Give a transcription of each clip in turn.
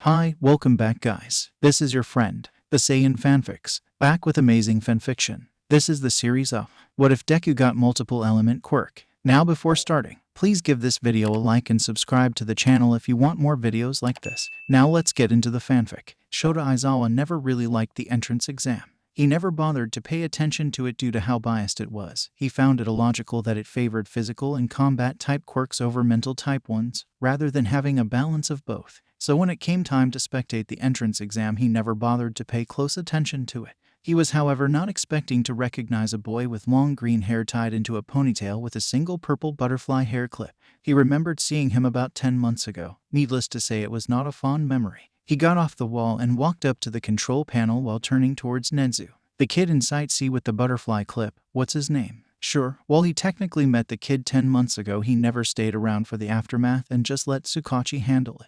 Hi, welcome back guys. This is your friend, the Saiyan Fanfics, back with amazing fanfiction. This is the series of What If Deku Got Multiple Element Quirk. Now before starting, please give this video a like and subscribe to the channel if you want more videos like this. Now let's get into the fanfic. Shota Aizawa never really liked the entrance exam. He never bothered to pay attention to it due to how biased it was. He found it illogical that it favored physical and combat type quirks over mental type ones, rather than having a balance of both. So when it came time to spectate the entrance exam, he never bothered to pay close attention to it. He was, however, not expecting to recognize a boy with long green hair tied into a ponytail with a single purple butterfly hair clip. He remembered seeing him about 10 months ago. Needless to say, it was not a fond memory. He got off the wall and walked up to the control panel while turning towards Nezu. The kid in sight C with the butterfly clip, what's his name? Sure, while he technically met the kid 10 months ago, he never stayed around for the aftermath and just let Tsukachi handle it.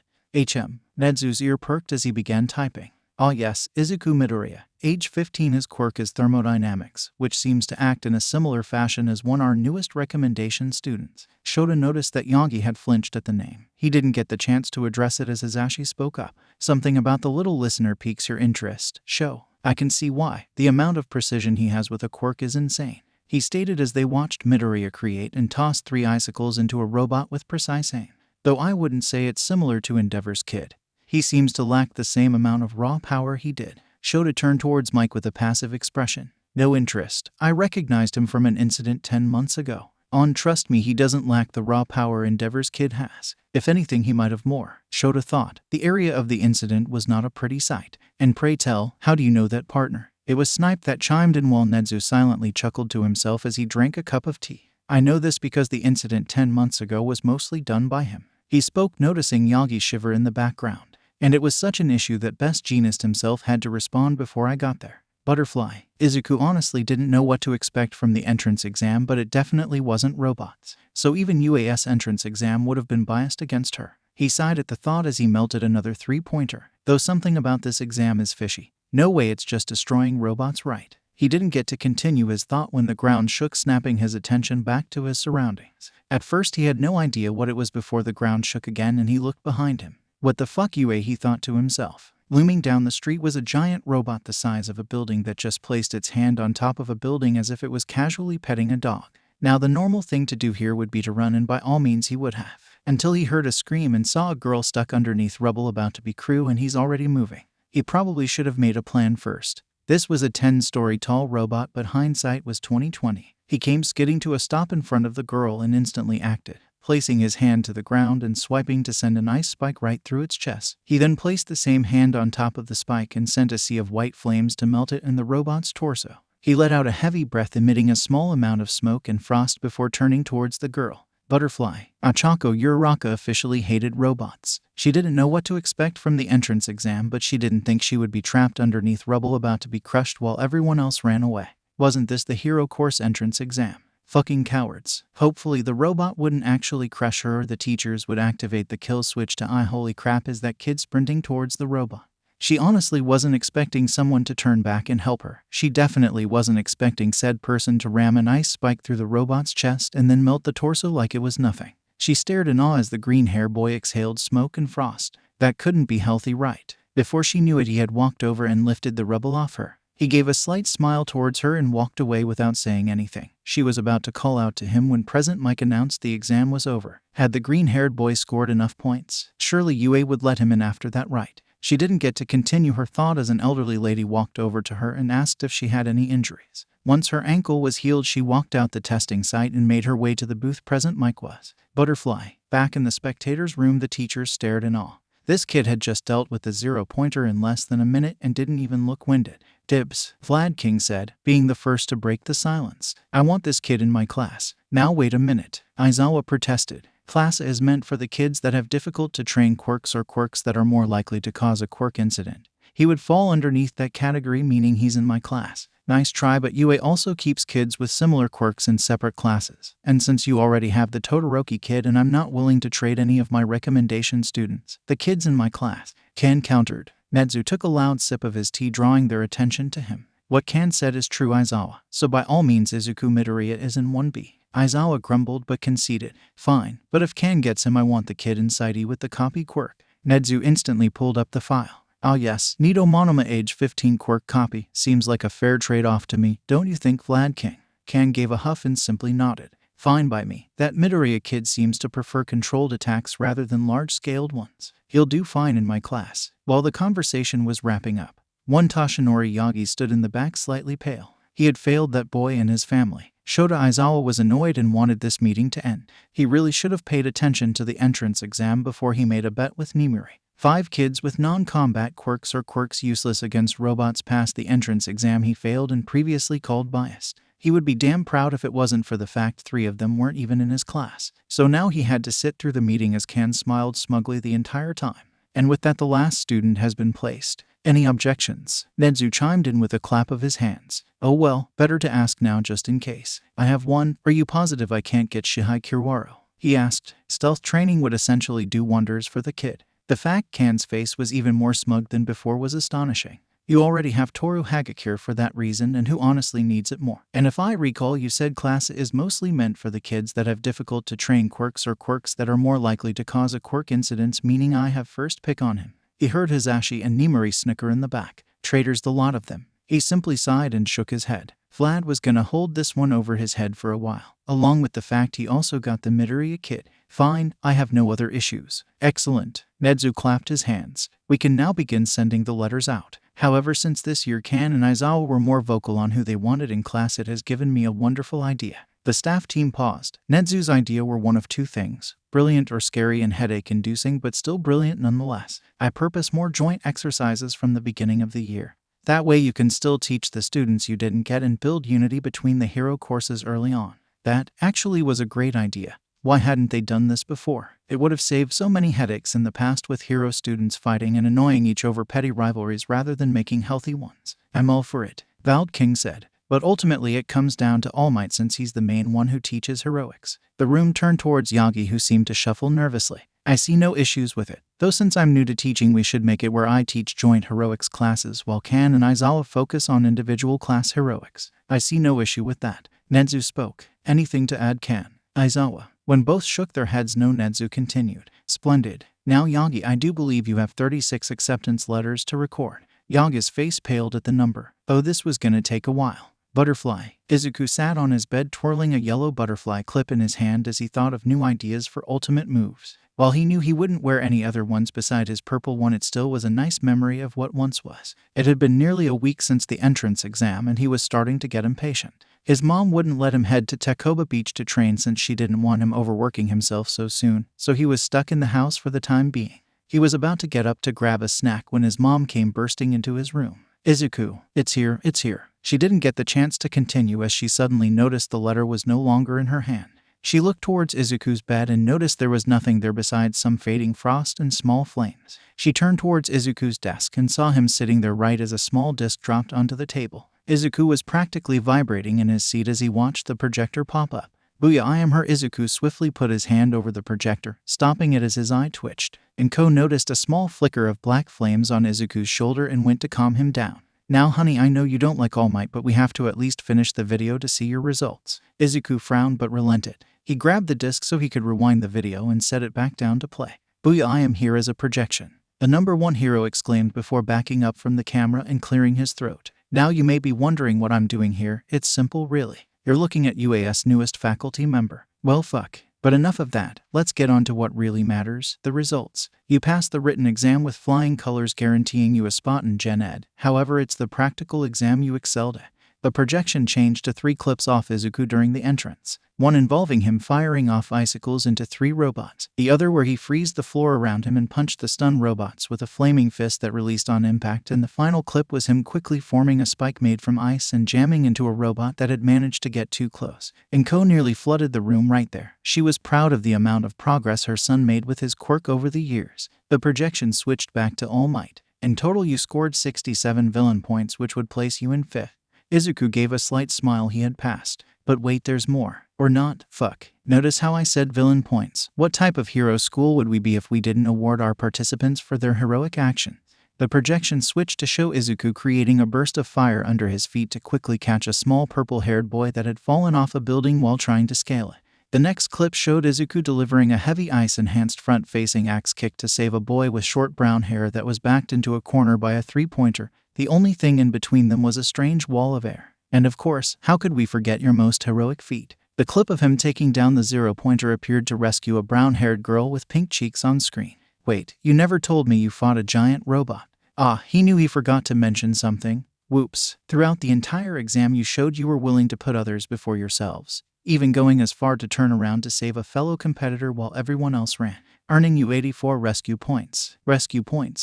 Nezu's ear perked as he began typing. Ah yes, Izuku Midoriya. Age 15. His quirk is thermodynamics, which seems to act in a similar fashion as one of our newest recommendation students. Shota noticed that Yagi had flinched at the name. He didn't get the chance to address it as Hizashi spoke up. Something about the little listener piques your interest. Sho, I can see why. The amount of precision he has with a quirk is insane. He stated as they watched Midoriya create and toss 3 icicles into a robot with precise aim. Though I wouldn't say it's similar to Endeavor's kid. He seems to lack the same amount of raw power he did. Shota turned towards Mike with a passive expression. No interest. I recognized him from an incident 10 months ago. Trust me, he doesn't lack the raw power Endeavor's kid has. If anything, he might have more. Shota thought. The area of the incident was not a pretty sight. And pray tell, how do you know that, partner? It was Snipe that chimed in while Nezu silently chuckled to himself as he drank a cup of tea. I know this because the incident 10 months ago was mostly done by him. He spoke, noticing Yagi shiver in the background. And it was such an issue that Best Jeanist himself had to respond before I got there. Butterfly. Izuku honestly didn't know what to expect from the entrance exam, but it definitely wasn't robots. So even UAS entrance exam would have been biased against her. He sighed at the thought as he melted another 3-pointer. Though something about this exam is fishy. No way it's just destroying robots, right? He didn't get to continue his thought when the ground shook, snapping his attention back to his surroundings. At first he had no idea what it was before the ground shook again and he looked behind him. What the fuck, UA, he thought to himself. Looming down the street was a giant robot the size of a building that just placed its hand on top of a building as if it was casually petting a dog. Now the normal thing to do here would be to run, and by all means he would have. Until he heard a scream and saw a girl stuck underneath rubble about to be crew, and he's already moving. He probably should have made a plan first. This was a 10-story tall robot, but hindsight was 20/20. He came skidding to a stop in front of the girl and instantly acted, placing his hand to the ground and swiping to send an ice spike right through its chest. He then placed the same hand on top of the spike and sent a sea of white flames to melt it in the robot's torso. He let out a heavy breath, emitting a small amount of smoke and frost before turning towards the girl. Butterfly. Achako Uraraka officially hated robots. She didn't know what to expect from the entrance exam, but she didn't think she would be trapped underneath rubble about to be crushed while everyone else ran away. Wasn't this the hero course entrance exam? Fucking cowards. Hopefully the robot wouldn't actually crush her or the teachers would activate the kill switch to holy crap, is that kid sprinting towards the robot. She honestly wasn't expecting someone to turn back and help her. She definitely wasn't expecting said person to ram an ice spike through the robot's chest and then melt the torso like it was nothing. She stared in awe as the green hair boy exhaled smoke and frost. That couldn't be healthy, right? Before she knew it, he had walked over and lifted the rubble off her. He gave a slight smile towards her and walked away without saying anything. She was about to call out to him when President Mike announced the exam was over. Had the green-haired boy scored enough points? Surely UA would let him in after that, right? She didn't get to continue her thought as an elderly lady walked over to her and asked if she had any injuries. Once her ankle was healed, she walked out the testing site and made her way to the booth President Mike was. Butterfly. Back in the spectators' room, the teachers stared in awe. This kid had just dealt with the 0-pointer in less than a minute and didn't even look winded. Dibs, Vlad King said, being the first to break the silence. I want this kid in my class. Now wait a minute. Aizawa protested. Class is meant for the kids that have difficult to train quirks or quirks that are more likely to cause a quirk incident. He would fall underneath that category, meaning he's in my class. Nice try, but UA also keeps kids with similar quirks in separate classes. And since you already have the Todoroki kid and I'm not willing to trade any of my recommendation students, the kids in my class, Ken countered. Nezu took a loud sip of his tea, drawing their attention to him. What Ken said is true, Aizawa. So by all means Izuku Midoriya is in 1B. Aizawa grumbled but conceded. Fine, but if Ken gets him, I want the kid in Side with the copy quirk. Nedzu instantly pulled up the file. Ah yes, Nito Monoma age 15 Quirk copy. Seems like a fair trade-off to me, don't you think, Vlad King? Kan gave a huff and simply nodded. Fine by me. That Midoriya kid seems to prefer controlled attacks rather than large-scaled ones. He'll do fine in my class. While the conversation was wrapping up, one Toshinori Yagi stood in the back slightly pale. He had failed that boy and his family. Shota Aizawa was annoyed and wanted this meeting to end. He really should have paid attention to the entrance exam before he made a bet with Nimuri. 5 kids with non-combat quirks or quirks useless against robots passed the entrance exam he failed and previously called biased. He would be damn proud if it wasn't for the fact 3 of them weren't even in his class. So now he had to sit through the meeting as Kan smiled smugly the entire time. And with that, the last student has been placed. Any objections? Nedzu chimed in with a clap of his hands. Oh well, better to ask now just in case. I have one. Are you positive I can't get Shihei Kiwaro? He asked. Stealth training would essentially do wonders for the kid. The fact Kan's face was even more smug than before was astonishing. You already have Toru Hagakure for that reason, and who honestly needs it more? And if I recall, you said class is mostly meant for the kids that have difficult to train quirks or quirks that are more likely to cause a quirk incident, meaning I have first pick on him. He heard Hisashi and Nimuri snicker in the back. Traitors, the lot of them. He simply sighed and shook his head. Vlad was gonna hold this one over his head for a while, along with the fact he also got the Midoriya kid. Fine, I have no other issues. Excellent. Nedzu clapped his hands. We can now begin sending the letters out. However, since this year Kan and Aizawa were more vocal on who they wanted in class, it has given me a wonderful idea. The staff team paused. Nedzu's idea were one of 2 things. Brilliant or scary and headache-inducing, but still brilliant nonetheless. I purpose more joint exercises from the beginning of the year. That way you can still teach the students you didn't get and build unity between the hero courses early on. That actually was a great idea. Why hadn't they done this before? It would have saved so many headaches in the past with hero students fighting and annoying each over petty rivalries rather than making healthy ones. I'm all for it, Vald King said. But ultimately it comes down to All Might since he's the main one who teaches heroics. The room turned towards Yagi, who seemed to shuffle nervously. I see no issues with it. Though since I'm new to teaching, we should make it where I teach joint heroics classes while Kan and Aizawa focus on individual class heroics. I see no issue with that. Nedzu spoke. Anything to add, Kan? Aizawa. When both shook their heads no, Nedzu continued. Splendid. Now Yagi, I do believe you have 36 acceptance letters to record. Yagi's face paled at the number. Oh, this was gonna take a while. Butterfly. Izuku sat on his bed twirling a yellow butterfly clip in his hand as he thought of new ideas for ultimate moves. While he knew he wouldn't wear any other ones beside his purple one, it still was a nice memory of what once was. It had been nearly a week since the entrance exam and he was starting to get impatient. His mom wouldn't let him head to Takoba Beach to train since she didn't want him overworking himself so soon, so he was stuck in the house for the time being. He was about to get up to grab a snack when his mom came bursting into his room. Izuku, it's here, it's here. She didn't get the chance to continue as she suddenly noticed the letter was no longer in her hand. She looked towards Izuku's bed and noticed there was nothing there besides some fading frost and small flames. She turned towards Izuku's desk and saw him sitting there right as a small disc dropped onto the table. Izuku was practically vibrating in his seat as he watched the projector pop up. Booyah, I am her. Izuku swiftly put his hand over the projector, stopping it as his eye twitched. Inko noticed a small flicker of black flames on Izuku's shoulder and went to calm him down. Now honey, I know you don't like All Might, but we have to at least finish the video to see your results. Izuku frowned but relented. He grabbed the disc so he could rewind the video and set it back down to play. Booyah, I am here as a projection. The number 1 hero exclaimed before backing up from the camera and clearing his throat. Now you may be wondering what I'm doing here. It's simple really. You're looking at UAS newest faculty member. Well fuck. But enough of that, let's get on to what really matters, the results. You passed the written exam with flying colors guaranteeing you a spot in Gen Ed, however it's the practical exam you excelled at. The projection changed to 3 clips off Izuku during the entrance. One involving him firing off icicles into 3 robots. The other where he freezed the floor around him and punched the stun robots with a flaming fist that released on impact, and the final clip was him quickly forming a spike made from ice and jamming into a robot that had managed to get too close. Inko nearly flooded the room right there. She was proud of the amount of progress her son made with his quirk over the years. The projection switched back to All Might. In total you scored 67 villain points, which would place you in 5th. Izuku gave a slight smile. He had passed. But wait, there's more. Or not. Fuck. Notice how I said villain points. What type of hero school would we be if we didn't award our participants for their heroic action? The projection switched to show Izuku creating a burst of fire under his feet to quickly catch a small purple-haired boy that had fallen off a building while trying to scale it. The next clip showed Izuku delivering a heavy ice-enhanced front-facing axe kick to save a boy with short brown hair that was backed into a corner by a three-pointer. The only thing in between them was a strange wall of air. And of course, how could we forget your most heroic feat? The clip of him taking down the zero-pointer appeared to rescue a brown-haired girl with pink cheeks on screen. Wait, you never told me you fought a giant robot. Ah, he knew he forgot to mention something. Whoops. Throughout the entire exam you showed you were willing to put others before yourselves, even going as far to turn around to save a fellow competitor while everyone else ran, earning you 84 rescue points.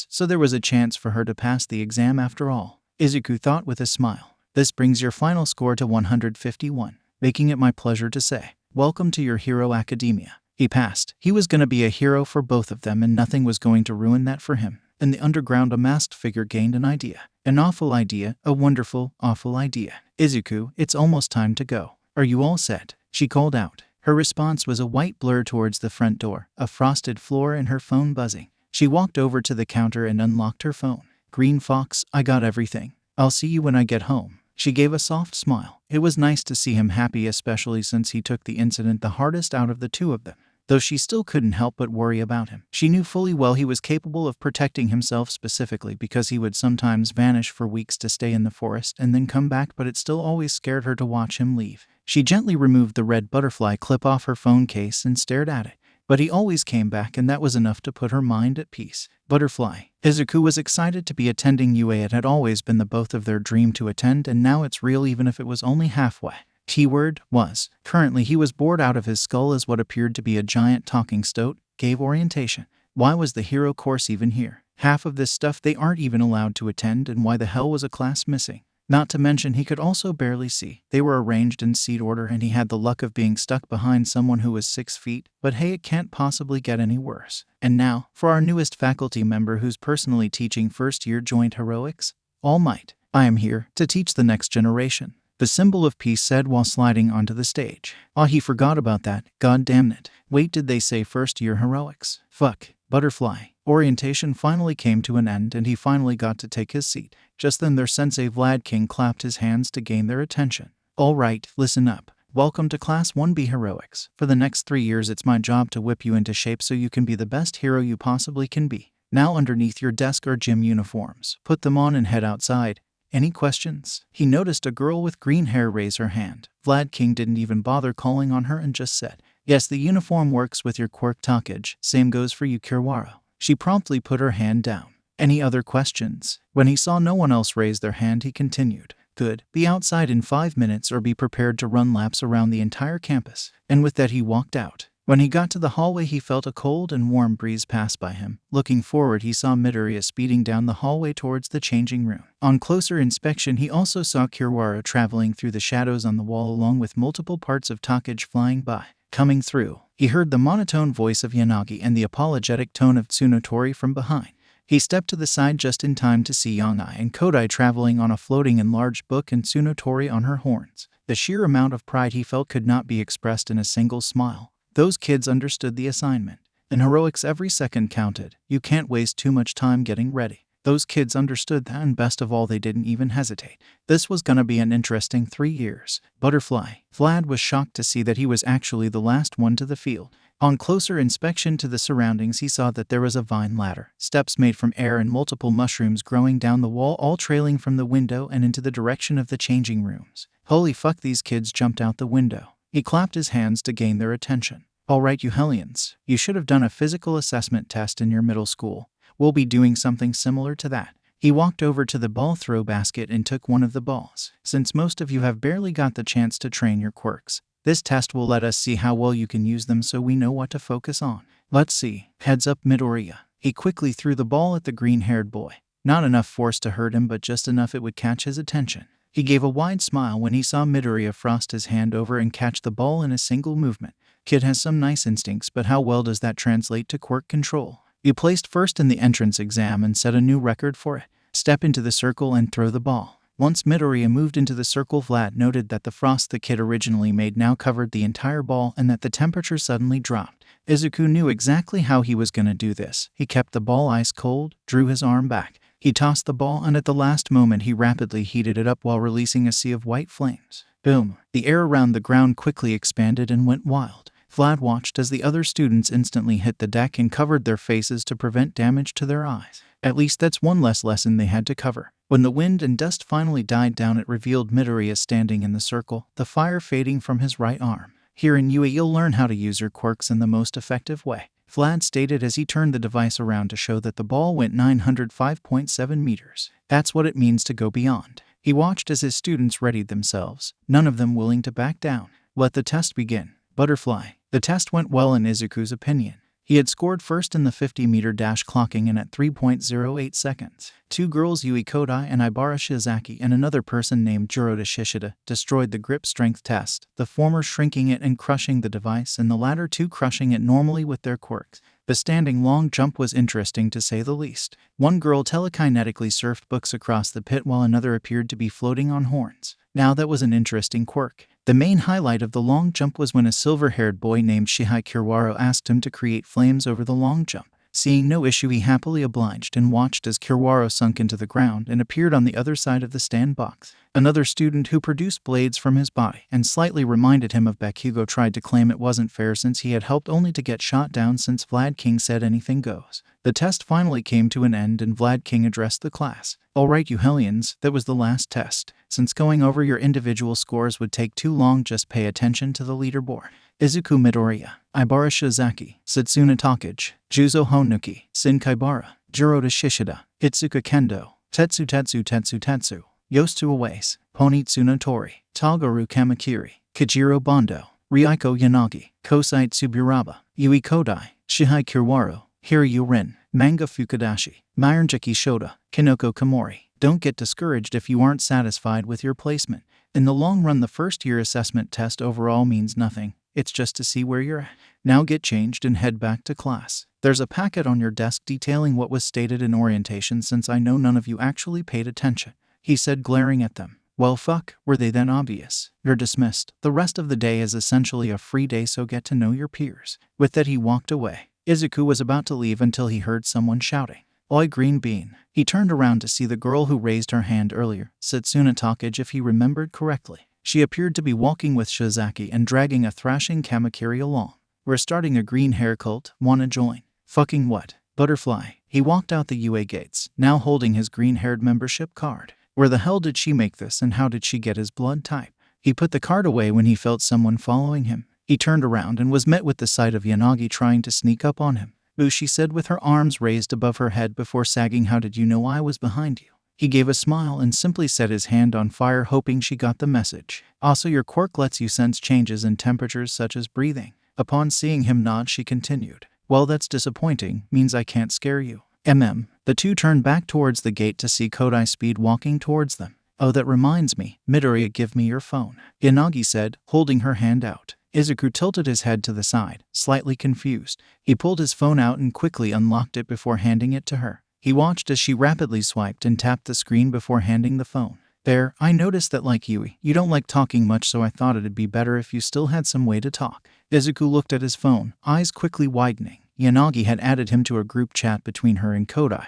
So there was a chance for her to pass the exam after all, Izuku thought with a smile. This brings your final score to 151, making it my pleasure to say, welcome to your Hero Academia. He passed. He was going to be a hero for both of them and nothing was going to ruin that for him. In the underground, a masked figure gained an idea. An awful idea, a wonderful, awful idea. Izuku, it's almost time to go. Are you all set? She called out. Her response was a white blur towards the front door, a frosted floor and her phone buzzing. She walked over to the counter and unlocked her phone. Green Fox, I got everything. I'll see you when I get home. She gave a soft smile. It was nice to see him happy, especially since he took the incident the hardest out of the two of them. Though she still couldn't help but worry about him. She knew fully well he was capable of protecting himself, specifically because he would sometimes vanish for weeks to stay in the forest and then come back, but it still always scared her to watch him leave. She gently removed the red butterfly clip off her phone case and stared at it. But he always came back, and that was enough to put her mind at peace. Butterfly. Izuku was excited to be attending UA. It had always been the both of their dream to attend, and now it's real, even if it was only halfway. Keyword was. Currently he was bored out of his skull as what appeared to be a giant talking stoat gave orientation. Why was the hero course even here? Half of this stuff they aren't even allowed to attend, and why the hell was a class missing? Not to mention he could also barely see. They were arranged in seat order and he had the luck of being stuck behind someone who was 6 feet, but hey, it can't possibly get any worse. And now, for our newest faculty member who's personally teaching first year joint heroics, All Might. I am here to teach the next generation. The symbol of peace said while sliding onto the stage. Ah, he forgot about that. God damn it. Wait, did they say first year heroics? Fuck. Butterfly. Orientation finally came to an end and he finally got to take his seat. Just then their sensei Vlad King clapped his hands to gain their attention. All right, listen up. Welcome to Class 1B Heroics. For the next 3 years it's my job to whip you into shape so you can be the best hero you possibly can be. Now underneath your desk are gym uniforms. Put them on and head outside. Any questions? He noticed a girl with green hair raise her hand. Vlad King didn't even bother calling on her and just said, yes, the uniform works with your quirk package. Same goes for you, Kirwaro. She promptly put her hand down. Any other questions? When he saw no one else raise their hand, he continued. Good. Be outside in 5 minutes or be prepared to run laps around the entire campus. And with that he walked out. When he got to the hallway he felt a cold and warm breeze pass by him. Looking forward he saw Midoriya speeding down the hallway towards the changing room. On closer inspection he also saw Kirwaro traveling through the shadows on the wall along with multiple parts of Takage flying by. Coming through, he heard the monotone voice of Yanagi and the apologetic tone of Tsunotori from behind. He stepped to the side just in time to see Yanai and Kodai traveling on a floating enlarged book and Tsunotori on her horns. The sheer amount of pride he felt could not be expressed in a single smile. Those kids understood the assignment. In heroics every second counted. You can't waste too much time getting ready. Those kids understood that, and best of all they didn't even hesitate. This was gonna be an interesting 3 years. Butterfly. Vlad was shocked to see that he was actually the last one to the field. On closer inspection to the surroundings he saw that there was a vine ladder, steps made from air and multiple mushrooms growing down the wall, all trailing from the window and into the direction of the changing rooms. Holy fuck, these kids jumped out the window. He clapped his hands to gain their attention. Alright you hellions, you should have done a physical assessment test in your middle school. We'll be doing something similar to that. He walked over to the ball throw basket and took one of the balls. Since most of you have barely got the chance to train your quirks, this test will let us see how well you can use them so we know what to focus on. Let's see. Heads up, Midoriya. He quickly threw the ball at the green-haired boy. Not enough force to hurt him, but just enough it would catch his attention. He gave a wide smile when he saw Midoriya frost his hand over and catch the ball in a single movement. Kid has some nice instincts, but how well does that translate to quirk control? You placed first in the entrance exam and set a new record for it. Step into the circle and throw the ball. Once Midoriya moved into the circle, Vlad noted that the frost the kid originally made now covered the entire ball and that the temperature suddenly dropped. Izuku knew exactly how he was going to do this. He kept the ball ice cold, drew his arm back. He tossed the ball and at the last moment he rapidly heated it up while releasing a sea of white flames. Boom! The air around the ground quickly expanded and went wild. Vlad watched as the other students instantly hit the deck and covered their faces to prevent damage to their eyes. At least that's one less lesson they had to cover. When the wind and dust finally died down, it revealed Midoriya standing in the circle, the fire fading from his right arm. Here in UA you'll learn how to use your quirks in the most effective way, Vlad stated as he turned the device around to show that the ball went 905.7 meters. That's what it means to go beyond. He watched as his students readied themselves, none of them willing to back down. Let the test begin. Butterfly. The test went well in Izuku's opinion. He had scored first in the 50-meter dash, clocking in at 3.08 seconds. Two girls, Yui Kodai and Ibara Shizaki, and another person named Jiroda Shishida, destroyed the grip strength test, the former shrinking it and crushing the device, and the latter two crushing it normally with their quirks. The standing long jump was interesting to say the least. One girl telekinetically surfed books across the pit while another appeared to be floating on horns. Now that was an interesting quirk. The main highlight of the long jump was when a silver-haired boy named Shihei Kiwaro asked him to create flames over the long jump. Seeing no issue, he happily obliged and watched as Kiwaro sunk into the ground and appeared on the other side of the stand box. Another student who produced blades from his body and slightly reminded him of Bakugo tried to claim it wasn't fair since he had helped only to get shot down since Vlad King said anything goes. The test finally came to an end and Vlad King addressed the class. Alright you Hellions, that was the last test. Since going over your individual scores would take too long, just pay attention to the leaderboard. Izuku Midoriya, Ibara Shizaki, Satsuna Takage, Juzo Honuki, Shinkaibara, Jiroda Shishida, Itsuka Kendo, Tetsu, Yostu Awase, Ponitsuna Tori, Tagaru Kamakiri, Kajiro Bondo, Ryuko Yanagi, Kosai Tsuburaba, Yui Kodai, Shihei Kiwaro, Hiryu Rin, Manga Fukudashi, Myronjiki Shoda, Kinoko Komori. Don't get discouraged if you aren't satisfied with your placement. In the long run, the first-year assessment test overall means nothing. It's just to see where you're at. Now get changed and head back to class. There's a packet on your desk detailing what was stated in orientation, since I know none of you actually paid attention, he said, glaring at them. Well fuck, were they then obvious? You're dismissed. The rest of the day is essentially a free day, so get to know your peers. With that he walked away. Izuku was about to leave until he heard someone shouting, "Oi green bean." He turned around to see the girl who raised her hand earlier, Satsuna Takage if he remembered correctly. She appeared to be walking with Shizaki and dragging a thrashing Kamakiri along. We're starting a green hair cult, wanna join? Fucking what? Butterfly. He walked out the UA gates, now holding his green-haired membership card. Where the hell did she make this and how did she get his blood type? He put the card away when he felt someone following him. He turned around and was met with the sight of Yanagi trying to sneak up on him. Boo, she said with her arms raised above her head before sagging. How did you know I was behind you? He gave a smile and simply set his hand on fire, hoping she got the message. Also, your quirk lets you sense changes in temperatures such as breathing. Upon seeing him nod, she continued, well, that's disappointing, means I can't scare you. The two turned back towards the gate to see Kodai speed walking towards them. Oh, that reminds me, Midoriya, give me your phone, Yanagi said, holding her hand out. Izuku tilted his head to the side, slightly confused. He pulled his phone out and quickly unlocked it before handing it to her. He watched as she rapidly swiped and tapped the screen before handing the phone. There, I noticed that like Yui, you don't like talking much, so I thought it'd be better if you still had some way to talk. Izuku looked at his phone, eyes quickly widening. Yanagi had added him to a group chat between her and Kodai.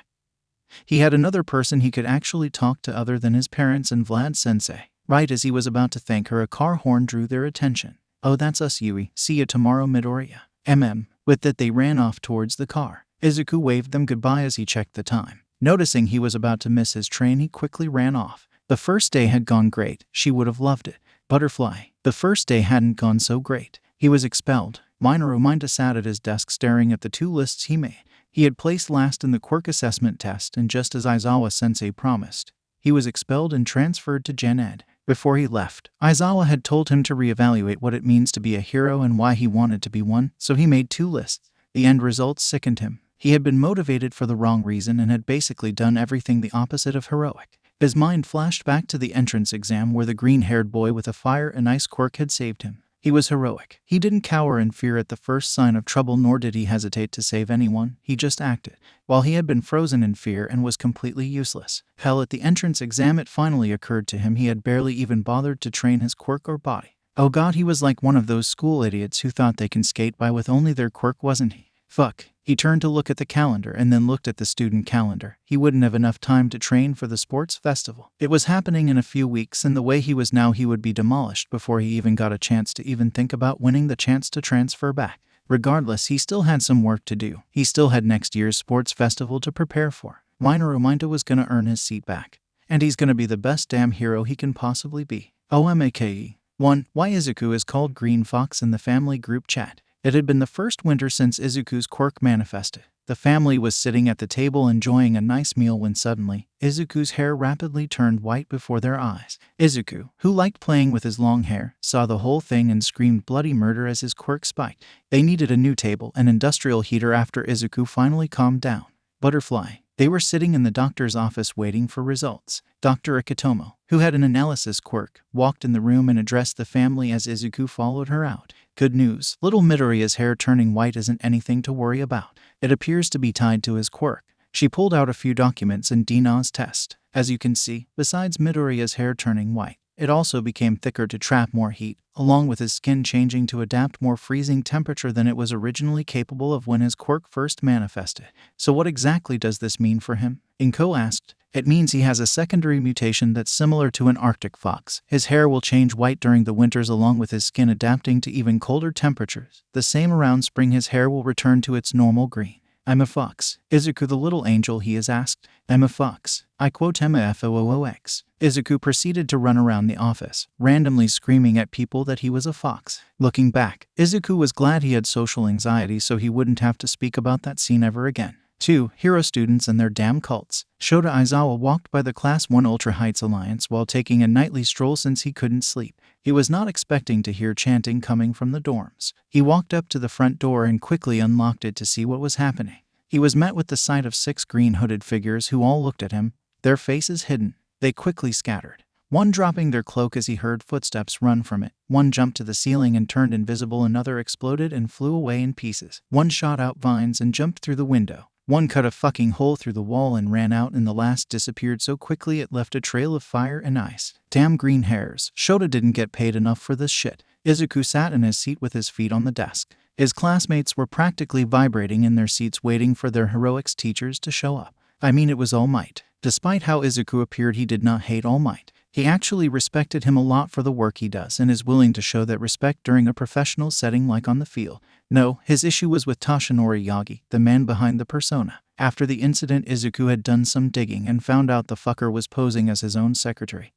He had another person he could actually talk to other than his parents and Vlad-sensei. Right as he was about to thank her, a car horn drew their attention. Oh, that's us, Yui. See you tomorrow, Midoriya. With that, they ran off towards the car. Izuku waved them goodbye as he checked the time. Noticing he was about to miss his train, he quickly ran off. The first day had gone great. She would have loved it. Butterfly. The first day hadn't gone so great. He was expelled. Minoru sat at his desk staring at the two lists he made. He had placed last in the quirk assessment test, and just as Aizawa-sensei promised, he was expelled and transferred to Gen Ed. Before he left, Aizawa had told him to reevaluate what it means to be a hero and why he wanted to be one, so he made two lists. The end results sickened him. He had been motivated for the wrong reason and had basically done everything the opposite of heroic. His mind flashed back to the entrance exam where the green-haired boy with a fire and ice quirk had saved him. He was heroic. He didn't cower in fear at the first sign of trouble, nor did he hesitate to save anyone. He just acted. While he had been frozen in fear and was completely useless. Hell, at the entrance exam it finally occurred to him he had barely even bothered to train his quirk or body. Oh god, he was like one of those school idiots who thought they can skate by with only their quirk, wasn't he? Fuck. He turned to look at the calendar and then looked at the student calendar. He wouldn't have enough time to train for the sports festival. It was happening in a few weeks, and the way he was now, he would be demolished before he even got a chance to even think about winning the chance to transfer back. Regardless, he still had some work to do. He still had next year's sports festival to prepare for. Minoru was gonna earn his seat back. And he's gonna be the best damn hero he can possibly be. OMAKE. 1. Why Izuku is called Green Fox in the family group chat. It had been the first winter since Izuku's quirk manifested. The family was sitting at the table enjoying a nice meal when suddenly, Izuku's hair rapidly turned white before their eyes. Izuku, who liked playing with his long hair, saw the whole thing and screamed bloody murder as his quirk spiked. They needed a new table, an industrial heater after Izuku finally calmed down. Butterfly. They were sitting in the doctor's office waiting for results. Dr. Ikitomo, who had an analysis quirk, walked in the room and addressed the family as Izuku followed her out. Good news, little Midoriya's hair turning white isn't anything to worry about. It appears to be tied to his quirk. She pulled out a few documents and Dina's test. As you can see, besides Midoriya's hair turning white, it also became thicker to trap more heat, along with his skin changing to adapt more freezing temperature than it was originally capable of when his quirk first manifested. So what exactly does this mean for him? Inko asked. It means he has a secondary mutation that's similar to an Arctic fox. His hair will change white during the winters along with his skin adapting to even colder temperatures. The same around spring his hair will return to its normal green. I'm a fox. Izuku the little angel, he is asked. I'm a fox. I quote MFOOOX. Izuku proceeded to run around the office, randomly screaming at people that he was a fox. Looking back, Izuku was glad he had social anxiety so he wouldn't have to speak about that scene ever again. 2. Hero students and their damn cults. Shota Aizawa walked by the Class 1 Ultra Heights Alliance while taking a nightly stroll since he couldn't sleep. He was not expecting to hear chanting coming from the dorms. He walked up to the front door and quickly unlocked it to see what was happening. He was met with the sight of 6 green hooded figures who all looked at him, their faces hidden. They quickly scattered. One dropping their cloak as he heard footsteps run from it. One jumped to the ceiling and turned invisible. Another exploded and flew away in pieces. One shot out vines and jumped through the window. One cut a fucking hole through the wall and ran out, and the last disappeared so quickly it left a trail of fire and ice. Damn green hairs. Shota didn't get paid enough for this shit. Izuku sat in his seat with his feet on the desk. His classmates were practically vibrating in their seats waiting for their heroics teachers to show up. I mean, it was All Might. Despite how Izuku appeared, he did not hate All Might. He actually respected him a lot for the work he does and is willing to show that respect during a professional setting like on the field. No, his issue was with Toshinori Yagi, the man behind the persona. After the incident, Izuku had done some digging and found out the fucker was posing as his own secretary.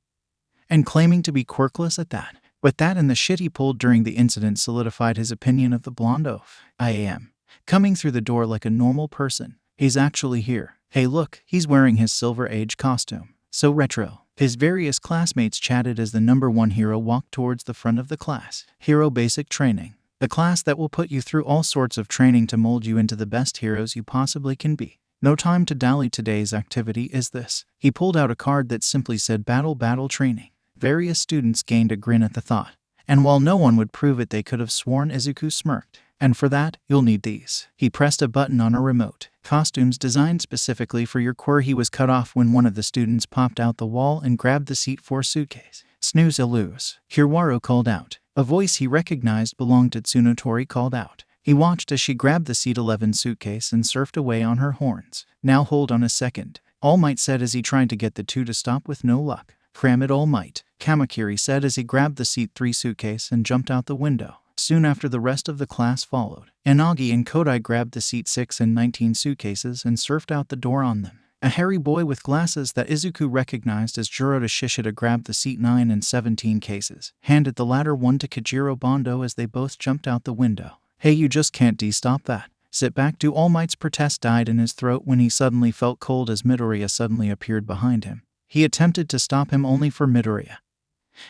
And claiming to be quirkless at that. But that and the shit he pulled during the incident solidified his opinion of the blonde oaf. I am. Coming through the door like a normal person. He's actually here. Hey look, he's wearing his Silver Age costume. So retro. His various classmates chatted as the number 1 hero walked towards the front of the class. Hero Basic Training. The class that will put you through all sorts of training to mold you into the best heroes you possibly can be. No time to dally, today's activity is this. He pulled out a card that simply said Battle Training. Various students gained a grin at the thought. And while no one would prove it, they could have sworn Izuku smirked. And for that, you'll need these. He pressed a button on a remote. Costumes designed specifically for your quirk. He was cut off when one of the students popped out the wall and grabbed the seat for suitcase. Snooze a lose. Hirwaru called out. A voice he recognized belonged to Tsunotori called out. He watched as she grabbed the seat 11 suitcase and surfed away on her horns. Now hold on a second. All Might said as he tried to get the two to stop with no luck. Cram it, All Might, Kamakiri said as he grabbed the seat 3 suitcase and jumped out the window. Soon after, the rest of the class followed. Inagi and Kodai grabbed the seat 6 and 19 suitcases and surfed out the door on them. A hairy boy with glasses that Izuku recognized as Juro Shishida grabbed the seat 9 and 17 cases, handed the latter one to Kajiro Bondo as they both jumped out the window. Hey, you just can't stop that. Sit back. Do All Might's protest died in his throat when he suddenly felt cold as Midoriya suddenly appeared behind him. He attempted to stop him only for Midoriya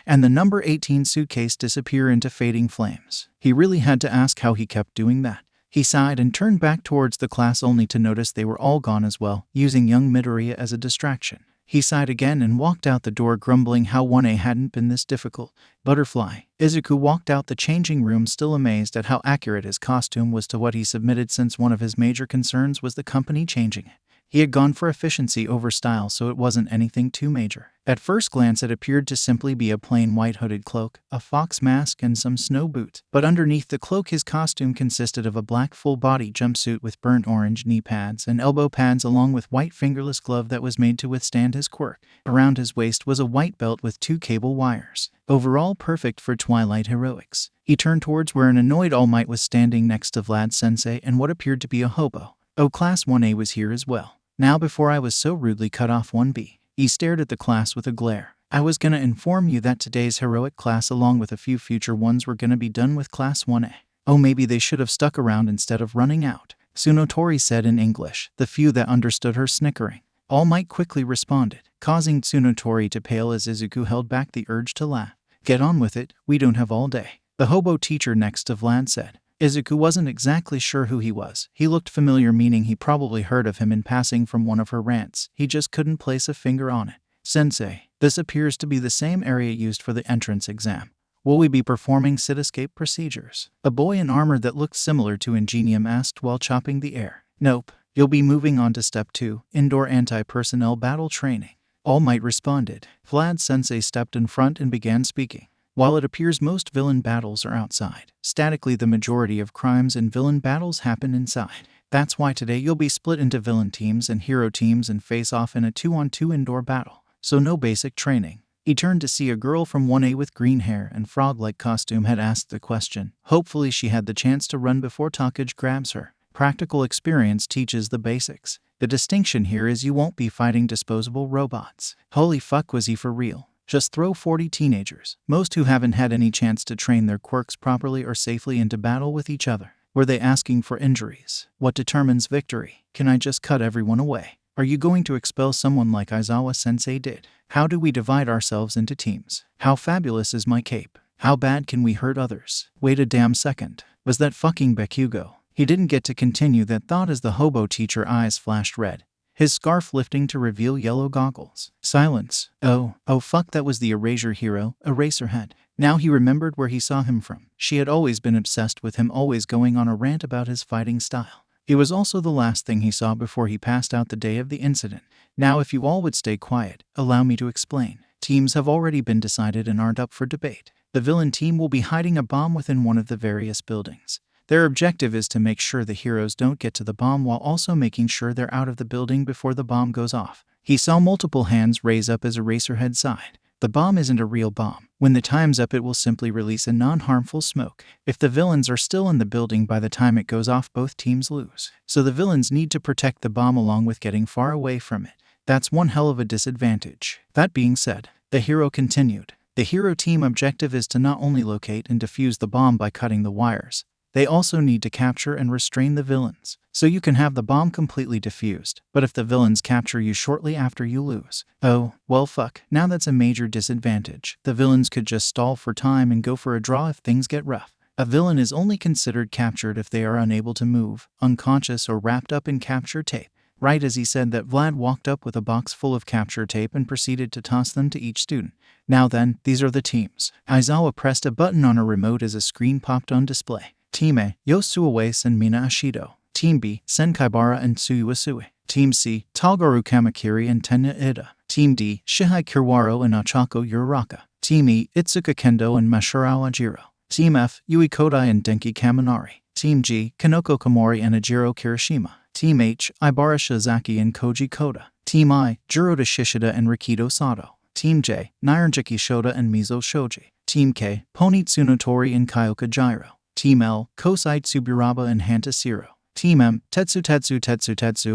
and the number 18 suitcase disappear into fading flames. He really had to ask how he kept doing that. He sighed and turned back towards the class only to notice they were all gone as well, using young Midoriya as a distraction. He sighed again and walked out the door, grumbling how 1A hadn't been this difficult. Butterfly. Izuku walked out the changing room, still amazed at how accurate his costume was to what he submitted, since one of his major concerns was the company changing it. He had gone for efficiency over style, so it wasn't anything too major. At first glance, it appeared to simply be a plain white hooded cloak, a fox mask, and some snow boots. But underneath the cloak, his costume consisted of a black full-body jumpsuit with burnt orange knee pads and elbow pads, along with white fingerless glove that was made to withstand his quirk. Around his waist was a white belt with 2 cable wires. Overall, perfect for Twilight heroics. He turned towards where an annoyed All Might was standing next to Vlad-sensei and what appeared to be a hobo. Oh, Class 1A was here as well. Now, before I was so rudely cut off 1B. He stared at the class with a glare. I was gonna inform you that today's heroic class, along with a few future ones, were gonna be done with Class 1A. Oh, maybe they should have stuck around instead of running out, Tsunotori said in English, the few that understood her snickering. All Might quickly responded, causing Tsunotori to pale as Izuku held back the urge to laugh. Get on with it, we don't have all day. The hobo teacher next to Vlad said. Izuku wasn't exactly sure who he was. He looked familiar, meaning he probably heard of him in passing from one of her rants. He just couldn't place a finger on it. Sensei, this appears to be the same area used for the entrance exam. Will we be performing cityscape procedures? A boy in armor that looked similar to Ingenium asked while chopping the air. Nope. You'll be moving on to Step 2, Indoor Anti-Personnel Battle Training. All Might responded. Vlad-sensei stepped in front and began speaking. While it appears most villain battles are outside, statically the majority of crimes and villain battles happen inside. That's why today you'll be split into villain teams and hero teams and face off in a 2-on-2 indoor battle. So no basic training. He turned to see a girl from 1A with green hair and frog-like costume had asked the question. Hopefully she had the chance to run before Takage grabs her. Practical experience teaches the basics. The distinction here is you won't be fighting disposable robots. Holy fuck, was he for real? Just throw 40 teenagers, most who haven't had any chance to train their quirks properly or safely, into battle with each other. Were they asking for injuries? What determines victory? Can I just cut everyone away? Are you going to expel someone like Aizawa-sensei did? How do we divide ourselves into teams? How fabulous is my cape? How bad can we hurt others? Wait a damn second. Was that fucking Bakugo? He didn't get to continue that thought as the hobo teacher eyes flashed red, his scarf lifting to reveal yellow goggles. Silence. Oh fuck, that was the Erasure hero, Eraserhead. Now he remembered where he saw him from. She had always been obsessed with him, always going on a rant about his fighting style. It was also the last thing he saw before he passed out the day of the incident. Now if you all would stay quiet, allow me to explain. Teams have already been decided and aren't up for debate. The villain team will be hiding a bomb within one of the various buildings. Their objective is to make sure the heroes don't get to the bomb while also making sure they're out of the building before the bomb goes off. He saw multiple hands raise up as Eraserhead sighed. The bomb isn't a real bomb. When the time's up, it will simply release a non-harmful smoke. If the villains are still in the building by the time it goes off, both teams lose. So the villains need to protect the bomb along with getting far away from it. That's one hell of a disadvantage. That being said, the hero continued. The hero team objective is to not only locate and defuse the bomb by cutting the wires, they also need to capture and restrain the villains, so you can have the bomb completely defused. But if the villains capture you shortly after, you lose. Oh, well fuck, now that's a major disadvantage. The villains could just stall for time and go for a draw if things get rough. A villain is only considered captured if they are unable to move, unconscious, or wrapped up in capture tape. Right as he said that, Vlad walked up with a box full of capture tape and proceeded to toss them to each student. Now then, these are the teams. Aizawa pressed a button on a remote as a screen popped on display. Team A, Yosuawase and Mina Ashido. Team B, Senkaibara and Tsuyuasui. Team C, Toguru Kamakiri and Tenya Ida. Team D, Shihai Kiwaro and Achako Uraraka. Team E, Itsuka Kendo and Masaru Ajiro. Team F, Yui Kodai and Denki Kaminari. Team G, Kanoko Komori and Ajiro Kirishima. Team H, Ibara Shizaki and Koji Koda. Team I, Juro Shishida and Rikido Sato. Team J, Nyaranjaki Shoda and Mizo Shoji. Team K, Pony Tsunotori and Kyoka Jiro. Team L, Kosai Tsuburaba and Hanta Siro. Team M, Tetsu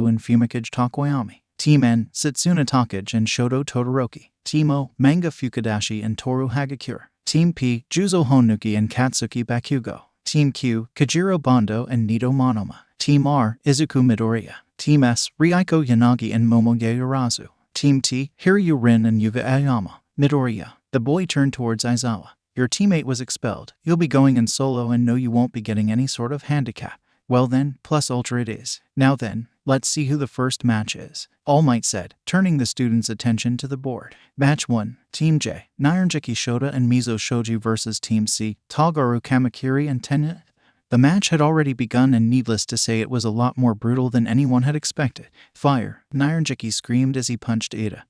and Fumikage Takoyami. Team N, Setsuna Takage and Shoto Todoroki. Team O, Manga Fukadashi and Toru Hagakure. Team P, Juzo Honuki and Katsuki Bakugo. Team Q, Kajiro Bondo and Nito Monoma. Team R, Izuku Midoriya. Team S, Rieko Yanagi and Momoge Urazu. Team T, Hiryu Rin and Yuva Aoyama. Midoriya. The boy turned towards Aizawa. Your teammate was expelled. You'll be going in solo and no, you won't be getting any sort of handicap. Well then, plus ultra it is. Now then, let's see who the first match is. All Might said, turning the students' attention to the board. Match 1, Team J, Nyaranjaki Shoda and Mizo Shoji versus Team C, Toguru Kamakiri and Tenya. The match had already begun, and needless to say it was a lot more brutal than anyone had expected. Fire! Nyaranjiki screamed as he punched Ida,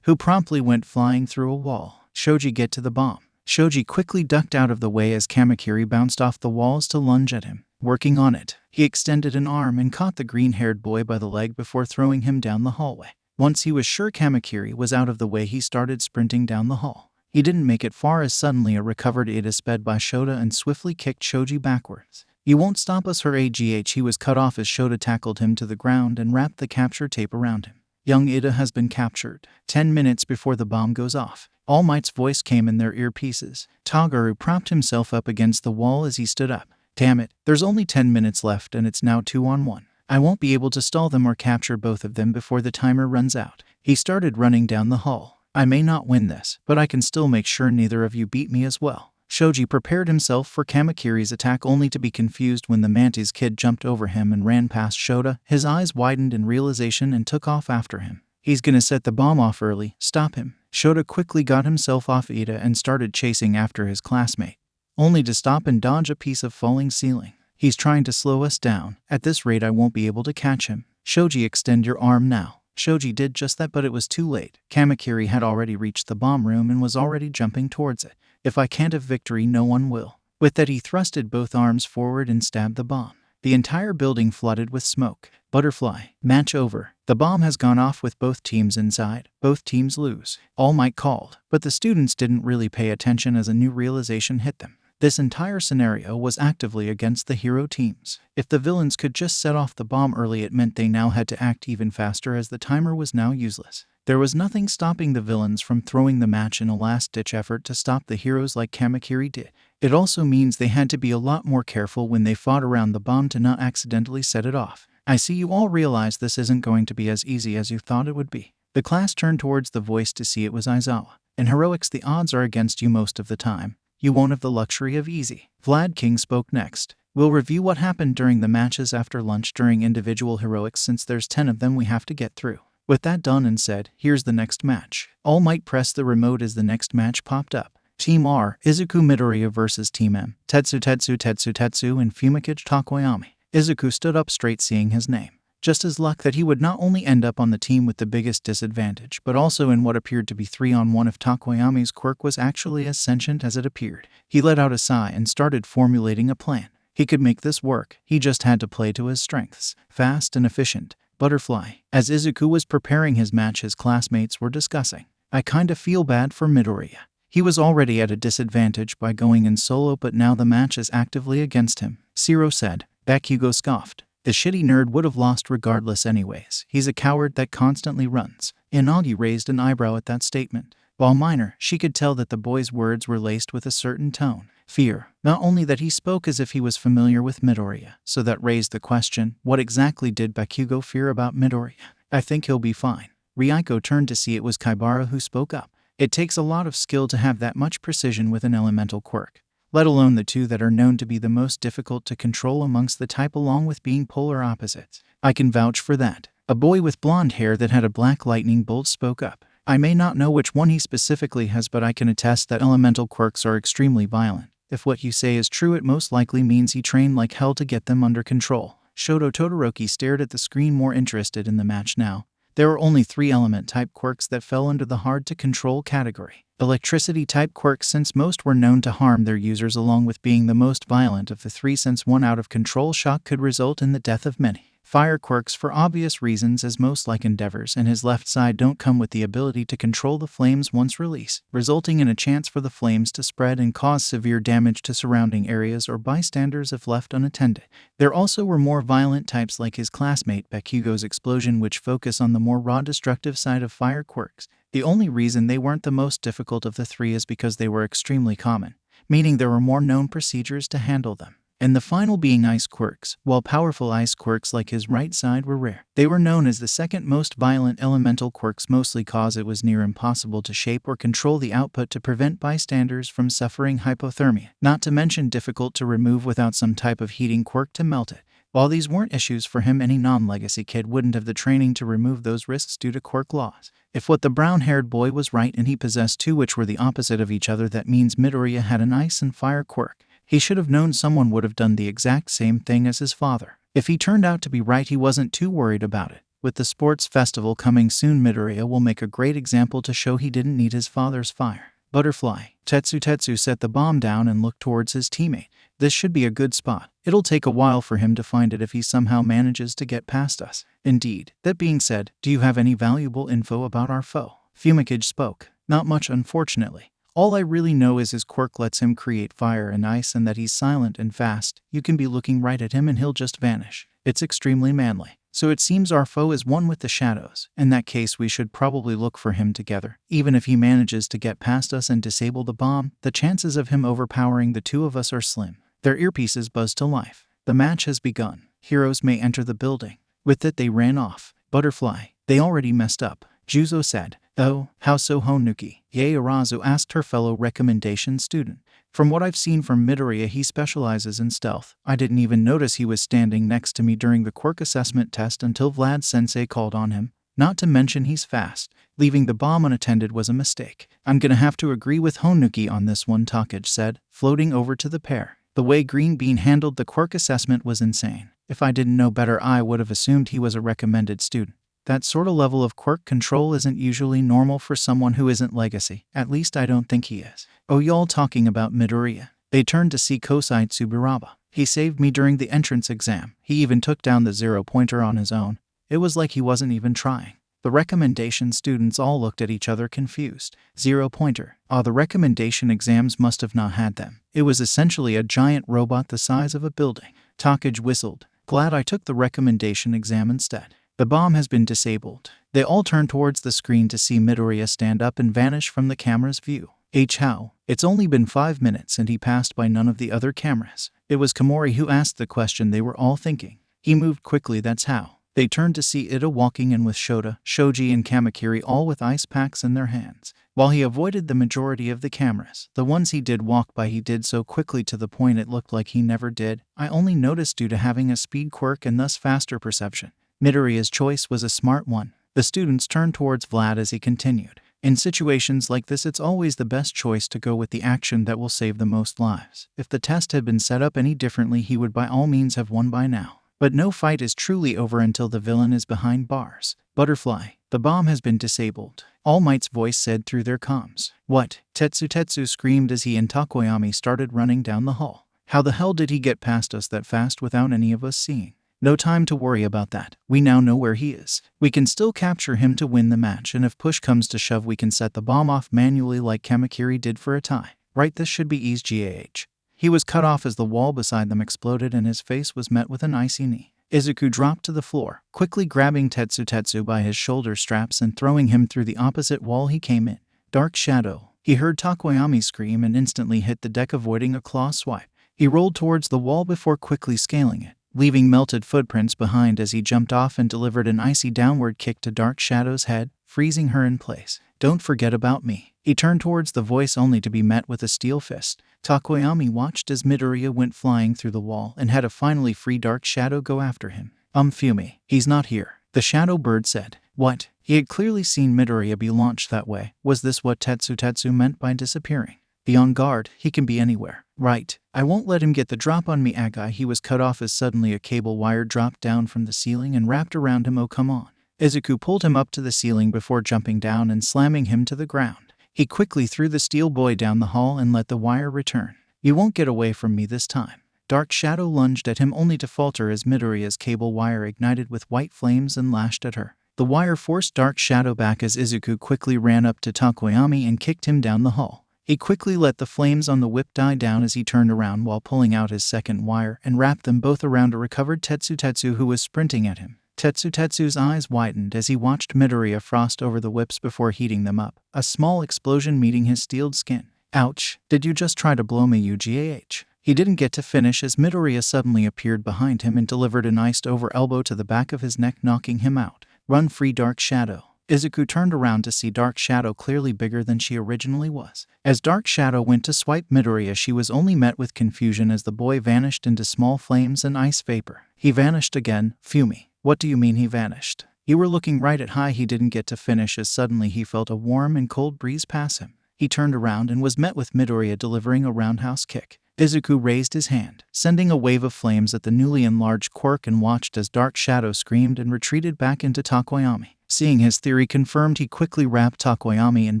who promptly went flying through a wall. Shoji, get to the bomb. Shoji quickly ducked out of the way as Kamakiri bounced off the walls to lunge at him. Working on it, he extended an arm and caught the green-haired boy by the leg before throwing him down the hallway. Once he was sure Kamakiri was out of the way, he started sprinting down the hall. He didn't make it far as suddenly a recovered Ida sped by Shota and swiftly kicked Shoji backwards. "You won't stop us, her AGH." He was cut off as Shota tackled him to the ground and wrapped the capture tape around him. Young Ida has been captured. 10 minutes before the bomb goes off, All Might's voice came in their earpieces. Tagaru propped himself up against the wall as he stood up. "Damn it, there's only 10 minutes left and it's now 2-on-1. I won't be able to stall them or capture both of them before the timer runs out." He started running down the hall. "I may not win this, but I can still make sure neither of you beat me as well." Shoji prepared himself for Kamakiri's attack, only to be confused when the Mantis kid jumped over him and ran past Shota. His eyes widened in realization and took off after him. "He's gonna set the bomb off early. Stop him." Shota quickly got himself off Ida and started chasing after his classmate, only to stop and dodge a piece of falling ceiling. "He's trying to slow us down. At this rate I won't be able to catch him." "Shoji, extend your arm now." Shoji did just that, but it was too late. Kamakiri had already reached the bomb room and was already jumping towards it. "If I can't have victory, no one will." With that, he thrusted both arms forward and stabbed the bomb. The entire building flooded with smoke. Butterfly. Match over. The bomb has gone off with both teams inside. Both teams lose. All Might called, but the students didn't really pay attention as a new realization hit them. This entire scenario was actively against the hero teams. If the villains could just set off the bomb early, it meant they now had to act even faster, as the timer was now useless. There was nothing stopping the villains from throwing the match in a last-ditch effort to stop the heroes like Kamakiri did. It also means they had to be a lot more careful when they fought around the bomb to not accidentally set it off. "I see you all realize this isn't going to be as easy as you thought it would be." The class turned towards the voice to see it was Aizawa. "In heroics, the odds are against you most of the time. You won't have the luxury of easy." Vlad King spoke next. "We'll review what happened during the matches after lunch during individual heroics, since there's 10 of them we have to get through." With that done and said, "Here's the next match." All Might pressed the remote as the next match popped up. Team R, Izuku Midoriya versus Team M, Tetsu and Fumikage Takoyami. Izuku stood up straight, seeing his name. Just his luck that he would not only end up on the team with the biggest disadvantage, but also in what appeared to be 3-on-1 if Takoyami's quirk was actually as sentient as it appeared. He let out a sigh and started formulating a plan. He could make this work, he just had to play to his strengths. Fast and efficient. Butterfly. As Izuku was preparing his match, his classmates were discussing. "I kinda feel bad for Midoriya. He was already at a disadvantage by going in solo, but now the match is actively against him." Zero said. Bakugo scoffed. "The shitty nerd would have lost regardless anyways. He's a coward that constantly runs." Inagi raised an eyebrow at that statement. While minor, she could tell that the boy's words were laced with a certain tone. Fear. Not only that, he spoke as if he was familiar with Midoriya, so that raised the question, what exactly did Bakugo fear about Midoriya? "I think he'll be fine." Ryuko turned to see it was Kaibara who spoke up. "It takes a lot of skill to have that much precision with an elemental quirk, let alone the two that are known to be the most difficult to control amongst the type, along with being polar opposites." "I can vouch for that." A boy with blonde hair that had a black lightning bolt spoke up. "I may not know which one he specifically has, but I can attest that elemental quirks are extremely violent. If what you say is true, it most likely means he trained like hell to get them under control." Shoto Todoroki stared at the screen, more interested in the match now. There were only 3 element-type quirks that fell under the hard-to-control category. Electricity-type quirks, since most were known to harm their users, along with being the most violent of the 3, since one out-of-control shock could result in the death of many. Fire quirks, for obvious reasons, as most like Endeavor's and his left side don't come with the ability to control the flames once released, resulting in a chance for the flames to spread and cause severe damage to surrounding areas or bystanders if left unattended. There also were more violent types like his classmate Bakugo's explosion, which focus on the more raw destructive side of fire quirks. The only reason they weren't the most difficult of the 3 is because they were extremely common, meaning there were more known procedures to handle them. And the final being ice quirks. While powerful ice quirks like his right side were rare, they were known as the second most violent elemental quirks, mostly cause it was near impossible to shape or control the output to prevent bystanders from suffering hypothermia, not to mention difficult to remove without some type of heating quirk to melt it. While these weren't issues for him, any non-legacy kid wouldn't have the training to remove those risks due to quirk laws. If what the brown-haired boy was right and he possessed 2 which were the opposite of each other, that means Midoriya had an ice and fire quirk. He should have known someone would have done the exact same thing as his father. If he turned out to be right, he wasn't too worried about it. With the sports festival coming soon, Midoriya will make a great example to show he didn't need his father's fire. Butterfly. Tetsu set the bomb down and looked towards his teammate. This should be a good spot. It'll take a while for him to find it if he somehow manages to get past us. Indeed. That being said, do you have any valuable info about our foe? Fumikage spoke. Not much, unfortunately. All I really know is his quirk lets him create fire and ice, and that he's silent and fast. You can be looking right at him and he'll just vanish. It's extremely manly. So it seems our foe is one with the shadows. In that case, we should probably look for him together. Even if he manages to get past us and disable the bomb, the chances of him overpowering the two of us are slim. Their earpieces buzzed to life. The match has begun. Heroes may enter the building. With it, they ran off. Butterfly. They already messed up. Juzo said. Oh, how so, Honuki? Yae Arazu asked her fellow recommendation student. From what I've seen from Midoriya, he specializes in stealth. I didn't even notice he was standing next to me during the quirk assessment test until Vlad-sensei called on him. Not to mention he's fast. Leaving the bomb unattended was a mistake. I'm gonna have to agree with Honuki on this one, Takage said, floating over to the pair. The way Green Bean handled the quirk assessment was insane. If I didn't know better, I would have assumed he was a recommended student. That sort of level of quirk control isn't usually normal for someone who isn't legacy. At least I don't think he is. Oh, y'all talking about Midoriya? They turned to see Kosai Tsuburaba. He saved me during the entrance exam. He even took down the 0-pointer on his own. It was like he wasn't even trying. The recommendation students all looked at each other confused. 0-pointer. The recommendation exams must have not had them. It was essentially a giant robot the size of a building. Takage whistled. Glad I took the recommendation exam instead. The bomb has been disabled. They all turned towards the screen to see Midoriya stand up and vanish from the camera's view. How? It's only been 5 minutes and he passed by none of the other cameras. It was Komori who asked the question they were all thinking. He moved quickly, that's how. They turned to see Ida walking in with Shota, Shoji and Kamakiri, all with ice packs in their hands. While he avoided the majority of the cameras, the ones he did walk by he did so quickly to the point it looked like he never did. I only noticed due to having a speed quirk and thus faster perception. Midoriya's choice was a smart one. The students turned towards Vlad as he continued. In situations like this, it's always the best choice to go with the action that will save the most lives. If the test had been set up any differently, he would by all means have won by now. But no fight is truly over until the villain is behind bars. Butterfly. The bomb has been disabled. All Might's voice said through their comms. What? Tetsu screamed as he and Takoyami started running down the hall. How the hell did he get past us that fast without any of us seeing? No time to worry about that. We now know where he is. We can still capture him to win the match, and if push comes to shove, we can set the bomb off manually like Kamakiri did for a tie. Right, this should be easy. GAH. He was cut off as the wall beside them exploded and his face was met with an icy knee. Izuku dropped to the floor, quickly grabbing Tetsu by his shoulder straps and throwing him through the opposite wall he came in. Dark Shadow. He heard Takoyami scream and instantly hit the deck, avoiding a claw swipe. He rolled towards the wall before quickly scaling it, leaving melted footprints behind as he jumped off and delivered an icy downward kick to Dark Shadow's head, freezing her in place. Don't forget about me. He turned towards the voice only to be met with a steel fist. Takoyami watched as Midoriya went flying through the wall and had to finally free Dark Shadow go after him. Fumi. He's not here. The Shadow Bird said. What? He had clearly seen Midoriya be launched that way. Was this what Tetsu meant by disappearing? Be on guard, he can be anywhere. Right. I won't let him get the drop on me, Agai. He was cut off as suddenly a cable wire dropped down from the ceiling and wrapped around him. Oh, come on. Izuku pulled him up to the ceiling before jumping down and slamming him to the ground. He quickly threw the steel boy down the hall and let the wire return. You won't get away from me this time. Dark Shadow lunged at him only to falter as Midoriya's cable wire ignited with white flames and lashed at her. The wire forced Dark Shadow back as Izuku quickly ran up to Takoyami and kicked him down the hall. He quickly let the flames on the whip die down as he turned around while pulling out his second wire and wrapped them both around a recovered Tetsu who was sprinting at him. Tetsu's eyes widened as he watched Midoriya frost over the whips before heating them up, a small explosion meeting his steeled skin. Ouch, did you just try to blow me, UGAH? He didn't get to finish as Midoriya suddenly appeared behind him and delivered an iced over elbow to the back of his neck, knocking him out. Run free, Dark Shadow. Izuku turned around to see Dark Shadow clearly bigger than she originally was. As Dark Shadow went to swipe Midoriya, she was only met with confusion as the boy vanished into small flames and ice vapor. He vanished again. Fumi. What do you mean he vanished? You were looking right at high. He didn't get to finish as suddenly he felt a warm and cold breeze pass him. He turned around and was met with Midoriya delivering a roundhouse kick. Izuku raised his hand, sending a wave of flames at the newly enlarged Quirk, and watched as Dark Shadow screamed and retreated back into Takoyami. Seeing his theory confirmed, he quickly wrapped Takoyami in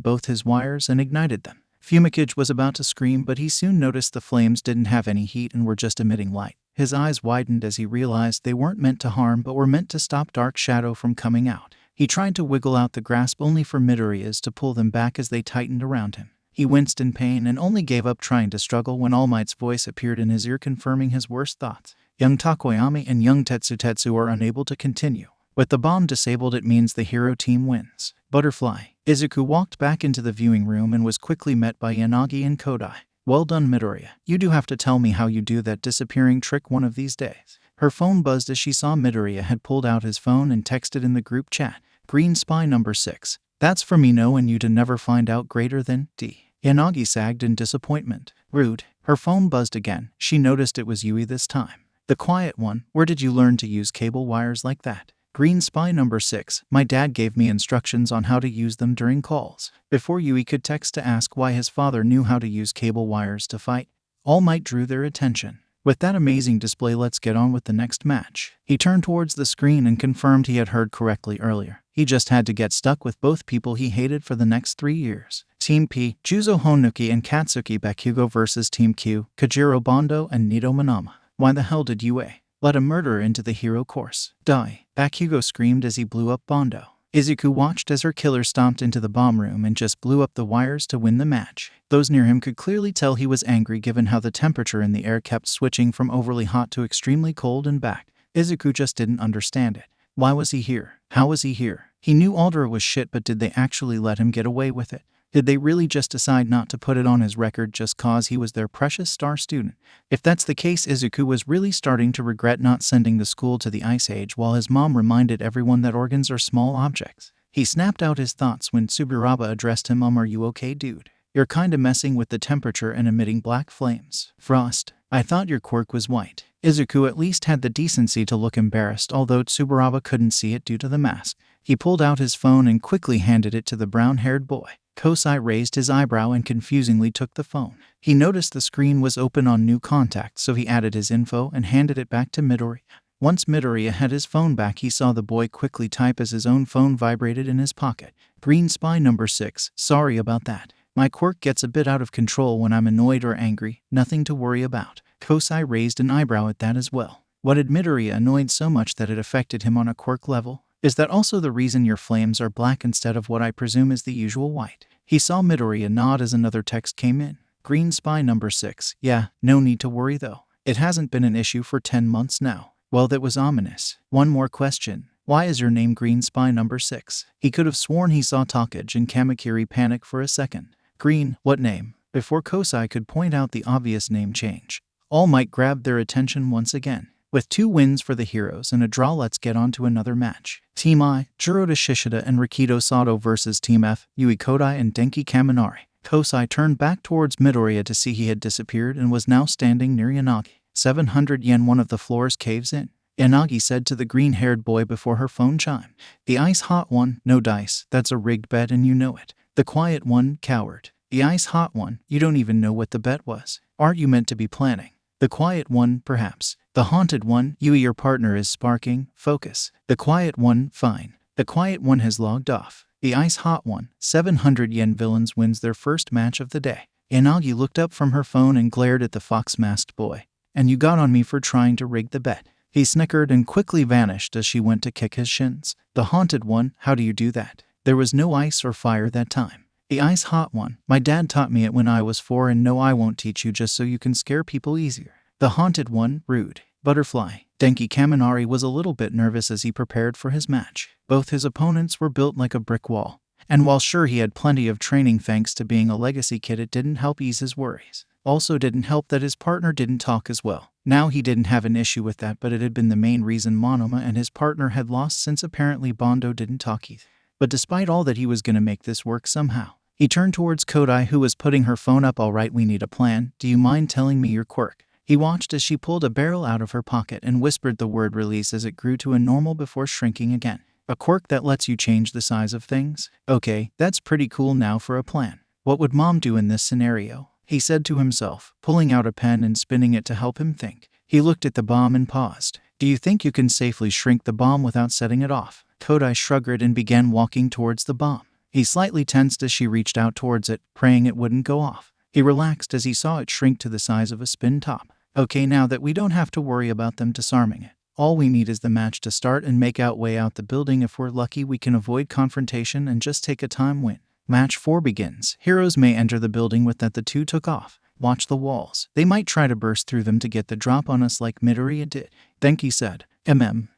both his wires and ignited them. Fumikage was about to scream, but he soon noticed the flames didn't have any heat and were just emitting light. His eyes widened as he realized they weren't meant to harm but were meant to stop Dark Shadow from coming out. He tried to wiggle out the grasp only for Midoriya's to pull them back as they tightened around him. He winced in pain and only gave up trying to struggle when All Might's voice appeared in his ear, confirming his worst thoughts. Young Takoyami and young Tetsu are unable to continue. With the bomb disabled, it means the hero team wins. Butterfly. Izuku walked back into the viewing room and was quickly met by Yanagi and Kodai. Well done, Midoriya. You do have to tell me how you do that disappearing trick one of these days. Her phone buzzed as she saw Midoriya had pulled out his phone and texted in the group chat. Green Spy number 6. That's for me, no, and you to never find out greater than D. Yanagi sagged in disappointment. Rude. Her phone buzzed again. She noticed it was Yui this time. The quiet one. Where did you learn to use cable wires like that? Green Spy number 6. My dad gave me instructions on how to use them during calls. Before Yui could text to ask why his father knew how to use cable wires to fight, All Might drew their attention. With that amazing display, let's get on with the next match. He turned towards the screen and confirmed he had heard correctly earlier. He just had to get stuck with both people he hated for the next 3 years. Team P, Juzo Honuki and Katsuki Bakugo versus Team Q, Kajiro Bondo and Nito Manama. Why the hell did you let a murderer into the hero course? Die. Bakugo screamed as he blew up Bondo. Izuku watched as her killer stomped into the bomb room and just blew up the wires to win the match. Those near him could clearly tell he was angry given how the temperature in the air kept switching from overly hot to extremely cold and back. Izuku just didn't understand it. Why was he here? How was he here? He knew Aldera was shit, but did they actually let him get away with it? Did they really just decide not to put it on his record just cause he was their precious star student? If that's the case, Izuku was really starting to regret not sending the school to the Ice Age while his mom reminded everyone that organs are small objects. He snapped out his thoughts when Tsuburaba addressed him. Are you okay, dude? You're kinda messing with the temperature and emitting black flames. Frost. I thought your quirk was white. Izuku at least had the decency to look embarrassed, although Tsuburaba couldn't see it due to the mask. He pulled out his phone and quickly handed it to the brown-haired boy. Kosai raised his eyebrow and confusingly took the phone. He noticed the screen was open on new contact, so he added his info and handed it back to Midoriya. Once Midoriya had his phone back, he saw the boy quickly type as his own phone vibrated in his pocket. Green Spy number 6. Sorry about that. My quirk gets a bit out of control when I'm annoyed or angry. Nothing to worry about. Kosai raised an eyebrow at that as well. What did Midoriya annoyed so much that it affected him on a quirk level? Is that also the reason your flames are black instead of what I presume is the usual white? He saw Midoriya nod as another text came in. Green Spy number 6. Yeah, no need to worry though. It hasn't been an issue for 10 months now. Well, that was ominous. One more question. Why is your name Green Spy number 6? He could have sworn he saw Takage and Kamakiri panic for a second. Green, what name? Before Kosai could point out the obvious name change, All Might grabbed their attention once again. With 2 wins for the heroes and a draw, let's get on to another match. Team I, Jiroda Shishida and Rikido Sato versus Team F, Yui Kodai and Denki Kaminari. Kosai turned back towards Midoriya to see he had disappeared and was now standing near Yanagi. 700 yen, one of the floors caves in. Yanagi said to the green-haired boy before her phone chimed. The ice-hot one, no dice, that's a rigged bet and you know it. The quiet one, coward. The ice-hot one, you don't even know what the bet was. Aren't you meant to be planning? The quiet one, perhaps. The haunted one, Yui, your partner is sparking, focus. The quiet one, fine. The quiet one has logged off. The ice-hot one, 700 yen villains wins their first match of the day. Yanagi looked up from her phone and glared at the fox-masked boy. And you got on me for trying to rig the bet. He snickered and quickly vanished as she went to kick his shins. The haunted one, how do you do that? There was no ice or fire that time. The ice-hot one, my dad taught me it when I was 4 and no, I won't teach you just so you can scare people easier. The haunted one, rude. Butterfly. Denki Kaminari was a little bit nervous as he prepared for his match. Both his opponents were built like a brick wall. And while sure he had plenty of training thanks to being a legacy kid, it didn't help ease his worries. Also didn't help that his partner didn't talk as well. Now he didn't have an issue with that, but it had been the main reason Monoma and his partner had lost, since apparently Bondo didn't talk either. But despite all that, he was gonna make this work somehow. He turned towards Kodai, who was putting her phone up. Alright, we need a plan. Do you mind telling me your quirk? He watched as she pulled a barrel out of her pocket and whispered the word release as it grew to a normal before shrinking again. A quirk that lets you change the size of things? Okay, that's pretty cool. Now for a plan. What would mom do in this scenario? he said to himself, pulling out a pen and spinning it to help him think. He looked at the bomb and paused. Do you think you can safely shrink the bomb without setting it off? Kodai shrugged and began walking towards the bomb. He slightly tensed as she reached out towards it, praying it wouldn't go off. He relaxed as he saw it shrink to the size of a spin top. Okay, now that we don't have to worry about them disarming it, all we need is the match to start and make our way out the building. If we're lucky, we can avoid confrontation and just take a time win. Match 4 begins. Heroes may enter the building with that. The two took off. Watch the walls. They might try to burst through them to get the drop on us like Midoriya did, Denki said.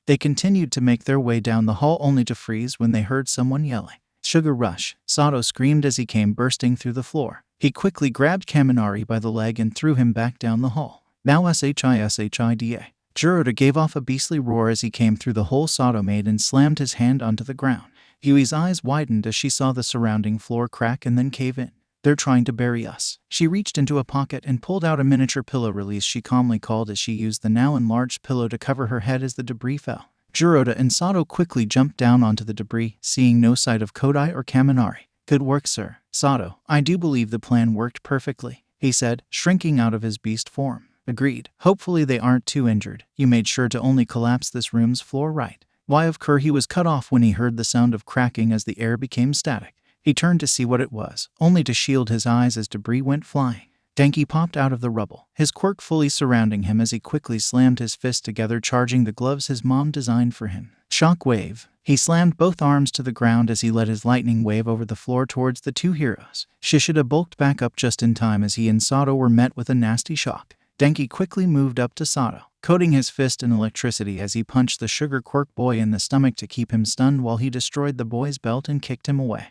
They continued to make their way down the hall only to freeze when they heard someone yelling. Sugar rush, Sato screamed as he came bursting through the floor. He quickly grabbed Kaminari by the leg and threw him back down the hall. Now shishida. Jiroda gave off a beastly roar as he came through the hole Sato made and slammed his hand onto the ground. Yui's eyes widened as she saw the surrounding floor crack and then cave in. They're trying to bury us. She reached into a pocket and pulled out a miniature pillow release, she calmly called as she used the now enlarged pillow to cover her head as the debris fell. Jiroda and Sato quickly jumped down onto the debris, seeing no sight of Kodai or Kaminari. Good work, sir. Sato, I do believe the plan worked perfectly, he said, shrinking out of his beast form. Agreed. Hopefully they aren't too injured. You made sure to only collapse this room's floor, right? Why, of course. He was cut off when he heard the sound of cracking as the air became static. He turned to see what it was, only to shield his eyes as debris went flying. Denki popped out of the rubble, his quirk fully surrounding him as he quickly slammed his fists together, charging the gloves his mom designed for him. Shock wave. He slammed both arms to the ground as he let his lightning wave over the floor towards the two heroes. Shishida bulked back up just in time as he and Sato were met with a nasty shock. Denki quickly moved up to Sato, coating his fist in electricity as he punched the sugar quirk boy in the stomach to keep him stunned while he destroyed the boy's belt and kicked him away.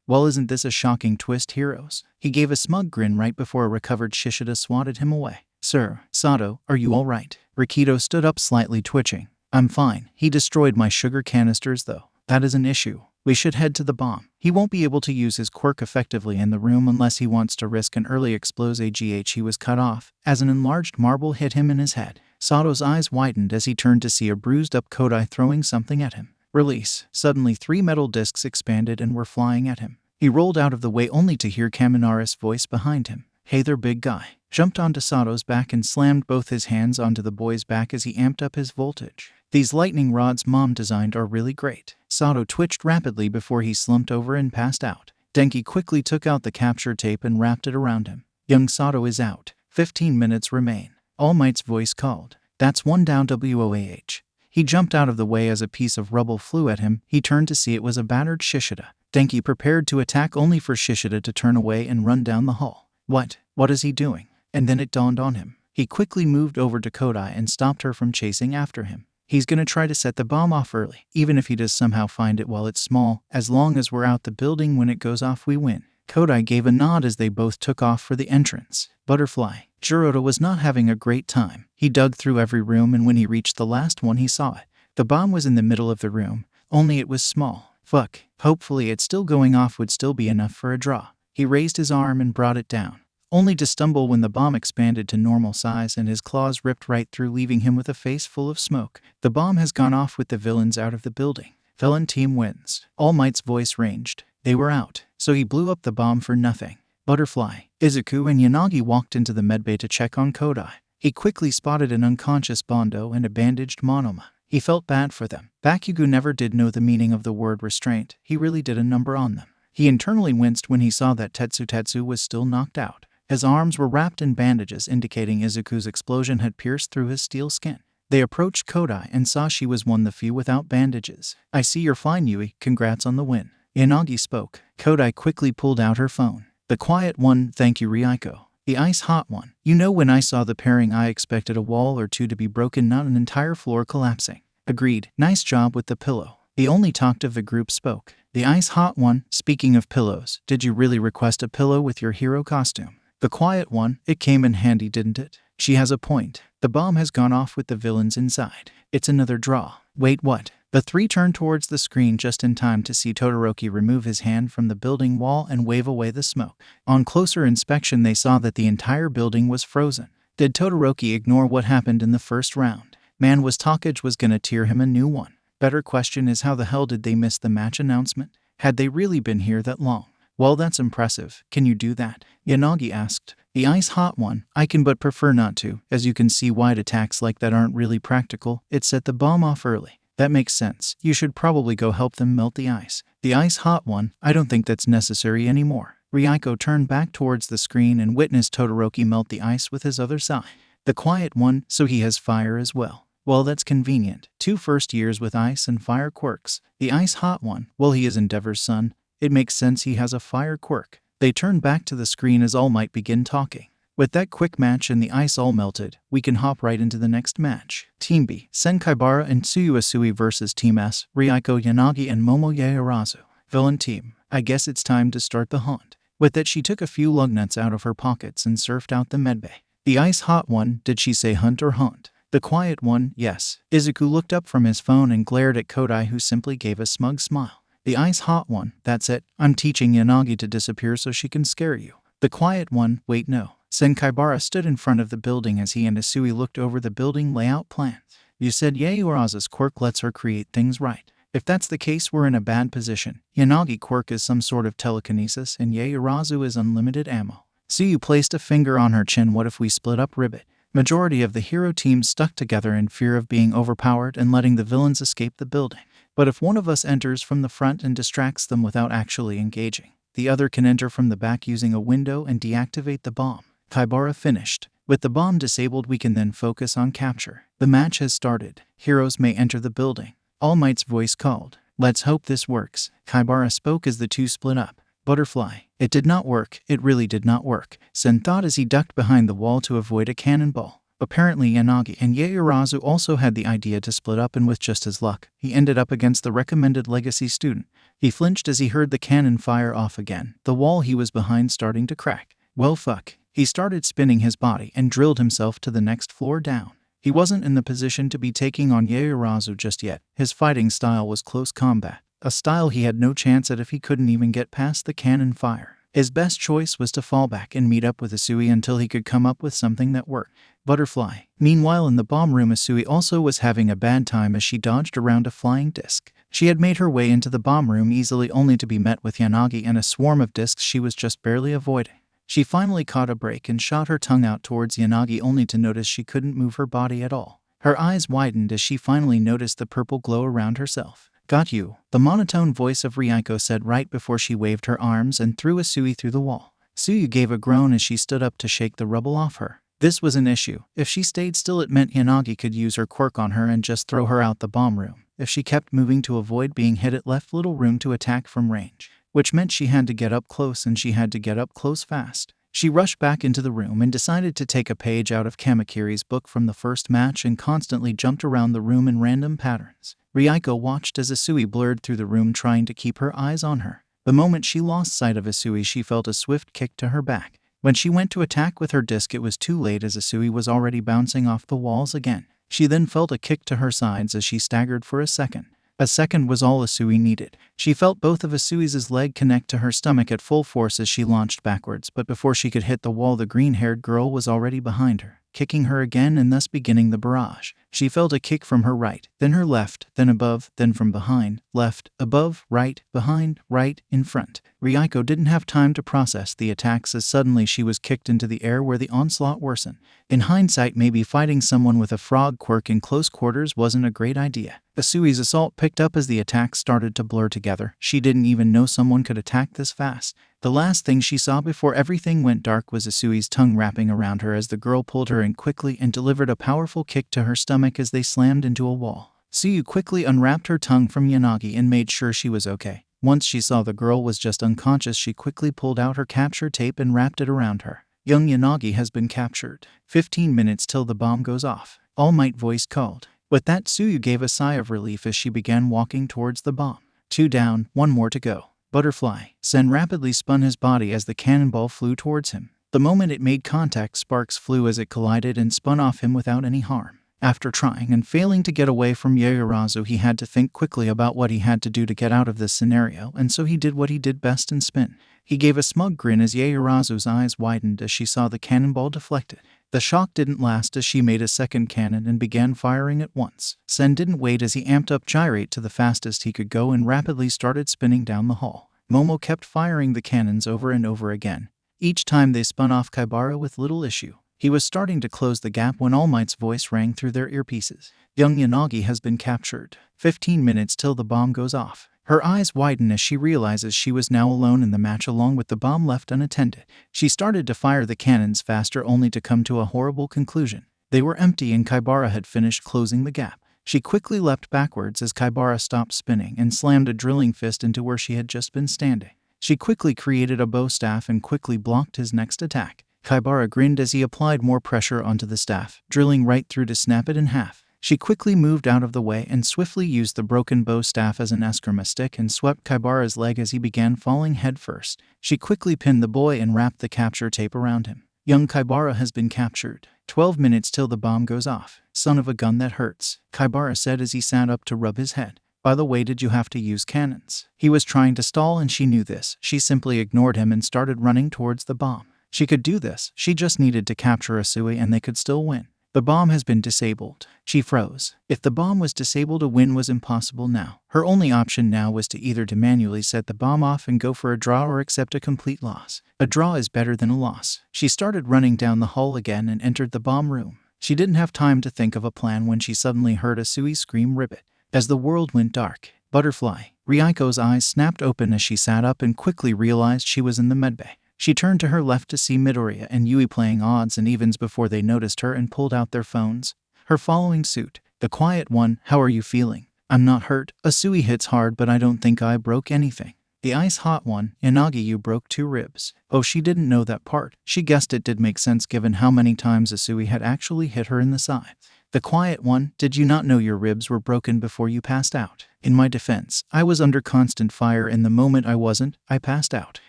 Well, isn't this a shocking twist, heroes? He gave a smug grin right before a recovered Shishida swatted him away. Sir, Sato, are you all right? Rikito stood up, slightly twitching. I'm fine. He destroyed my sugar canisters though. That is an issue. We should head to the bomb. He won't be able to use his quirk effectively in the room unless he wants to risk an early explosion. He was cut off as an enlarged marble hit him in his head. Sato's eyes widened as he turned to see a bruised up Kodai throwing something at him. Release. Suddenly 3 metal discs expanded and were flying at him. He rolled out of the way only to hear Kaminari's voice behind him. Hey there, big guy. Jumped onto Sato's back and slammed both his hands onto the boy's back as he amped up his voltage. These lightning rods Mom designed are really great. Sato twitched rapidly before he slumped over and passed out. Denki quickly took out the capture tape and wrapped it around him. Young Sato is out. 15 minutes remain. All Might's voice called. That's one down. WOAH. He jumped out of the way as a piece of rubble flew at him. He turned to see it was a battered Shishida. Denki prepared to attack only for Shishida to turn away and run down the hall. What is he doing? And then it dawned on him. He quickly moved over to Kodai and stopped her from chasing after him. He's gonna try to set the bomb off early, even if he does somehow find it while it's small. As long as we're out the building when it goes off, we win. Kodai gave a nod as they both took off for the entrance. Butterfly. Jiroda was not having a great time. He dug through every room and when he reached the last one he saw it. The bomb was in the middle of the room, only it was small. Fuck. Hopefully it still going off would still be enough for a draw. He raised his arm and brought it down, only to stumble when the bomb expanded to normal size and his claws ripped right through, leaving him with a face full of smoke. The bomb has gone off with the villains out of the building. Villain team wins. All Might's voice ranged. They were out, so he blew up the bomb for nothing. Butterfly. Izuku and Yanagi walked into the medbay to check on Kodai. He quickly spotted an unconscious Bondo and a bandaged Monoma. He felt bad for them. Bakugo never did know the meaning of the word restraint. He really did a number on them. He internally winced when he saw that Tetsu was still knocked out. His arms were wrapped in bandages, indicating Izuku's explosion had pierced through his steel skin. They approached Kodai and saw she was one of the few without bandages. I see you're fine, Yui. Congrats on the win. Yanagi spoke. Kodai quickly pulled out her phone. The quiet one, thank you, Ryuko. The ice-hot one. You know, when I saw the pairing I expected a wall or two to be broken, not an entire floor collapsing. Agreed. Nice job with the pillow. The only talked of the group spoke. The ice-hot one, speaking of pillows, did you really request a pillow with your hero costume? The quiet one, it came in handy, didn't it? She has a point. The bomb has gone off with the villains inside. It's another draw. Wait, what? The three turned towards the screen just in time to see Todoroki remove his hand from the building wall and wave away the smoke. On closer inspection, they saw that the entire building was frozen. Did Todoroki ignore what happened in the first round? Man, was Takage was gonna tear him a new one. Better question is, how the hell did they miss the match announcement? Had they really been here that long? Well, that's impressive. Can you do that? Yanagi asked. The ice hot one. I can but prefer not to. As you can see, wide attacks like that aren't really practical. It set the bomb off early. That makes sense. You should probably go help them melt the ice. The ice hot one? I don't think that's necessary anymore. Ryuko turned back towards the screen and witnessed Todoroki melt the ice with his other side. The quiet one, so he has fire as well. Well, that's convenient. 2 first years with ice and fire quirks. The ice hot one, well, he is Endeavor's son. It makes sense he has a fire quirk. They turned back to the screen as All Might began talking. With that quick match and the ice all melted, we can hop right into the next match. Team B, Senkaibara and Tsuyu Asui versus Team S, Ryuko Yanagi and Momo Yaoyorozu. Villain team, I guess it's time to start the hunt. With that, she took a few lug nuts out of her pockets and surfed out the medbay. The ice hot one, did she say hunt or hunt? The quiet one, yes. Izuku looked up from his phone and glared at Kodai, who simply gave a smug smile. The ice hot one, that's it. I'm teaching Yanagi to disappear so she can scare you. The quiet one, wait, no. Senkaibara stood in front of the building as he and Asui looked over the building layout plans. You said Yaoyorozu's quirk lets her create things, right? If that's the case, we're in a bad position. Yanagi quirk is some sort of telekinesis and Yaoyorozu is unlimited ammo. Tsuyu placed a finger on her chin. What if we split up Ribbit? Majority of the hero team stuck together in fear of being overpowered and letting the villains escape the building. But if one of us enters from the front and distracts them without actually engaging, the other can enter from the back using a window and deactivate the bomb. Kaibara finished. With the bomb disabled, we can then focus on capture. The match has started. Heroes may enter the building. All Might's voice called. Let's hope this works. Kaibara spoke as the two split up. Butterfly. It did not work. It really did not work. Sen thought as he ducked behind the wall to avoid a cannonball. Apparently Yanagi and Yaoyorozu also had the idea to split up, and with just his luck, he ended up against the recommended legacy student. He flinched as he heard the cannon fire off again, the wall he was behind starting to crack. Well, fuck. He started spinning his body and drilled himself to the next floor down. He wasn't in the position to be taking on Yaoyorozu just yet. His fighting style was close combat, a style he had no chance at if he couldn't even get past the cannon fire. His best choice was to fall back and meet up with Asui until he could come up with something that worked. Butterfly. Meanwhile, in the bomb room, Asui also was having a bad time as she dodged around a flying disc. She had made her way into the bomb room easily, only to be met with Yanagi and a swarm of discs she was just barely avoiding. She finally caught a break and shot her tongue out towards Yanagi, only to notice she couldn't move her body at all. Her eyes widened as she finally noticed the purple glow around herself. Got you, the monotone voice of Ryuko said right before she waved her arms and threw Asui through the wall. Tsuyu gave a groan as she stood up to shake the rubble off her. This was an issue. If she stayed still, it meant Yanagi could use her quirk on her and just throw her out the bomb room. If she kept moving to avoid being hit, it left little room to attack from range, which meant she had to get up close, and she had to get up close fast. She rushed back into the room and decided to take a page out of Kamakiri's book from the first match and constantly jumped around the room in random patterns. Ryuko watched as Asui blurred through the room, trying to keep her eyes on her. The moment she lost sight of Asui, she felt a swift kick to her back. When she went to attack with her disc, it was too late as Asui was already bouncing off the walls again. She then felt a kick to her sides as she staggered for a second. A second was all Asui needed. She felt both of Asui's legs connect to her stomach at full force as she launched backwards, but before she could hit the wall, the green-haired girl was already behind her, kicking her again and thus beginning the barrage. She felt a kick from her right, then her left, then above, then from behind, left, above, right, behind, right, in front. Ryuko didn't have time to process the attacks as suddenly she was kicked into the air where the onslaught worsened. In hindsight, maybe fighting someone with a frog quirk in close quarters wasn't a great idea. Asui's assault picked up as the attacks started to blur together. She didn't even know someone could attack this fast. The last thing she saw before everything went dark was Asui's tongue wrapping around her as the girl pulled her in quickly and delivered a powerful kick to her stomach as they slammed into a wall. Tsuyu quickly unwrapped her tongue from Yanagi and made sure she was okay. Once she saw the girl was just unconscious, she quickly pulled out her capture tape and wrapped it around her. Young Yanagi has been captured. 15 minutes till the bomb goes off. All Might voice called. With that, Tsuyu gave a sigh of relief as she began walking towards the bomb. 2 down, 1 more to go. Butterfly. Sen rapidly spun his body as the cannonball flew towards him. The moment it made contact, sparks flew as it collided and spun off him without any harm. After trying and failing to get away from Yaoyorozu, he had to think quickly about what he had to do to get out of this scenario, and so he did what he did best and spin. He gave a smug grin as Yaoyorozu's eyes widened as she saw the cannonball deflected. The shock didn't last as she made a second cannon and began firing at once. Sen didn't wait as he amped up gyrate to the fastest he could go and rapidly started spinning down the hall. Momo kept firing the cannons over and over again. Each time they spun off Kaibara with little issue. He was starting to close the gap when All Might's voice rang through their earpieces. Young Yanagi has been captured. 15 minutes till the bomb goes off. Her eyes widen as she realizes she was now alone in the match along with the bomb left unattended. She started to fire the cannons faster only to come to a horrible conclusion. They were empty and Kaibara had finished closing the gap. She quickly leapt backwards as Kaibara stopped spinning and slammed a drilling fist into where she had just been standing. She quickly created a bow staff and quickly blocked his next attack. Kaibara grinned as he applied more pressure onto the staff, drilling right through to snap it in half. She quickly moved out of the way and swiftly used the broken bow staff as an eskrima stick and swept Kaibara's leg as he began falling head first. She quickly pinned the boy and wrapped the capture tape around him. Young Kaibara has been captured. 12 minutes till the bomb goes off. Son of a gun that hurts, Kaibara said as he sat up to rub his head. By the way, did you have to use cannons? He was trying to stall and she knew this. She simply ignored him and started running towards the bomb. She could do this. She just needed to capture Asui and they could still win. The bomb has been disabled. She froze. If the bomb was disabled, a win was impossible now. Her only option now was to either to manually set the bomb off and go for a draw or accept a complete loss. A draw is better than a loss. She started running down the hall again and entered the bomb room. She didn't have time to think of a plan when she suddenly heard Asui scream "Ribbit." As the world went dark, Butterfly, Ryuko's eyes snapped open as she sat up and quickly realized she was in the medbay. She turned to her left to see Midoriya and Yui playing odds and evens before they noticed her and pulled out their phones. Her following suit. The quiet one, how are you feeling? I'm not hurt. Asui hits hard but I don't think I broke anything. The ice hot one, Yanagi, you broke 2 ribs. Oh, she didn't know that part. She guessed it did make sense given how many times Asui had actually hit her in the side. The quiet one, did you not know your ribs were broken before you passed out? In my defense, I was under constant fire and the moment I wasn't, I passed out.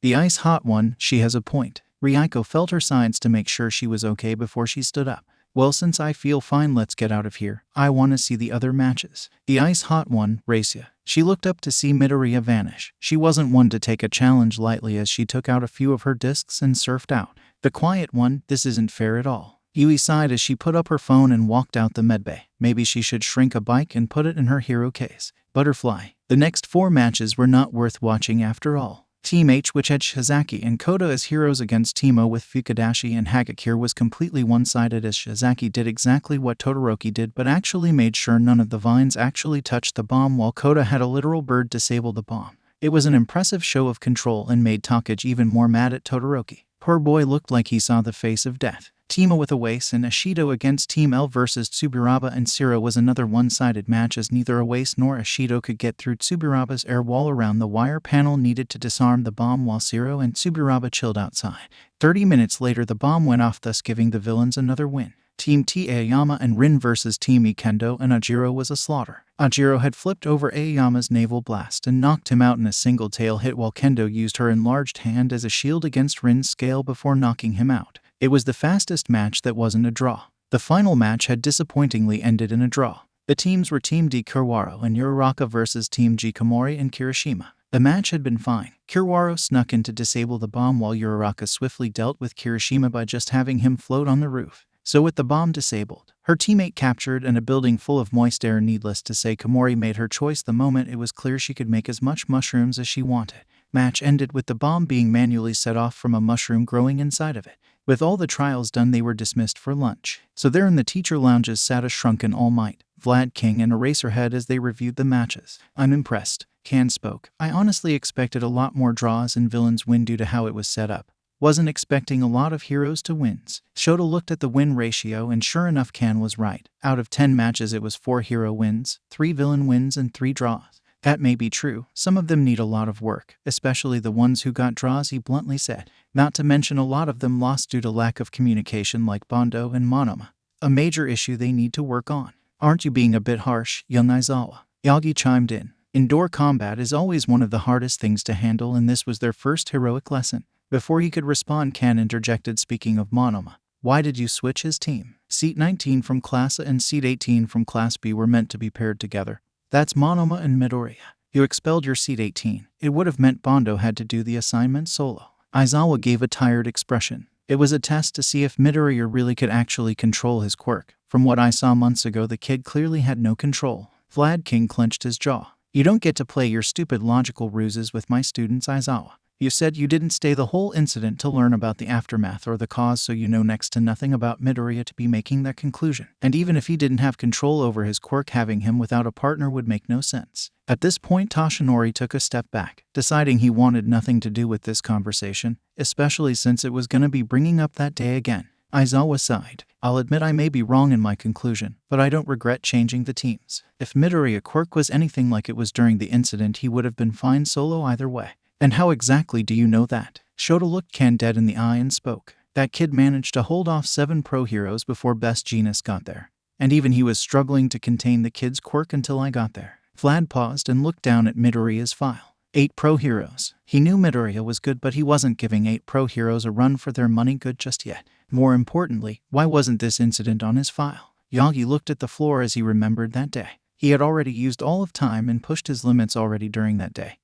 The ice hot one, she has a point. Ryuko felt her sides to make sure she was okay before she stood up. Well, since I feel fine, let's get out of here. I want to see the other matches. The ice hot one, Racia. She looked up to see Midoriya vanish. She wasn't one to take a challenge lightly as she took out a few of her discs and surfed out. The quiet one, this isn't fair at all. Yui sighed as she put up her phone and walked out the medbay. Maybe she should shrink a bike and put it in her hero case. Butterfly. The next 4 matches were not worth watching after all. Team H, which had Shizaki and Koda as heroes against Team O with Fukudashi and Hagakure, was completely one-sided as Shizaki did exactly what Todoroki did but actually made sure none of the vines actually touched the bomb while Koda had a literal bird disable the bomb. It was an impressive show of control and made Takagi even more mad at Todoroki. Poor boy looked like he saw the face of death. Team O with Awase and Ashido against Team L versus Tsuburaba and Siro was another one-sided match as neither Awase nor Ashido could get through Tsuburaba's air wall around the wire panel needed to disarm the bomb while Siro and Tsuburaba chilled outside. 30 minutes later the bomb went off, thus giving the villains another win. Team T Aoyama and Rin versus Team Ikendo and Ajiro was a slaughter. Ajiro had flipped over Aoyama's naval blast and knocked him out in a single tail hit while Kendo used her enlarged hand as a shield against Rin's scale before knocking him out. It was the fastest match that wasn't a draw. The final match had disappointingly ended in a draw. The teams were Team D Kurwaro and Uraraka versus Team G Komori and Kirishima. The match had been fine. Kurwaro snuck in to disable the bomb while Uraraka swiftly dealt with Kirishima by just having him float on the roof. So with the bomb disabled, her teammate captured and a building full of moist air, needless to say Komori made her choice the moment it was clear she could make as much mushrooms as she wanted. Match ended with the bomb being manually set off from a mushroom growing inside of it. With all the trials done, they were dismissed for lunch. So there in the teacher lounges sat a shrunken All Might, Vlad King and Eraserhead as they reviewed the matches. I'm impressed, Kan spoke. I honestly expected a lot more draws and villains win due to how it was set up. Wasn't expecting a lot of heroes to wins. Shoto looked at the win ratio and sure enough Kan was right. Out of 10 matches it was 4 hero wins, 3 villain wins and 3 draws. That may be true. Some of them need a lot of work, especially the ones who got draws, he bluntly said. Not to mention a lot of them lost due to lack of communication like Bondo and Monoma. A major issue they need to work on. Aren't you being a bit harsh, young Aizawa? Yagi chimed in. Indoor combat is always one of the hardest things to handle and this was their first heroic lesson. Before he could respond, Kan interjected, speaking of Monoma. Why did you switch his team? Seat 19 from Class A and Seat 18 from Class B were meant to be paired together. That's Monoma and Midoriya. You expelled your Seat 18. It would have meant Bondo had to do the assignment solo. Aizawa gave a tired expression. It was a test to see if Midoriya really could actually control his quirk. From what I saw months ago, the kid clearly had no control. Vlad King clenched his jaw. You don't get to play your stupid logical ruses with my students, Aizawa. You said you didn't stay the whole incident to learn about the aftermath or the cause, so you know next to nothing about Midoriya to be making that conclusion. And even if he didn't have control over his quirk, having him without a partner would make no sense. At this point, Toshinori took a step back, deciding he wanted nothing to do with this conversation, especially since it was going to be bringing up that day again. Aizawa sighed. I'll admit I may be wrong in my conclusion, but I don't regret changing the teams. If Midoriya quirk was anything like it was during the incident, he would have been fine solo either way. And how exactly do you know that? Shota looked Ken dead in the eye and spoke. That kid managed to hold off 7 pro heroes before Best Jeanist got there. And even he was struggling to contain the kid's quirk until I got there. Vlad paused and looked down at Midoriya's file. 8 pro heroes. He knew Midoriya was good, but he wasn't giving 8 pro heroes a run for their money good just yet. More importantly, why wasn't this incident on his file? Yagi looked at the floor as he remembered that day. He had already used all of time and pushed his limits already during that day.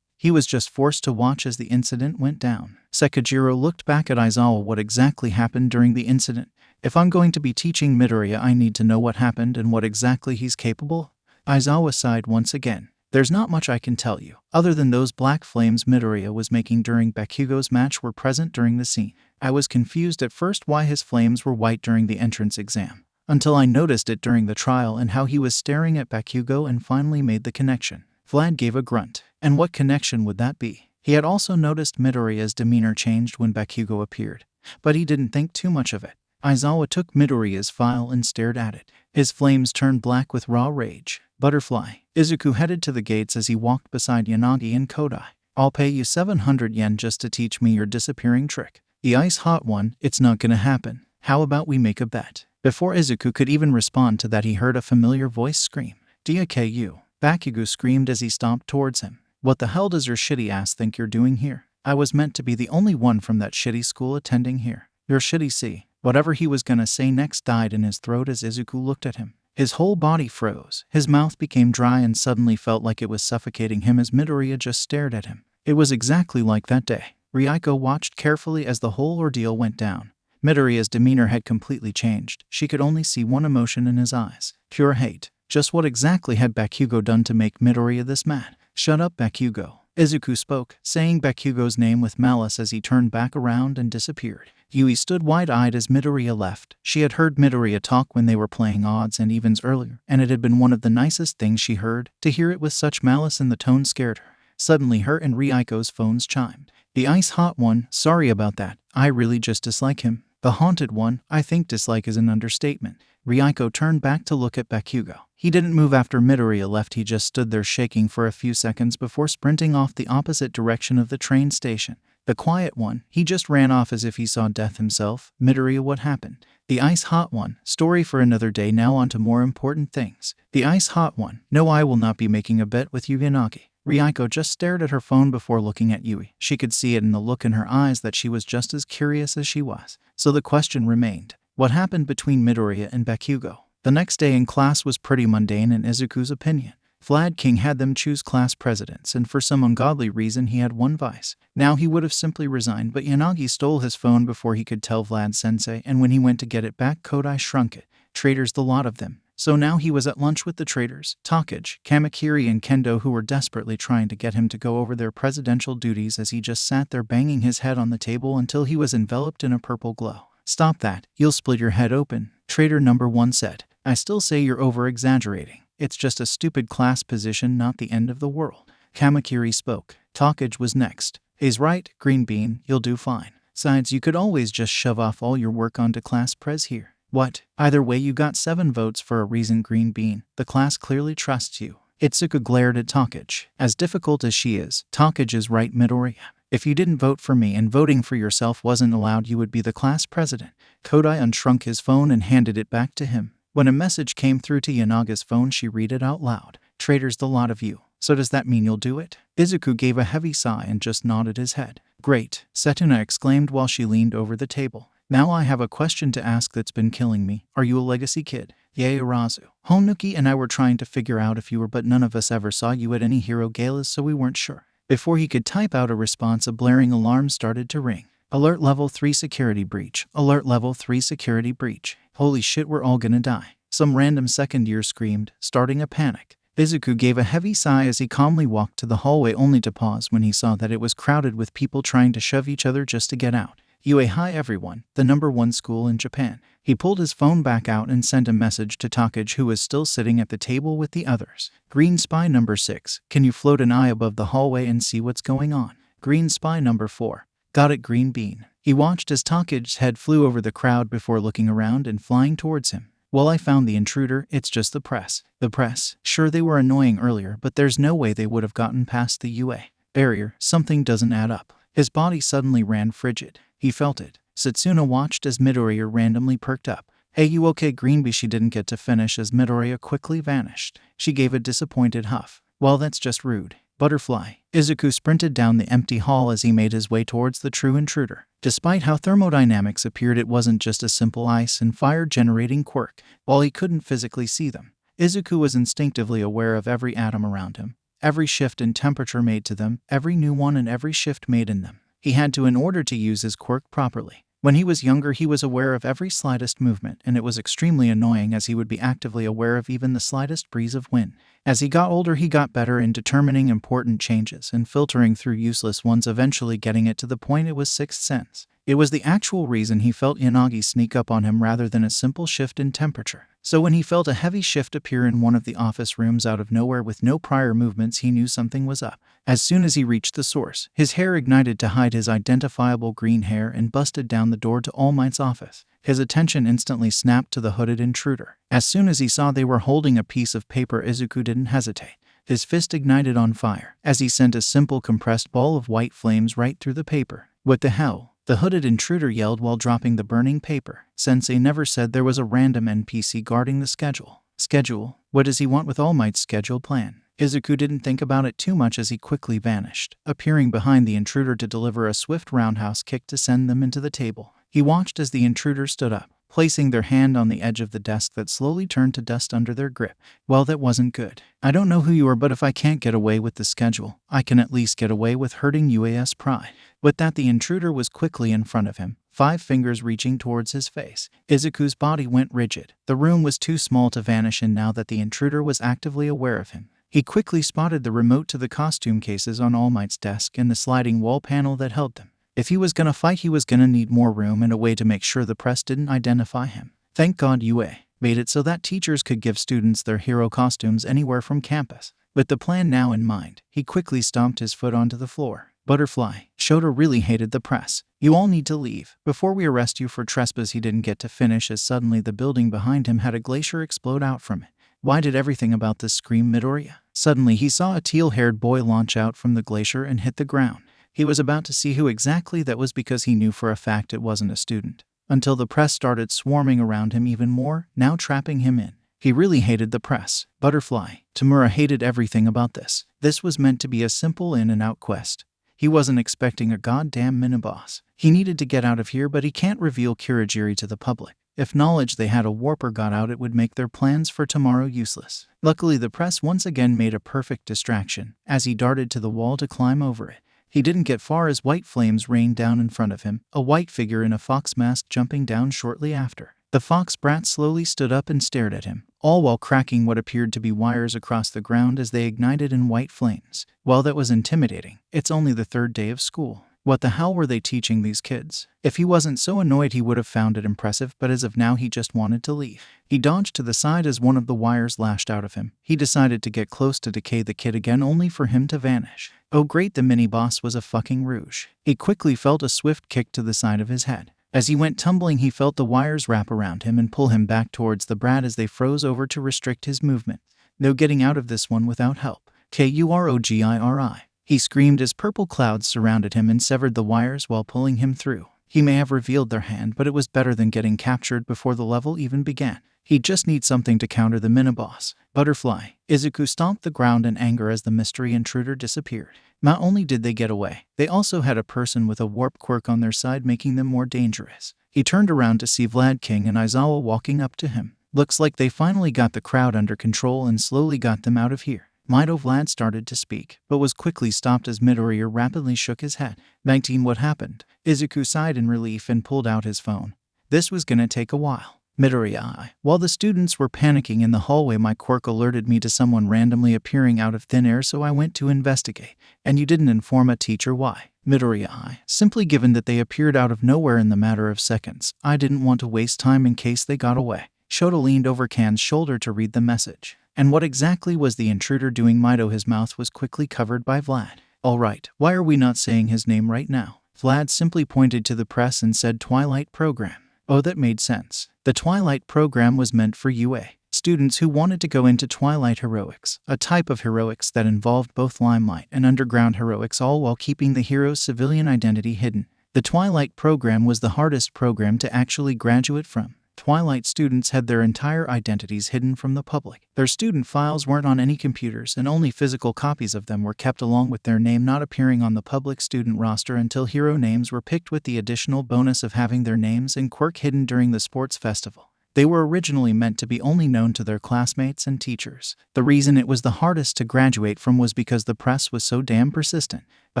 He was just forced to watch as the incident went down. Sekijiro looked back at Aizawa. What exactly happened during the incident? If I'm going to be teaching Midoriya, I need to know what happened and what exactly he's capable. Aizawa sighed once again. There's not much I can tell you, other than those black flames Midoriya was making during Bakugo's match were present during the scene. I was confused at first why his flames were white during the entrance exam, until I noticed it during the trial and how he was staring at Bakugo and finally made the connection. Vlad gave a grunt. And what connection would that be? He had also noticed Midoriya's demeanor changed when Bakugo appeared, but he didn't think too much of it. Aizawa took Midoriya's file and stared at it. His flames turned black with raw rage. Butterfly. Izuku headed to the gates as he walked beside Yanagi and Kodai. I'll pay you 700 yen just to teach me your disappearing trick. The ice hot one, it's not gonna happen. How about we make a bet? Before Izuku could even respond to that, he heard a familiar voice scream. Deku. Bakugo screamed as he stomped towards him. What the hell does your shitty ass think you're doing here? I was meant to be the only one from that shitty school attending here. You're shitty, see? Whatever he was gonna say next died in his throat as Izuku looked at him. His whole body froze. His mouth became dry and suddenly felt like it was suffocating him as Midoriya just stared at him. It was exactly like that day. Ryuko watched carefully as the whole ordeal went down. Midoriya's demeanor had completely changed. She could only see one emotion in his eyes. Pure hate. Just what exactly had Bakugo done to make Midoriya this mad? Shut up, Bakugo. Izuku spoke, saying Bakugo's name with malice as he turned back around and disappeared. Yui stood wide-eyed as Midoriya left. She had heard Midoriya talk when they were playing odds and evens earlier, and it had been one of the nicest things she heard. To hear it with such malice in the tone scared her. Suddenly her and Ryuko's phones chimed. The ice hot one, sorry about that. I really just dislike him. The haunted one, I think dislike is an understatement. Ryuko turned back to look at Bakugo. He didn't move after Midoriya left. He just stood there shaking for a few seconds before sprinting off the opposite direction of the train station. The quiet one, he just ran off as if he saw death himself. Midoriya, what happened? The ice hot one, story for another day. Now on to more important things. The ice hot one, no, I will not be making a bet with you, Yanagi. Ryuko just stared at her phone before looking at Yui. She could see it in the look in her eyes that she was just as curious as she was. So the question remained, what happened between Midoriya and Bakugo? The next day in class was pretty mundane in Izuku's opinion. Vlad King had them choose class presidents, and for some ungodly reason he had one vice. Now he would have simply resigned, but Yanagi stole his phone before he could tell Vlad Sensei, and when he went to get it back, Kodai shrunk it. Traitors, the lot of them. So now he was at lunch with the traitors, Takage, Kamakiri and Kendo, who were desperately trying to get him to go over their presidential duties as he just sat there banging his head on the table until he was enveloped in a purple glow. Stop that, you'll split your head open, traitor number 1 said. I still say you're over-exaggerating. It's just a stupid class position, not the end of the world. Kamakiri spoke. Takage was next. He's right, Green Bean, you'll do fine. Besides, you could always just shove off all your work onto class pres here. What? Either way, you got 7 votes for a reason, Green Bean. The class clearly trusts you. Itsuka glared at Takage. As difficult as she is, Takage is right, Midoriya. If you didn't vote for me and voting for yourself wasn't allowed, you would be the class president. Kodai unshrunk his phone and handed it back to him. When a message came through to Yanaga's phone, she read it out loud. Traitors, the lot of you. So does that mean you'll do it? Izuku gave a heavy sigh and just nodded his head. Great, Setuna exclaimed while she leaned over the table. Now I have a question to ask that's been killing me. Are you a legacy kid? Yay, Arazu. Honuki and I were trying to figure out if you were, but none of us ever saw you at any hero galas, so we weren't sure. Before he could type out a response, a blaring alarm started to ring. Alert level 3 security breach. Alert level 3 security breach. Holy shit, we're all gonna die. Some random second year screamed, starting a panic. Izuku gave a heavy sigh as he calmly walked to the hallway only to pause when he saw that it was crowded with people trying to shove each other just to get out. UA Hi everyone, the #1 school in Japan. He pulled his phone back out and sent a message to Takage, who was still sitting at the table with the others. Green Spy number 6, can you float an eye above the hallway and see what's going on? Green Spy number 4. Got it, Green Bean. He watched as Takage's head flew over the crowd before looking around and flying towards him. Well, I found the intruder, it's just the press. The press? Sure, they were annoying earlier, but there's no way they would have gotten past the UA barrier. Something doesn't add up. His body suddenly ran frigid. He felt it. Setsuna watched as Midoriya randomly perked up. Hey, you okay, Greenby? She didn't get to finish as Midoriya quickly vanished. She gave a disappointed huff. Well, that's just rude. Butterfly. Izuku sprinted down the empty hall as he made his way towards the true intruder. Despite how thermodynamics appeared, it wasn't just a simple ice and fire generating quirk. While he couldn't physically see them, Izuku was instinctively aware of every atom around him, every shift in temperature made to them, every new one and every shift made in them. He had to in order to use his quirk properly. When he was younger, he was aware of every slightest movement, and it was extremely annoying as he would be actively aware of even the slightest breeze of wind. As he got older, he got better in determining important changes and filtering through useless ones, eventually getting it to the point it was sixth sense. It was the actual reason he felt Yanagi sneak up on him rather than a simple shift in temperature. So when he felt a heavy shift appear in one of the office rooms out of nowhere with no prior movements, he knew something was up. As soon as he reached the source, his hair ignited to hide his identifiable green hair and busted down the door to All Might's office. His attention instantly snapped to the hooded intruder. As soon as he saw they were holding a piece of paper, Izuku didn't hesitate. His fist ignited on fire as he sent a simple compressed ball of white flames right through the paper. What the hell? The hooded intruder yelled while dropping the burning paper. Sensei never said there was a random NPC guarding the schedule. Schedule? What does he want with All Might's schedule plan? Izuku didn't think about it too much as he quickly vanished, appearing behind the intruder to deliver a swift roundhouse kick to send them into the table. He watched as the intruder stood up, placing their hand on the edge of the desk that slowly turned to dust under their grip. Well, that wasn't good. I don't know who you are, but if I can't get away with the schedule, I can at least get away with hurting UA's pride. With that, the intruder was quickly in front of him, 5 fingers reaching towards his face. Izuku's body went rigid. The room was too small to vanish, and now that the intruder was actively aware of him, he quickly spotted the remote to the costume cases on All Might's desk and the sliding wall panel that held them. If he was gonna fight, he was gonna need more room and a way to make sure the press didn't identify him. Thank God UA made it so that teachers could give students their hero costumes anywhere from campus. With the plan now in mind, he quickly stomped his foot onto the floor. Butterfly. Shota really hated the press. You all need to leave before we arrest you for trespass. He didn't get to finish as suddenly the building behind him had a glacier explode out from it. Why did everything about this scream Midoriya? Suddenly he saw a teal-haired boy launch out from the glacier and hit the ground. He was about to see who exactly that was because he knew for a fact it wasn't a student, until the press started swarming around him even more, now trapping him in. He really hated the press. Butterfly. Tamura hated everything about this. This was meant to be a simple in-and-out quest. He wasn't expecting a goddamn mini-boss. He needed to get out of here, but he can't reveal Kurogiri to the public. If knowledge they had a warper got out, it would make their plans for tomorrow useless. Luckily, the press once again made a perfect distraction as he darted to the wall to climb over it. He didn't get far as white flames rained down in front of him, a white figure in a fox mask jumping down shortly after. The fox brat slowly stood up and stared at him, all while cracking what appeared to be wires across the ground as they ignited in white flames. Well, that was intimidating. It's only the 3rd day of school. What the hell were they teaching these kids? If he wasn't so annoyed, he would have found it impressive, but as of now, he just wanted to leave. He dodged to the side as one of the wires lashed out of him. He decided to get close to decay the kid again, only for him to vanish. Oh great, the mini-boss was a fucking rouge. He quickly felt a swift kick to the side of his head. As he went tumbling, he felt the wires wrap around him and pull him back towards the brat as they froze over to restrict his movement. No getting out of this one without help. Kurogiri. He screamed as purple clouds surrounded him and severed the wires while pulling him through. He may have revealed their hand, but it was better than getting captured before the level even began. He'd just need something to counter the mini-boss. Butterfly. Izuku stomped the ground in anger as the mystery intruder disappeared. Not only did they get away, they also had a person with a warp quirk on their side, making them more dangerous. He turned around to see Vlad King and Aizawa walking up to him. Looks like they finally got the crowd under control and slowly got them out of here. Mido Vlad started to speak, but was quickly stopped as Midoriya rapidly shook his head. 19. What happened? Izuku sighed in relief and pulled out his phone. This was gonna take a while. Midoriya. While the students were panicking in the hallway, my quirk alerted me to someone randomly appearing out of thin air, so I went to investigate. And you didn't inform a teacher why? Midoriya. Simply given that they appeared out of nowhere in the matter of seconds. I didn't want to waste time in case they got away. Shoto leaned over Kan's shoulder to read the message. And what exactly was the intruder doing? Mido. His mouth was quickly covered by Vlad. Alright, why are we not saying his name right now? Vlad simply pointed to the press and said Twilight Program. Oh, that made sense. The Twilight Program was meant for UA students who wanted to go into Twilight Heroics, a type of heroics that involved both limelight and underground heroics, all while keeping the hero's civilian identity hidden. The Twilight Program was the hardest program to actually graduate from. Twilight students had their entire identities hidden from the public. Their student files weren't on any computers, and only physical copies of them were kept, along with their name not appearing on the public student roster until hero names were picked, with the additional bonus of having their names and quirk hidden during the sports festival. They were originally meant to be only known to their classmates and teachers. The reason it was the hardest to graduate from was because the press was so damn persistent. A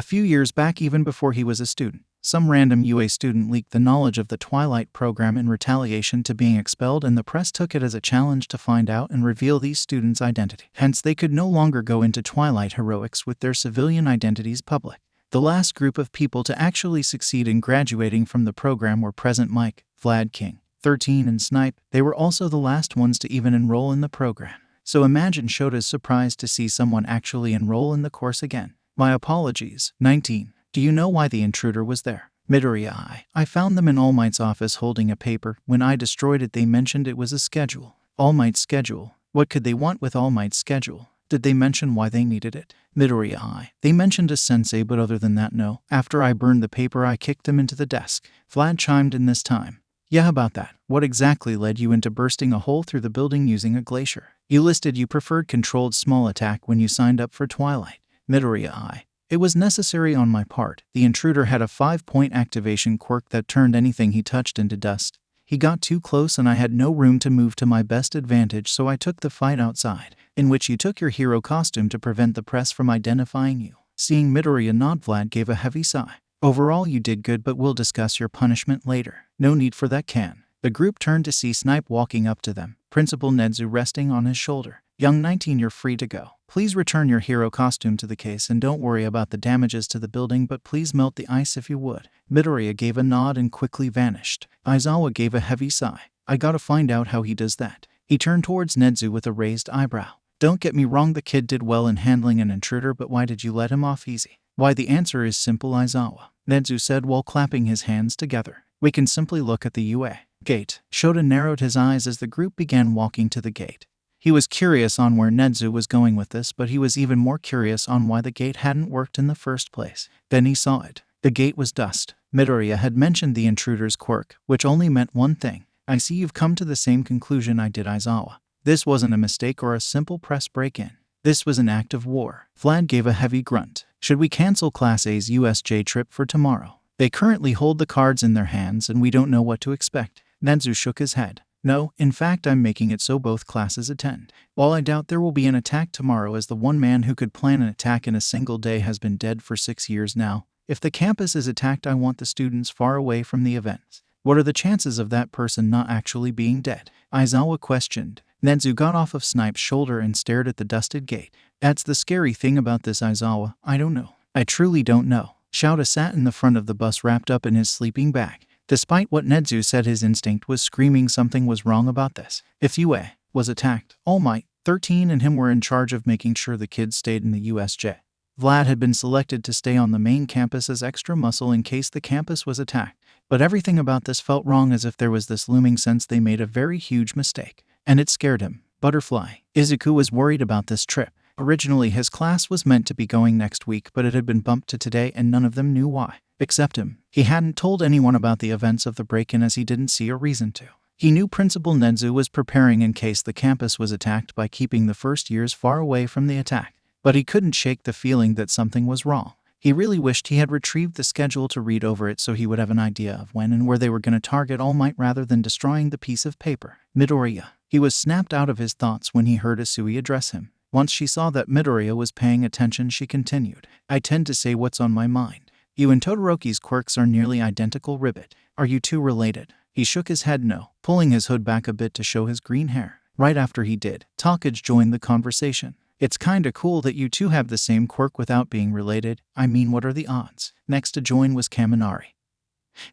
few years back, even before he was a student, some random UA student leaked the knowledge of the Twilight Program in retaliation to being expelled, and the press took it as a challenge to find out and reveal these students' identity. Hence, they could no longer go into Twilight Heroics with their civilian identities public. The last group of people to actually succeed in graduating from the program were present Mike, Vlad King, 13, and Snipe. They were also the last ones to even enroll in the program. So imagine Shota's surprise to see someone actually enroll in the course again. My apologies. 19. Do you know why the intruder was there? Midoriya. I found them in All Might's office holding a paper. When I destroyed it, they mentioned it was a schedule. All Might's schedule? What could they want with All Might's schedule? Did they mention why they needed it? Midoriya. They mentioned a sensei, but other than that, no. After I burned the paper, I kicked him into the desk. Vlad chimed in this time. Yeah, about that. What exactly led you into bursting a hole through the building using a glacier? You listed you preferred controlled small attack when you signed up for Twilight. Midoriya. It was necessary on my part. The intruder had a 5-point activation quirk that turned anything he touched into dust. He got too close and I had no room to move to my best advantage, so I took the fight outside, in which you took your hero costume to prevent the press from identifying you. Seeing Midoriya nod, Vlad gave a heavy sigh. Overall, you did good, but we'll discuss your punishment later. No need for that, Kan. The group turned to see Snipe walking up to them, Principal Nedzu resting on his shoulder. Young 19, you're free to go. Please return your hero costume to the case and don't worry about the damages to the building, but please melt the ice if you would. Midoriya gave a nod and quickly vanished. Aizawa gave a heavy sigh. I gotta find out how he does that. He turned towards Nedzu with a raised eyebrow. Don't get me wrong, the kid did well in handling an intruder, but why did you let him off easy? Why, the answer is simple, Aizawa, Nedzu said while clapping his hands together. We can simply look at the UA gate. Shota narrowed his eyes as the group began walking to the gate. He was curious on where Nedzu was going with this, but he was even more curious on why the gate hadn't worked in the first place. Then he saw it. The gate was dust. Midoriya had mentioned the intruder's quirk, which only meant one thing. I see you've come to the same conclusion I did, Aizawa. This wasn't a mistake or a simple press break-in. This was an act of war. Vlad gave a heavy grunt. Should we cancel Class A's USJ trip for tomorrow? They currently hold the cards in their hands and we don't know what to expect. Nedzu shook his head. No, in fact, I'm making it so both classes attend. While I doubt there will be an attack tomorrow, as the one man who could plan an attack in a single day has been dead for 6 years now, if the campus is attacked, I want the students far away from the events. What are the chances of that person not actually being dead? Aizawa questioned. Nedzu got off of Snipe's shoulder and stared at the dusted gate. That's the scary thing about this, Aizawa. I don't know. I truly don't know. Shouta sat in the front of the bus wrapped up in his sleeping bag. Despite what Nedzu said, his instinct was screaming something was wrong about this. If UA was attacked, All Might, 13, and him were in charge of making sure the kids stayed in the USJ. Vlad had been selected to stay on the main campus as extra muscle in case the campus was attacked. But everything about this felt wrong, as if there was this looming sense they made a very huge mistake. And it scared him. Butterfly. Izuku was worried about this trip. Originally, his class was meant to be going next week, but it had been bumped to today and none of them knew why. Except him. He hadn't told anyone about the events of the break-in as he didn't see a reason to. He knew Principal Nedzu was preparing in case the campus was attacked by keeping the first years far away from the attack. But he couldn't shake the feeling that something was wrong. He really wished he had retrieved the schedule to read over it so he would have an idea of when and where they were going to target All Might rather than destroying the piece of paper. Midoriya. He was snapped out of his thoughts when he heard Asui address him. Once she saw that Midoriya was paying attention, she continued. I tend to say what's on my mind. You and Todoroki's quirks are nearly identical. Ribbit. Are you two related? He shook his head no, pulling his hood back a bit to show his green hair. Right after he did, Takage joined the conversation. It's kinda cool that you two have the same quirk without being related. I mean, what are the odds? Next to join was Kaminari,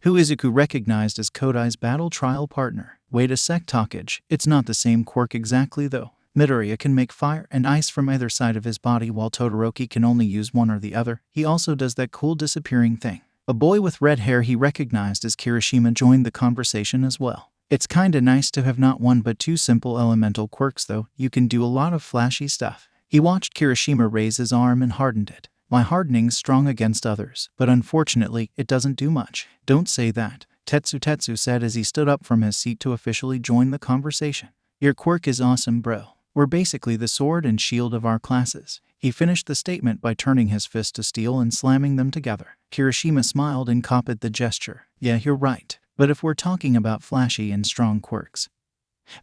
who Izuku recognized as Kodai's battle trial partner. Wait a sec, Takage. It's not the same quirk exactly though. Midoriya can make fire and ice from either side of his body while Todoroki can only use one or the other. He also does that cool disappearing thing. A boy with red hair he recognized as Kirishima joined the conversation as well. It's kinda nice to have not one but two simple elemental quirks though. You can do a lot of flashy stuff. He watched Kirishima raise his arm and hardened it. My hardening's strong against others, but unfortunately, it doesn't do much. Don't say that, Tetsu said as he stood up from his seat to officially join the conversation. Your quirk is awesome, bro. We're basically the sword and shield of our classes. He finished the statement by turning his fist to steel and slamming them together. Kirishima smiled and copied the gesture. Yeah, you're right. But if we're talking about flashy and strong quirks,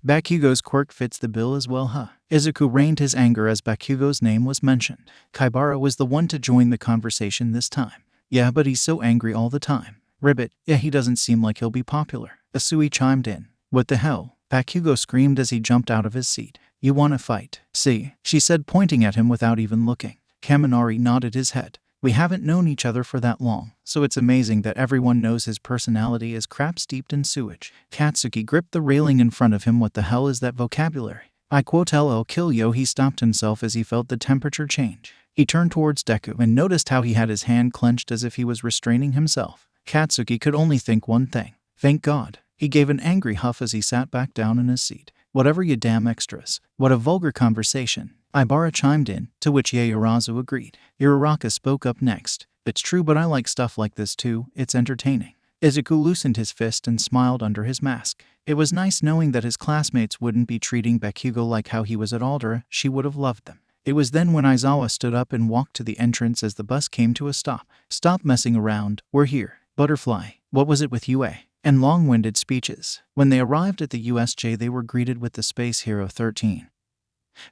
Bakugo's quirk fits the bill as well, huh? Izuku reined his anger as Bakugo's name was mentioned. Kaibara was the one to join the conversation this time. Yeah, but he's so angry all the time. Ribbit, yeah, he doesn't seem like he'll be popular. Asui chimed in. What the hell? Bakugo screamed as he jumped out of his seat. You wanna fight? See, she said, pointing at him without even looking. Kaminari nodded his head. We haven't known each other for that long, so it's amazing that everyone knows his personality is crap steeped in sewage. Katsuki gripped the railing in front of him. What the hell is that vocabulary? I quote LL kill yo. He stopped himself as he felt the temperature change. He turned towards Deku and noticed how he had his hand clenched as if he was restraining himself. Katsuki could only think one thing. Thank God. He gave an angry huff as he sat back down in his seat. Whatever you damn extras. What a vulgar conversation. Ibara chimed in, to which Yaoyorozu agreed. Uraraka spoke up next. It's true, but I like stuff like this too. It's entertaining. Izuku loosened his fist and smiled under his mask. It was nice knowing that his classmates wouldn't be treating Bakugo like how he was at Aldera. She would have loved them. It was then when Aizawa stood up and walked to the entrance as the bus came to a stop. Stop messing around. We're here. Butterfly, what was it with UA? And long-winded speeches. When they arrived at the USJ, they were greeted with the Space Hero 13,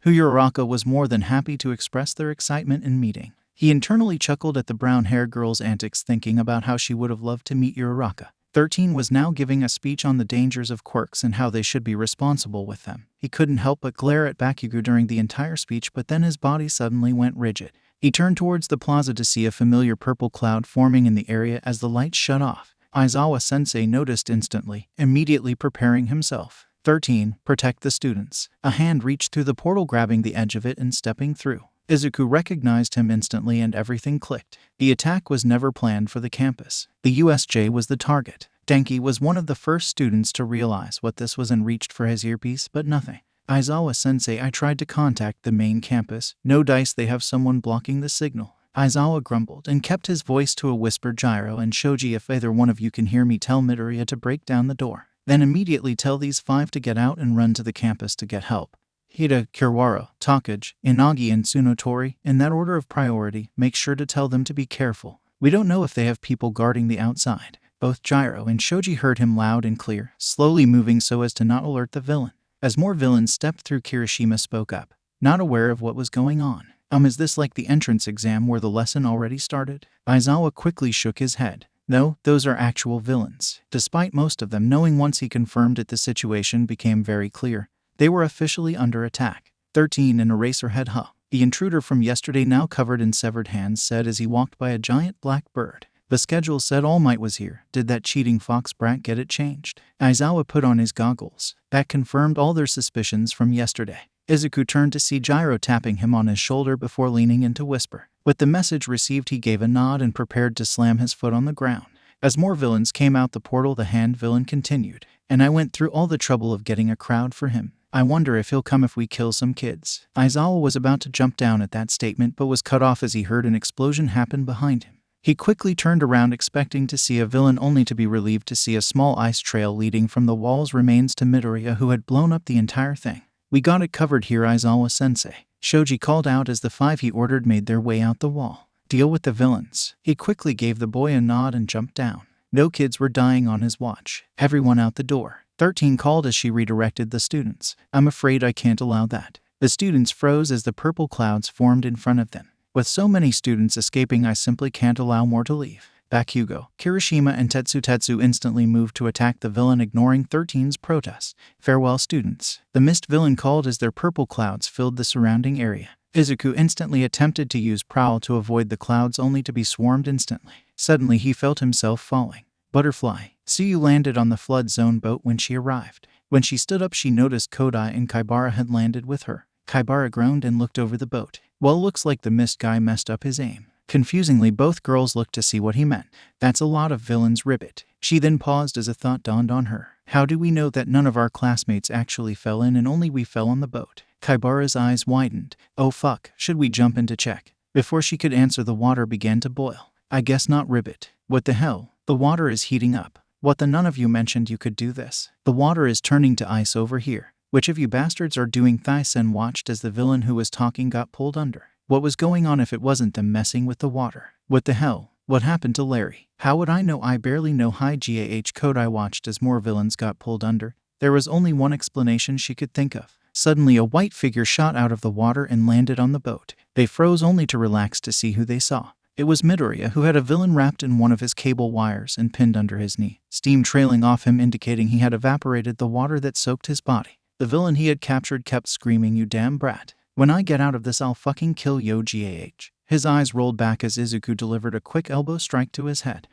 who Uraraka was more than happy to express their excitement in meeting. He internally chuckled at the brown-haired girl's antics, thinking about how she would have loved to meet Uraraka. 13 was now giving a speech on the dangers of quirks and how they should be responsible with them. He couldn't help but glare at Bakugo during the entire speech, but then his body suddenly went rigid. He turned towards the plaza to see a familiar purple cloud forming in the area as the lights shut off. Aizawa-sensei noticed instantly, immediately preparing himself. 13. Protect the students. A hand reached through the portal, grabbing the edge of it and stepping through. Izuku recognized him instantly and everything clicked. The attack was never planned for the campus. The USJ was the target. Denki was one of the first students to realize what this was and reached for his earpiece, but nothing. Aizawa-sensei, I tried to contact the main campus. No dice, they have someone blocking the signal. Aizawa grumbled and kept his voice to a whisper. Gyro and Shoji, if either one of you can hear me, tell Midoriya to break down the door. Then immediately tell these 5 to get out and run to the campus to get help. Hida, Kiwara, Takage, Inagi, and Tsunotori, in that order of priority. Make sure to tell them to be careful. We don't know if they have people guarding the outside. Both Gyro and Shoji heard him loud and clear, slowly moving so as to not alert the villain. As more villains stepped through, Kirishima spoke up, not aware of what was going on. Is this like the entrance exam where the lesson already started? Aizawa quickly shook his head. No, those are actual villains. Despite most of them knowing, once he confirmed it, the situation became very clear. They were officially under attack. 13 and Eraserhead, huh? The intruder from yesterday, now covered in severed hands, said as he walked by a giant black bird. The schedule said All Might was here. Did that cheating fox brat get it changed? Aizawa put on his goggles. That confirmed all their suspicions from yesterday. Izuku turned to see Gyro tapping him on his shoulder before leaning in to whisper. With the message received, he gave a nod and prepared to slam his foot on the ground. As more villains came out the portal, the hand villain continued. And I went through all the trouble of getting a crowd for him. I wonder if he'll come if we kill some kids. Aizawa was about to jump down at that statement, but was cut off as he heard an explosion happen behind him. He quickly turned around, expecting to see a villain, only to be relieved to see a small ice trail leading from the wall's remains to Midoriya, who had blown up the entire thing. We got it covered here, Aizawa-sensei, Shoji called out as the 5 he ordered made their way out the wall. Deal with the villains. He quickly gave the boy a nod and jumped down. No kids were dying on his watch. Everyone out the door. 13 called as she redirected the students. I'm afraid I can't allow that. The students froze as the purple clouds formed in front of them. With so many students escaping, I simply can't allow more to leave. Bakugo, Kirishima, and Tetsu instantly moved to attack the villain, ignoring 13's protests. Farewell, students. The mist villain called as their purple clouds filled the surrounding area. Izuku instantly attempted to use Prowl to avoid the clouds, only to be swarmed instantly. Suddenly he felt himself falling. Butterfly. Tsuyu landed on the flood zone boat when she arrived. When she stood up, she noticed Kodai and Kaibara had landed with her. Kaibara groaned and looked over the boat. Well, looks like the mist guy messed up his aim. Confusingly, both girls looked to see what he meant. That's a lot of villains, ribbit. She then paused as a thought dawned on her. How do we know that none of our classmates actually fell in and only we fell on the boat? Kaibara's eyes widened. Oh fuck, should we jump in to check? Before she could answer, the water began to boil. I guess not, ribbit. What the hell? The water is heating up. What the, none of you mentioned you could do this. The water is turning to ice over here. Which of you bastards are doing this? And watched as the villain who was talking got pulled under. What was going on if it wasn't them messing with the water? What the hell? What happened to Larry? How would I know? I barely know. Hi GAH. Kodai watched as more villains got pulled under. There was only one explanation she could think of. Suddenly a white figure shot out of the water and landed on the boat. They froze only to relax to see who they saw. It was Midoriya, who had a villain wrapped in one of his cable wires and pinned under his knee, steam trailing off him indicating he had evaporated the water that soaked his body. The villain he had captured kept screaming, "You damn brat. When I get out of this, I'll fucking kill yo GAH." His eyes rolled back as Izuku delivered a quick elbow strike to his head.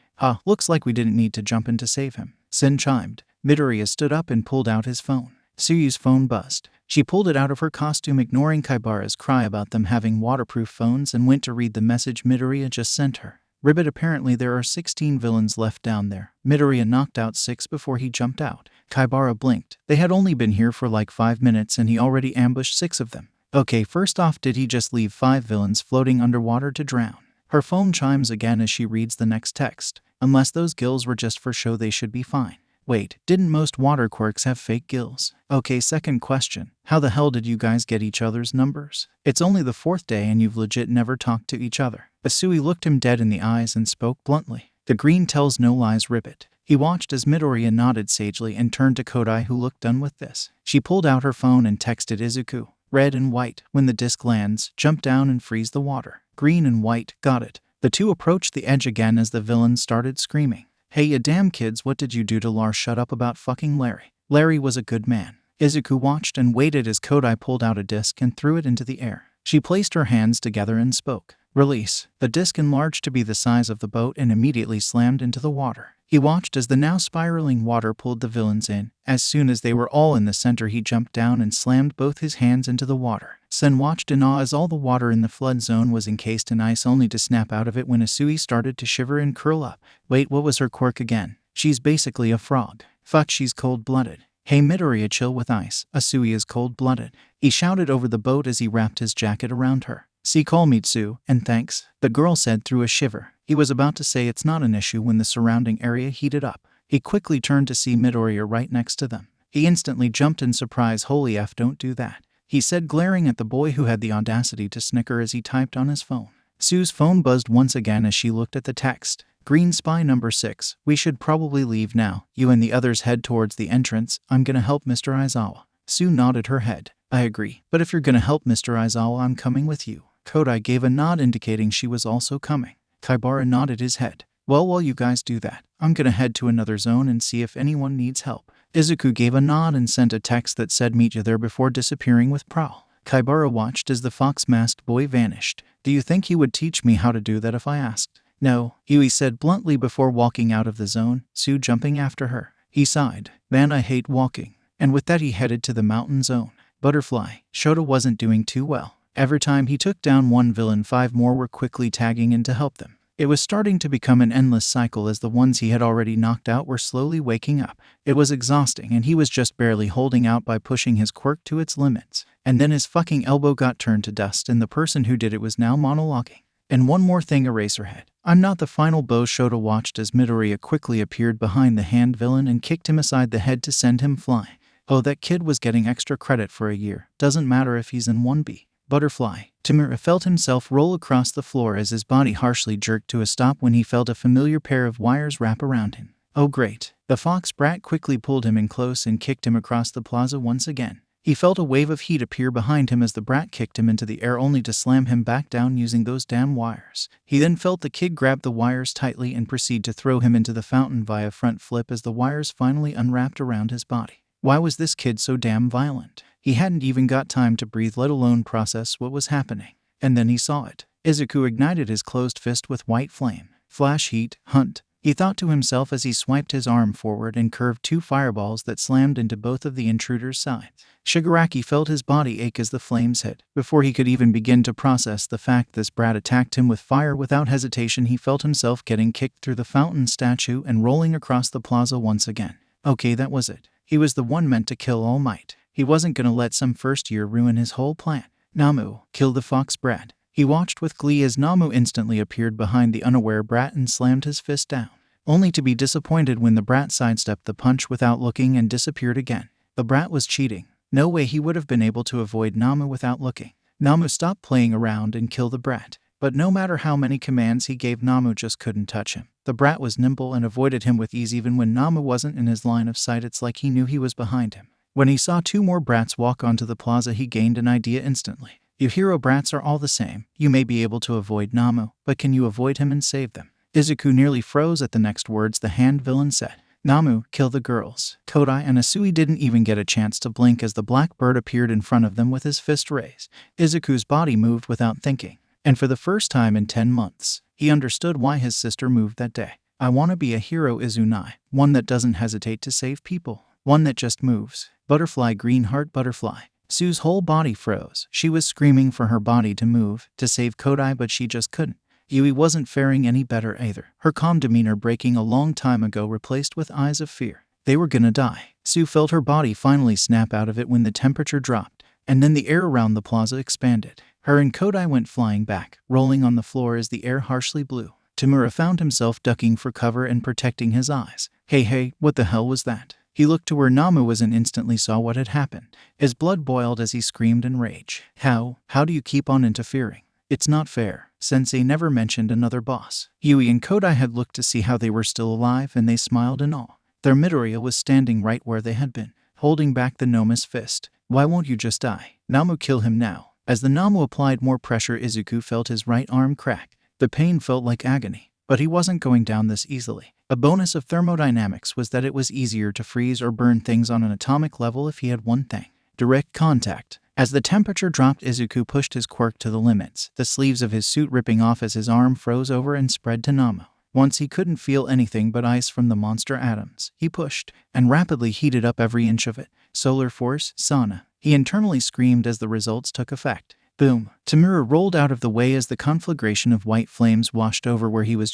Looks like we didn't need to jump in to save him. Sin chimed. Midoriya stood up and pulled out his phone. Tsuyu's phone buzzed. She pulled it out of her costume, ignoring Kaibara's cry about them having waterproof phones, and went to read the message Midoriya just sent her. Ribbit, apparently there are 16 villains left down there. Midoriya knocked out 6 before he jumped out. Kaibara blinked. They had only been here for like 5 minutes and he already ambushed 6 of them. Okay, first off, did he just leave 5 villains floating underwater to drown? Her phone chimes again as she reads the next text. Unless those gills were just for show, they should be fine. Wait, didn't most water quirks have fake gills? Okay, second question. How the hell did you guys get each other's numbers? It's only the 4th day and you've legit never talked to each other. Asui looked him dead in the eyes and spoke bluntly. The green tells no lies, ribbit. He watched as Midoriya nodded sagely and turned to Kodai, who looked done with this. She pulled out her phone and texted Izuku. Red and white. When the disc lands, jump down and freeze the water. Green and white. Got it. The two approached the edge again as the villains started screaming. Hey, you damn kids, what did you do to Lars? Shut up about fucking Larry. Larry was a good man. Izuku watched and waited as Kodai pulled out a disc and threw it into the air. She placed her hands together and spoke. Release. The disc enlarged to be the size of the boat and immediately slammed into the water. He watched as the now spiraling water pulled the villains in. As soon as they were all in the center, he jumped down and slammed both his hands into the water. Sen watched in awe as all the water in the flood zone was encased in ice, only to snap out of it when Asui started to shiver and curl up. Wait, what was her quirk again? She's basically a frog. Fuck, she's cold-blooded. Hey Midoriya, chill with ice. Asui is cold-blooded. He shouted over the boat as he wrapped his jacket around her. See, call me Tsu, and thanks, the girl said through a shiver. He was about to say it's not an issue when the surrounding area heated up. He quickly turned to see Midoriya right next to them. He instantly jumped in surprise. Holy F, don't do that, he said, glaring at the boy who had the audacity to snicker as he typed on his phone. Tsu's phone buzzed once again as she looked at the text. Green spy number 6. We should probably leave now. You and the others head towards the entrance. I'm gonna help Mr. Aizawa. Tsu nodded her head. I agree, but if you're gonna help Mr. Aizawa, I'm coming with you. Kodai gave a nod indicating she was also coming. Kaibara nodded his head. Well, while you guys do that, I'm gonna head to another zone and see if anyone needs help. Izuku gave a nod and sent a text that said meet you there before disappearing with Prowl. Kaibara watched as the fox-masked boy vanished. Do you think he would teach me how to do that if I asked? No, Yui said bluntly before walking out of the zone, Tsu jumping after her. He sighed. Man, I hate walking. And with that he headed to the mountain zone. Butterfly. Shota wasn't doing too well. Every time he took down one villain, 5 more were quickly tagging in to help them. It was starting to become an endless cycle as the ones he had already knocked out were slowly waking up. It was exhausting and he was just barely holding out by pushing his quirk to its limits. And then his fucking elbow got turned to dust and the person who did it was now monologuing. And one more thing, Eraserhead. I'm not the final boss. Shota watched as Midoriya quickly appeared behind the hand villain and kicked him aside the head to send him flying. Oh, that kid was getting extra credit for a year. Doesn't matter if he's in 1B. Butterfly. Tamura felt himself roll across the floor as his body harshly jerked to a stop when he felt a familiar pair of wires wrap around him. Oh great. The fox brat quickly pulled him in close and kicked him across the plaza once again. He felt a wave of heat appear behind him as the brat kicked him into the air only to slam him back down using those damn wires. He then felt the kid grab the wires tightly and proceed to throw him into the fountain via front flip as the wires finally unwrapped around his body. Why was this kid so damn violent? He hadn't even got time to breathe, let alone process what was happening. And then he saw it. Izuku ignited his closed fist with white flame. Flash heat, hunt. He thought to himself as he swiped his arm forward and curved 2 fireballs that slammed into both of the intruder's sides. Shigaraki felt his body ache as the flames hit. Before he could even begin to process the fact this brat attacked him with fire without hesitation, he felt himself getting kicked through the fountain statue and rolling across the plaza once again. Okay, that was it. He was the one meant to kill All Might. He wasn't gonna let some first year ruin his whole plan. Namu, kill the fox brat. He watched with glee as Namu instantly appeared behind the unaware brat and slammed his fist down, only to be disappointed when the brat sidestepped the punch without looking and disappeared again. The brat was cheating. No way he would have been able to avoid Namu without looking. Namu stopped playing around and killed the brat. But no matter how many commands he gave, Namu just couldn't touch him. The brat was nimble and avoided him with ease even when Namu wasn't in his line of sight. It's like he knew he was behind him. When he saw 2 more brats walk onto the plaza, he gained an idea instantly. You hero brats are all the same. You may be able to avoid Namu, but can you avoid him and save them? Izuku nearly froze at the next words the hand villain said. Namu, kill the girls. Kodai and Asui didn't even get a chance to blink as the black bird appeared in front of them with his fist raised. Izuku's body moved without thinking, and for the first time in 10 months, he understood why his sister moved that day. I want to be a hero, Izunai. One that doesn't hesitate to save people. One that just moves. Butterfly, green heart butterfly. Sue's whole body froze. She was screaming for her body to move, to save Kodai, but she just couldn't. Yui wasn't faring any better either, her calm demeanor breaking a long time ago replaced with eyes of fear. They were gonna die. Sue felt her body finally snap out of it when the temperature dropped, and then the air around the plaza expanded. Her and Kodai went flying back, rolling on the floor as the air harshly blew. Tamura found himself ducking for cover and protecting his eyes. Hey, what the hell was that? He looked to where Namu was and instantly saw what had happened. His blood boiled as he screamed in rage. How do you keep on interfering? It's not fair. Sensei never mentioned another boss. Yui and Kodai had looked to see how they were still alive and they smiled in awe. Their Midoriya was standing right where they had been, holding back the Noma's fist. Why won't you just die? Namu, kill him now. As the Namu applied more pressure, Izuku felt his right arm crack. The pain felt like agony, but he wasn't going down this easily. A bonus of thermodynamics was that it was easier to freeze or burn things on an atomic level if he had one thing: direct contact. As the temperature dropped, Izuku pushed his quirk to the limits, the sleeves of his suit ripping off as his arm froze over and spread to Namu. Once he couldn't feel anything but ice from the monster atoms. He pushed, and rapidly heated up every inch of it. Solar force, sauna. He internally screamed as the results took effect. Boom. Tamura rolled out of the way as the conflagration of white flames washed over where he was,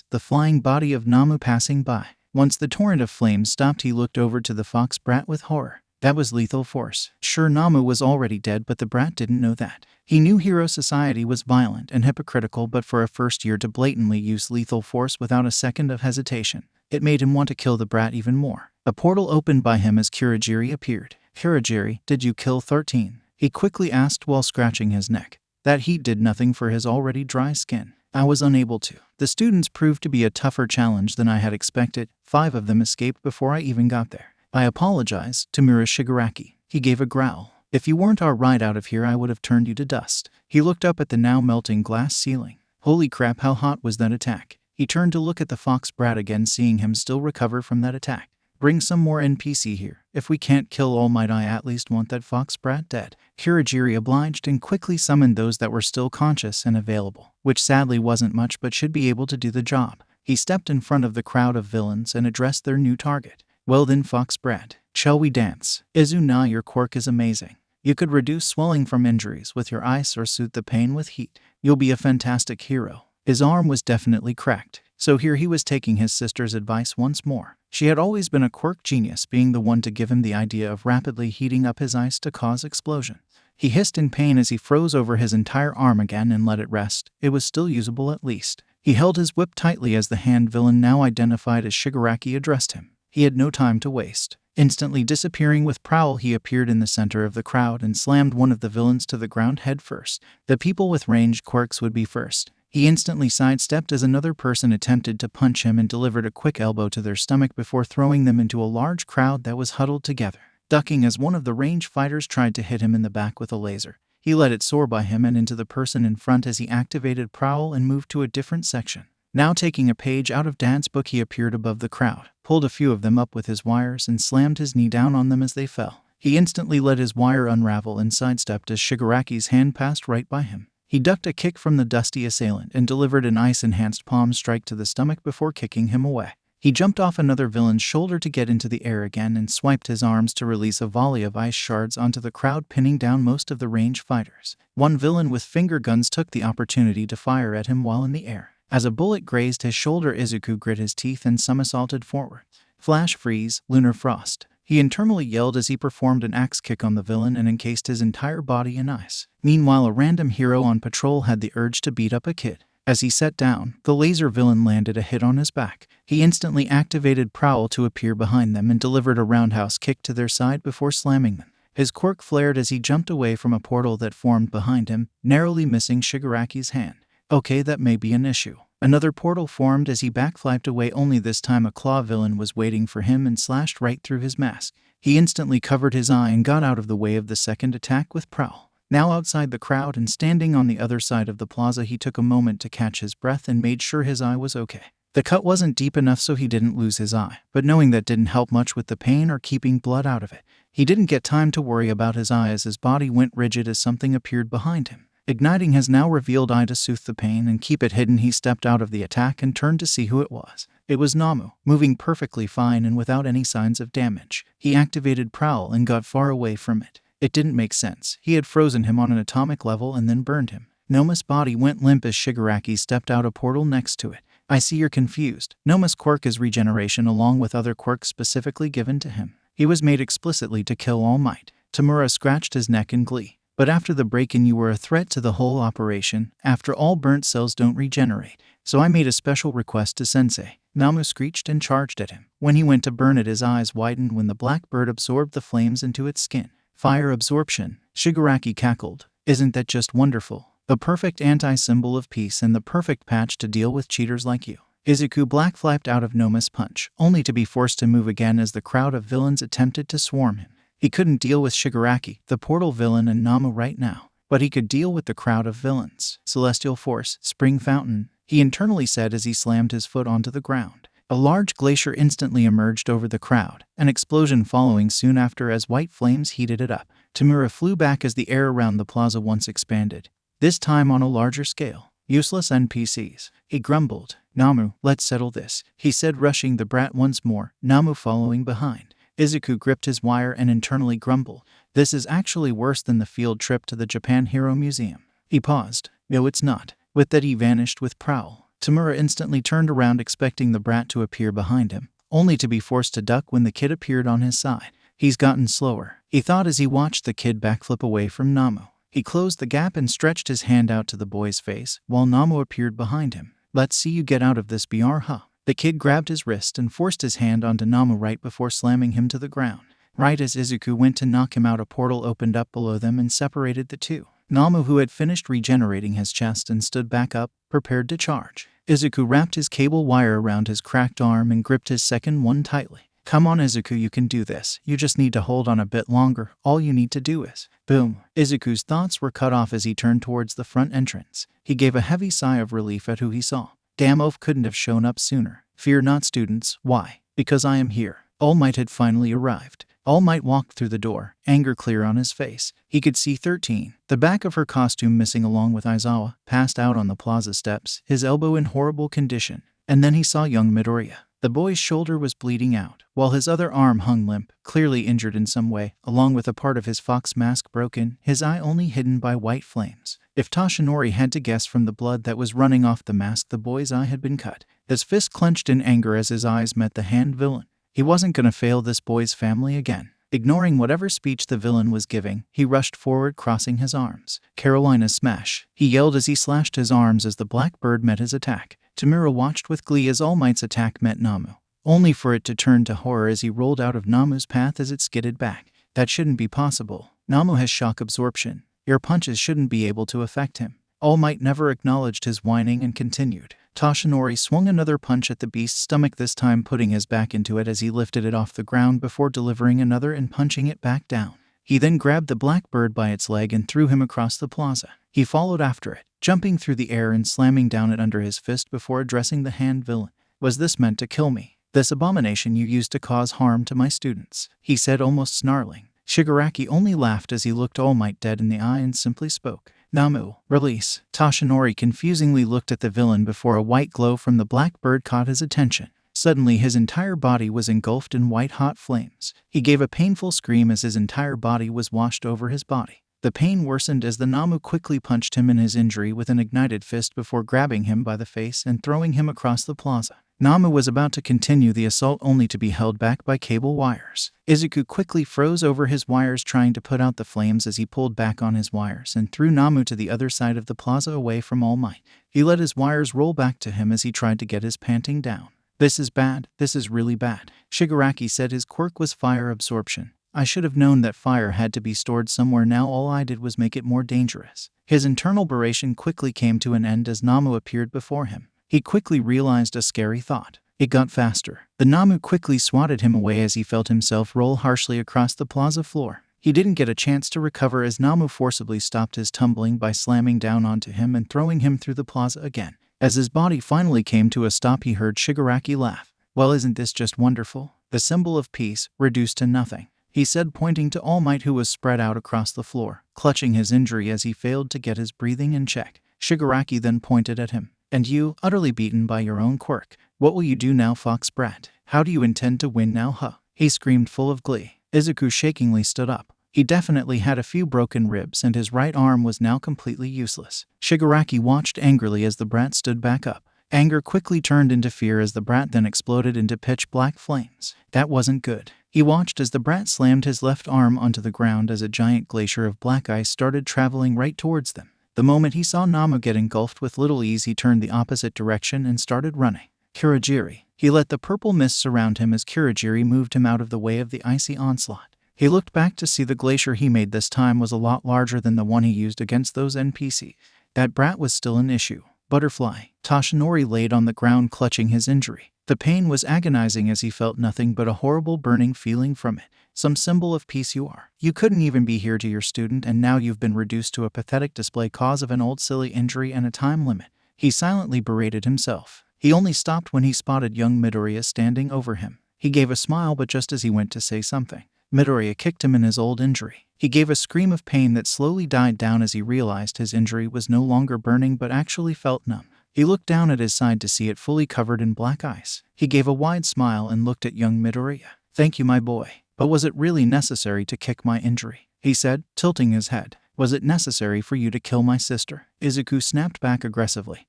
the flying body of Namu passing by. Once the torrent of flames stopped, he looked over to the fox brat with horror. That was lethal force. Sure, Namu was already dead, but the brat didn't know that. He knew hero society was violent and hypocritical, but for a first year to blatantly use lethal force without a second of hesitation, it made him want to kill the brat even more. A portal opened by him as Kurogiri appeared. Kurogiri, did you kill 13? He quickly asked while scratching his neck. That heat did nothing for his already dry skin. I was unable to. The students proved to be a tougher challenge than I had expected. 5 of them escaped before I even got there. I apologize, Tamura Shigaraki. He gave a growl. If you weren't right out of here, I would have turned you to dust. He looked up at the now melting glass ceiling. Holy crap, how hot was that attack? He turned to look at the fox brat again, seeing him still recover from that attack. Bring some more NPC here. If we can't kill All Might, I at least want that fox brat dead. Kurogiri obliged and quickly summoned those that were still conscious and available, which sadly wasn't much but should be able to do the job. He stepped in front of the crowd of villains and addressed their new target. Well then, fox brat, shall we dance? Izuna, your quirk is amazing. You could reduce swelling from injuries with your ice or soothe the pain with heat. You'll be a fantastic hero. His arm was definitely cracked, so here he was taking his sister's advice once more. She had always been a quirk genius, being the one to give him the idea of rapidly heating up his ice to cause explosion. He hissed in pain as he froze over his entire arm again and let it rest. It was still usable at least. He held his whip tightly as the hand villain, now identified as Shigaraki, addressed him. He had no time to waste. Instantly disappearing with prowl, he appeared in the center of the crowd and slammed one of the villains to the ground head first. The people with ranged quirks would be first. He instantly sidestepped as another person attempted to punch him and delivered a quick elbow to their stomach before throwing them into a large crowd that was huddled together. ducking as one of the range fighters tried to hit him in the back with a laser. He let it soar by him and into the person in front as he activated Prowl and moved to a different section. Now taking a page out of Dad's book, he appeared above the crowd, pulled a few of them up with his wires, and slammed his knee down on them as they fell. He instantly let his wire unravel and sidestepped as Shigaraki's hand passed right by him. He ducked a kick from the dusty assailant and delivered an ice-enhanced palm strike to the stomach before kicking him away. He jumped off another villain's shoulder to get into the air again and swiped his arms to release a volley of ice shards onto the crowd, pinning down most of the range fighters. One villain with finger guns took the opportunity to fire at him while in the air. As a bullet grazed his shoulder, Izuku grit his teeth and somersaulted forward. Flash freeze, lunar frost. He internally yelled as he performed an axe kick on the villain and encased his entire body in ice. Meanwhile, a random hero on patrol had the urge to beat up a kid. As he sat down, the laser villain landed a hit on his back. He instantly activated Prowl to appear behind them and delivered a roundhouse kick to their side before slamming them. His quirk flared as he jumped away from a portal that formed behind him, narrowly missing Shigaraki's hand. Okay, that may be an issue. Another portal formed as he backflipped away, only this time a claw villain was waiting for him and slashed right through his mask. He instantly covered his eye and got out of the way of the second attack with Prowl. Now outside the crowd and standing on the other side of the plaza, he took a moment to catch his breath and made sure his eye was okay. The cut wasn't deep enough so he didn't lose his eye, but knowing that didn't help much with the pain or keeping blood out of it. He didn't get time to worry about his eye as his body went rigid as something appeared behind him. Igniting his now revealed eye to soothe the pain and keep it hidden, he stepped out of the attack and turned to see who it was. It was Namu, moving perfectly fine and without any signs of damage. He activated Prowl and got far away from it. It didn't make sense. He had frozen him on an atomic level and then burned him. Noma's body went limp as Shigaraki stepped out a portal next to it. I see you're confused. Noma's quirk is regeneration along with other quirks specifically given to him. He was made explicitly to kill All Might. Tamura scratched his neck in glee. But after the break-in you were a threat to the whole operation. After all, burnt cells don't regenerate. So I made a special request to Sensei. Namu screeched and charged at him. When he went to burn it, his eyes widened when the black bird absorbed the flames into its skin. Fire absorption. Shigaraki cackled. Isn't that just wonderful? The perfect anti-symbol of peace and the perfect patch to deal with cheaters like you. Izuku blackflipped out of Noma's punch, only to be forced to move again as the crowd of villains attempted to swarm him. He couldn't deal with Shigaraki, the portal villain, and Namu right now, but he could deal with the crowd of villains. Celestial Force, Spring Fountain, he internally said as he slammed his foot onto the ground. A large glacier instantly emerged over the crowd, an explosion following soon after as white flames heated it up. Tamura flew back as the air around the plaza once expanded, this time on a larger scale. Useless NPCs, he grumbled. Namu, let's settle this, he said, rushing the brat once more, Namu following behind. Izuku gripped his wire and internally grumbled. This is actually worse than the field trip to the Japan Hero Museum. He paused. No, it's not. With that he vanished with Prowl. Tamura instantly turned around expecting the brat to appear behind him, only to be forced to duck when the kid appeared on his side. He's gotten slower, he thought as he watched the kid backflip away from Namu. He closed the gap and stretched his hand out to the boy's face, while Namu appeared behind him. Let's see you get out of this BR, huh? The kid grabbed his wrist and forced his hand onto Namu right before slamming him to the ground. Right as Izuku went to knock him out, a portal opened up below them and separated the two. Namu, who had finished regenerating his chest and stood back up, prepared to charge. Izuku wrapped his cable wire around his cracked arm and gripped his second one tightly. Come on, Izuku, you can do this. You just need to hold on a bit longer. All you need to do is... Boom. Izuku's thoughts were cut off as he turned towards the front entrance. He gave a heavy sigh of relief at who he saw. Damn, Oaf couldn't have shown up sooner. Fear not, students. Why? Because I am here. All Might had finally arrived. All Might walked through the door, anger clear on his face. He could see 13, the back of her costume missing along with Aizawa, passed out on the plaza steps, his elbow in horrible condition. And then he saw young Midoriya. The boy's shoulder was bleeding out, while his other arm hung limp, clearly injured in some way, along with a part of his fox mask broken, his eye only hidden by white flames. If Toshinori had to guess from the blood that was running off the mask, the boy's eye had been cut. His fist clenched in anger as his eyes met the hand villain. He wasn't gonna fail this boy's family again. Ignoring whatever speech the villain was giving, he rushed forward, crossing his arms. Carolina smash, he yelled as he slashed his arms as the black bird met his attack. Tamura watched with glee as All Might's attack met Namu, only for it to turn to horror as he rolled out of Namu's path as it skidded back. That shouldn't be possible. Namu has shock absorption. Your punches shouldn't be able to affect him. All Might never acknowledged his whining and continued. Toshinori swung another punch at the beast's stomach, this time putting his back into it as he lifted it off the ground before delivering another and punching it back down. He then grabbed the black bird by its leg and threw him across the plaza. He followed after it, jumping through the air and slamming down it under his fist before addressing the hand villain. Was this meant to kill me? This abomination you used to cause harm to my students, he said, almost snarling. Shigaraki only laughed as he looked All Might dead in the eye and simply spoke. Namu, release. Toshinori confusingly looked at the villain before a white glow from the black bird caught his attention. Suddenly his entire body was engulfed in white-hot flames. He gave a painful scream as his entire body was washed over his body. The pain worsened as the Namu quickly punched him in his injury with an ignited fist before grabbing him by the face and throwing him across the plaza. Namu was about to continue the assault only to be held back by cable wires. Izuku quickly froze over his wires trying to put out the flames as he pulled back on his wires and threw Namu to the other side of the plaza away from All Might. He let his wires roll back to him as he tried to get his panting down. This is bad. This is really bad. Shigaraki said his quirk was fire absorption. I should have known that fire had to be stored somewhere. Now all I did was make it more dangerous. His internal beration quickly came to an end as Namu appeared before him. He quickly realized a scary thought. It got faster. The Namu quickly swatted him away as he felt himself roll harshly across the plaza floor. He didn't get a chance to recover as Namu forcibly stopped his tumbling by slamming down onto him and throwing him through the plaza again. As his body finally came to a stop, he heard Shigaraki laugh. Well, isn't this just wonderful? The symbol of peace, reduced to nothing, he said, pointing to All Might, who was spread out across the floor, clutching his injury as he failed to get his breathing in check. Shigaraki then pointed at him. And you, utterly beaten by your own quirk. What will you do now, fox brat? How do you intend to win now, huh? He screamed full of glee. Izuku shakingly stood up. He definitely had a few broken ribs and his right arm was now completely useless. Shigaraki watched angrily as the brat stood back up. Anger quickly turned into fear as the brat then exploded into pitch black flames. That wasn't good. He watched as the brat slammed his left arm onto the ground as a giant glacier of black ice started traveling right towards them. The moment he saw Namu get engulfed with little ease, he turned the opposite direction and started running. Kurogiri. He let the purple mist surround him as Kurogiri moved him out of the way of the icy onslaught. He looked back to see the glacier he made this time was a lot larger than the one he used against those NPCs. That brat was still an issue. Butterfly. Toshinori laid on the ground clutching his injury. The pain was agonizing as he felt nothing but a horrible burning feeling from it. Some symbol of peace you are. You couldn't even be here to your student and now you've been reduced to a pathetic display cause of an old silly injury and a time limit. He silently berated himself. He only stopped when he spotted young Midoriya standing over him. He gave a smile, but just as he went to say something, Midoriya kicked him in his old injury. He gave a scream of pain that slowly died down as he realized his injury was no longer burning but actually felt numb. He looked down at his side to see it fully covered in black ice. He gave a wide smile and looked at young Midoriya. Thank you, my boy. But was it really necessary to kick my injury? He said, tilting his head. Was it necessary for you to kill my sister? Izuku snapped back aggressively,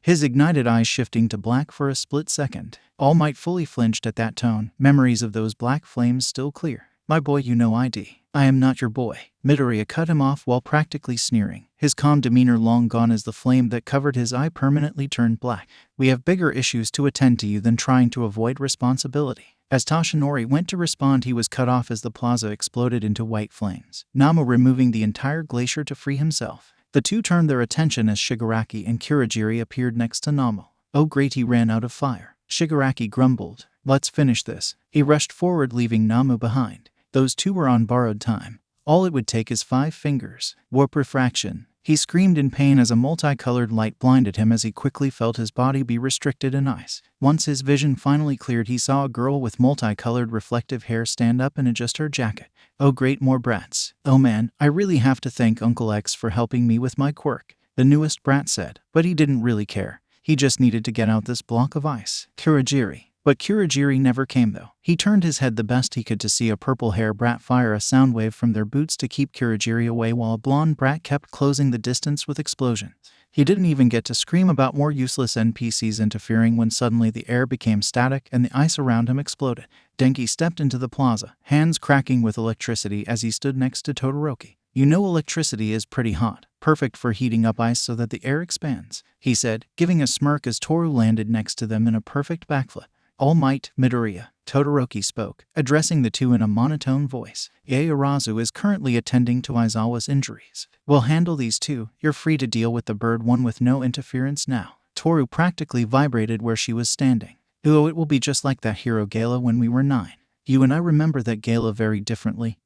his ignited eyes shifting to black for a split second. All Might fully flinched at that tone, memories of those black flames still clear. My boy, you know I am not your boy. Midoriya cut him off while practically sneering, his calm demeanor long gone as the flame that covered his eye permanently turned black. We have bigger issues to attend to you than trying to avoid responsibility. As Toshinori went to respond, he was cut off as the plaza exploded into white flames, Namu removing the entire glacier to free himself. The two turned their attention as Shigaraki and Kurogiri appeared next to Namu. Oh great, he ran out of fire. Shigaraki grumbled. Let's finish this. He rushed forward, leaving Namu behind. Those two were on borrowed time. All it would take is 5 fingers. Warp refraction. He screamed in pain as a multicolored light blinded him as he quickly felt his body be restricted in ice. Once his vision finally cleared, he saw a girl with multicolored reflective hair stand up and adjust her jacket. Oh great, more brats. Oh man, I really have to thank Uncle X for helping me with my quirk, the newest brat said. But he didn't really care. He just needed to get out this block of ice. Kurogiri. But Kurogiri never came though. He turned his head the best he could to see a purple hair brat fire a sound wave from their boots to keep Kurogiri away while a blonde brat kept closing the distance with explosions. He didn't even get to scream about more useless NPCs interfering when suddenly the air became static and the ice around him exploded. Denki stepped into the plaza, hands cracking with electricity as he stood next to Todoroki. You know electricity is pretty hot, perfect for heating up ice so that the air expands, he said, giving a smirk as Toru landed next to them in a perfect backflip. All Might, Midoriya. Todoroki spoke, addressing the two in a monotone voice. Ieyasu is currently attending to Aizawa's injuries. We'll handle these two. You're free to deal with the bird one with no interference now. Toru practically vibrated where she was standing. Oh, it will be just like that hero gala when we were 9. You and I remember that gala very differently.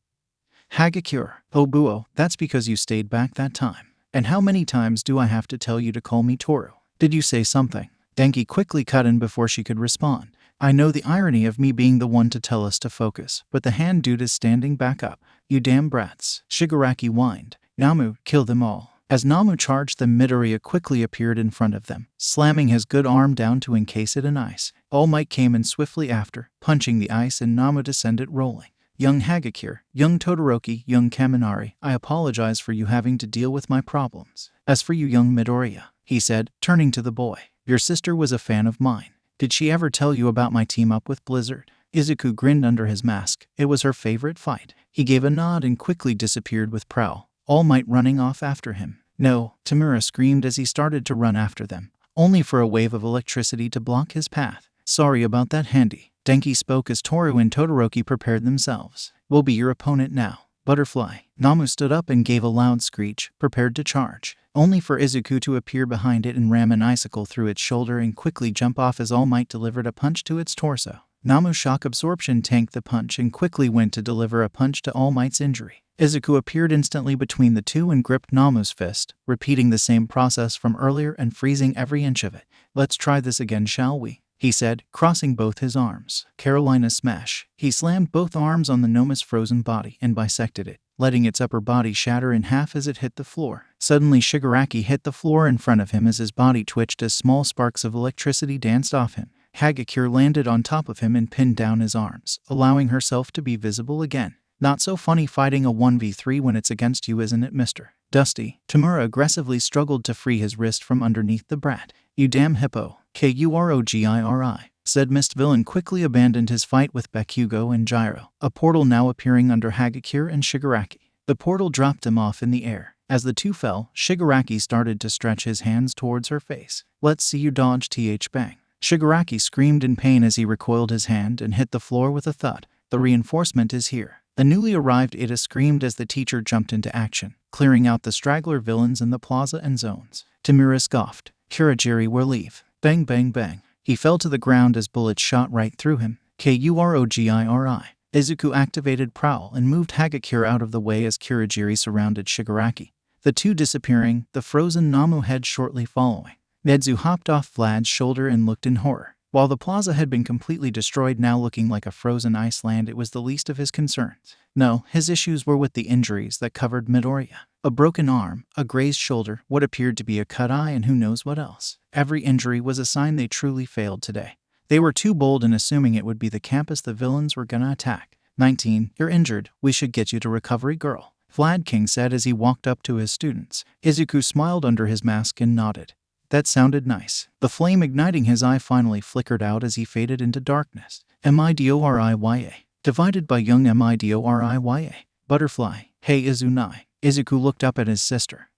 Hagakure, oh Buo, that's because you stayed back that time. And how many times do I have to tell you to call me Toru? Did you say something? Denki quickly cut in before she could respond. I know the irony of me being the one to tell us to focus, but the hand dude is standing back up. You damn brats. Shigaraki whined. Namu, kill them all. As Namu charged them, Midoriya quickly appeared in front of them, slamming his good arm down to encase it in ice. All Might came in swiftly after, punching the ice, and Namu descended rolling. Young Hagakure, young Todoroki, young Kaminari, I apologize for you having to deal with my problems. As for you, young Midoriya, he said, turning to the boy, your sister was a fan of mine. Did she ever tell you about my team-up with Blizzard? Izuku grinned under his mask. It was her favorite fight. He gave a nod and quickly disappeared with Prowl, All Might running off after him. No, Tamura screamed as he started to run after them, only for a wave of electricity to block his path. Sorry about that, Handy. Denki spoke as Toru and Todoroki prepared themselves. We'll be your opponent now. Butterfly. Namu stood up and gave a loud screech, prepared to charge, only for Izuku to appear behind it and ram an icicle through its shoulder and quickly jump off as All Might delivered a punch to its torso. Namu's shock absorption tanked the punch and quickly went to deliver a punch to All Might's injury. Izuku appeared instantly between the two and gripped Namu's fist, repeating the same process from earlier and freezing every inch of it. Let's try this again, shall we? He said, crossing both his arms. Carolina smash. He slammed both arms on the Noma's frozen body and bisected it, letting its upper body shatter in half as it hit the floor. Suddenly Shigaraki hit the floor in front of him as his body twitched as small sparks of electricity danced off him. Hagakure landed on top of him and pinned down his arms, allowing herself to be visible again. Not so funny fighting a 1v3 when it's against you, isn't it, mister? Dusty. Tamura aggressively struggled to free his wrist from underneath the brat. You damn hippo. Kurogiri, said Mist Villain quickly abandoned his fight with Bakugo and Gyro, a portal now appearing under Hagakure and Shigaraki. The portal dropped him off in the air. As the two fell, Shigaraki started to stretch his hands towards her face. Let's see you dodge, bang. Shigaraki screamed in pain as he recoiled his hand and hit the floor with a thud. The reinforcement is here. The newly arrived Ida screamed as the teacher jumped into action, clearing out the straggler villains in the plaza and zones. Tamura scoffed. Kurogiri will leave. Bang bang bang. He fell to the ground as bullets shot right through him. Kurogiri. Izuku activated Prowl and moved Hagakure out of the way as Kurogiri surrounded Shigaraki, the two disappearing, the frozen Namu head shortly following. Nedzu hopped off Vlad's shoulder and looked in horror. While the plaza had been completely destroyed, now looking like a frozen ice land, it was the least of his concerns. No, his issues were with the injuries that covered Midoriya. A broken arm, a grazed shoulder, what appeared to be a cut eye, and who knows what else. Every injury was a sign they truly failed today. They were too bold in assuming it would be the campus the villains were gonna attack. 19, you're injured. We should get you to recovery, girl, Vlad King said as he walked up to his students. Izuku smiled under his mask and nodded. That sounded nice. The flame igniting his eye finally flickered out as he faded into darkness. Midoriya. Divided by young Midoriya. Butterfly. Hey Izunai. Izuku looked up at his sister.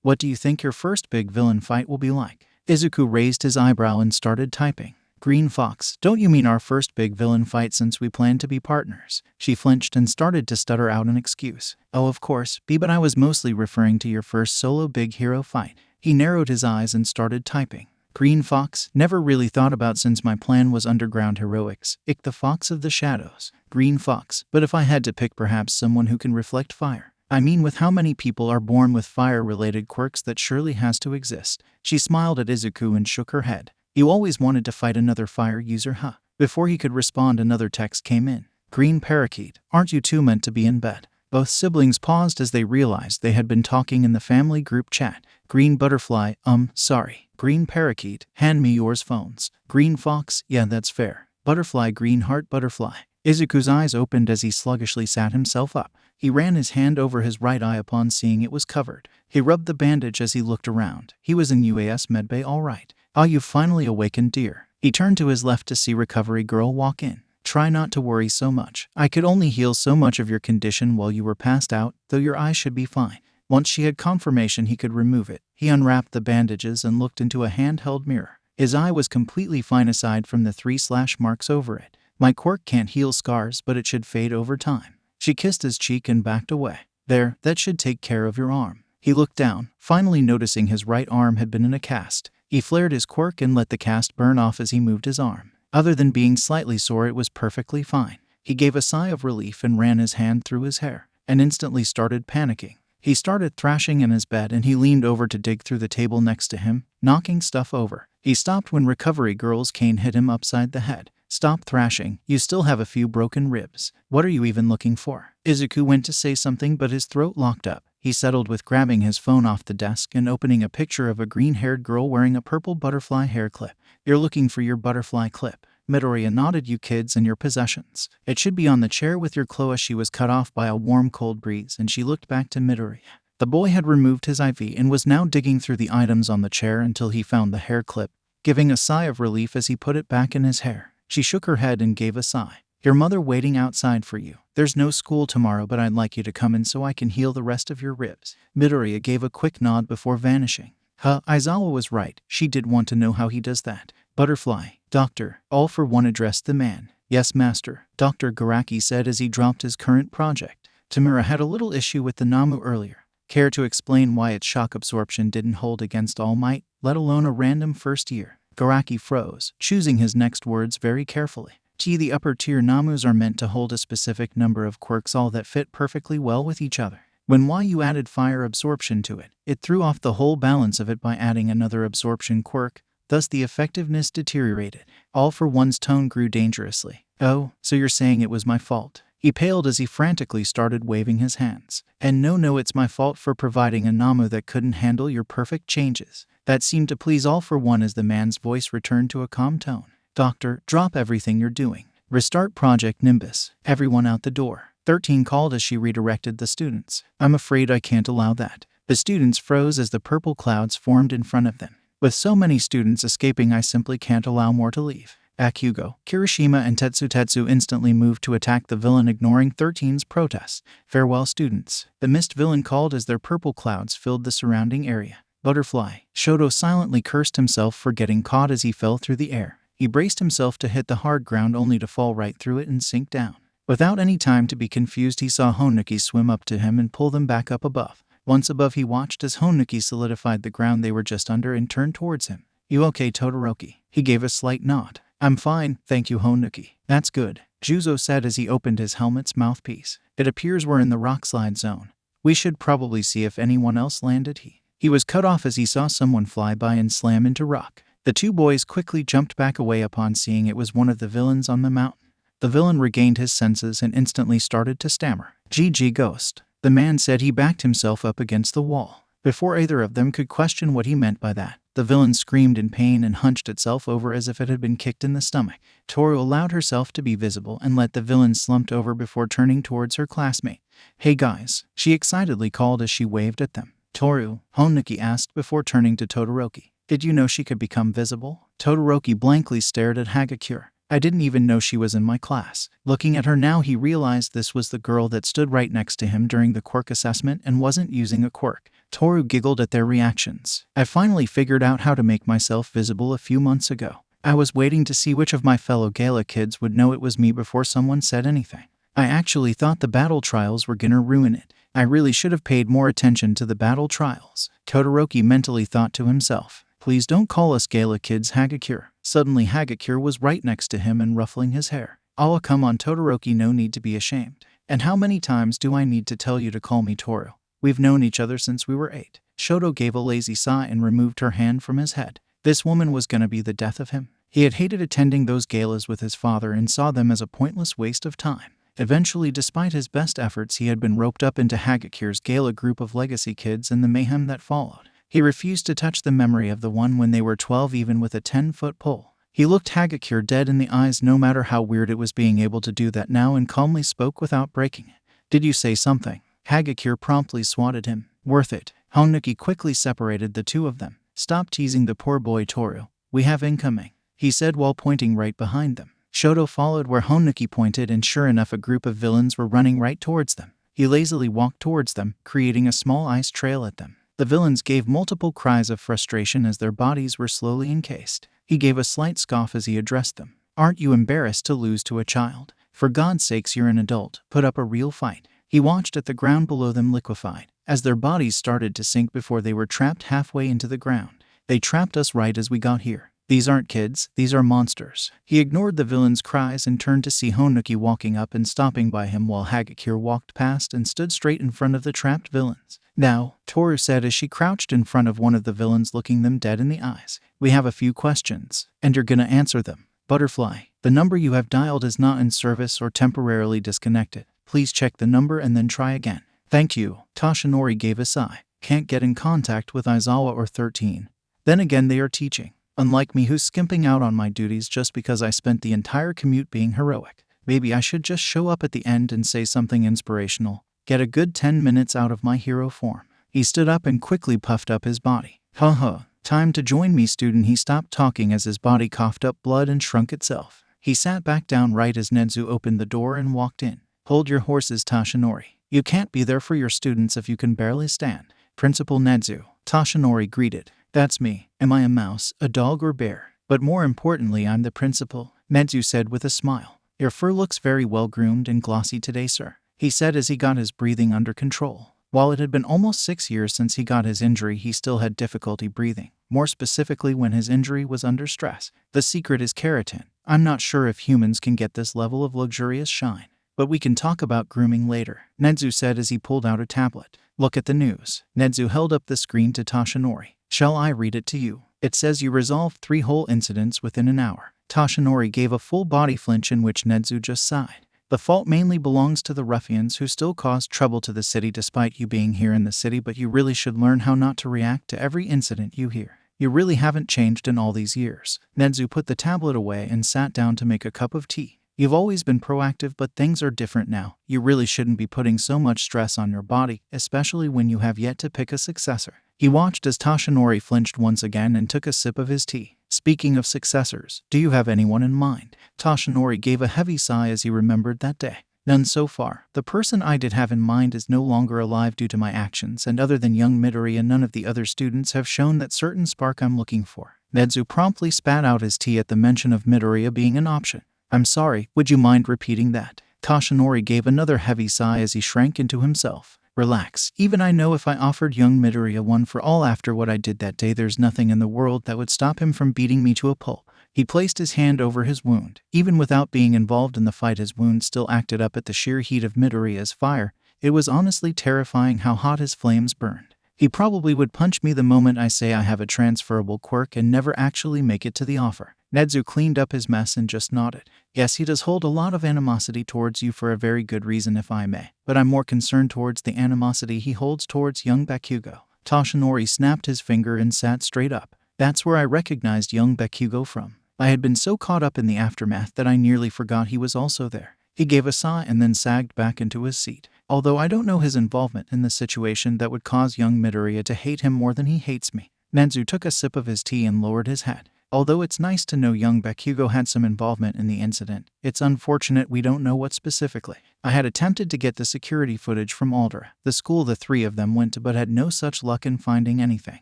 What do you think your first big villain fight will be like? Izuku raised his eyebrow and started typing. Green Fox. Don't you mean our first big villain fight since we plan to be partners? She flinched and started to stutter out an excuse. Oh, of course, but I was mostly referring to your first solo big hero fight. He narrowed his eyes and started typing. Green Fox. Never really thought about since my plan was underground heroics. The Fox of the Shadows. Green Fox. But if I had to pick, perhaps someone who can reflect fire. I mean, with how many people are born with fire-related quirks, that surely has to exist. She smiled at Izuku and shook her head. You always wanted to fight another fire user, huh? Before he could respond, another text came in. Green Parakeet. Aren't you two meant to be in bed? Both siblings paused as they realized they had been talking in the family group chat. Green Butterfly. Sorry. Green Parakeet. Hand me yours phones. Green Fox. Yeah, that's fair. Butterfly. Green Heart Butterfly. Izuku's eyes opened as he sluggishly sat himself up. He ran his hand over his right eye upon seeing it was covered. He rubbed the bandage as he looked around. He was in UAS medbay all right. Ah, you've finally awakened, dear. He turned to his left to see Recovery Girl walk in. Try not to worry so much. I could only heal so much of your condition while you were passed out, though your eye should be fine. Once she had confirmation he could remove it, he unwrapped the bandages and looked into a handheld mirror. His eye was completely fine aside from the 3 slash marks over it. My quirk can't heal scars, but it should fade over time. She kissed his cheek and backed away. There, that should take care of your arm. He looked down, finally noticing his right arm had been in a cast. He flared his quirk and let the cast burn off as he moved his arm. Other than being slightly sore, it was perfectly fine. He gave a sigh of relief and ran his hand through his hair, and instantly started panicking. He started thrashing in his bed and he leaned over to dig through the table next to him, knocking stuff over. He stopped when Recovery Girl's cane hit him upside the head. Stop thrashing, you still have a few broken ribs. What are you even looking for? Izuku went to say something but his throat locked up. He settled with grabbing his phone off the desk and opening a picture of a green-haired girl wearing a purple butterfly hair clip. You're looking for your butterfly clip. Midoriya nodded. You kids and your possessions. It should be on the chair with your clothes. She was cut off by a warm cold breeze and she looked back to Midoriya. The boy had removed his IV and was now digging through the items on the chair until he found the hair clip, giving a sigh of relief as he put it back in his hair. She shook her head and gave a sigh. Your mother waiting outside for you. There's no school tomorrow, but I'd like you to come in so I can heal the rest of your ribs. Midoriya gave a quick nod before vanishing. Aizawa was right. She did want to know how he does that. Butterfly, Doctor, All for One addressed the man. Yes, Master, Dr. Garaki said as he dropped his current project. Tamura had a little issue with the Namu earlier. Care to explain why its shock absorption didn't hold against All Might, let alone a random first year? Garaki froze, choosing his next words very carefully. The upper tier Namus are meant to hold a specific number of quirks all that fit perfectly well with each other. When you added fire absorption to it, it threw off the whole balance of it by adding another absorption quirk, thus the effectiveness deteriorated. All for One's tone grew dangerously. Oh, so you're saying it was my fault? He paled as he frantically started waving his hands. And no, it's my fault for providing a Namu that couldn't handle your perfect changes. That seemed to please All for One as the man's voice returned to a calm tone. Doctor, drop everything you're doing. Restart Project Nimbus. Everyone out the door. 13 called as she redirected the students. I'm afraid I can't allow that. The students froze as the purple clouds formed in front of them. With so many students escaping, I simply can't allow more to leave. Akugo, Kirishima and Tetsu instantly moved to attack the villain, ignoring 13's protests. Farewell, students. The mist villain called as their purple clouds filled the surrounding area. Butterfly. Shoto silently cursed himself for getting caught as he fell through the air. He braced himself to hit the hard ground only to fall right through it and sink down. Without any time to be confused, he saw Honuki swim up to him and pull them back up above. Once above, he watched as Honuki solidified the ground they were just under and turned towards him. You okay, Todoroki? He gave a slight nod. I'm fine, thank you, Honuki. That's good, Juzo said as he opened his helmet's mouthpiece. It appears we're in the rockslide zone. We should probably see if anyone else landed. He was cut off as he saw someone fly by and slam into rock. The two boys quickly jumped back away upon seeing it was one of the villains on the mountain. The villain regained his senses and instantly started to stammer. GG Ghost. The man said. He backed himself up against the wall. Before either of them could question what he meant by that, the villain screamed in pain and hunched itself over as if it had been kicked in the stomach. Toru allowed herself to be visible and let the villain slumped over before turning towards her classmate. Hey guys, she excitedly called as she waved at them. Toru, Honuki asked before turning to Todoroki. Did you know she could become visible? Todoroki blankly stared at Hagakure. I didn't even know she was in my class. Looking at her now, he realized this was the girl that stood right next to him during the quirk assessment and wasn't using a quirk. Toru giggled at their reactions. I finally figured out how to make myself visible a few months ago. I was waiting to see which of my fellow Gala kids would know it was me before someone said anything. I actually thought the battle trials were gonna ruin it. I really should have paid more attention to the battle trials. Todoroki mentally thought to himself. Please don't call us Gala kids, Hagakure. Suddenly Hagakure was right next to him and ruffling his hair. Oh, come on, Todoroki, no need to be ashamed. And how many times do I need to tell you to call me Toru? We've known each other since we were 8. Shoto gave a lazy sigh and removed her hand from his head. This woman was gonna be the death of him. He had hated attending those galas with his father and saw them as a pointless waste of time. Eventually, despite his best efforts, he had been roped up into Hagakure's gala group of legacy kids and the mayhem that followed. He refused to touch the memory of the one when they were 12 even with a 10-foot pole. He looked Hagakure dead in the eyes, no matter how weird it was being able to do that now, and calmly spoke without breaking it. Did you say something? Hagakure promptly swatted him. Worth it. Honuki quickly separated the two of them. Stop teasing the poor boy, Toru. We have incoming, he said while pointing right behind them. Shoto followed where Honuki pointed, and sure enough, a group of villains were running right towards them. He lazily walked towards them, creating a small ice trail at them. The villains gave multiple cries of frustration as their bodies were slowly encased. He gave a slight scoff as he addressed them. Aren't you embarrassed to lose to a child? For God's sakes, you're an adult. Put up a real fight. He watched as the ground below them liquefied, as their bodies started to sink before they were trapped halfway into the ground. They trapped us right as we got here. These aren't kids, these are monsters. He ignored the villain's cries and turned to see Honuki walking up and stopping by him while Hagakure walked past and stood straight in front of the trapped villains. Now, Toru said as she crouched in front of one of the villains, looking them dead in the eyes. We have a few questions, and you're gonna answer them. Butterfly, the number you have dialed is not in service or temporarily disconnected. Please check the number and then try again. Thank you. Toshinori gave a sigh. Can't get in contact with Aizawa or 13. Then again, they are teaching. Unlike me, who's skimping out on my duties just because I spent the entire commute being heroic. Maybe I should just show up at the end and say something inspirational. Get a good 10 minutes out of my hero form. He stood up and quickly puffed up his body. Haha, time to join me, student. He stopped talking as his body coughed up blood and shrunk itself. He sat back down right as Nezu opened the door and walked in. Hold your horses, Toshinori. You can't be there for your students if you can barely stand. Principal Nezu, Toshinori greeted. That's me. Am I a mouse, a dog, or bear? But more importantly, I'm the principal, Nezu said with a smile. Your fur looks very well groomed and glossy today, sir, he said as he got his breathing under control. While it had been almost 6 years since he got his injury, he still had difficulty breathing, more specifically when his injury was under stress. The secret is keratin. I'm not sure if humans can get this level of luxurious shine, but we can talk about grooming later, Nezu said as he pulled out a tablet. Look at the news. Nezu held up the screen to Toshinori. Shall I read it to you? It says you resolved 3 whole incidents within an hour. Toshinori gave a full body flinch in which Nezu just sighed. The fault mainly belongs to the ruffians who still caused trouble to the city despite you being here in the city, but you really should learn how not to react to every incident you hear. You really haven't changed in all these years. Nezu put the tablet away and sat down to make a cup of tea. You've always been proactive, but things are different now. You really shouldn't be putting so much stress on your body, especially when you have yet to pick a successor. He watched as Toshinori flinched once again and took a sip of his tea. Speaking of successors, do you have anyone in mind? Toshinori gave a heavy sigh as he remembered that day. None so far. The person I did have in mind is no longer alive due to my actions, and other than young Midoriya, none of the other students have shown that certain spark I'm looking for. Nezu promptly spat out his tea at the mention of Midoriya being an option. I'm sorry, would you mind repeating that? Toshinori gave another heavy sigh as he shrank into himself. Relax. Even I know if I offered young Midoriya one for all after what I did that day, there's nothing in the world that would stop him from beating me to a pulp. He placed his hand over his wound. Even without being involved in the fight, his wound still acted up at the sheer heat of Midoriya's fire. It was honestly terrifying how hot his flames burned. He probably would punch me the moment I say I have a transferable quirk and never actually make it to the offer. Nezu cleaned up his mess and just nodded. Yes, he does hold a lot of animosity towards you for a very good reason, if I may. But I'm more concerned towards the animosity he holds towards young Bakugo. Toshinori snapped his finger and sat straight up. That's where I recognized young Bakugo from. I had been so caught up in the aftermath that I nearly forgot he was also there. He gave a sigh and then sagged back into his seat. Although I don't know his involvement in the situation that would cause young Midoriya to hate him more than he hates me. Nezu took a sip of his tea and lowered his head. Although it's nice to know young Bakugo had some involvement in the incident, it's unfortunate we don't know what specifically. I had attempted to get the security footage from Aldera, the school the 3 of them went to, but had no such luck in finding anything.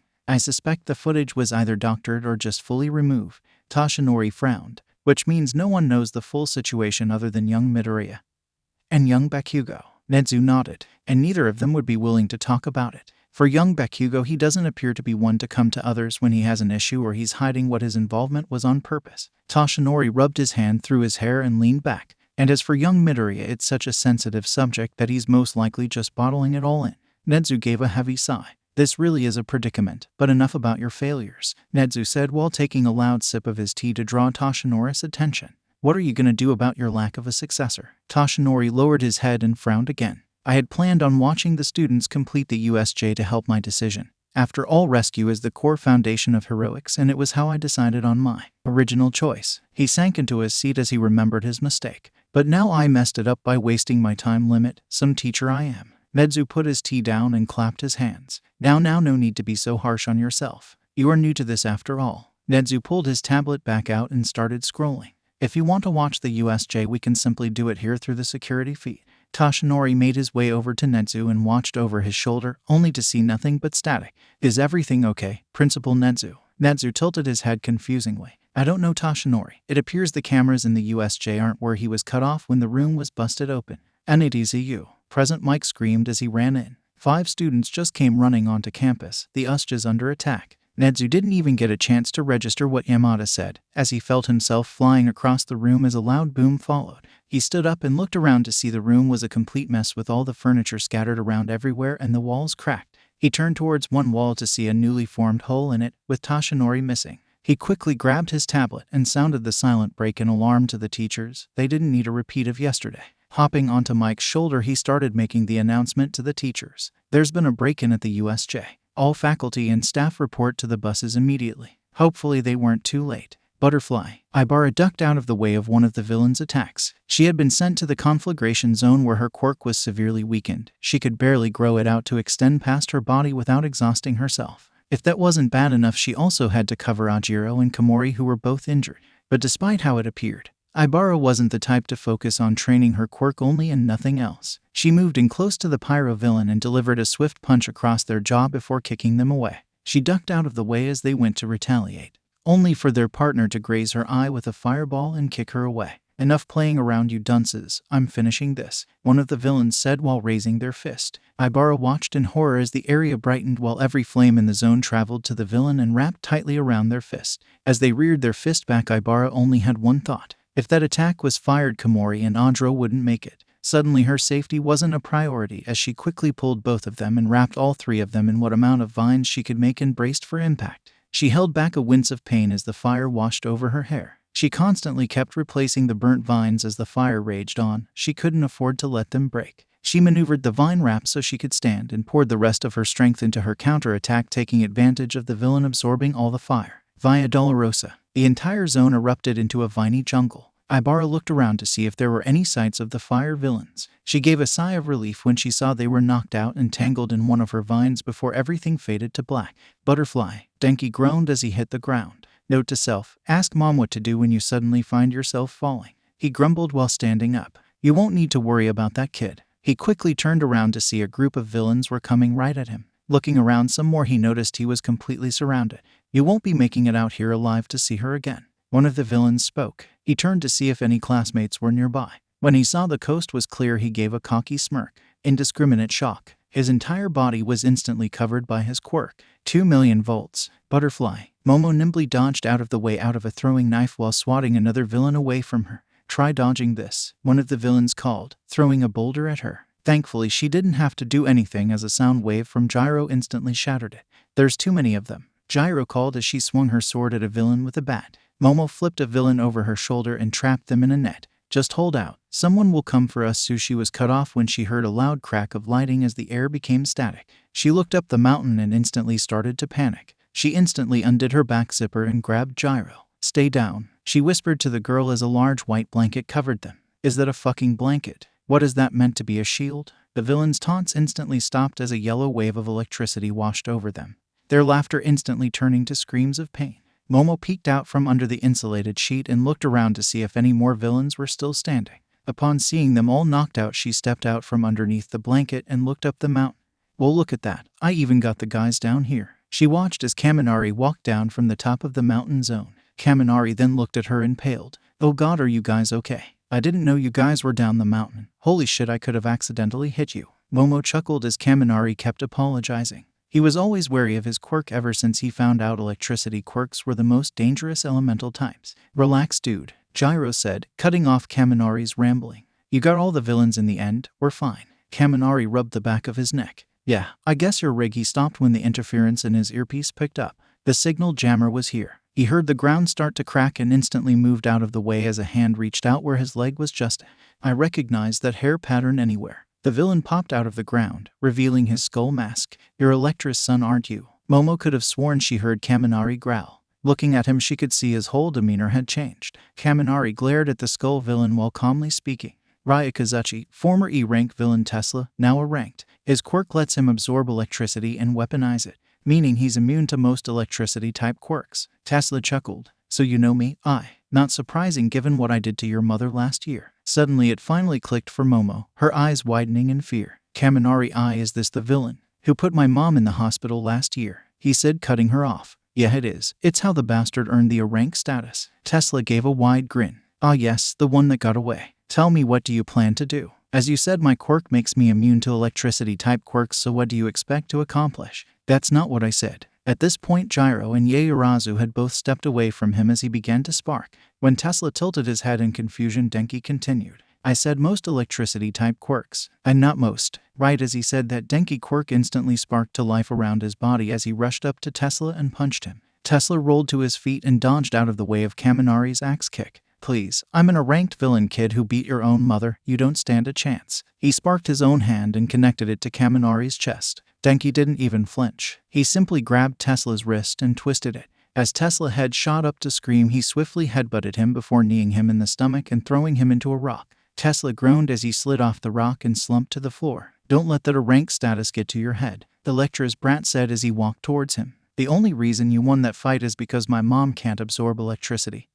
I suspect the footage was either doctored or just fully removed. Toshinori frowned, which means no one knows the full situation other than young Midoriya and young Bakugo. Nezu nodded, and neither of them would be willing to talk about it. For young Bakugo, he doesn't appear to be one to come to others when he has an issue or he's hiding what his involvement was on purpose. Toshinori rubbed his hand through his hair and leaned back. And as for young Midoriya, it's such a sensitive subject that he's most likely just bottling it all in. Nezu gave a heavy sigh. This really is a predicament, but enough about your failures, Nezu said while taking a loud sip of his tea to draw Toshinori's attention. What are you going to do about your lack of a successor? Toshinori lowered his head and frowned again. I had planned on watching the students complete the USJ to help my decision. After all, rescue is the core foundation of heroics, and it was how I decided on my original choice. He sank into his seat as he remembered his mistake. But now I messed it up by wasting my time limit. Some teacher I am. Nezu put his tea down and clapped his hands. Now, no need to be so harsh on yourself. You are new to this after all. Nezu pulled his tablet back out and started scrolling. If you want to watch the USJ, we can simply do it here through the security feed. Toshinori made his way over to Nezu and watched over his shoulder, only to see nothing but static. Is everything okay, Principal Nezu? Nezu tilted his head confusingly. I don't know Toshinori. It appears the cameras in the USJ aren't where he was cut off when the room was busted open. And it is you. Present Mike screamed as he ran in. 5 students just came running onto campus. The USJ's under attack. Nedzu didn't even get a chance to register what Yamada said, as he felt himself flying across the room as a loud boom followed. He stood up and looked around to see the room was a complete mess with all the furniture scattered around everywhere and the walls cracked. He turned towards one wall to see a newly formed hole in it, with Toshinori missing. He quickly grabbed his tablet and sounded the silent break in alarm to the teachers. They didn't need a repeat of yesterday. Hopping onto Mike's shoulder, he started making the announcement to the teachers. There's been a break-in at the USJ. All faculty and staff report to the buses immediately. Hopefully they weren't too late. Butterfly. Ibara ducked out of the way of one of the villain's attacks. She had been sent to the conflagration zone where her quirk was severely weakened. She could barely grow it out to extend past her body without exhausting herself. If that wasn't bad enough, she also had to cover Ajiro and Komori, who were both injured. But despite how it appeared, Ibara wasn't the type to focus on training her quirk only and nothing else. She moved in close to the pyro villain and delivered a swift punch across their jaw before kicking them away. She ducked out of the way as they went to retaliate, only for their partner to graze her eye with a fireball and kick her away. Enough playing around, you dunces. I'm finishing this, one of the villains said while raising their fist. Ibara watched in horror as the area brightened while every flame in the zone traveled to the villain and wrapped tightly around their fist. As they reared their fist back, Ibara only had one thought. If that attack was fired, Komori and Andro wouldn't make it. Suddenly her safety wasn't a priority as she quickly pulled both of them and wrapped all 3 of them in what amount of vines she could make and braced for impact. She held back a wince of pain as the fire washed over her hair. She constantly kept replacing the burnt vines as the fire raged on. She couldn't afford to let them break. She maneuvered the vine wrap so she could stand and poured the rest of her strength into her counterattack, taking advantage of the villain absorbing all the fire. Via Dolorosa. The entire zone erupted into a viney jungle. Ibara looked around to see if there were any sights of the fire villains. She gave a sigh of relief when she saw they were knocked out and tangled in one of her vines before everything faded to black. Butterfly. Denki groaned as he hit the ground. Note to self, ask mom what to do when you suddenly find yourself falling. He grumbled while standing up. You won't need to worry about that kid. He quickly turned around to see a group of villains were coming right at him. Looking around some more, he noticed he was completely surrounded. You won't be making it out here alive to see her again. One of the villains spoke. He turned to see if any classmates were nearby. When he saw the coast was clear, he gave a cocky smirk. Indiscriminate shock. His entire body was instantly covered by his quirk. 2,000,000 volts. Butterfly. Momo nimbly dodged out of the way out of a throwing knife while swatting another villain away from her. Try dodging this, one of the villains called, throwing a boulder at her. Thankfully, she didn't have to do anything as a sound wave from Gyro instantly shattered it. There's too many of them, Gyro called as she swung her sword at a villain with a bat. Momo flipped a villain over her shoulder and trapped them in a net. Just hold out. Someone will come for us. Sushi was cut off when she heard a loud crack of lighting as the air became static. She looked up the mountain and instantly started to panic. She instantly undid her back zipper and grabbed Gyro. Stay down, she whispered to the girl as a large white blanket covered them. Is that a fucking blanket? What is that meant to be, a shield? The villain's taunts instantly stopped as a yellow wave of electricity washed over them, their laughter instantly turning to screams of pain. Momo peeked out from under the insulated sheet and looked around to see if any more villains were still standing. Upon seeing them all knocked out, she stepped out from underneath the blanket and looked up the mountain. Well, look at that. I even got the guys down here. She watched as Kaminari walked down from the top of the mountain zone. Kaminari then looked at her impaled. Oh god, are you guys okay? I didn't know you guys were down the mountain. Holy shit, I could have accidentally hit you. Momo chuckled as Kaminari kept apologizing. He was always wary of his quirk ever since he found out electricity quirks were the most dangerous elemental types. Relax, dude, Gyro said, cutting off Kaminari's rambling. You got all the villains in the end, we're fine. Kaminari rubbed the back of his neck. Yeah, I guess your rig. He stopped when the interference in his earpiece picked up. The signal jammer was here. He heard the ground start to crack and instantly moved out of the way as a hand reached out where his leg was just. I recognized that hair pattern anywhere. The villain popped out of the ground, revealing his skull mask. You're Electra's son, aren't you? Momo could have sworn she heard Kaminari growl. Looking at him, she could see his whole demeanor had changed. Kaminari glared at the skull villain while calmly speaking. Raya Kazuchi, former E-rank villain Tesla, now a ranked. His quirk lets him absorb electricity and weaponize it, meaning he's immune to most electricity-type quirks. Tesla chuckled. So you know me? Not surprising given what I did to your mother last year. Suddenly it finally clicked for Momo, her eyes widening in fear. Kaminari, is this the villain who put my mom in the hospital last year? He said, cutting her off. Yeah, it is. It's how the bastard earned the A rank status. Tesla gave a wide grin. Ah yes, the one that got away. Tell me, what do you plan to do? As you said, my quirk makes me immune to electricity-type quirks, so what do you expect to accomplish? That's not what I said. At this point, Gyro and Yaoyorozu had both stepped away from him as he began to spark. When Tesla tilted his head in confusion, Denki continued. I said most electricity-type quirks. And not most. Right as he said that, Denki quirk instantly sparked to life around his body as he rushed up to Tesla and punched him. Tesla rolled to his feet and dodged out of the way of Kaminari's axe kick. Please, I'm an A-ranked villain, kid who beat your own mother. You don't stand a chance. He sparked his own hand and connected it to Kaminari's chest. Denki didn't even flinch. He simply grabbed Tesla's wrist and twisted it. As Tesla head shot up to scream, he swiftly headbutted him before kneeing him in the stomach and throwing him into a rock. Tesla groaned as he slid off the rock and slumped to the floor. Don't let that A-rank status get to your head, the lecturer's brat said as he walked towards him. The only reason you won that fight is because my mom can't absorb electricity.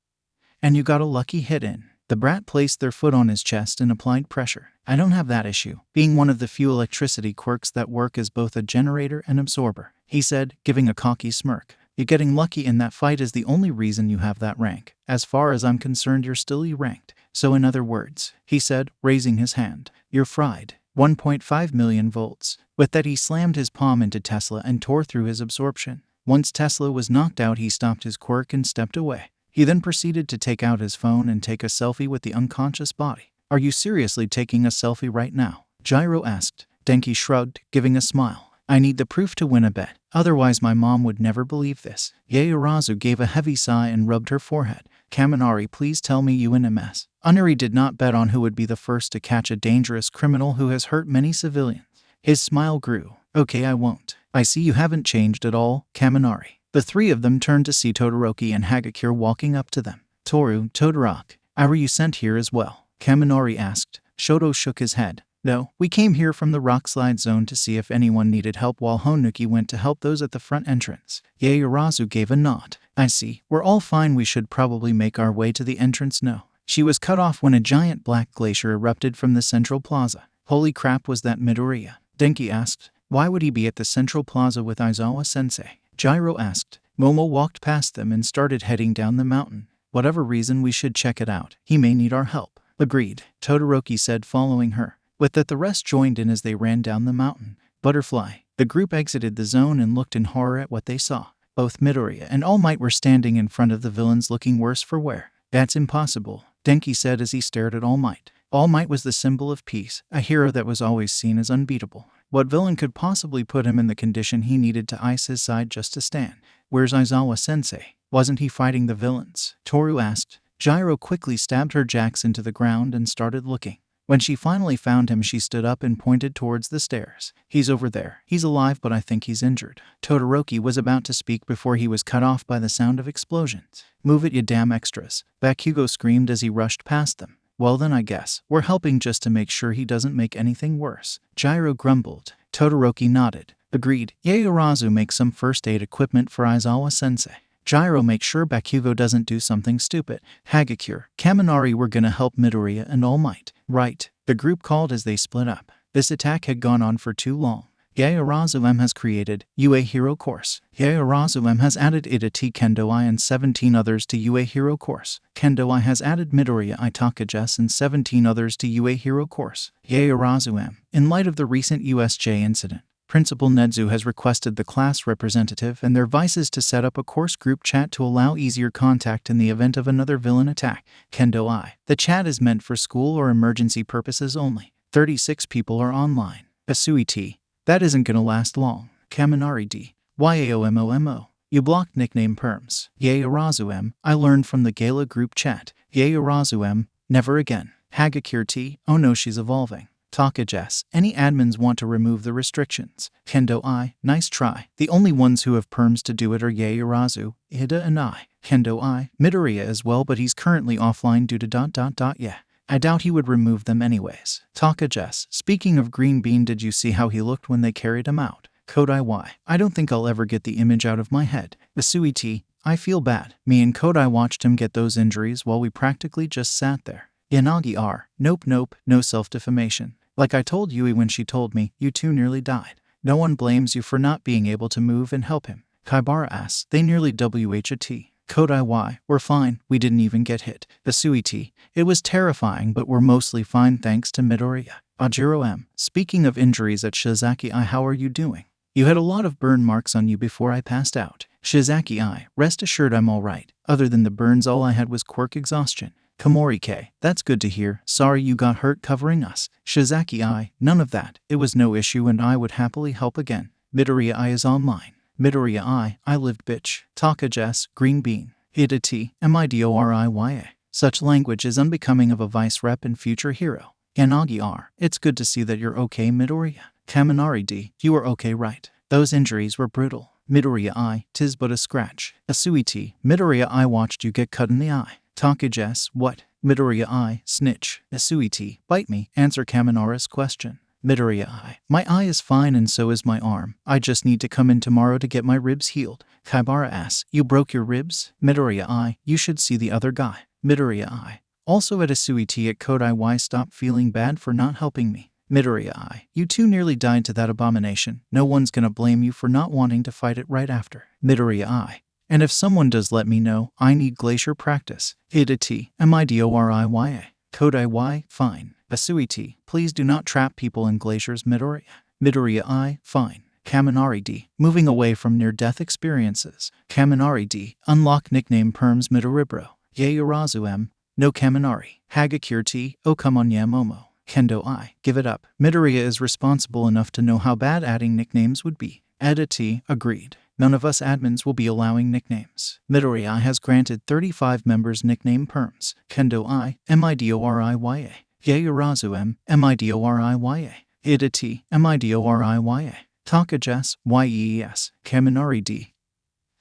And you got a lucky hit in. The brat placed their foot on his chest and applied pressure. I don't have that issue, being one of the few electricity quirks that work as both a generator and absorber, he said, giving a cocky smirk. You getting lucky in that fight is the only reason you have that rank. As far as I'm concerned, you're still E-ranked. So in other words, he said, raising his hand, you're fried. 1.5 million volts. With that, he slammed his palm into Tesla and tore through his absorption. Once Tesla was knocked out, he stopped his quirk and stepped away. He then proceeded to take out his phone and take a selfie with the unconscious body. Are you seriously taking a selfie right now? Gyro asked. Denki shrugged, giving a smile. I need the proof to win a bet. Otherwise my mom would never believe this. Yaoyorozu gave a heavy sigh and rubbed her forehead. Kaminari, please tell me you in MS. Unari did not bet on who would be the first to catch a dangerous criminal who has hurt many civilians. His smile grew. Okay, I won't. I see you haven't changed at all, Kaminari. The three of them turned to see Todoroki and Hagakure walking up to them. Toru, Todoroki, were you sent here as well? Kaminari asked. Shoto shook his head. No, we came here from the rock slide zone to see if anyone needed help, while Honuki went to help those at the front entrance. Yaoyorozu gave a nod. I see. We're all fine. We should probably make our way to the entrance. No. She was cut off when a giant black glacier erupted from the central plaza. Holy crap, was that Midoriya? Denki asked. Why would he be at the central plaza with Aizawa-sensei? Gyro asked. Momo walked past them and started heading down the mountain. Whatever reason, we should check it out. He may need our help. Agreed, Todoroki said, following her. With that, the rest joined in as they ran down the mountain. Butterfly. The group exited the zone and looked in horror at what they saw. Both Midoriya and All Might were standing in front of the villains, looking worse for wear. That's impossible, Denki said as he stared at All Might. All Might was the symbol of peace, a hero that was always seen as unbeatable. What villain could possibly put him in the condition he needed to ice his side just to stand? Where's Aizawa-sensei? Wasn't he fighting the villains? Toru asked. Gyro quickly stabbed her jacks into the ground and started looking. When she finally found him, she stood up and pointed towards the stairs. He's over there. He's alive, but I think he's injured. Todoroki was about to speak before he was cut off by the sound of explosions. Move it, you damn extras, Bakugo screamed as he rushed past them. Well then, I guess we're helping just to make sure he doesn't make anything worse. Gyro grumbled. Todoroki nodded. Agreed. Yaoyorozu, make some first aid equipment for Aizawa-sensei. Gyro, make sure Bakugo doesn't do something stupid. Hagakure, Kaminari, we're gonna help Midoriya and All Might. Right, the group called as they split up. This attack had gone on for too long. Yaoyorozu has created UA Hero Course. Yaoyorozu has added Itachi Kendo-I and 17 others to UA Hero Course. Kendo-I has added Midoriya Itakages and 17 others to UA Hero Course. Yaoyorozu, in light of the recent USJ incident, Principal Nedzu has requested the class representative and their vices to set up a course group chat to allow easier contact in the event of another villain attack. Kendo-I. The chat is meant for school or emergency purposes only. 36 people are online. Asui T. That isn't gonna last long. Kaminari D. YAOMOMO. You blocked nickname perms. Yaoyorozu, I learned from the Gala group chat. Yaoyorozu, never again. Hagakure T. Oh no, she's evolving. Takages. Any admins want to remove the restrictions. Kendo-I. Nice try. The only ones who have perms to do it are Yaoyorozu, Ida and I. Kendo-I. Midoriya as well, but he's currently offline due to ... Yeah. I doubt he would remove them anyways. Takages. Speaking of Green Bean, did you see how he looked when they carried him out? Kodai Y. I don't think I'll ever get the image out of my head. Asui T. I feel bad. Me and Kodai watched him get those injuries while we practically just sat there. Yanagi R. Nope, no self-defamation. Like I told Yui when she told me, you two nearly died. No one blames you for not being able to move and help him. Kaibara asks. They nearly WHAT. Kodai Y. We're fine, we didn't even get hit. Asuiti. It was terrifying but we're mostly fine thanks to Midoriya. Ajiro M. Speaking of injuries at Shizaki I, how are you doing? You had a lot of burn marks on you before I passed out. Shizaki I. Rest assured I'm alright. Other than the burns all I had was quirk exhaustion. Komori K. That's good to hear. Sorry you got hurt covering us. Shizaki I. None of that. It was no issue and I would happily help again. Midoriya I is online. Midoriya I lived bitch. Takaj Green Bean. Hida T. Midoriya. Such language is unbecoming of a vice rep and future hero. Yanagi R. It's good to see that you're okay Midoriya. Kaminari D. You are okay right. Those injuries were brutal. Midoriya I. Tis but a scratch. Asui T. Midoriya I watched you get cut in the eye. Takaj S. What? Midoriya I. Snitch. Asui T. Bite me. Answer Kaminara's question. Midoriya I. My eye is fine and so is my arm. I just need to come in tomorrow to get my ribs healed. Kaibara asks. You broke your ribs? Midoriya I. You should see the other guy. Midoriya I. Also at Asui T at Kodai Y. Stop feeling bad for not helping me. Midoriya I. You two nearly died to that abomination. No one's gonna blame you for not wanting to fight it right after. Midoriya I. And if someone does let me know, I need glacier practice. Hida T. Midoriya. Kodai Y. Fine. Asui T. Please do not trap people in glaciers Midoriya. Midoriya I. Fine. Kaminari D. Moving away from near-death experiences. Kaminari D. Unlock nickname perms Midoribro. Yaorazu M. No Kaminari. Hagakure T. Okamanya Momo. Kendo I. Give it up. Midoriya is responsible enough to know how bad adding nicknames would be. Eda T. Agreed. None of us admins will be allowing nicknames. Midoriya has granted 35 members nickname perms. Kendo I. Midoriya. Yaorazu M. Midoriya. Ida T. Midoriya. Takaj S. Yees. Kaminari D.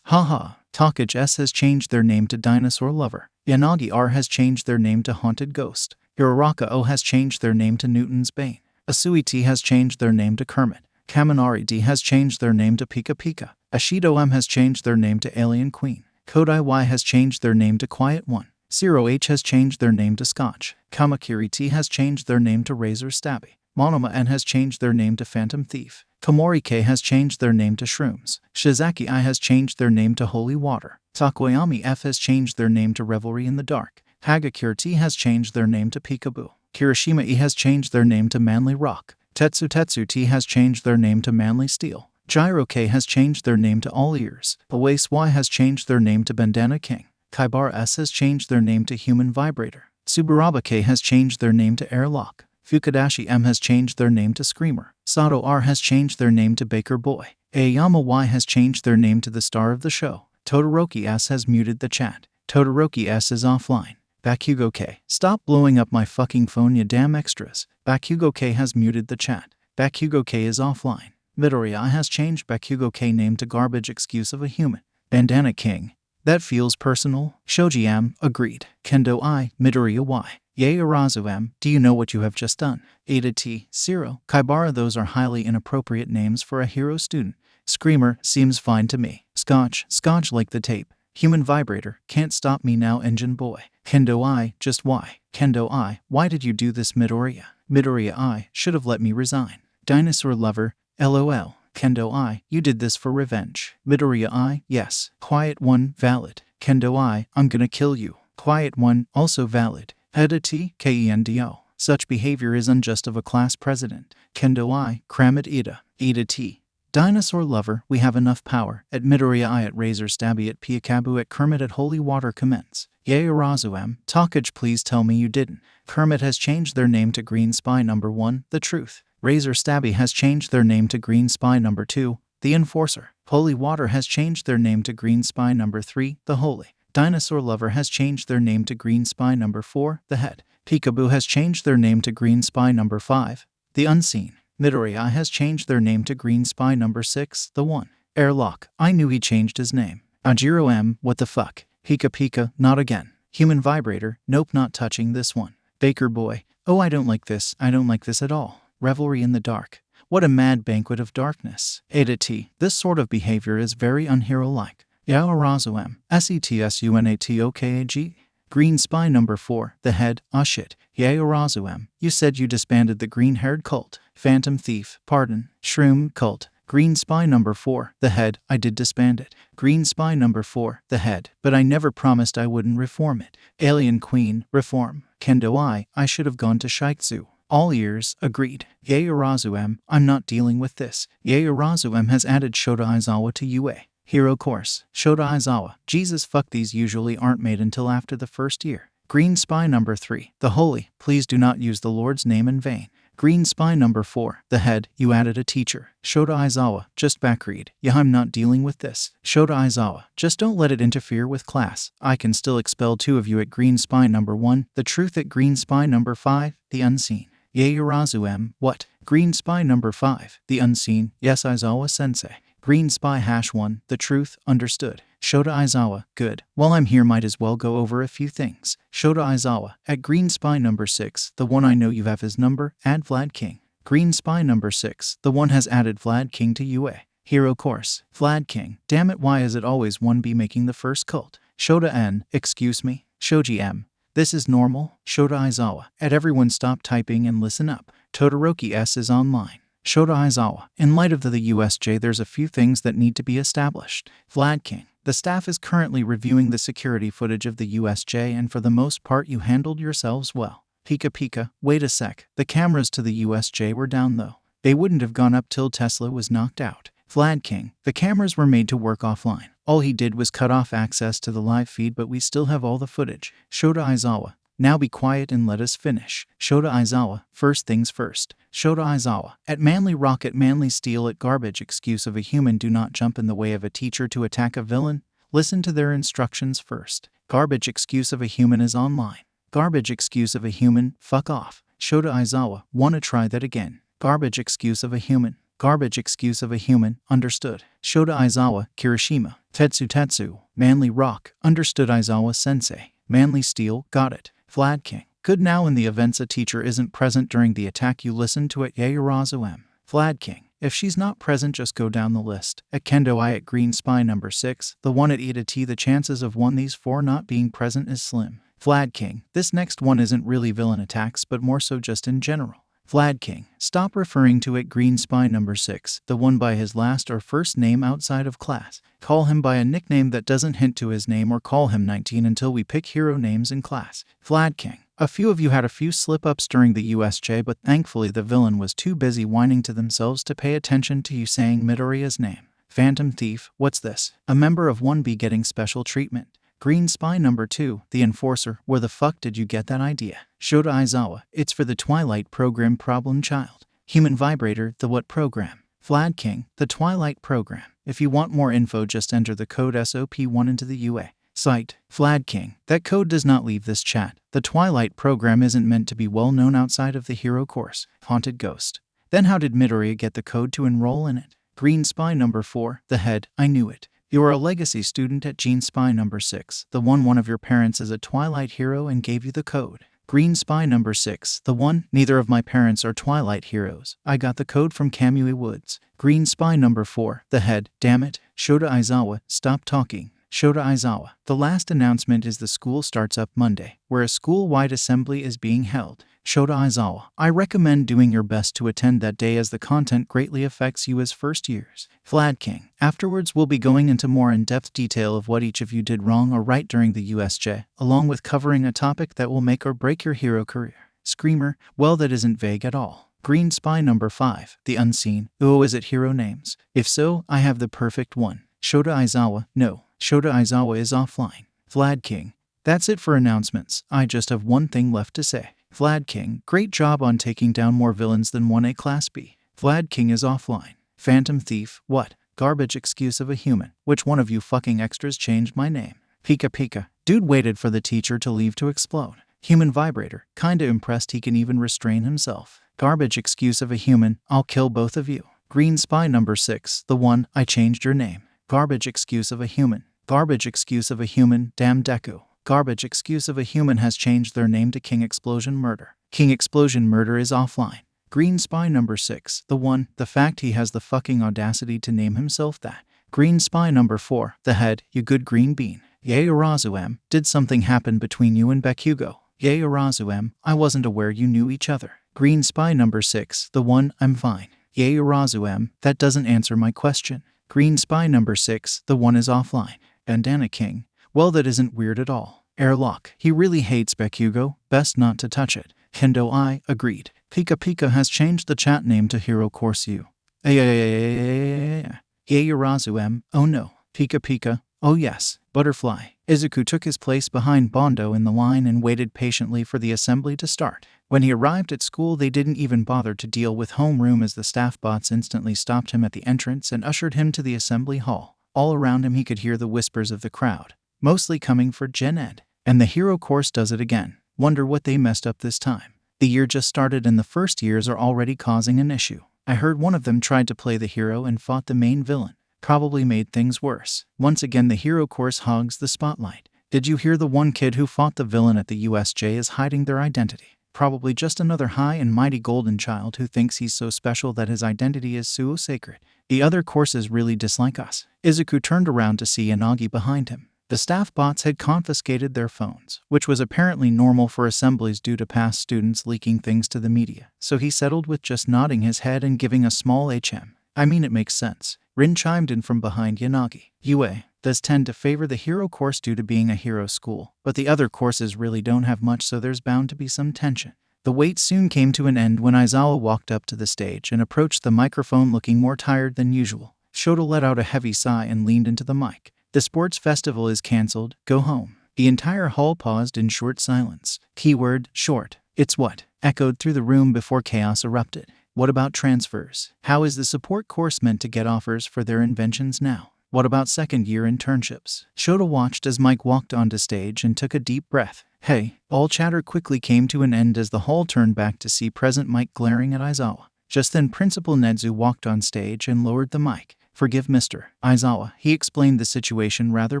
Haha. Takaj S has changed their name to Dinosaur Lover. Yanagi R has changed their name to Haunted Ghost. Hiroraka O has changed their name to Newton's Bane. Asui T has changed their name to Kermit. Kaminari D has changed their name to Pika Pika. Ashido M has changed their name to Alien Queen. Kodai Y has changed their name to Quiet One. Zero H has changed their name to Scotch. Kamakiri T has changed their name to Razor Stabby. Monoma N has changed their name to Phantom Thief. Komori K has changed their name to Shrooms. Shizaki I has changed their name to Holy Water. Takoyami F has changed their name to Revelry in the Dark. Hagakure T has changed their name to Peekaboo. Kirishima E has changed their name to Manly Rock. Tetsu T has changed their name to Manly Steel. Gyro K has changed their name to All Ears. Oase Y has changed their name to Bandana King. Kaibara S has changed their name to Human Vibrator. Tsuburaba K has changed their name to Airlock. Fukadashi M has changed their name to Screamer. Sato R has changed their name to Baker Boy. Aoyama Y has changed their name to the star of the show. Todoroki S has muted the chat. Todoroki S is offline. Bakugo K. Stop blowing up my fucking phone you damn extras. Bakugo K has muted the chat. Bakugo K is offline. Midoriya has changed Bakugo K name to Garbage Excuse of a Human. Bandana King. That feels personal. Shoji M. Agreed. Kendo I. Midoriya Y. Yaorazu M. Do you know what you have just done? Ada T. Zero. Kaibara those are highly inappropriate names for a hero student. Screamer seems fine to me. Scotch like the tape. Human Vibrator. Can't stop me now Engine Boy. Kendo I. Just why? Kendo I. Why did you do this Midoriya? Midoriya I. Should have let me resign. Dinosaur Lover. LOL. Kendo I. You did this for revenge. Midoriya I. Yes. Quiet One. Valid. Kendo I. I'm gonna kill you. Quiet One. Also valid. Heda T. Kendo. Such behavior is unjust of a class president. Kendo I. Kramit Ida. Ida T. Dinosaur Lover. We have enough power. At Midoriya I. At Razor Stabby. At Piakabu. At Kermit. At Holy Water commence. Yaorazu M. Takaj please tell me you didn't. Kermit has changed their name to Green Spy number 1. The Truth. Razor Stabby has changed their name to Green Spy number 2. The Enforcer. Holy Water has changed their name to Green Spy number 3. The Holy. Dinosaur Lover has changed their name to Green Spy number 4. The Head. Peekaboo has changed their name to Green Spy number 5. The Unseen. Midoriya has changed their name to Green Spy number 6. The One. Airlock. I knew he changed his name. Ajiro M. What the fuck? Pika Pika. Not again. Human Vibrator. Nope, not touching this one. Baker Boy. Oh, I don't like this. I don't like this at all. Revelry in the Dark. What a mad banquet of darkness. Ada T. This sort of behavior is very unhero-like. Yaorazu M. Setsunatokag. Green Spy number 4. The Head. Ah shit. Yaorazu M. You said you disbanded the green-haired cult. Phantom Thief. Pardon. Shroom Cult. Green spy number 4, the head, I did disband it. Green spy number 4, the head, but I never promised I wouldn't reform it. Alien Queen, reform. Kendo I should have gone to Shiketsu. All ears, agreed. Yaoyorozu M, I'm not dealing with this. Yaoyorozu M has added Shota Aizawa to UA. Hero course. Shota Aizawa, Jesus fuck, these usually aren't made until after the first year. Green spy number 3, the holy, please do not use the Lord's name in vain. Green spy number 4, the head, you added a teacher. Shota Aizawa, just backread. Yeah, I'm not dealing with this. Shota Aizawa, just don't let it interfere with class. I can still expel 2 of you at green spy number 1, the truth at green spy number 5, the unseen. Yaoyorozu M, what? Green spy number 5, the unseen, yes Aizawa sensei. Green spy #1, the truth, understood. Shota Aizawa, good. While I'm here, might as well go over a few things. Shota Aizawa, at green spy number 6, the one I know you have his number, add Vlad King. Green spy number 6, the one has added Vlad King to UA. Hero course. Vlad King, damn it, why is it always 1B making the first cult? Shota N, excuse me. Shoji M, this is normal. Shota Aizawa, at everyone stop typing and listen up. Todoroki S is online. Shota Aizawa, in light of the USJ, there's a few things that need to be established. Vlad King, the staff is currently reviewing the security footage of the USJ, and for the most part you handled yourselves well. Pika, wait a sec, the cameras to the USJ were down though. They wouldn't have gone up till Tesla was knocked out. Vlad King, the cameras were made to work offline. All he did was cut off access to the live feed, but we still have all the footage. Shota Aizawa, now be quiet and let us finish. Shota Aizawa, first things first. Shota Aizawa, at manly rock, at manly steel, at garbage excuse of a human, do not jump in the way of a teacher to attack a villain. Listen to their instructions first. Garbage excuse of a human is online. Garbage excuse of a human, fuck off. Shota Aizawa, wanna try that again. Garbage excuse of a human. Garbage excuse of a human, understood. Shota Aizawa, Kirishima. Tetsu, manly rock, understood Aizawa sensei. Manly steel, got it. Vlad King, good. Now in the events a teacher isn't present during the attack, you listen to it. Yaoyorozu M. Vlad King, if she's not present, just go down the list. At Kendo I, at green spy number 6, the one at Ida T, the chances of one these 4 not being present is slim. Vlad King, this next one isn't really villain attacks, but more so just in general. Vlad King, stop referring to it. Green spy number 6, the one by his last or first name outside of class. Call him by a nickname that doesn't hint to his name, or call him 19 until we pick hero names in class. Vlad King, a few of you had a few slip-ups during the USJ, but thankfully the villain was too busy whining to themselves to pay attention to you saying Midoriya's name. Phantom Thief, what's this? A member of 1B getting special treatment. Green spy number 2, the enforcer, where the fuck did you get that idea? Shota Aizawa, it's for the Twilight program. Problem child. Human vibrator, the what program? Vlad King, the Twilight program. If you want more info, just enter the code SOP1 into the UA site. Vlad King, that code does not leave this chat. The Twilight program isn't meant to be well known outside of the hero course. Haunted Ghost. Then how did Midoriya get the code to enroll in it? Green spy number 4, the head, I knew it. You are a legacy student at Gene spy number 6, the one of your parents is a Twilight hero and gave you the code. Green spy number 6, the one, neither of my parents are Twilight heroes. I got the code from Kamui Woods. Green spy number 4, the head, damn it. Shota Aizawa, stop talking. Shota Aizawa, the last announcement is the school starts up Monday, where a school-wide assembly is being held. Shota Aizawa, I recommend doing your best to attend that day, as the content greatly affects you as first years. Vlad King, afterwards we'll be going into more in-depth detail of what each of you did wrong or right during the USJ, along with covering a topic that will make or break your hero career. Screamer, well, that isn't vague at all. Green spy number 5, the unseen. Oh, is it hero names? If so, I have the perfect one. Shota Aizawa, no. Shota Aizawa is offline. Vlad King, that's it for announcements. I just have one thing left to say. Vlad King, great job on taking down more villains than 1A Class B. Vlad King is offline. Phantom Thief, what? Garbage excuse of a human. Which one of you fucking extras changed my name? Pika, dude waited for the teacher to leave to explode. Human vibrator, kinda impressed he can even restrain himself. Garbage excuse of a human, I'll kill both of you. Green spy number 6, the one, I changed your name. Garbage excuse of a human. Garbage excuse of a human, damn Deku. Garbage excuse of a human has changed their name to King Explosion Murder. King Explosion Murder is offline. Green spy number 6, the one, the fact he has the fucking audacity to name himself that. Green spy number 4, the head, you good green bean. Yaoyorozu M, did something happen between you and Bakugo? Yaoyorozu M, I wasn't aware you knew each other. Green spy number 6, the one, I'm fine. Yay Urazu M, that doesn't answer my question. Green Spy number 6, the one is offline. Bandana King, well that isn't weird at all. Airlock, he really hates Bakugo, best not to touch it. Kendo I, agreed. Pika Pika has changed the chat name to Hero Course U. Yay Urazu M, oh no. Pika Pika, oh yes. Butterfly. Izuku took his place behind Bondo in the line and waited patiently for the assembly to start. When he arrived at school, they didn't even bother to deal with homeroom as the staff bots instantly stopped him at the entrance and ushered him to the assembly hall. All around him he could hear the whispers of the crowd, mostly coming for Gen Ed. And the Hero Course does it again. Wonder what they messed up this time. The year just started and the first years are already causing an issue. I heard one of them tried to play the hero and fought the main villain. Probably made things worse. Once again the Hero Course hogs the spotlight. Did you hear the one kid who fought the villain at the USJ is hiding their identity? Probably just another high and mighty golden child who thinks he's so special that his identity is so sacred. The other courses really dislike us. Izuku turned around to see Yanagi behind him. The staff bots had confiscated their phones, which was apparently normal for assemblies due to past students leaking things to the media, so he settled with just nodding his head and giving a small HM. I mean, it makes sense. Rin chimed in from behind Yanagi. UA does tend to favor the hero course due to being a hero school, but the other courses really don't have much, so there's bound to be some tension. The wait soon came to an end when Aizawa walked up to the stage and approached the microphone looking more tired than usual. Shoto let out a heavy sigh and leaned into the mic. The sports festival is cancelled, go home. The entire hall paused in short silence. Keyword, short. It's what? Echoed through the room before chaos erupted. What about transfers? How is the support course meant to get offers for their inventions now? What about second-year internships? Shoto watched as Mike walked onto stage and took a deep breath. Hey, all chatter quickly came to an end as the hall turned back to see present Mike glaring at Aizawa. Just then Principal Nedzu walked on stage and lowered the mic. Forgive Mr. Aizawa, he explained the situation rather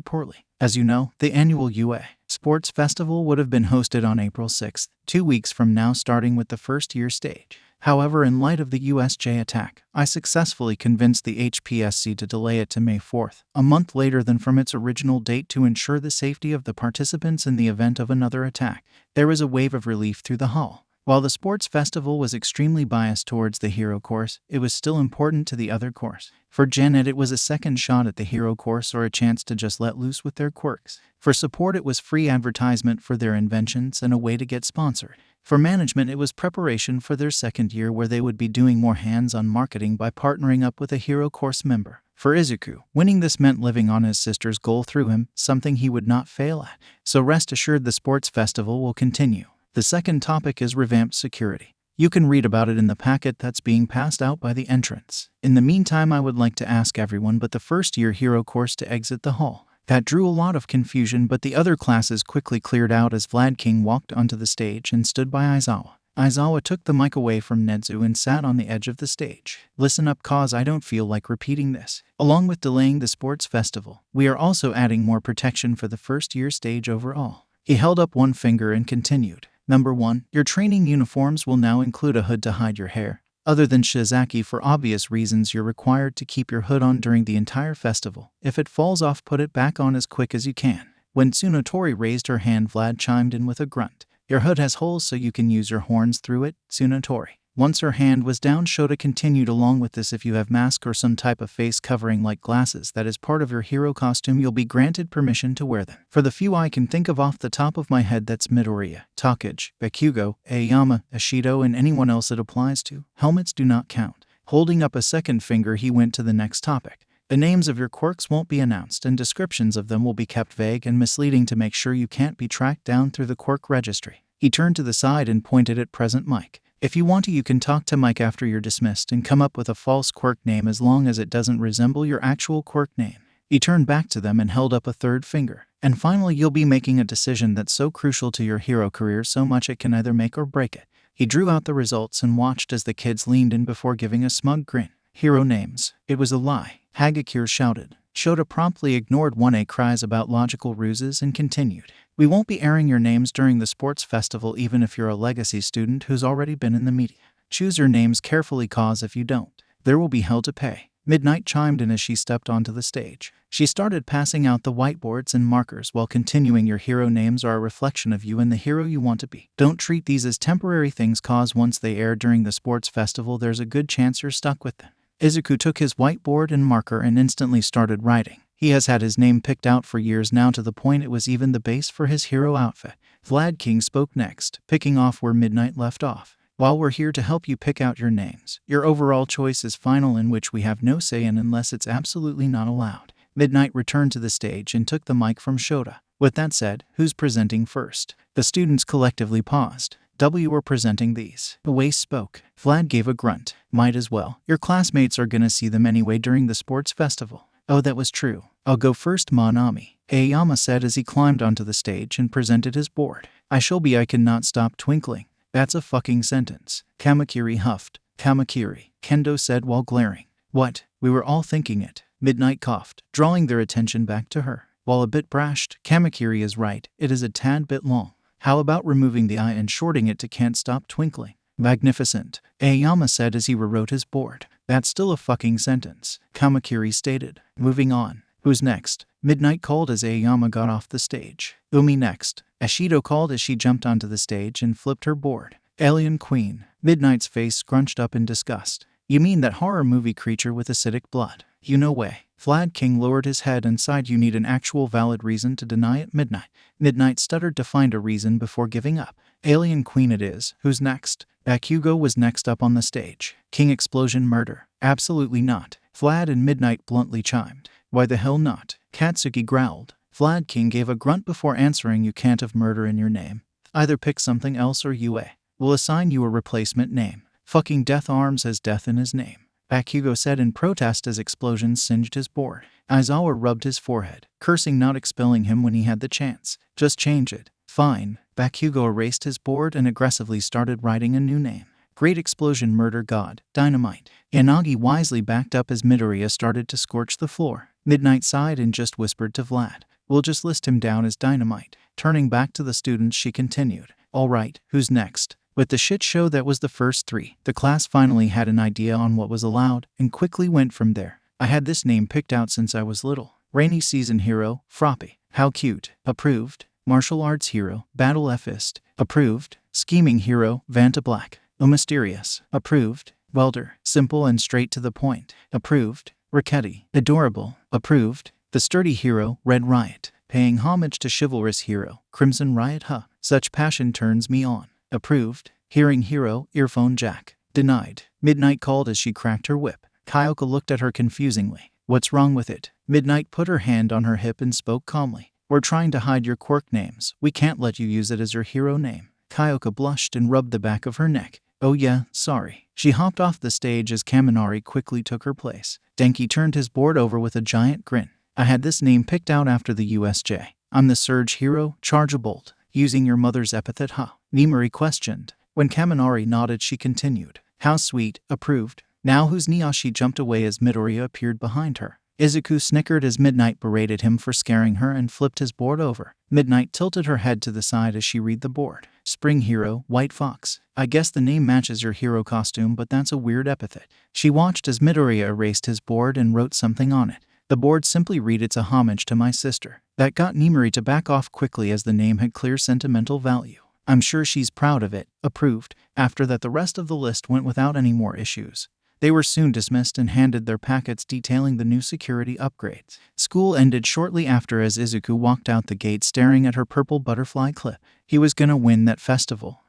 poorly. As you know, the annual UA Sports Festival would have been hosted on April 6th, 2 weeks from now, starting with the first-year stage. However, in light of the USJ attack, I successfully convinced the HPSC to delay it to May 4th, a month later than from its original date, to ensure the safety of the participants in the event of another attack. There was a wave of relief through the hall. While the sports festival was extremely biased towards the hero course, it was still important to the other course. For Gen Ed, it was a second shot at the hero course, or a chance to just let loose with their quirks. For support, it was free advertisement for their inventions and a way to get sponsored. For management, it was preparation for their second year, where they would be doing more hands-on marketing by partnering up with a hero course member. For Izuku, winning this meant living on his sister's goal through him, something he would not fail at. So rest assured, the sports festival will continue. The second topic is revamped security. You can read about it in the packet that's being passed out by the entrance. In the meantime, I would like to ask everyone but the first-year hero course to exit the hall. That drew a lot of confusion, but the other classes quickly cleared out as Vlad King walked onto the stage and stood by Aizawa. Aizawa took the mic away from Nedzu and sat on the edge of the stage. Listen up, cause I don't feel like repeating this. Along with delaying the sports festival, we are also adding more protection for the first-year stage overall. He held up one finger and continued. Number 1, your training uniforms will now include a hood to hide your hair. Other than Shizaki, for obvious reasons, you're required to keep your hood on during the entire festival. If it falls off, put it back on as quick as you can. When Tsunotori raised her hand, Vlad chimed in with a grunt. Your hood has holes so you can use your horns through it, Tsunotori. Once her hand was down, Shota continued, along with this, if you have mask or some type of face covering like glasses that is part of your hero costume, you'll be granted permission to wear them. For the few I can think of off the top of my head, that's Midoriya, Takage, Bakugo, Aoyama, Ashido, and anyone else it applies to. Helmets do not count. Holding up a second finger, he went to the next topic. The names of your quirks won't be announced, and descriptions of them will be kept vague and misleading to make sure you can't be tracked down through the quirk registry. He turned to the side and pointed at present Mike. If you want to, you can talk to Mike after you're dismissed and come up with a false quirk name as long as it doesn't resemble your actual quirk name. He turned back to them and held up a third finger. And finally, you'll be making a decision that's so crucial to your hero career, so much it can either make or break it. He drew out the results and watched as the kids leaned in before giving a smug grin. Hero names. It was a lie, Hagakure shouted. Shota promptly ignored 1A cries about logical ruses and continued. We won't be airing your names during the sports festival, even if you're a legacy student who's already been in the media. Choose your names carefully, cause if you don't, there will be hell to pay. Midnight chimed in as she stepped onto the stage. She started passing out the whiteboards and markers while continuing, your hero names are a reflection of you and the hero you want to be. Don't treat these as temporary things, cause once they air during the sports festival, there's a good chance you're stuck with them. Izuku took his whiteboard and marker and instantly started writing. He has had his name picked out for years now, to the point it was even the base for his hero outfit. Vlad King spoke next, picking off where Midnight left off. While we're here to help you pick out your names, your overall choice is final, in which we have no say in unless it's absolutely not allowed. Midnight returned to the stage and took the mic from Shota. With that said, who's presenting first? The students collectively paused. W were presenting these. Awase spoke. Vlad gave a grunt. Might as well. Your classmates are gonna see them anyway during the sports festival. Oh, that was true. I'll go first, Manami, Aoyama said as he climbed onto the stage and presented his board. I cannot stop twinkling. That's a fucking sentence. Kamakiri huffed. Kamakiri, Kendo said while glaring. What? We were all thinking it. Midnight coughed, drawing their attention back to her. While a bit brashed, Kamakiri is right. It is a tad bit long. How about removing the I and shorting it to can't stop twinkling? Magnificent, Aoyama said as he rewrote his board. That's still a fucking sentence, Kamakiri stated. Moving on. Who's next? Midnight called as Aoyama got off the stage. Umi next, Ashido called as she jumped onto the stage and flipped her board. Alien Queen. Midnight's face scrunched up in disgust. You mean that horror movie creature with acidic blood? You no way. Vlad King lowered his head and sighed. You need an actual valid reason to deny it, Midnight. Midnight stuttered to find a reason before giving up. Alien Queen it is. Who's next? Bakugo was next up on the stage. King Explosion Murder. Absolutely not. Vlad and Midnight bluntly chimed. Why the hell not? Katsuki growled. Vlad King gave a grunt before answering. You can't have murder in your name. Either pick something else or UA. We'll assign you a replacement name. Fucking Death Arms has death in his name, Bakugo said in protest as explosions singed his board. Aizawa rubbed his forehead, cursing not expelling him when he had the chance. Just change it. Fine. Bakugo erased his board and aggressively started writing a new name. Great Explosion Murder God, Dynamite. Yanagi wisely backed up as Midoriya started to scorch the floor. Midnight sighed and just whispered to Vlad. We'll just list him down as Dynamite. Turning back to the students, she continued. Alright, who's next? With the shit show that was the first three, the class finally had an idea on what was allowed and quickly went from there. I had this name picked out since I was little. Rainy Season Hero, Froppy. How cute. Approved. Martial Arts Hero, Battle Fist. Approved. Scheming Hero, Vanta Black. Mysterious. Approved. Welder. Simple and straight to the point. Approved. Ricketti. Adorable. Approved. The Sturdy Hero, Red Riot. Paying homage to chivalrous hero, Crimson Riot. Such passion turns me on. Approved. Hearing Hero, Earphone Jack. Denied. Midnight called as she cracked her whip. Kyoka looked at her confusingly. What's wrong with it? Midnight put her hand on her hip and spoke calmly. We're trying to hide your quirk names. We can't let you use it as your hero name. Kyoka blushed and rubbed the back of her neck. Oh yeah, sorry. She hopped off the stage as Kaminari quickly took her place. Denki turned his board over with a giant grin. I had this name picked out after the USJ. I'm the Surge Hero, Charge a Bolt. Using your mother's epithet, Nimari questioned. When Kaminari nodded, she continued. How sweet. Approved. Now who's Niashi jumped away as Midoriya appeared behind her. Izuku snickered as Midnight berated him for scaring her and flipped his board over. Midnight tilted her head to the side as she read the board. Spring Hero, White Fox. I guess the name matches your hero costume, but that's a weird epithet. She watched as Midoriya erased his board and wrote something on it. The board simply read, it's a homage to my sister. That got Nimari to back off quickly as the name had clear sentimental value. I'm sure she's proud of it. Approved. After that, the rest of the list went without any more issues. They were soon dismissed and handed their packets detailing the new security upgrades. School ended shortly after as Izuku walked out the gate staring at her purple butterfly clip. He was gonna win that festival.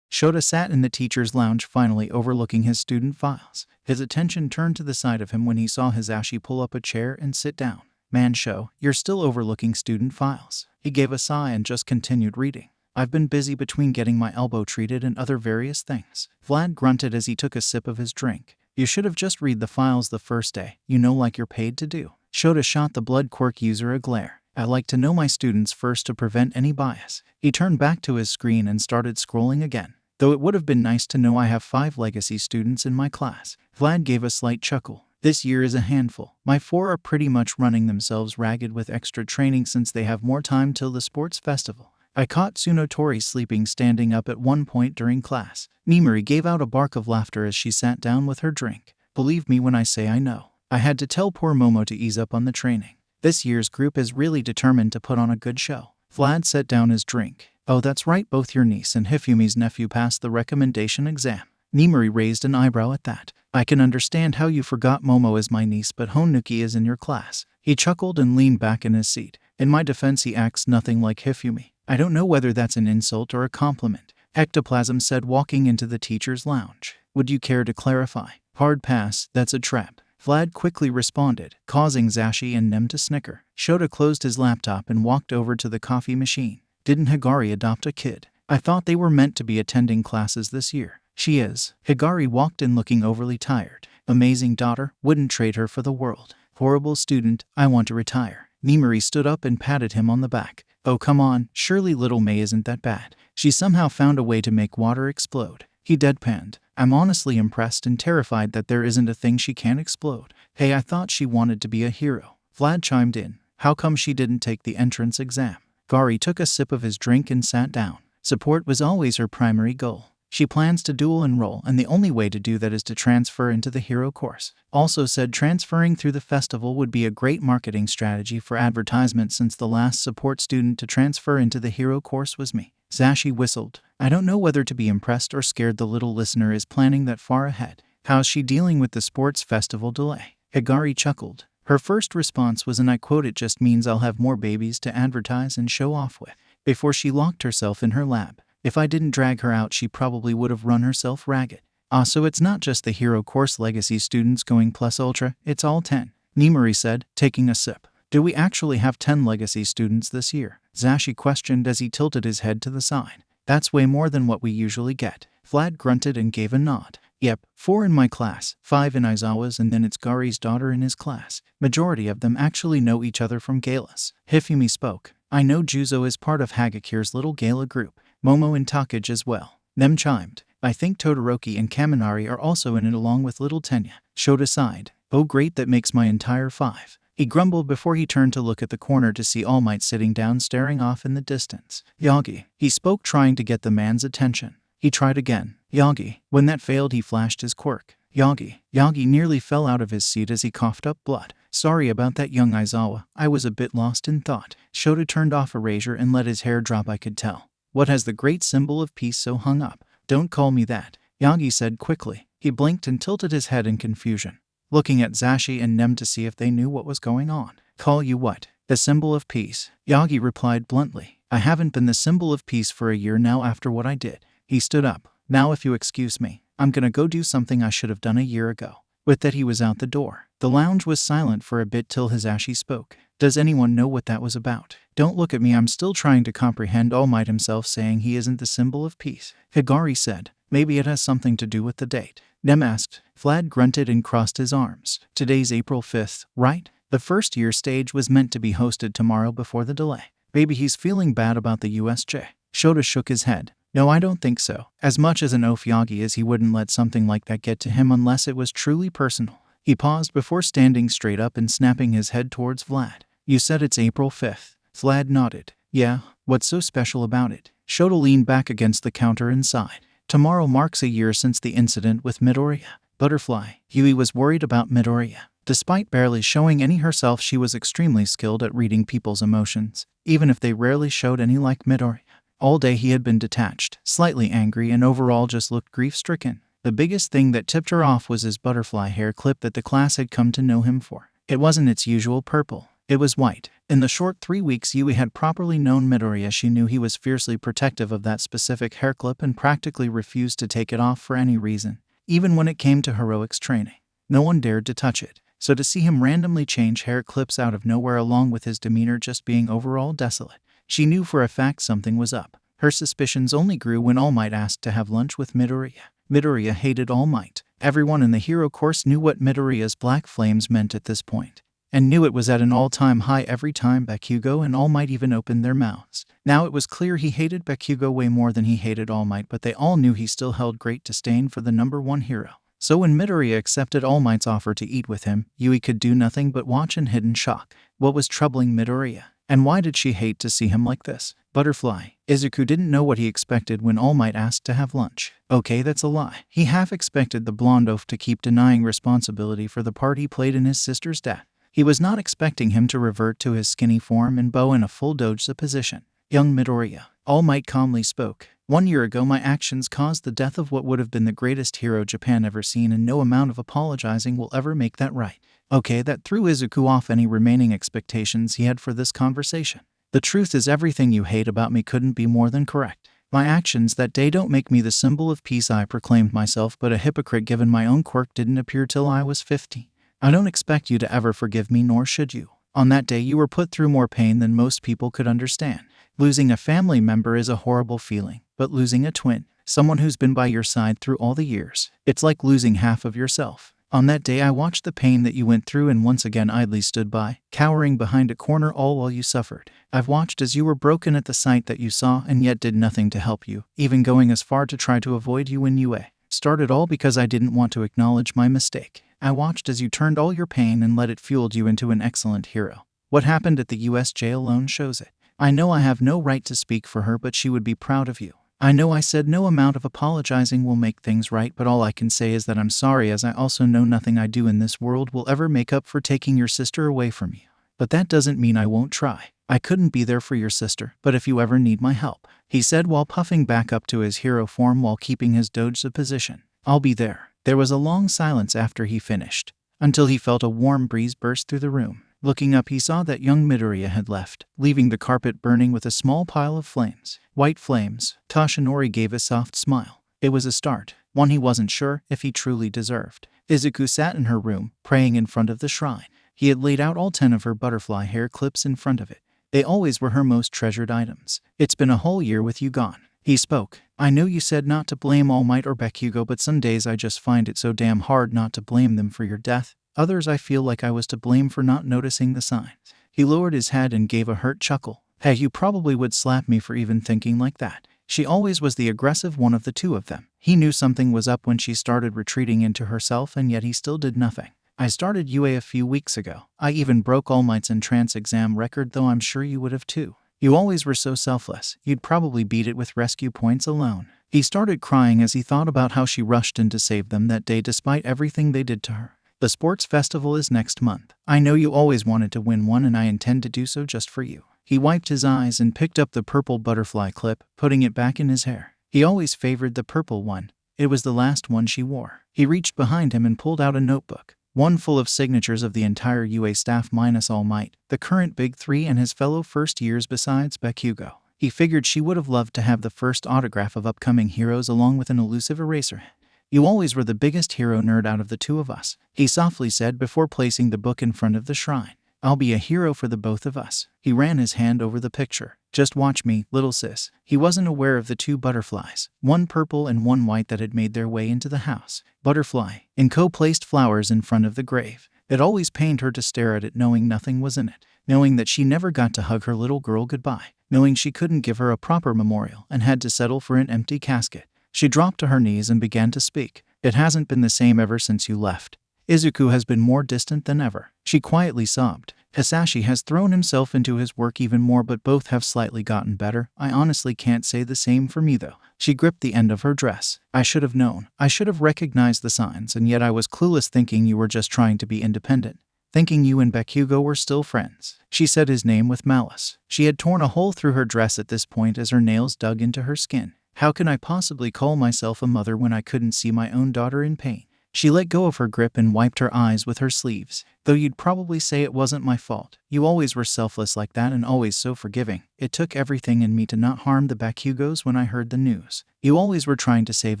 Shota sat in the teacher's lounge, finally overlooking his student files. His attention turned to the side of him when he saw Hisashi pull up a chair and sit down. Man, Sho, you're still overlooking student files. He gave a sigh and just continued reading. I've been busy between getting my elbow treated and other various things. Vlad grunted as he took a sip of his drink. You should have just read the files the first day, like you're paid to do. Shota shot the blood quirk user a glare. I like to know my students first to prevent any bias. He turned back to his screen and started scrolling again. Though it would have been nice to know I have 5 legacy students in my class. Vlad gave a slight chuckle. This year is a handful. My 4 are pretty much running themselves ragged with extra training since they have more time till the sports festival. I caught Tsunotori sleeping standing up at one point during class. Nimari gave out a bark of laughter as she sat down with her drink. Believe me when I say I know. I had to tell poor Momo to ease up on the training. This year's group is really determined to put on a good show. Vlad set down his drink. Oh, that's right, both your niece and Hifumi's nephew passed the recommendation exam. Nimori raised an eyebrow at that. I can understand how you forgot Momo is my niece, but Honuki is in your class. He chuckled and leaned back in his seat. In my defense, he acts nothing like Hifumi. I don't know whether that's an insult or a compliment, Ectoplasm said, walking into the teacher's lounge. Would you care to clarify? Hard pass, that's a trap, Vlad quickly responded, causing Zashi and Nem to snicker. Shota closed his laptop and walked over to the coffee machine. Didn't Higari adopt a kid? I thought they were meant to be attending classes this year. She is. Higari walked in looking overly tired. Amazing daughter, wouldn't trade her for the world. Horrible student, I want to retire. Nimori stood up and patted him on the back. Oh come on, surely little May isn't that bad. She somehow found a way to make water explode. He deadpanned. I'm honestly impressed and terrified that there isn't a thing she can't explode. Hey, I thought she wanted to be a hero. Vlad chimed in. How come she didn't take the entrance exam? Gari took a sip of his drink and sat down. Support was always her primary goal. She plans to dual enroll, and the only way to do that is to transfer into the hero course. Also said transferring through the festival would be a great marketing strategy for advertisement, since the last support student to transfer into the hero course was me. Zashi whistled. I don't know whether to be impressed or scared the little listener is planning that far ahead. How's she dealing with the sports festival delay? Higari chuckled. Her first response was, and I quote, it just means I'll have more babies to advertise and show off with, before she locked herself in her lab. If I didn't drag her out, she probably would have run herself ragged. So it's not just the hero course legacy students going plus ultra, it's all 10. Nimori said, taking a sip. Do we actually have 10 legacy students this year? Zashi questioned as he tilted his head to the side. That's way more than what we usually get. Vlad grunted and gave a nod. Yep, 4 in my class, 5 in Aizawa's, and then it's Gari's daughter in his class. Majority of them actually know each other from galas. Hifumi spoke. I know Juzo is part of Hagakir's little gala group. Momo and Takage as well. Nem chimed. I think Todoroki and Kaminari are also in it along with little Tenya. Shota sighed. Oh great, that makes my entire 5. He grumbled before he turned to look at the corner to see All Might sitting down staring off in the distance. Yagi. He spoke, trying to get the man's attention. He tried again. Yagi. When that failed, he flashed his quirk. Yagi. Yagi nearly fell out of his seat as he coughed up blood. Sorry about that, young Aizawa. I was a bit lost in thought. Shota turned off erasure and let his hair drop. I could tell. What has the great symbol of peace so hung up? Don't call me that, Yagi said quickly. He blinked and tilted his head in confusion, looking at Zashi and Nem to see if they knew what was going on. Call you what? The symbol of peace, Yagi replied bluntly. I haven't been the symbol of peace for a year now after what I did. He stood up. Now if you excuse me, I'm gonna go do something I should have done a year ago. With that he was out the door. The lounge was silent for a bit till Hisashi spoke. Does anyone know what that was about? Don't look at me, I'm still trying to comprehend All Might himself saying he isn't the symbol of peace. Higari said, maybe it has something to do with the date. Nem asked. Vlad grunted and crossed his arms. Today's April 5th, right? The first year stage was meant to be hosted tomorrow before the delay. Maybe he's feeling bad about the USJ. Shota shook his head. No, I don't think so. As much as an oaf Yagi is, he wouldn't let something like that get to him unless it was truly personal. He paused before standing straight up and snapping his head towards Vlad. You said it's April 5th. Vlad nodded. Yeah, what's so special about it? Shota leaned back against the counter and sighed. Tomorrow marks a year since the incident with Midoriya. Butterfly. Yui was worried about Midoriya. Despite barely showing any herself, she was extremely skilled at reading people's emotions, even if they rarely showed any, like Midoriya. All day he had been detached, slightly angry, and overall just looked grief-stricken. The biggest thing that tipped her off was his butterfly hair clip that the class had come to know him for. It wasn't its usual purple. It was white. In the short 3 weeks Yui had properly known Midoriya, she knew he was fiercely protective of that specific hair clip and practically refused to take it off for any reason, even when it came to heroics training. No one dared to touch it. So to see him randomly change hair clips out of nowhere, along with his demeanor just being overall desolate, she knew for a fact something was up. Her suspicions only grew when All Might asked to have lunch with Midoriya. Midoriya hated All Might. Everyone in the hero course knew what Midoriya's black flames meant at this point, and knew it was at an all-time high every time Bakugo and All Might even opened their mouths. Now it was clear he hated Bakugo way more than he hated All Might, but they all knew he still held great disdain for the #1 hero. So when Midoriya accepted All Might's offer to eat with him, Yui could do nothing but watch in hidden shock. What was troubling Midoriya? And why did she hate to see him like this? Butterfly. Izuku didn't know what he expected when All Might asked to have lunch. Okay, that's a lie. He half expected the blonde oaf to keep denying responsibility for the part he played in his sister's death. He was not expecting him to revert to his skinny form and bow in a full dojo position. Young Midoriya, All Might calmly spoke. 1 year ago my actions caused the death of what would have been the greatest hero Japan ever seen, and no amount of apologizing will ever make that right. Okay, that threw Izuku off any remaining expectations he had for this conversation. The truth is, everything you hate about me couldn't be more than correct. My actions that day don't make me the symbol of peace I proclaimed myself, but a hypocrite given my own quirk didn't appear till I was 50. I don't expect you to ever forgive me, nor should you. On that day you were put through more pain than most people could understand. Losing a family member is a horrible feeling, but losing a twin, someone who's been by your side through all the years, it's like losing half of yourself. On that day I watched the pain that you went through and once again idly stood by, cowering behind a corner all while you suffered. I've watched as you were broken at the sight that you saw and yet did nothing to help you, even going as far to try to avoid you when you started, all because I didn't want to acknowledge my mistake. I watched as you turned all your pain and let it fueled you into an excellent hero. What happened at the US jail alone shows it. I know I have no right to speak for her, but she would be proud of you. I know I said no amount of apologizing will make things right, but all I can say is that I'm sorry, as I also know nothing I do in this world will ever make up for taking your sister away from you. But that doesn't mean I won't try. I couldn't be there for your sister, but if you ever need my help, he said while puffing back up to his hero form while keeping his dojo position, I'll be there. There was a long silence after he finished, until he felt a warm breeze burst through the room. Looking up, he saw that young Midoriya had left, leaving the carpet burning with a small pile of flames. White flames. Toshinori gave a soft smile. It was a start, one he wasn't sure if he truly deserved. Izuku sat in her room, praying in front of the shrine. He had laid out all 10 of her butterfly hair clips in front of it. They always were her most treasured items. It's been a whole year with you gone. He spoke. I know you said not to blame All Might or Bakugo, but some days I just find it so damn hard not to blame them for your death. Others I feel like I was to blame for not noticing the signs. He lowered his head and gave a hurt chuckle. Hey, you probably would slap me for even thinking like that. She always was the aggressive one of the two of them. He knew something was up when she started retreating into herself, and yet he still did nothing. I started UA a few weeks ago. I even broke All Might's entrance exam record, though I'm sure you would have too. You always were so selfless. You'd probably beat it with rescue points alone. He started crying as he thought about how she rushed in to save them that day despite everything they did to her. The sports festival is next month. I know you always wanted to win one, and I intend to do so just for you. He wiped his eyes and picked up the purple butterfly clip, putting it back in his hair. He always favored the purple one. It was the last one she wore. He reached behind him and pulled out a notebook, one full of signatures of the entire UA staff minus All Might, the current Big Three, and his fellow first years besides Bakugo. He figured she would have loved to have the first autograph of upcoming heroes along with an elusive eraser. You always were the biggest hero nerd out of the two of us, he softly said before placing the book in front of the shrine. I'll be a hero for the both of us. He ran his hand over the picture. Just watch me, little sis. He wasn't aware of the two butterflies, one purple and one white, that had made their way into the house. Butterfly. Inko placed flowers in front of the grave. It always pained her to stare at it, knowing nothing was in it, knowing that she never got to hug her little girl goodbye, knowing she couldn't give her a proper memorial and had to settle for an empty casket. She dropped to her knees and began to speak. It hasn't been the same ever since you left. Izuku has been more distant than ever. She quietly sobbed. Hisashi has thrown himself into his work even more, but both have slightly gotten better. I honestly can't say the same for me though. She gripped the end of her dress. I should have known. I should have recognized the signs, and yet I was clueless, thinking you were just trying to be independent. Thinking you and Bakugo were still friends. She said his name with malice. She had torn a hole through her dress at this point as her nails dug into her skin. How can I possibly call myself a mother when I couldn't see my own daughter in pain? She let go of her grip and wiped her eyes with her sleeves. Though you'd probably say it wasn't my fault. You always were selfless like that and always so forgiving. It took everything in me to not harm the Bakugos when I heard the news. You always were trying to save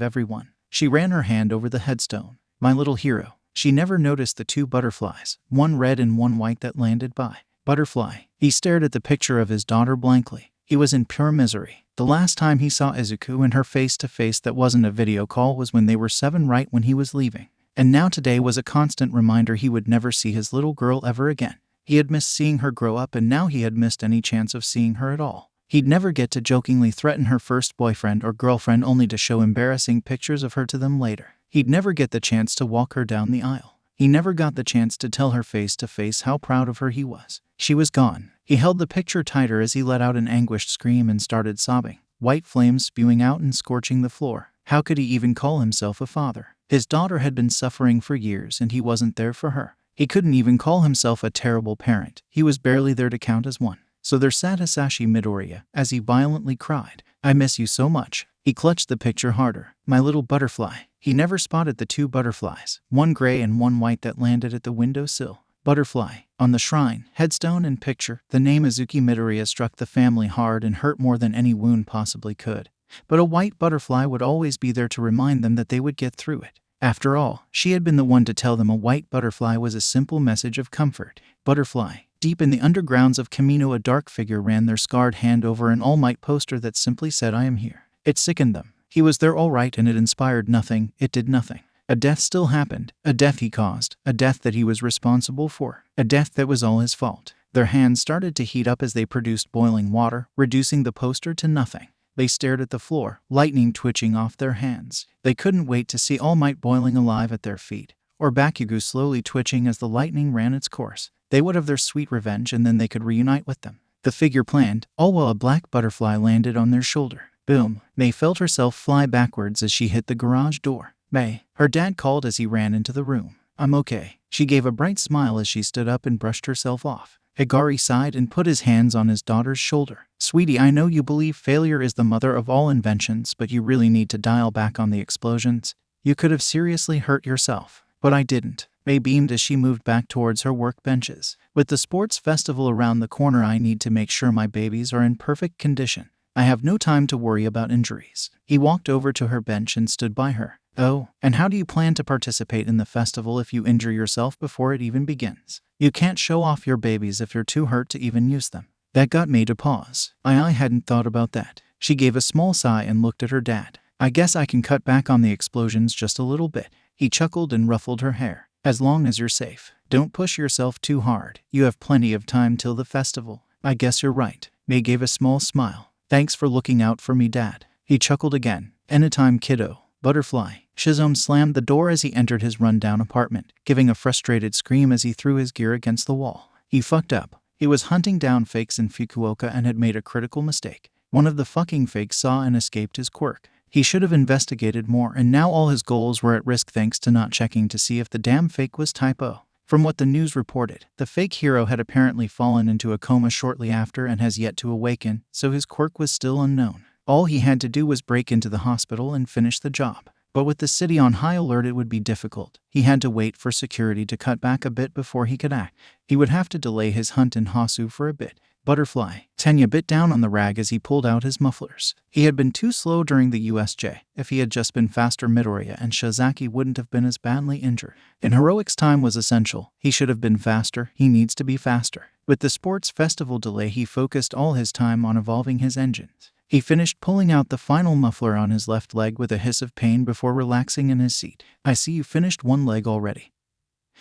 everyone. She ran her hand over the headstone. My little hero. She never noticed the two butterflies, one red and one white, that landed by. Butterfly. He stared at the picture of his daughter blankly. He was in pure misery. The last time he saw Izuku and her face-to-face that wasn't a video call was when they were 7, right when he was leaving. And now today was a constant reminder he would never see his little girl ever again. He had missed seeing her grow up, and now he had missed any chance of seeing her at all. He'd never get to jokingly threaten her first boyfriend or girlfriend only to show embarrassing pictures of her to them later. He'd never get the chance to walk her down the aisle. He never got the chance to tell her face to face how proud of her he was. She was gone. He held the picture tighter as he let out an anguished scream and started sobbing, white flames spewing out and scorching the floor. How could he even call himself a father? His daughter had been suffering for years and he wasn't there for her. He couldn't even call himself a terrible parent. He was barely there to count as one. So there sat Hisashi Midoriya as he violently cried, "I miss you so much." He clutched the picture harder. "My little butterfly." He never spotted the two butterflies, one gray and one white, that landed at the windowsill. Butterfly. On the shrine, headstone, and picture, the name Izuki Midoriya struck the family hard and hurt more than any wound possibly could. But a white butterfly would always be there to remind them that they would get through it. After all, she had been the one to tell them a white butterfly was a simple message of comfort. Butterfly. Deep in the undergrounds of Kamino, a dark figure ran their scarred hand over an All Might poster that simply said, "I am here." It sickened them. He was there all right, and it inspired nothing. It did nothing. A death still happened. A death he caused. A death that he was responsible for. A death that was all his fault. Their hands started to heat up as they produced boiling water, reducing the poster to nothing. They stared at the floor, lightning twitching off their hands. They couldn't wait to see All Might boiling alive at their feet, or Bakugo slowly twitching as the lightning ran its course. They would have their sweet revenge, and then they could reunite with them. The figure planned, all while a black butterfly landed on their shoulder. Boom. May felt herself fly backwards as she hit the garage door. "May," her dad called as he ran into the room. "I'm okay." She gave a bright smile as she stood up and brushed herself off. Higari sighed and put his hands on his daughter's shoulder. "Sweetie, I know you believe failure is the mother of all inventions, but you really need to dial back on the explosions. You could have seriously hurt yourself." "But I didn't." May beamed as she moved back towards her work benches. "With the sports festival around the corner, I need to make sure my babies are in perfect condition. I have no time to worry about injuries." He walked over to her bench and stood by her. "Oh, and how do you plan to participate in the festival if you injure yourself before it even begins? You can't show off your babies if you're too hurt to even use them." That got May to pause. I hadn't thought about that." She gave a small sigh and looked at her dad. "I guess I can cut back on the explosions just a little bit." He chuckled and ruffled her hair. "As long as you're safe. Don't push yourself too hard. You have plenty of time till the festival." "I guess you're right." May gave a small smile. "Thanks for looking out for me, Dad." He chuckled again. "Anytime, kiddo." Butterfly. Shizome slammed the door as he entered his rundown apartment, giving a frustrated scream as he threw his gear against the wall. He fucked up. He was hunting down fakes in Fukuoka and had made a critical mistake. One of the fucking fakes saw and escaped his quirk. He should have investigated more, and now all his goals were at risk thanks to not checking to see if the damn fake was type O. From what the news reported, the fake hero had apparently fallen into a coma shortly after and has yet to awaken, so his quirk was still unknown. All he had to do was break into the hospital and finish the job. But with the city on high alert, it would be difficult. He had to wait for security to cut back a bit before he could act. He would have to delay his hunt in Hasu for a bit. Butterfly. Tenya bit down on the rag as he pulled out his mufflers. He had been too slow during the USJ. If he had just been faster, Midoriya and Shizaki wouldn't have been as badly injured. In heroics, time was essential. He should have been faster. He needs to be faster. With the sports festival delay, he focused all his time on evolving his engines. He finished pulling out the final muffler on his left leg with a hiss of pain before relaxing in his seat. "I see you finished one leg already."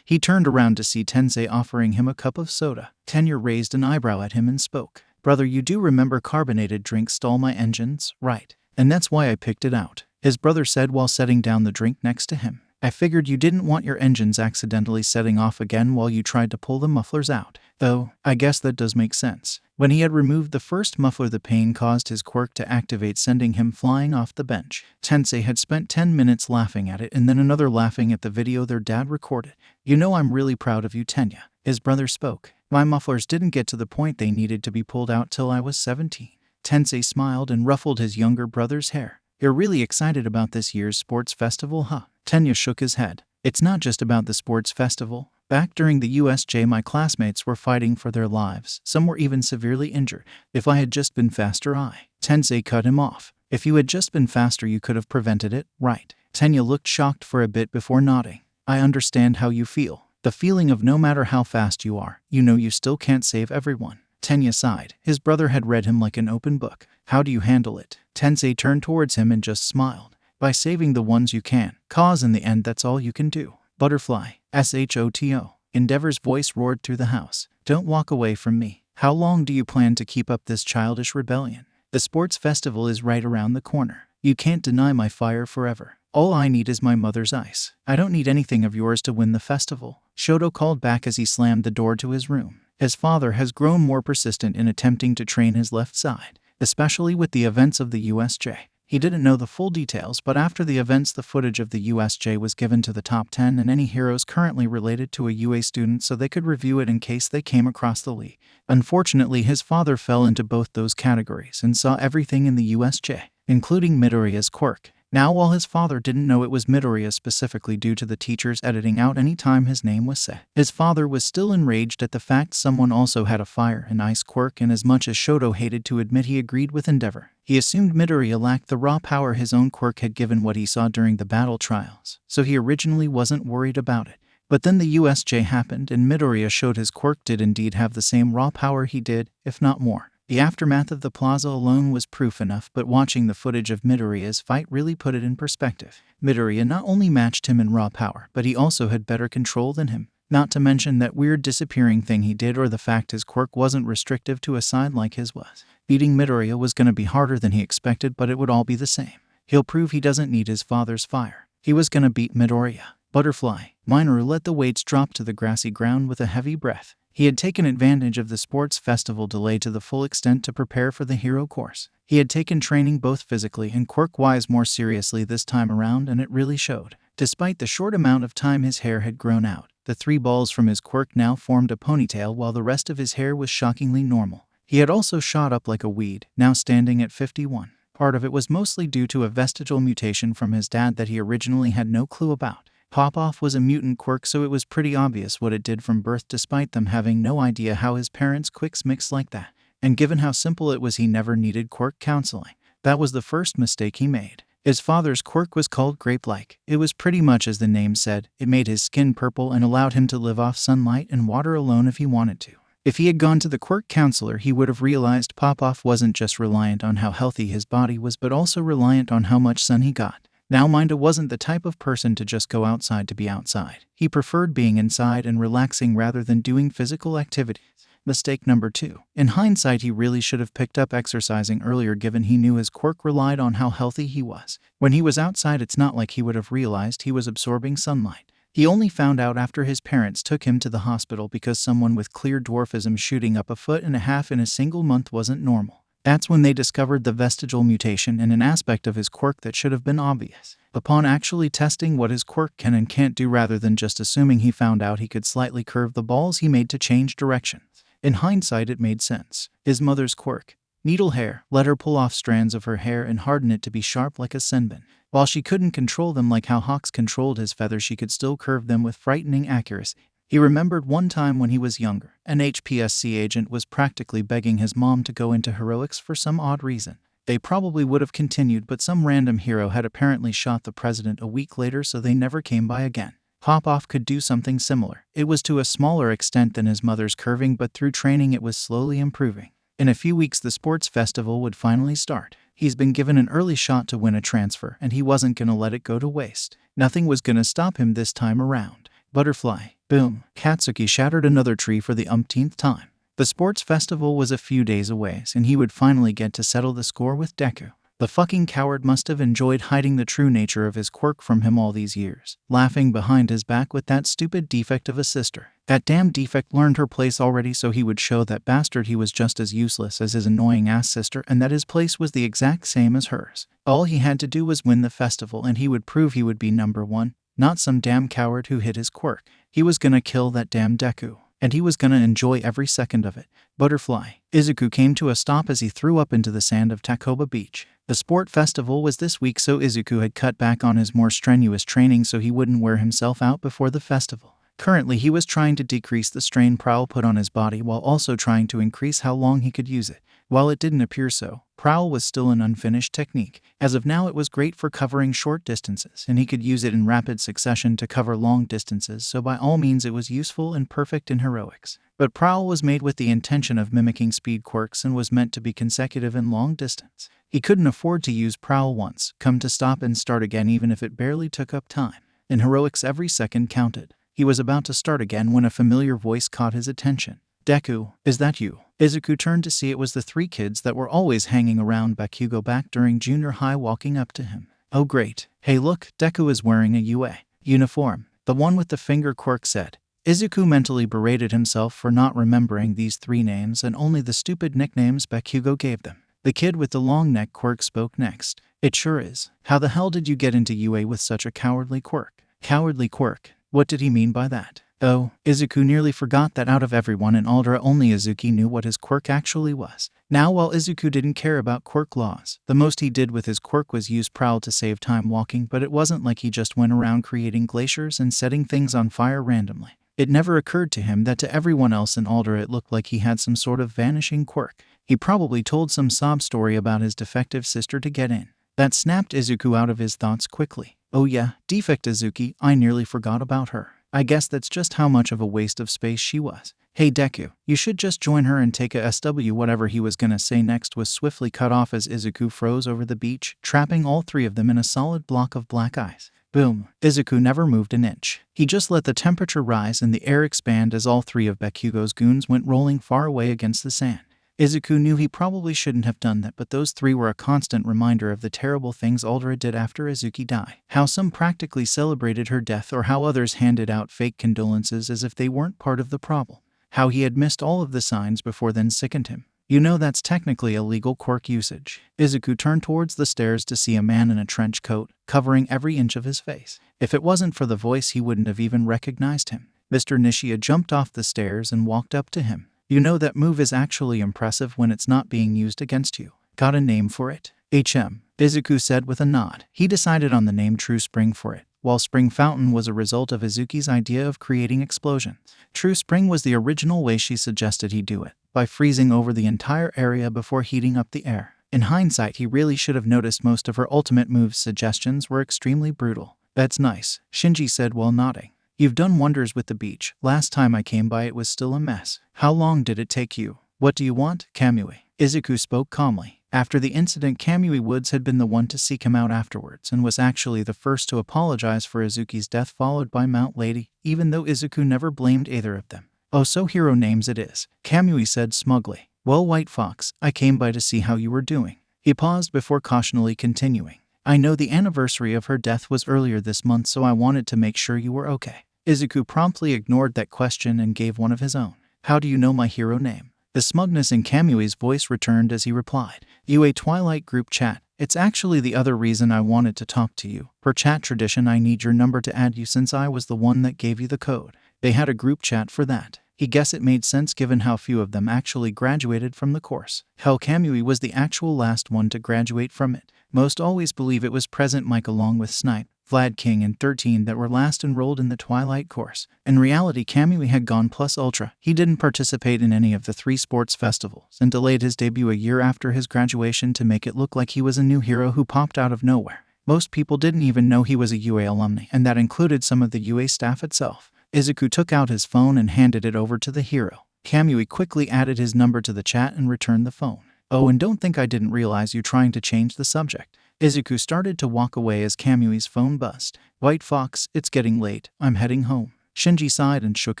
He turned around to see Tensei offering him a cup of soda. Tenya raised an eyebrow at him and spoke. "Brother, you do remember carbonated drinks stall my engines, right? And that's why I picked it out," his brother said while setting down the drink next to him. "I figured you didn't want your engines accidentally setting off again while you tried to pull the mufflers out. Though, I guess that does make sense." When he had removed the first muffler, the pain caused his quirk to activate, sending him flying off the bench. Tensei had spent 10 minutes laughing at it and then another laughing at the video their dad recorded. "You know, I'm really proud of you, Tenya," his brother spoke. "My mufflers didn't get to the point they needed to be pulled out till I was 17. Tensei smiled and ruffled his younger brother's hair. "You're really excited about this year's sports festival, huh?" Tenya shook his head. "It's not just about the sports festival. Back during the USJ, my classmates were fighting for their lives. Some were even severely injured. If I had just been faster, Tensei cut him off. "If you had just been faster, you could have prevented it, right?" Tenya looked shocked for a bit before nodding. "I understand how you feel. The feeling of no matter how fast you are, you know you still can't save everyone." Tenya sighed. His brother had read him like an open book. "How do you handle it?" Tensei turned towards him and just smiled. "By saving the ones you can. Cause in the end, that's all you can do." Butterfly. SHOTO. Endeavor's voice roared through the house. "Don't walk away from me. How long do you plan to keep up this childish rebellion? The sports festival is right around the corner. You can't deny my fire forever." All I need is my mother's ice. I don't need anything of yours to win the festival, Shoto called back as he slammed the door to his room. His father has grown more persistent in attempting to train his left side, especially with the events of the USJ. He didn't know the full details, but after the events, the footage of the USJ was given to the top 10 and any heroes currently related to a UA student so they could review it in case they came across the leak. Unfortunately, his father fell into both those categories and saw everything in the USJ, including Midoriya's quirk. Now, while his father didn't know it was Midoriya specifically due to the teachers editing out any time his name was said, his father was still enraged at the fact someone also had a fire and ice quirk, and as much as Shoto hated to admit, he agreed with Endeavor. He assumed Midoriya lacked the raw power his own quirk had given what he saw during the battle trials, so he originally wasn't worried about it. But then the USJ happened and Midoriya showed his quirk did indeed have the same raw power he did, if not more. The aftermath of the plaza alone was proof enough, but watching the footage of Midoriya's fight really put it in perspective. Midoriya not only matched him in raw power, but he also had better control than him. Not to mention that weird disappearing thing he did, or the fact his quirk wasn't restrictive to a side like his was. Beating Midoriya was going to be harder than he expected, but it would all be the same. He'll prove he doesn't need his father's fire. He was going to beat Midoriya. Butterfly. Minoru let the weights drop to the grassy ground with a heavy breath. He had taken advantage of the sports festival delay to the full extent to prepare for the hero course. He had taken training both physically and quirk-wise more seriously this time around, and it really showed. Despite the short amount of time his hair had grown out, the 3 balls from his quirk now formed a ponytail while the rest of his hair was shockingly normal. He had also shot up like a weed, now standing at 51. Part of it was mostly due to a vestigial mutation from his dad that he originally had no clue about. Pop-Off was a mutant quirk, so it was pretty obvious what it did from birth despite them having no idea how his parents' quirks mixed like that. And given how simple it was, he never needed quirk counseling. That was the first mistake he made. His father's quirk was called Grape-like. It was pretty much as the name said. It made his skin purple and allowed him to live off sunlight and water alone if he wanted to. If he had gone to the quirk counselor, he would have realized Pop-Off wasn't just reliant on how healthy his body was, but also reliant on how much sun he got. Now, Minda wasn't the type of person to just go outside to be outside. He preferred being inside and relaxing rather than doing physical activities. Mistake number 2. In hindsight, he really should have picked up exercising earlier, given he knew his quirk relied on how healthy he was. When he was outside, it's not like he would have realized he was absorbing sunlight. He only found out after his parents took him to the hospital because someone with clear dwarfism shooting up 1.5 feet in a single month wasn't normal. That's when they discovered the vestigial mutation and an aspect of his quirk that should have been obvious. Upon actually testing what his quirk can and can't do rather than just assuming, he found out he could slightly curve the balls he made to change directions. In hindsight, it made sense. His mother's quirk, needle hair, let her pull off strands of her hair and harden it to be sharp like a senbon. While she couldn't control them like how Hawks controlled his feathers, she could still curve them with frightening accuracy. He remembered one time when he was younger, an HPSC agent was practically begging his mom to go into heroics for some odd reason. They probably would have continued, but some random hero had apparently shot the president a week later, so they never came by again. Pop-Off could do something similar. It was to a smaller extent than his mother's curving, but through training it was slowly improving. In a few weeks, the sports festival would finally start. He's been given an early shot to win a transfer, and he wasn't gonna let it go to waste. Nothing was gonna stop him this time around. Butterfly. Boom. Katsuki shattered another tree for the umpteenth time. The sports festival was a few days away, and he would finally get to settle the score with Deku. The fucking coward must have enjoyed hiding the true nature of his quirk from him all these years, laughing behind his back with that stupid defect of a sister. That damn defect learned her place already, so he would show that bastard he was just as useless as his annoying ass sister and that his place was the exact same as hers. All he had to do was win the festival and he would prove he would be number 1, not some damn coward who hid his quirk. He was gonna kill that damn Deku, and he was gonna enjoy every second of it. Butterfly. Izuku came to a stop as he threw up into the sand of Takoba Beach. The sport festival was this week, so Izuku had cut back on his more strenuous training so he wouldn't wear himself out before the festival. Currently, he was trying to decrease the strain Prowl put on his body while also trying to increase how long he could use it. While it didn't appear so, Prowl was still an unfinished technique. As of now, it was great for covering short distances, and he could use it in rapid succession to cover long distances, so by all means it was useful and perfect in heroics. But Prowl was made with the intention of mimicking speed quirks and was meant to be consecutive in long distance. He couldn't afford to use Prowl once, come to stop and start again even if it barely took up time. In heroics, every second counted. He was about to start again when a familiar voice caught his attention. Deku, is that you? Izuku turned to see it was the 3 kids that were always hanging around Bakugo back during junior high walking up to him. Oh great. Hey look, Deku is wearing a UA uniform. The one with the finger, Quirk said. Izuku mentally berated himself for not remembering these 3 names and only the stupid nicknames Bakugo gave them. The kid with the long neck, Quirk, spoke next. It sure is. How the hell did you get into UA with such a cowardly quirk? Cowardly quirk? What did he mean by that? Oh, Izuku nearly forgot that out of everyone in Aldera only Izuki knew what his quirk actually was. Now while Izuku didn't care about quirk laws, the most he did with his quirk was use prowl to save time walking, but it wasn't like he just went around creating glaciers and setting things on fire randomly. It never occurred to him that to everyone else in Aldera it looked like he had some sort of vanishing quirk. He probably told some sob story about his defective sister to get in. That snapped Izuku out of his thoughts quickly. Oh yeah, defect Izuki, I nearly forgot about her. I guess that's just how much of a waste of space she was. Hey Deku, you should just join her and take a SW. Whatever he was gonna say next was swiftly cut off as Izuku froze over the beach, trapping all 3 of them in a solid block of black ice. Boom. Izuku never moved an inch. He just let the temperature rise and the air expand as all 3 of Bakugo's goons went rolling far away against the sand. Izuku knew he probably shouldn't have done that, but those 3 were a constant reminder of the terrible things Aldera did after Izuki died. How some practically celebrated her death or how others handed out fake condolences as if they weren't part of the problem. How he had missed all of the signs before then sickened him. You know that's technically illegal quirk usage. Izuku turned towards the stairs to see a man in a trench coat, covering every inch of his face. If it wasn't for the voice he wouldn't have even recognized him. Mr. Nishia jumped off the stairs and walked up to him. You know that move is actually impressive when it's not being used against you. Got a name for it? Izuku said with a nod. He decided on the name True Spring for it, while Spring Fountain was a result of Izuki's idea of creating explosions. True Spring was the original way she suggested he do it, by freezing over the entire area before heating up the air. In hindsight, he really should have noticed most of her ultimate move's suggestions were extremely brutal. That's nice, Shinji said while nodding. You've done wonders with the beach. Last time I came by it was still a mess. How long did it take you? What do you want, Kamui? Izuku spoke calmly. After the incident, Kamui Woods had been the one to seek him out afterwards and was actually the first to apologize for Izuki's death, followed by Mount Lady, even though Izuku never blamed either of them. Oh, so hero names it is, Kamui said smugly. Well, White Fox, I came by to see how you were doing. He paused before cautionally continuing. I know the anniversary of her death was earlier this month, so I wanted to make sure you were okay. Izuku promptly ignored that question and gave one of his own. How do you know my hero name? The smugness in Kamui's voice returned as he replied. UA Twilight group chat. It's actually the other reason I wanted to talk to you. Per chat tradition, I need your number to add you since I was the one that gave you the code. They had a group chat for that. He guessed it made sense given how few of them actually graduated from the course. Hell, Kamui was the actual last one to graduate from it. Most always believe it was Present Mike along with Snipe, Vlad King, and 13 that were last enrolled in the Twilight course. In reality, Kamui had gone plus ultra. He didn't participate in any of the 3 sports festivals and delayed his debut a year after his graduation to make it look like he was a new hero who popped out of nowhere. Most people didn't even know he was a UA alumni, and that included some of the UA staff itself. Izuku took out his phone and handed it over to the hero. Kamui quickly added his number to the chat and returned the phone. Oh, and don't think I didn't realize you trying to change the subject. Izuku started to walk away as Kamui's phone buzzed. White Fox, it's getting late. I'm heading home. Shinji sighed and shook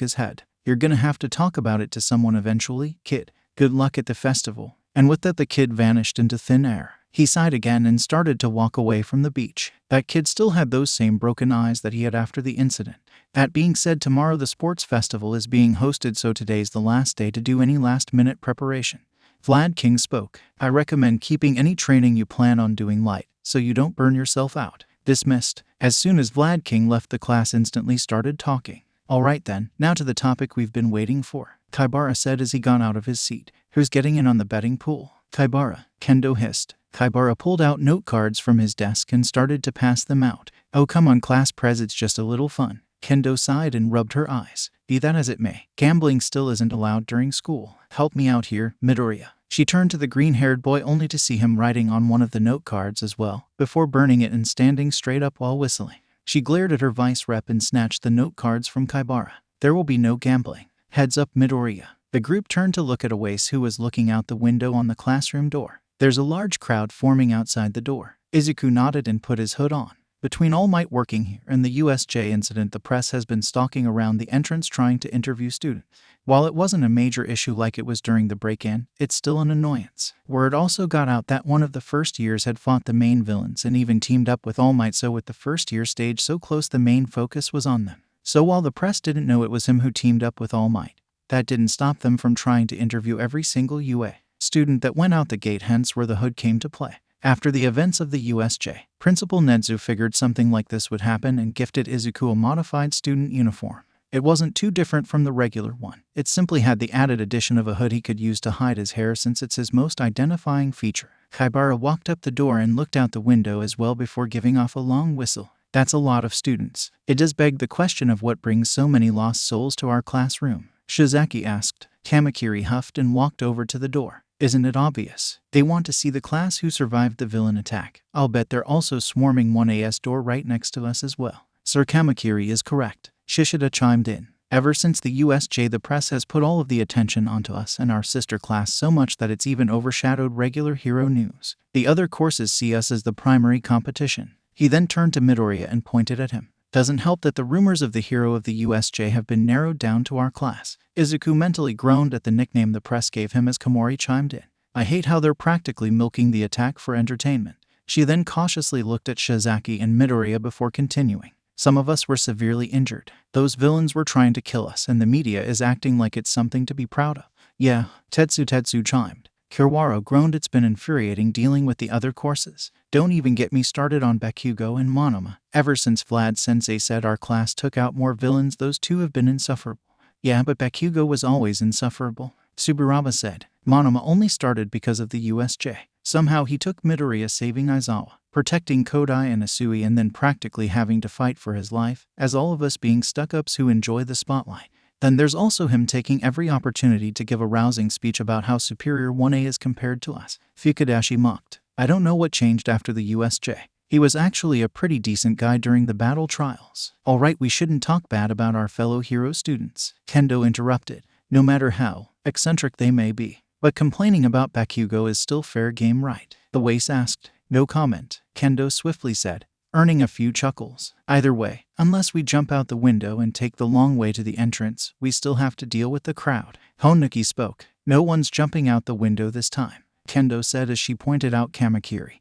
his head. You're gonna have to talk about it to someone eventually, kid. Good luck at the festival. And with that, the kid vanished into thin air. He sighed again and started to walk away from the beach. That kid still had those same broken eyes that he had after the incident. That being said, tomorrow the sports festival is being hosted, so today's the last day to do any last-minute preparation. Vlad King spoke. I recommend keeping any training you plan on doing light, so you don't burn yourself out. Dismissed. As soon as Vlad King left, the class instantly started talking. Alright then, now to the topic we've been waiting for, Kaibara said as he got out of his seat. Who's getting in on the betting pool? Kaibara, Kendo hissed. Kaibara pulled out note cards from his desk and started to pass them out. Oh come on class prez, it's just a little fun. Kendo sighed and rubbed her eyes. Be that as it may, gambling still isn't allowed during school. Help me out here, Midoriya. She turned to the green-haired boy only to see him writing on one of the note cards as well, before burning it and standing straight up while whistling. She glared at her vice rep and snatched the note cards from Kaibara. There will be no gambling. Heads up, Midoriya. The group turned to look at Awase, who was looking out the window on the classroom door. There's a large crowd forming outside the door. Izuku nodded and put his hood on. Between All Might working here and the USJ incident, the press has been stalking around the entrance trying to interview students. While it wasn't a major issue like it was during the break-in, it's still an annoyance. Word also got out that one of the first years had fought the main villains and even teamed up with All Might, so with the first year stage so close, the main focus was on them. So while the press didn't know it was him who teamed up with All Might, that didn't stop them from trying to interview every single UA student that went out the gate, hence where the hood came to play. After the events of the USJ, Principal Nedzu figured something like this would happen and gifted Izuku a modified student uniform. It wasn't too different from the regular one. It simply had the added addition of a hood he could use to hide his hair, since it's his most identifying feature. Kaibara walked up the door and looked out the window as well before giving off a long whistle. That's a lot of students. It does beg the question of what brings so many lost souls to our classroom, Shizaki asked. Kamakiri huffed and walked over to the door. Isn't it obvious? They want to see the class who survived the villain attack. I'll bet they're also swarming 1A's door right next to us as well. Sir Kamakiri is correct, Shishida chimed in. Ever since the USJ, the press has put all of the attention onto us and our sister class so much that it's even overshadowed regular hero news. The other courses see us as the primary competition. He then turned to Midoriya and pointed at him. Doesn't help that the rumors of the hero of the USJ have been narrowed down to our class. Izuku mentally groaned at the nickname the press gave him as Komori chimed in. I hate how they're practically milking the attack for entertainment. She then cautiously looked at Shizaki and Midoriya before continuing. Some of us were severely injured. Those villains were trying to kill us, and the media is acting like it's something to be proud of. Yeah, Tetsu chimed. Kiwara groaned. It's been infuriating dealing with the other courses. Don't even get me started on Bakugo and Monoma. Ever since Vlad-sensei said our class took out more villains, those two have been insufferable. Yeah, but Bakugo was always insufferable, Tsuburaba said. Monoma only started because of the USJ. Somehow he took Midoriya saving Aizawa, protecting Kodai and Asui, and then practically having to fight for his life, as all of us being stuck-ups who enjoy the spotlight. Then there's also him taking every opportunity to give a rousing speech about how superior 1A is compared to us. Fukudashi mocked. I don't know what changed after the USJ. He was actually a pretty decent guy during the battle trials. Alright, we shouldn't talk bad about our fellow hero students, Kendo interrupted. No matter how eccentric they may be. But complaining about Bakugo is still fair game, right? The Wace asked. No comment, Kendo swiftly said, earning a few chuckles. Either way, unless we jump out the window and take the long way to the entrance, we still have to deal with the crowd. Honuki spoke. No one's jumping out the window this time, Kendo said as she pointed out Kamakiri,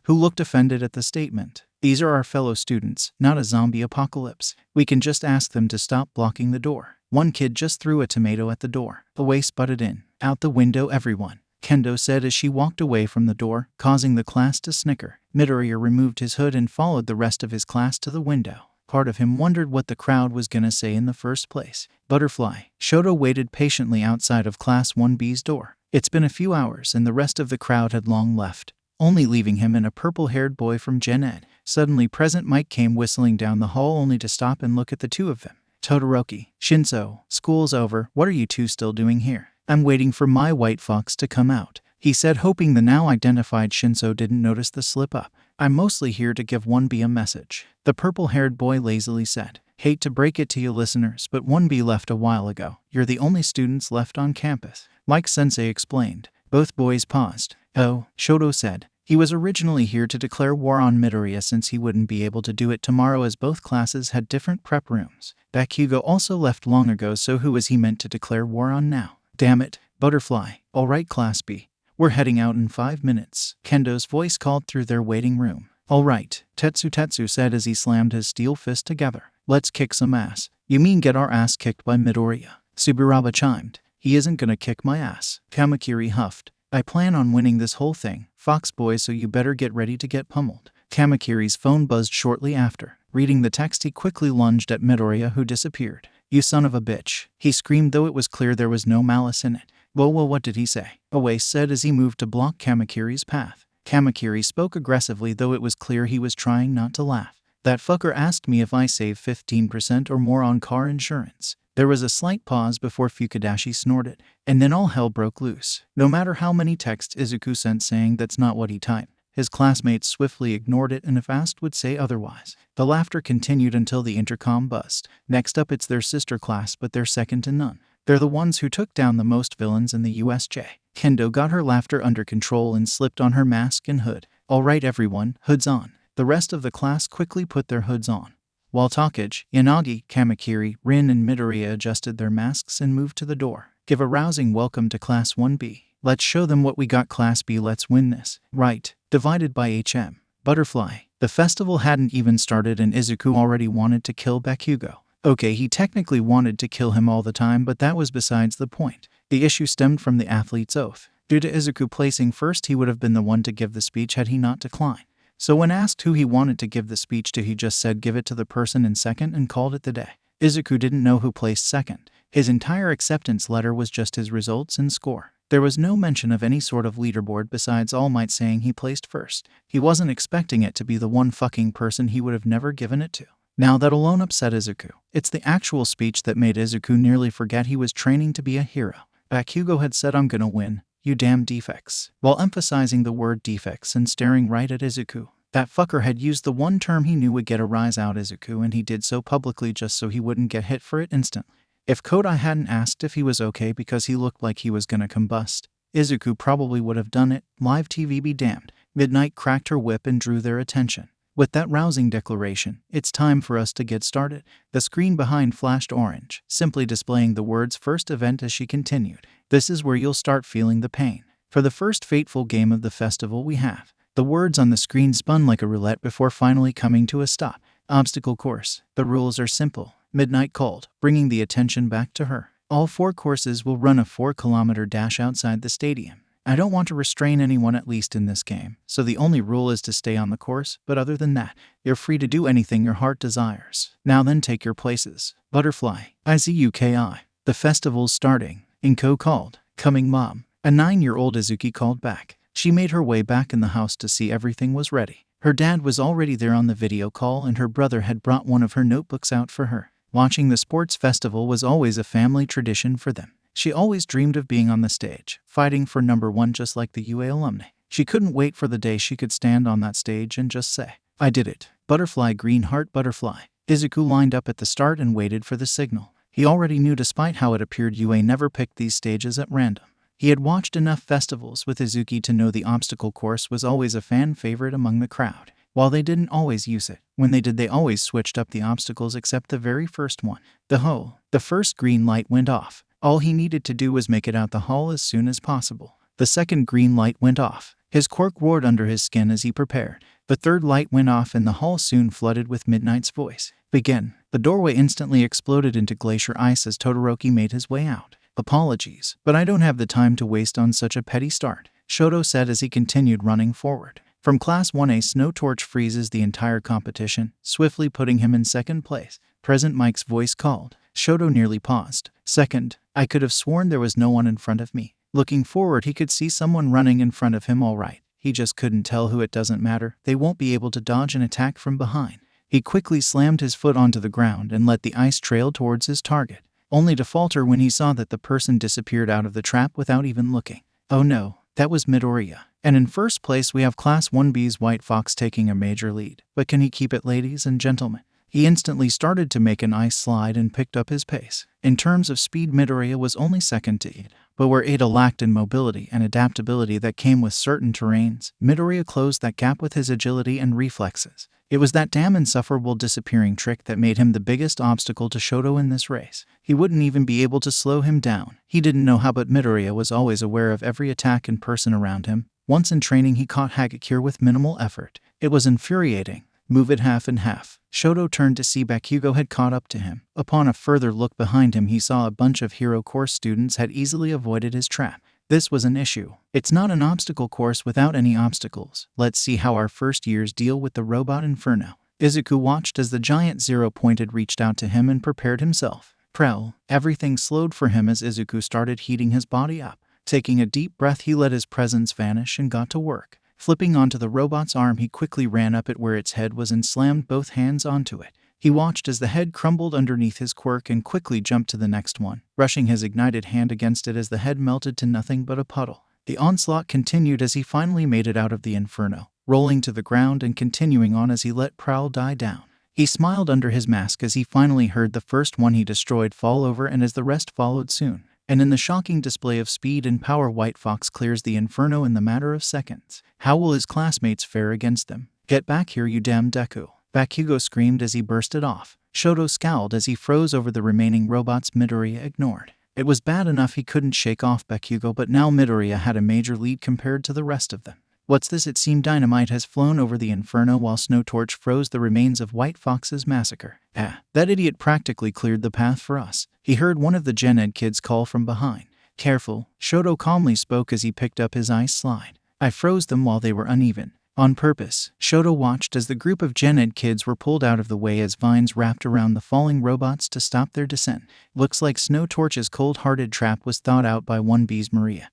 who looked offended at the statement. These are our fellow students, not a zombie apocalypse. We can just ask them to stop blocking the door. One kid just threw a tomato at the door. The Wace butted in. Out the window, everyone, Kendo said as she walked away from the door, causing the class to snicker. Midoriya removed his hood and followed the rest of his class to the window. Part of him wondered what the crowd was gonna say in the first place. Butterfly, Shoto waited patiently outside of Class 1B's door. It's been a few hours and the rest of the crowd had long left, only leaving him and a purple-haired boy from Gen Ed. Suddenly Present Mike came whistling down the hall only to stop and look at the two of them. Todoroki, Shinso, school's over, what are you two still doing here? I'm waiting for my white fox to come out, he said, hoping the now identified Shinso didn't notice the slip-up. I'm mostly here to give 1B a message, the purple-haired boy lazily said. Hate to break it to you listeners, but 1B left a while ago. You're the only students left on campus, like Sensei explained. Both boys paused. Oh, Shoto said. He was originally here to declare war on Midoriya since he wouldn't be able to do it tomorrow as both classes had different prep rooms. Bakugo also left long ago, so who was he meant to declare war on now? Damn it, Butterfly. Alright, Class B. We're heading out in 5 minutes, Kendo's voice called through their waiting room. Alright, Tetsu said as he slammed his steel fist together. Let's kick some ass. You mean get our ass kicked by Midoriya? Tsuburaba chimed. He isn't gonna kick my ass, Kamakiri huffed. I plan on winning this whole thing, Fox boy, so you better get ready to get pummeled. Kamakiri's phone buzzed shortly after. Reading the text, he quickly lunged at Midoriya, who disappeared. You son of a bitch, he screamed, though it was clear there was no malice in it. Well, what did he say? Awase said as he moved to block Kamakiri's path. Kamakiri spoke aggressively, though it was clear he was trying not to laugh. That fucker asked me if I save 15% or more on car insurance. There was a slight pause before Fukudashi snorted, and then all hell broke loose. No matter how many texts Izuku sent saying that's not what he typed, his classmates swiftly ignored it and if asked would say otherwise. The laughter continued until the intercom buzzed. Next up, it's their sister class, but they're second to none. They're the ones who took down the most villains in the USJ. Kendo got her laughter under control and slipped on her mask and hood. Alright everyone, hoods on. The rest of the class quickly put their hoods on, while Takagi, Yanagi, Kamakiri, Rin, and Midoriya adjusted their masks and moved to the door. Give a rousing welcome to Class 1B. Let's show them what we got, Class B. Let's win this. Right. Divided by HM. Butterfly. The festival hadn't even started and Izuku already wanted to kill Bakugo. Okay, he technically wanted to kill him all the time, but that was besides the point. The issue stemmed from the athlete's oath. Due to Izuku placing first, he would have been the one to give the speech had he not declined. So when asked who he wanted to give the speech to, he just said give it to the person in second and called it the day. Izuku didn't know who placed second. His entire acceptance letter was just his results and score. There was no mention of any sort of leaderboard besides All Might saying he placed first. He wasn't expecting it to be the one fucking person he would have never given it to. Now that alone upset Izuku. It's the actual speech that made Izuku nearly forget he was training to be a hero. Bakugo had said, "I'm gonna win, you damn defects," while emphasizing the word defects and staring right at Izuku. That fucker had used the one term he knew would get a rise out Izuku, and he did so publicly just so he wouldn't get hit for it instantly. If Kodai hadn't asked if he was okay because he looked like he was gonna combust, Izuku probably would have done it. Live TV be damned. Midnight cracked her whip and drew their attention. With that rousing declaration, "It's time for us to get started," the screen behind flashed orange, simply displaying the words "first event" as she continued. "This is where you'll start feeling the pain. For the first fateful game of the festival we have." The words on the screen spun like a roulette before finally coming to a stop. "Obstacle course. The rules are simple," Midnight called, bringing the attention back to her. "All 4 courses will run a 4-kilometer dash outside the stadium. I don't want to restrain anyone, at least in this game, so the only rule is to stay on the course, but other than that, you're free to do anything your heart desires. Now then, take your places." Butterfly. Izuki. "The festival's starting," Inko called. "Coming, Mom." A 9-year-old Izuki called back. She made her way back in the house to see everything was ready. Her dad was already there on the video call, and her brother had brought one of her notebooks out for her. Watching the sports festival was always a family tradition for them. She always dreamed of being on the stage, fighting for number 1 just like the UA alumni. She couldn't wait for the day she could stand on that stage and just say, "I did it." Butterfly, green heart, butterfly. Izuku lined up at the start and waited for the signal. He already knew, despite how it appeared, UA never picked these stages at random. He had watched enough festivals with Izuki to know the obstacle course was always a fan favorite among the crowd. While they didn't always use it, when they did they always switched up the obstacles except the very first one. The first green light went off. All he needed to do was make it out the hall as soon as possible. The second green light went off. His quirk roared under his skin as he prepared. The third light went off and the hall soon flooded with Midnight's voice. "Begin." The doorway instantly exploded into glacier ice as Todoroki made his way out. "Apologies, but I don't have the time to waste on such a petty start," Shoto said as he continued running forward. From Class 1A, Snow Torch freezes the entire competition, swiftly putting him in second place. Present Mike's voice called. Shoto nearly paused. "Second, I could have sworn there was no one in front of me." Looking forward, he could see someone running in front of him, all right. He just couldn't tell who. "It doesn't matter, they won't be able to dodge an attack from behind." He quickly slammed his foot onto the ground and let the ice trail towards his target, only to falter when he saw that the person disappeared out of the trap without even looking. Oh no, that was Midoriya. And in first place we have Class 1B's White Fox taking a major lead. But can he keep it, ladies and gentlemen? He instantly started to make an ice slide and picked up his pace. In terms of speed, Midoriya was only second to Ada. But where Ada lacked in mobility and adaptability that came with certain terrains, Midoriya closed that gap with his agility and reflexes. It was that damn insufferable disappearing trick that made him the biggest obstacle to Shoto in this race. He wouldn't even be able to slow him down. He didn't know how, but Midoriya was always aware of every attack and person around him. Once in training, he caught Hagakure with minimal effort. It was infuriating. "Move it half and half." Shoto turned to see Bakugo had caught up to him. Upon a further look behind him, he saw a bunch of hero course students had easily avoided his trap. This was an issue. It's not an obstacle course without any obstacles. Let's see how our first years deal with the robot inferno. Izuku watched as the giant zero-pointed reached out to him and prepared himself. Prell. Everything slowed for him as Izuku started heating his body up. Taking a deep breath, he let his presence vanish and got to work. Flipping onto the robot's arm, he quickly ran up it where its head was and slammed both hands onto it. He watched as the head crumbled underneath his quirk and quickly jumped to the next one, brushing his ignited hand against it as the head melted to nothing but a puddle. The onslaught continued as he finally made it out of the inferno, rolling to the ground and continuing on as he let Prowl die down. He smiled under his mask as he finally heard the first one he destroyed fall over, and as the rest followed soon. And in the shocking display of speed and power, White Fox clears the inferno in the matter of seconds. How will his classmates fare against them? Get back here, you damn Deku! Bakugo screamed as he bursted off. Shoto scowled as he froze over the remaining robots Midoriya ignored. It was bad enough he couldn't shake off Bakugo, but now Midoriya had a major lead compared to the rest of them. What's this? It seemed dynamite has flown over the inferno while Snowtorch froze the remains of White Fox's massacre. That idiot practically cleared the path for us. He heard one of the Gen Ed kids call from behind. Careful, Shoto calmly spoke as he picked up his ice slide. I froze them while they were uneven. On purpose, Shoto watched as the group of Gen Ed kids were pulled out of the way as vines wrapped around the falling robots to stop their descent. Looks like Snowtorch's cold-hearted trap was thought out by 1B's Maria,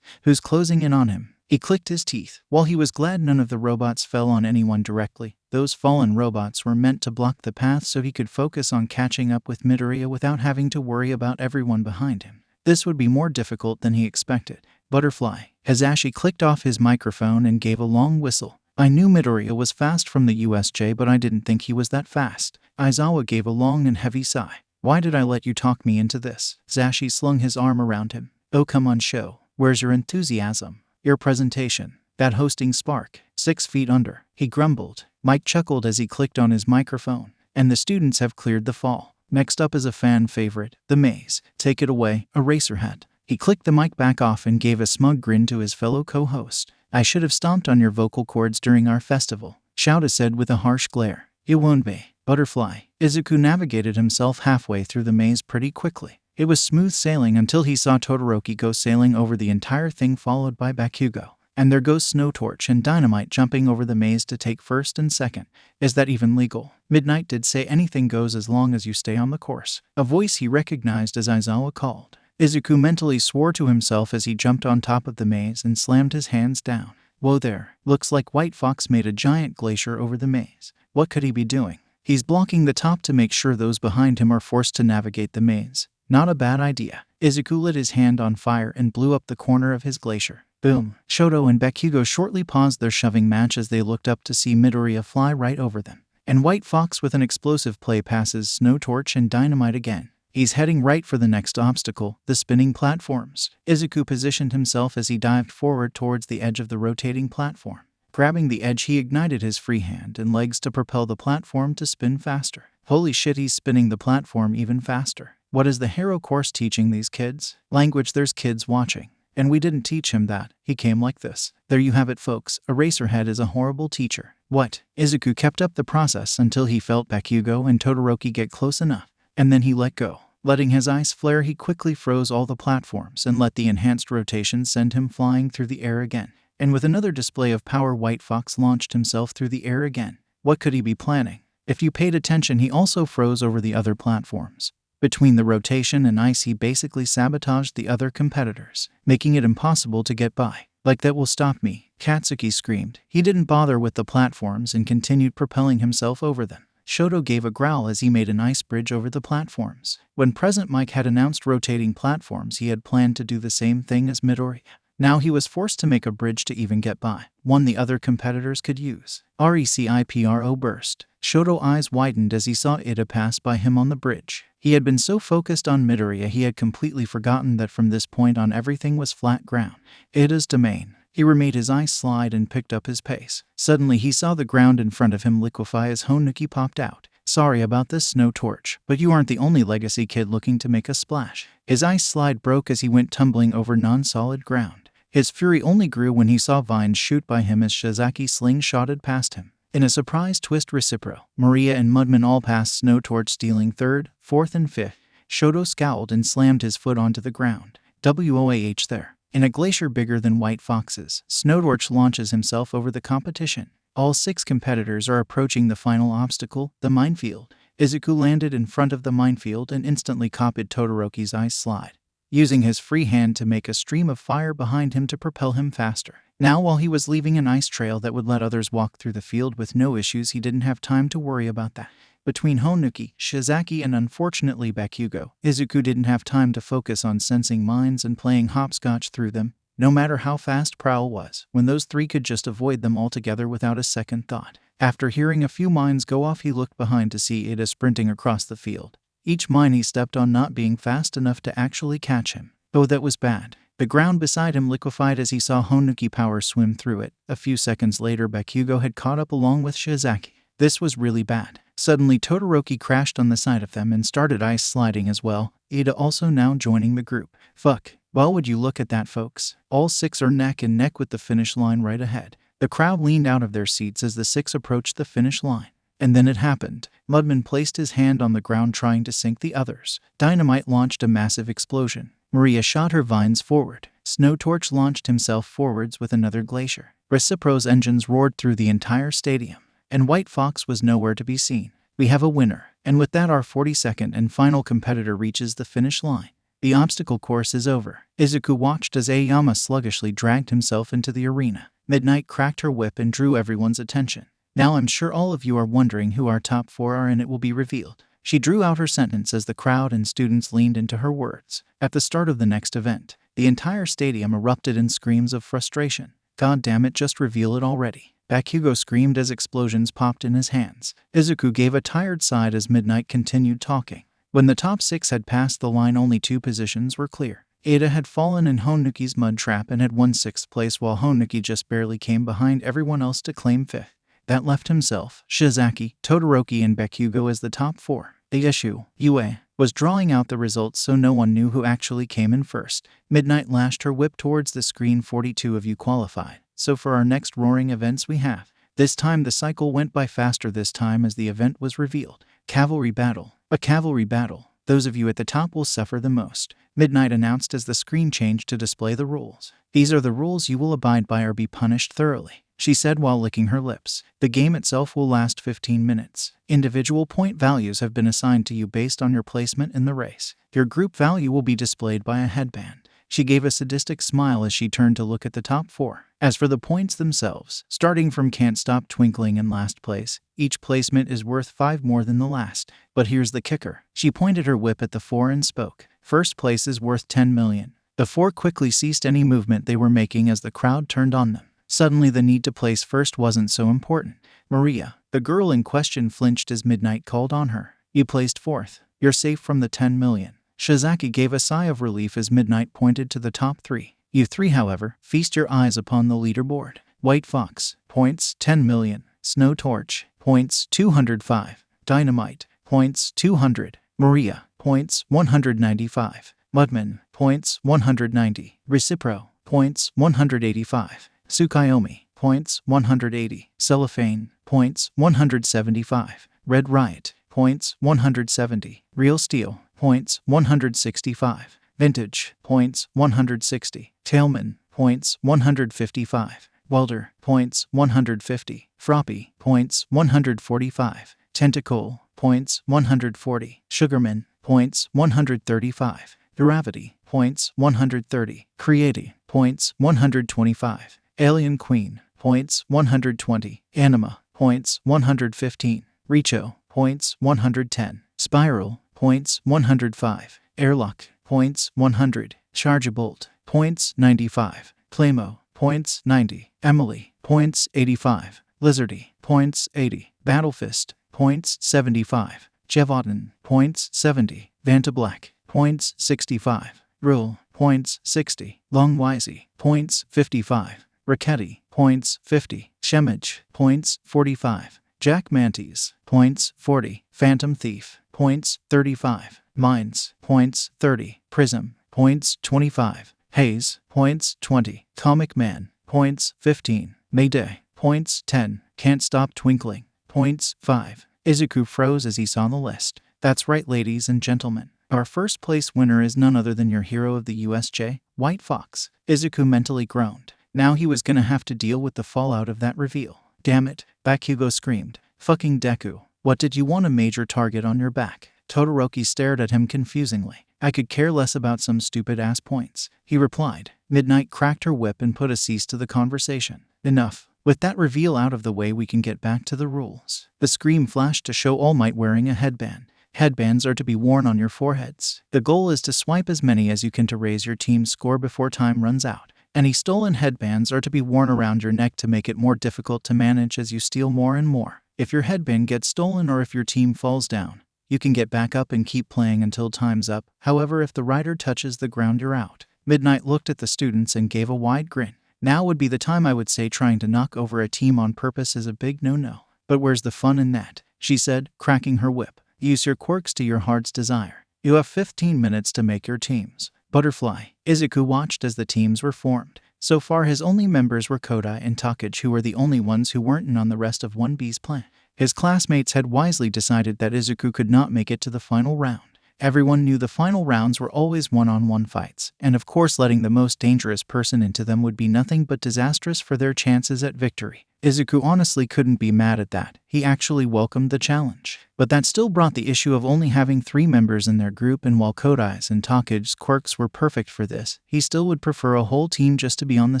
who's closing in on him. He clicked his teeth. While he was glad none of the robots fell on anyone directly, those fallen robots were meant to block the path so he could focus on catching up with Midoriya without having to worry about everyone behind him. This would be more difficult than he expected. Butterfly. Hazashi clicked off his microphone and gave a long whistle. I knew Midoriya was fast from the USJ, but I didn't think he was that fast. Aizawa gave a long and heavy sigh. Why did I let you talk me into this? Zashi slung his arm around him. Oh, come on, show. Where's your enthusiasm? Your presentation. That hosting spark. 6 feet under. He grumbled. Mike chuckled as he clicked on his microphone. And the students have cleared the fall. Next up is a fan favorite, the maze. Take it away, Eraserhead. He clicked the mic back off and gave a smug grin to his fellow co-host. I should have stomped on your vocal cords during our festival, Shouta said with a harsh glare. It won't be. Butterfly. Izuku navigated himself halfway through the maze pretty quickly. It was smooth sailing until he saw Todoroki go sailing over the entire thing, followed by Bakugo. And there goes Snowtorch and Dynamite jumping over the maze to take first and second. Is that even legal? Midnight did say anything goes as long as you stay on the course. A voice he recognized as Aizawa called. Izuku mentally swore to himself as he jumped on top of the maze and slammed his hands down. Whoa there, looks like White Fox made a giant glacier over the maze. What could he be doing? He's blocking the top to make sure those behind him are forced to navigate the maze. Not a bad idea. Izuku lit his hand on fire and blew up the corner of his glacier. Boom. Shoto and Bakugo shortly paused their shoving match as they looked up to see Midoriya fly right over them. And White Fox with an explosive play passes Snowtorch and Dynamite again. He's heading right for the next obstacle, the spinning platforms. Izuku positioned himself as he dived forward towards the edge of the rotating platform. Grabbing the edge, he ignited his free hand and legs to propel the platform to spin faster. Holy shit, he's spinning the platform even faster. What is the hero course teaching these kids? Language. There's kids watching. And we didn't teach him that. He came like this. There you have it, folks. Eraserhead is a horrible teacher. What? Izuku kept up the process until he felt Bakugo and Todoroki get close enough. And then he let go. Letting his ice flare, he quickly froze all the platforms and let the enhanced rotation send him flying through the air again. And with another display of power, White Fox launched himself through the air again. What could he be planning? If you paid attention, he also froze over the other platforms. Between the rotation and ice, he basically sabotaged the other competitors, making it impossible to get by. Like that will stop me, Katsuki screamed. He didn't bother with the platforms and continued propelling himself over them. Shoto gave a growl as he made an ice bridge over the platforms. When Present Mike had announced rotating platforms, he had planned to do the same thing as Midoriya. Now he was forced to make a bridge to even get by, one the other competitors could use. RECIPRO burst. Shoto's eyes widened as he saw Ida pass by him on the bridge. He had been so focused on Midoriya he had completely forgotten that from this point on everything was flat ground. Ida's domain. He remade his ice slide and picked up his pace. Suddenly he saw the ground in front of him liquefy as Honuki popped out. Sorry about this, Snowtorch, but you aren't the only legacy kid looking to make a splash. His ice slide broke as he went tumbling over non-solid ground. His fury only grew when he saw vines shoot by him as Shizaki slingshotted past him. In a surprise twist recipro, Maria and Mudman all passed Snowtorch, stealing third, fourth, and fifth. Shoto scowled and slammed his foot onto the ground. WOAH there. In a glacier bigger than White Fox's, Snowtorch launches himself over the competition. All 6 competitors are approaching the final obstacle, the minefield. Izuku landed in front of the minefield and instantly copied Todoroki's ice slide, using his free hand to make a stream of fire behind him to propel him faster. Now, while he was leaving an ice trail that would let others walk through the field with no issues, he didn't have time to worry about that. Between Honuki, Shizaki, and unfortunately Bakugo, Izuku didn't have time to focus on sensing mines and playing hopscotch through them, no matter how fast Prowl was, when those 3 could just avoid them altogether without a second thought. After hearing a few mines go off, he looked behind to see Ida sprinting across the field. Each mine he stepped on not being fast enough to actually catch him. Oh, that was bad. The ground beside him liquefied as he saw Honuki power swim through it. A few seconds later, Bakugo had caught up along with Shizaki. This was really bad. Suddenly, Todoroki crashed on the side of them and started ice sliding as well, Ada also now joining the group. Fuck. Well, would you look at that, folks? All 6 are neck and neck with the finish line right ahead. The crowd leaned out of their seats as the 6 approached the finish line. And then it happened. Mudman placed his hand on the ground trying to sink the others. Dynamite launched a massive explosion. Maria shot her vines forward. Snowtorch launched himself forwards with another glacier. Recipro's engines roared through the entire stadium. And White Fox was nowhere to be seen. We have a winner. And with that, our 42nd and final competitor reaches the finish line. The obstacle course is over. Izuku watched as Aoyama sluggishly dragged himself into the arena. Midnight cracked her whip and drew everyone's attention. Now I'm sure all of you are wondering who our top 4 are, and it will be revealed. She drew out her sentence as the crowd and students leaned into her words. At the start of the next event, the entire stadium erupted in screams of frustration. God damn it, just reveal it already. Bakugo screamed as explosions popped in his hands. Izuku gave a tired sigh as Midnight continued talking. When the top 6 had passed the line, only 2 positions were clear. Ada had fallen in Honuki's mud trap and had won 6th place, while Honuki just barely came behind everyone else to claim 5th. That left himself, Shizaki, Todoroki, and Bakugo as the top 4. The issue, Yue, was drawing out the results, so no one knew who actually came in first. Midnight lashed her whip towards the screen. 42 of you qualified. So for our next roaring events we have. This time the cycle went by faster this time as the event was revealed. Cavalry battle. A cavalry battle. Those of you at the top will suffer the most. Midnight announced as the screen changed to display the rules. These are the rules you will abide by or be punished thoroughly, she said while licking her lips. The game itself will last 15 minutes. Individual point values have been assigned to you based on your placement in the race. Your group value will be displayed by a headband. She gave a sadistic smile as she turned to look at the top 4. As for the points themselves, starting from Can't Stop Twinkling in last place, each placement is worth 5 more than the last. But here's the kicker. She pointed her whip at the 4 and spoke. First place is worth 10 million. The 4 quickly ceased any movement they were making as the crowd turned on them. Suddenly the need to place first wasn't so important. Maria, the girl in question, flinched as Midnight called on her. You placed 4th. You're safe from the 10 million. Shizaki gave a sigh of relief as Midnight pointed to the top 3. You 3, however, feast your eyes upon the leaderboard. White Fox, points 10 million. Snowtorch, points 205. Dynamite, points 200. Maria, points 195. Mudman, points 190. Recipro, points 185. Tsukayomi, points 180. Cellophane, points 175. Red Riot, points 170. Real Steel, points 165. Vintage, points 160. Tailman, points 155. Welder, points 150. Froppy, points 145. Tentacle, points 140. Sugarman, points 135. Gravity, points 130. Creati, points 125. Alien Queen, points 120. Anima, points 115. Richo, points 110. Spiral, points 105. Airlock, points 100. Chargebolt, points 95. Playmo, points 90. Emily, points 85. Lizardy, points 80. Battlefist, points 75. Jevotin, points 70. Vanta Black, points 65. Rule, points 60. Longwisey, points 55. Ricketti, points 50. Shemage, points 45. Jack Mantes, points 40. Phantom Thief, points 35. Mines, points 30. Prism, points 25. Hayes, points 20. Comic Man, points 15. Mayday, points 10. Can't Stop Twinkling, points 5. Izuku froze as he saw the list. That's right, ladies and gentlemen. Our first place winner is none other than your hero of the USJ, White Fox. Izuku mentally groaned. Now he was gonna have to deal with the fallout of that reveal. Damn it, Bakugo screamed. Fucking Deku, what did you want a major target on your back? Todoroki stared at him confusingly. I could care less about some stupid-ass points, he replied. Midnight cracked her whip and put a cease to the conversation. Enough. With that reveal out of the way, we can get back to the rules. The screen flashed to show All Might wearing a headband. Headbands are to be worn on your foreheads. The goal is to swipe as many as you can to raise your team's score before time runs out. Any stolen headbands are to be worn around your neck to make it more difficult to manage as you steal more and more. If your headband gets stolen or if your team falls down, you can get back up and keep playing until time's up. However, if the rider touches the ground, you're out. Midnight looked at the students and gave a wide grin. Now would be the time I would say trying to knock over a team on purpose is a big no-no. But where's the fun in that? She said, cracking her whip. Use your quirks to your heart's desire. You have 15 minutes to make your teams. Butterfly. Izuku watched as the teams were formed. So far his only members were Kodai and Takage, who were the only ones who weren't in on the rest of 1B's plan. His classmates had wisely decided that Izuku could not make it to the final round. Everyone knew the final rounds were always one-on-one fights, and of course letting the most dangerous person into them would be nothing but disastrous for their chances at victory. Izuku honestly couldn't be mad at that. He actually welcomed the challenge. But that still brought the issue of only having 3 members in their group, and while Kodai's and Takage's quirks were perfect for this, he still would prefer a whole team just to be on the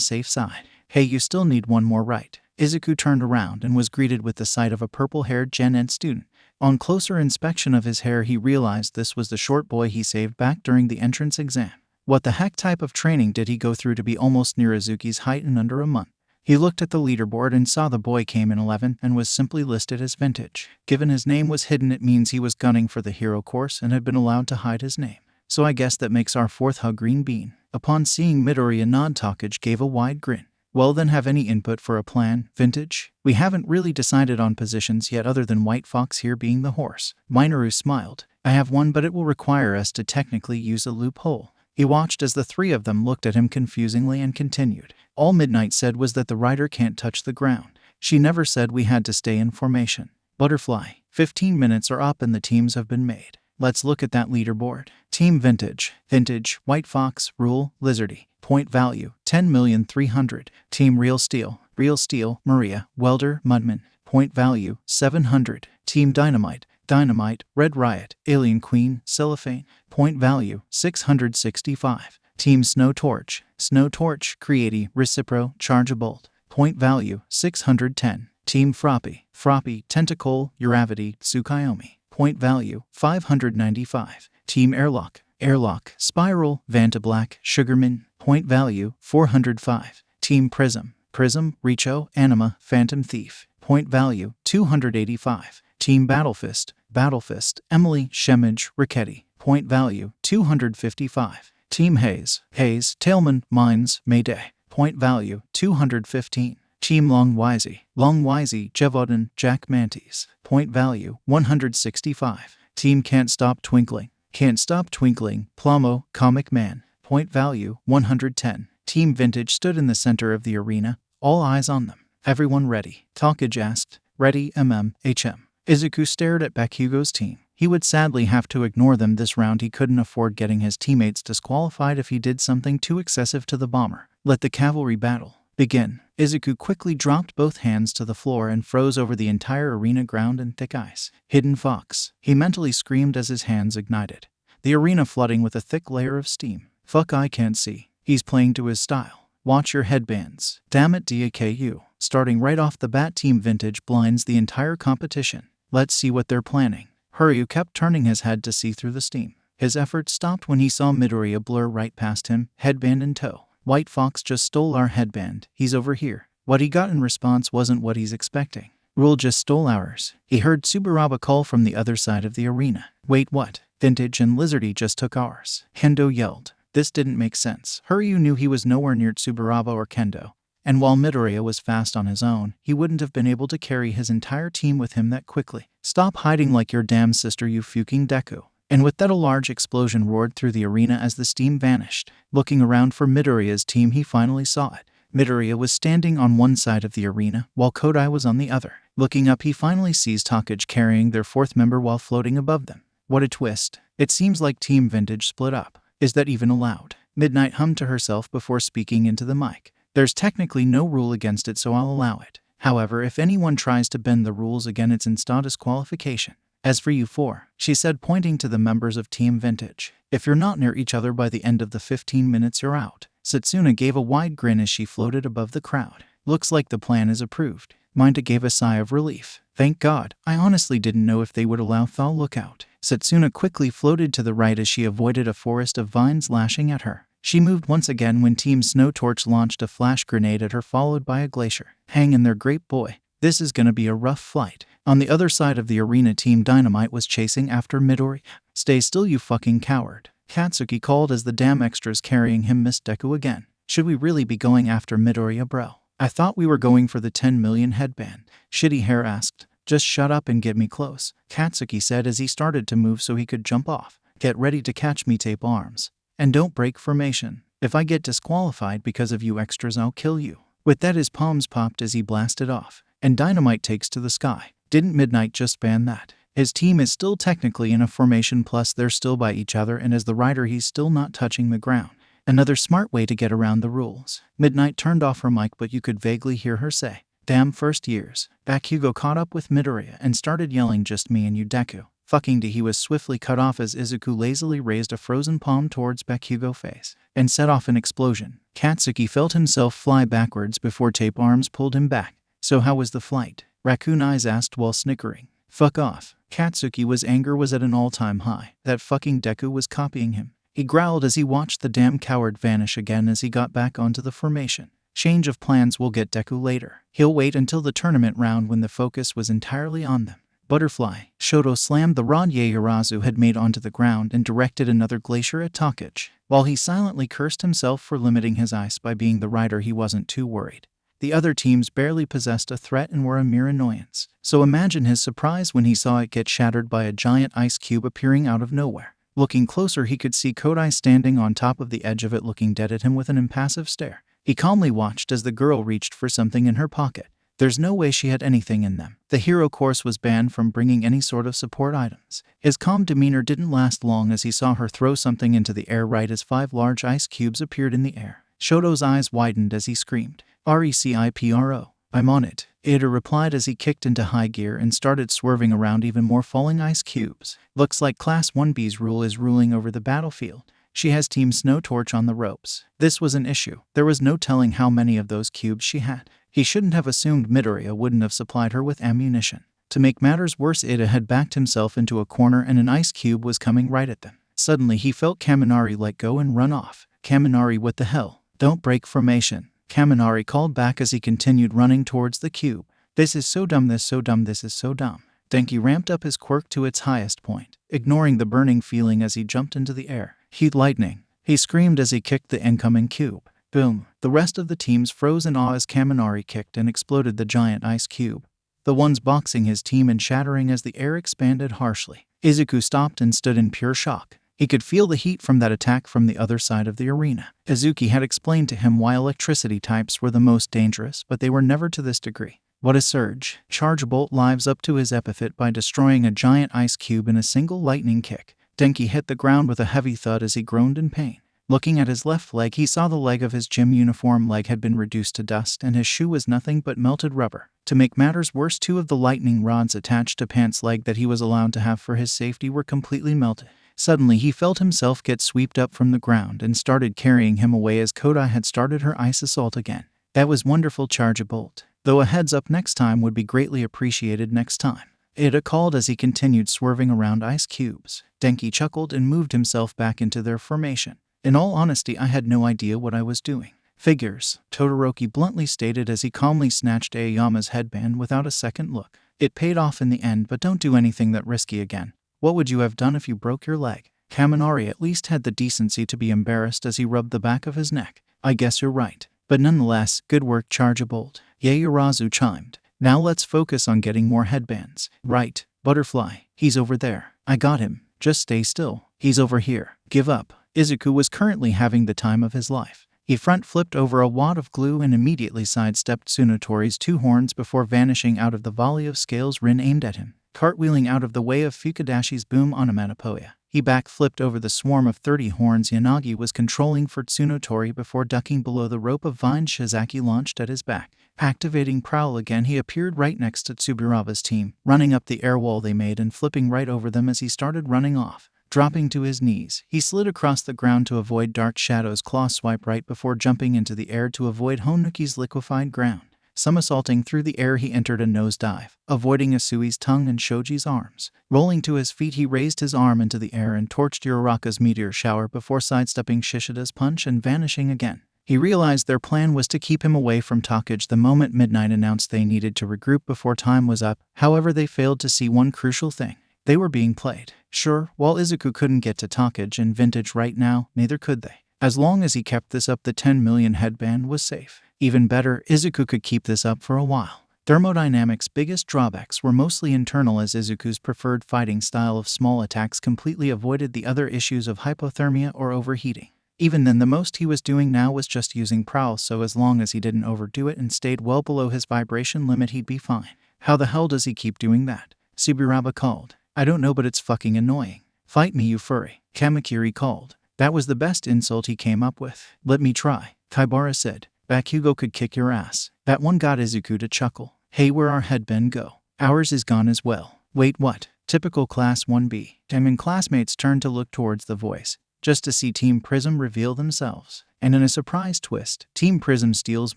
safe side. Hey, you still need one more, right? Izuku turned around and was greeted with the sight of a purple-haired Gen Ed student. On closer inspection of his hair, he realized this was the short boy he saved back during the entrance exam. What the heck type of training did he go through to be almost near Izuki's height in under a month? He looked at the leaderboard and saw the boy came in 11th and was simply listed as vintage. Given his name was hidden, it means he was gunning for the hero course and had been allowed to hide his name. So I guess that makes our 4th hug green bean. Upon seeing Midoriya nod, Takage gave a wide grin. Well then, have any input for a plan, vintage? We haven't really decided on positions yet other than White Fox here being the horse. Minoru smiled. I have one, but it will require us to technically use a loophole. He watched as the 3 of them looked at him confusingly and continued. All Midnight said was that the rider can't touch the ground. She never said we had to stay in formation. Butterfly. 15 minutes are up and the teams have been made. Let's look at that leaderboard. Team Vintage. Vintage, White Fox, Rule, Lizardy. Point value, 10,300,000. Team Real Steel. Real Steel, Maria, Welder, Mudman. Point value, 700. Team Dynamite. Dynamite, Red Riot, Alien Queen, Cellophane. Point value, 665. Team Snow Torch. Snow Torch, Creati, Recipro, Chargeabolt. Point value, 610. Team Froppy. Froppy, Tentacle, Uravity, Tsukayomi. Point value, 595. Team Airlock. Airlock, Spiral, Vantablack, Sugarman. Point value, 405. Team Prism. Prism, Richo, Anima, Phantom Thief. Point value, 285. Team Battlefist. Battlefist, Emily, Shemage, Ricketti. Point value, 255. Team Haze. Haze, Tailman, Mines, Mayday. Point value, 215. Team Longwisey. Longwisey, Jevodin, Jack Mantis. Point value, 165. Team Can't Stop Twinkling. Can't Stop Twinkling, Plomo, Comic Man. Point value, 110. Team Vintage stood in the center of the arena, all eyes on them. Everyone ready? Takage asked. Ready, HM. Izuku stared at Bakugo's team. He would sadly have to ignore them this round. He couldn't afford getting his teammates disqualified if he did something too excessive to the bomber. Let the cavalry battle begin. Izuku quickly dropped both hands to the floor and froze over the entire arena ground in thick ice. Hidden Fox. He mentally screamed as his hands ignited, the arena flooding with a thick layer of steam. Fuck, I can't see. He's playing to his style. Watch your headbands. Damn it, DAKU. Starting right off the bat, Team Vintage blinds the entire competition. Let's see what they're planning. Huryu kept turning his head to see through the steam. His efforts stopped when he saw Midoriya blur right past him, headband in tow. White Fox just stole our headband. He's over here. What he got in response wasn't what he's expecting. Rule just stole ours. He heard Tsuburaba call from the other side of the arena. Wait, what? Vintage and Lizardy just took ours. Kendo yelled. This didn't make sense. Huryu knew he was nowhere near Tsuburaba or Kendo. And while Midoriya was fast on his own, he wouldn't have been able to carry his entire team with him that quickly. Stop hiding like your damn sister, you fucking Deku. And with that, a large explosion roared through the arena as the steam vanished. Looking around for Midoriya's team, he finally saw it. Midoriya was standing on one side of the arena, while Kodai was on the other. Looking up, he finally sees Takage carrying their 4th member while floating above them. What a twist. It seems like Team Vintage split up. Is that even allowed? Midnight hummed to herself before speaking into the mic. There's technically no rule against it, so I'll allow it. However, if anyone tries to bend the rules again, it's instant disqualification. As for you 4, she said, pointing to the members of Team Vintage, if you're not near each other by the end of the 15 minutes, you're out. Satsuna gave a wide grin as she floated above the crowd. Looks like the plan is approved. Minta gave a sigh of relief. Thank God, I honestly didn't know if they would allow Thal lookout. Satsuna quickly floated to the right as she avoided a forest of vines lashing at her. She moved once again when Team Snow Torch launched a flash grenade at her, followed by a glacier. Hang in there, great boy. This is gonna be a rough flight. On the other side of the arena, Team Dynamite was chasing after Midori. Stay still, you fucking coward. Katsuki called as the damn extras carrying him missed Deku again. Should we really be going after Midoriya, bro? I thought we were going for the 10 million headband. Shitty hair asked. Just shut up and get me close, Katsuki said as he started to move so he could jump off. Get ready to catch me, tape arms. And don't break formation. If I get disqualified because of you extras, I'll kill you. With that, his palms popped as he blasted off. And dynamite takes to the sky. Didn't Midnight just ban that? His team is still technically in a formation, plus they're still by each other, and as the rider he's still not touching the ground. Another smart way to get around the rules. Midnight turned off her mic, but you could vaguely hear her say, "Damn first years." Bakugo caught up with Midoriya and started yelling, "Just me and you, Deku." Fucking he was swiftly cut off as Izuku lazily raised a frozen palm towards Bakugo's face and set off an explosion. Katsuki felt himself fly backwards before tape arms pulled him back. "So how was the flight?" Raccoon Eyes asked while snickering. "Fuck off." Katsuki's anger was at an all-time high. That fucking Deku was copying him. He growled as he watched the damn coward vanish again as he got back onto the formation. Change of plans, will get Deku later. He'll wait until the tournament round when the focus was entirely on them. Butterfly. Shoto slammed the rod Yaoyorozu had made onto the ground and directed another glacier at Takage. While he silently cursed himself for limiting his ice by being the rider, he wasn't too worried. The other teams barely possessed a threat and were a mere annoyance. So imagine his surprise when he saw it get shattered by a giant ice cube appearing out of nowhere. Looking closer, he could see Kodai standing on top of the edge of it, looking dead at him with an impassive stare. He calmly watched as the girl reached for something in her pocket. There's no way she had anything in them. The hero course was banned from bringing any sort of support items. His calm demeanor didn't last long as he saw her throw something into the air right as 5 large ice cubes appeared in the air. Shoto's eyes widened as he screamed, "RECIPRO, I'm on it." Ida replied as he kicked into high gear and started swerving around even more falling ice cubes. Looks like Class 1B's rule is ruling over the battlefield. She has Team Snow Torch on the ropes. This was an issue. There was no telling how many of those cubes she had. He shouldn't have assumed Midoriya wouldn't have supplied her with ammunition. To make matters worse, Ida had backed himself into a corner and an ice cube was coming right at them. Suddenly he felt Kaminari let go and run off. "Kaminari, what the hell? Don't break formation." Kaminari called back as he continued running towards the cube. "This is so dumb, this so dumb, this is so dumb." Denki ramped up his quirk to its highest point, ignoring the burning feeling as he jumped into the air. "Heat lightning!" he screamed as he kicked the incoming cube. Boom! The rest of the teams froze in awe as Kaminari kicked and exploded the giant ice cube, the ones boxing his team and shattering as the air expanded harshly. Izuku stopped and stood in pure shock. He could feel the heat from that attack from the other side of the arena. Izuki had explained to him why electricity types were the most dangerous, but they were never to this degree. What a surge! Charge Bolt lives up to his epithet by destroying a giant ice cube in a single lightning kick. Denki hit the ground with a heavy thud as he groaned in pain. Looking at his left leg, he saw the leg of his gym uniform leg had been reduced to dust and his shoe was nothing but melted rubber. To make matters worse, 2 of the lightning rods attached to Pants' leg that he was allowed to have for his safety were completely melted. Suddenly he felt himself get swept up from the ground and started carrying him away as Kodai had started her ice assault again. That was wonderful, Charge Bolt. Though a heads up next time would be greatly appreciated next time. Ida called as he continued swerving around ice cubes. Denki chuckled and moved himself back into their formation. "In all honesty, I had no idea what I was doing." "Figures," Todoroki bluntly stated as he calmly snatched Aoyama's headband without a second look. "It paid off in the end, but don't do anything that risky again. What would you have done if you broke your leg?" Kaminari at least had the decency to be embarrassed as he rubbed the back of his neck. "I guess you're right. But nonetheless, good work, Charge Bolt." Yaoyorozu chimed. "Now let's focus on getting more headbands." "Right, Butterfly. He's over there." "I got him. Just stay still." "He's over here." "Give up." Izuku was currently having the time of his life. He front flipped over a wad of glue and immediately sidestepped Tsunotori's 2 horns before vanishing out of the volley of scales Rin aimed at him. Cartwheeling out of the way of Fukadashi's boom onomatopoeia, he backflipped over the swarm of 30 horns Yanagi was controlling for Tsunotori before ducking below the rope of vine Shizaki launched at his back. Activating Prowl again, he appeared right next to Tsuburava's team, running up the air wall they made and flipping right over them as he started running off. Dropping to his knees, he slid across the ground to avoid Dark Shadow's claw swipe right before jumping into the air to avoid Honuki's liquefied ground. Somersaulting through the air, he entered a nosedive, avoiding Asui's tongue and Shoji's arms. Rolling to his feet, he raised his arm into the air and torched Uraraka's meteor shower before sidestepping Shishida's punch and vanishing again. He realized their plan was to keep him away from Takage the moment Midnight announced they needed to regroup before time was up. However, they failed to see one crucial thing. They were being played. Sure, while Izuku couldn't get to Takage and Vintage right now, neither could they. As long as he kept this up, the 10 million headband was safe. Even better, Izuku could keep this up for a while. Thermodynamics' biggest drawbacks were mostly internal, as Izuku's preferred fighting style of small attacks completely avoided the other issues of hypothermia or overheating. Even then, the most he was doing now was just using prowl, so as long as he didn't overdo it and stayed well below his vibration limit, he'd be fine. How the hell does he keep doing that? Suburaba called. I don't know, but it's fucking annoying. Fight me, you furry, Kamakiri called. That was the best insult he came up with. Let me try, Kaibara said. Bakugo could kick your ass. That one got Izuku to chuckle. Hey, where our headband go? Ours is gone as well. Wait, what? Typical Class 1B. And classmates turned to look towards the voice, just to see Team Prism reveal themselves. And in a surprise twist, Team Prism steals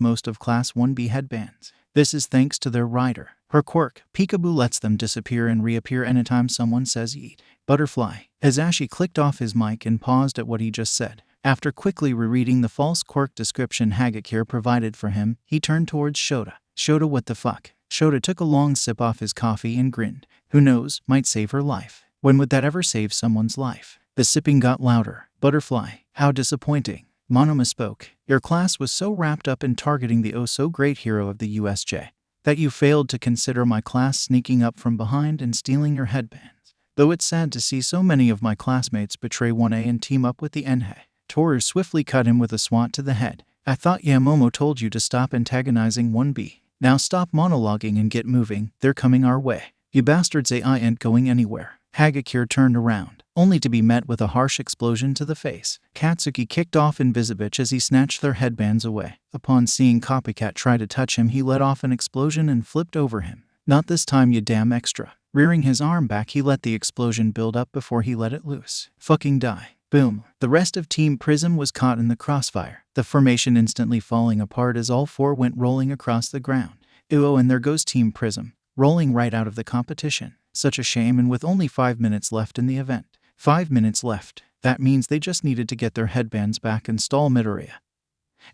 most of Class 1B headbands. This is thanks to their rider. Her quirk, Peekaboo, lets them disappear and reappear anytime someone says yeet. Butterfly. Hisashi clicked off his mic and paused at what he just said. After quickly rereading the false quirk description Hagakure provided for him, he turned towards Shota. Shota, what the fuck? Shota took a long sip off his coffee and grinned. Who knows, might save her life. When would that ever save someone's life? The sipping got louder. Butterfly. How disappointing. Monoma spoke. Your class was so wrapped up in targeting the oh-so-great hero of the USJ that you failed to consider my class sneaking up from behind and stealing your headbands. Though it's sad to see so many of my classmates betray 1A and team up with the NHE. Toru swiftly cut him with a swat to the head. I thought Yamomo told you to stop antagonizing 1B. Now stop monologuing and get moving. They're coming our way. You bastards, I ain't going anywhere. Hagakure turned around, only to be met with a harsh explosion to the face. Katsuki kicked off Invisibitch as he snatched their headbands away. Upon seeing Copycat try to touch him, he let off an explosion and flipped over him. Not this time, you damn extra. Rearing his arm back, he let the explosion build up before he let it loose. Fucking die. Boom. The rest of Team Prism was caught in the crossfire, the formation instantly falling apart as all four went rolling across the ground. Ooh, and there goes Team Prism, rolling right out of the competition. Such a shame, and with only 5 minutes left in the event. 5 minutes left. That means they just needed to get their headbands back and stall Midoriya.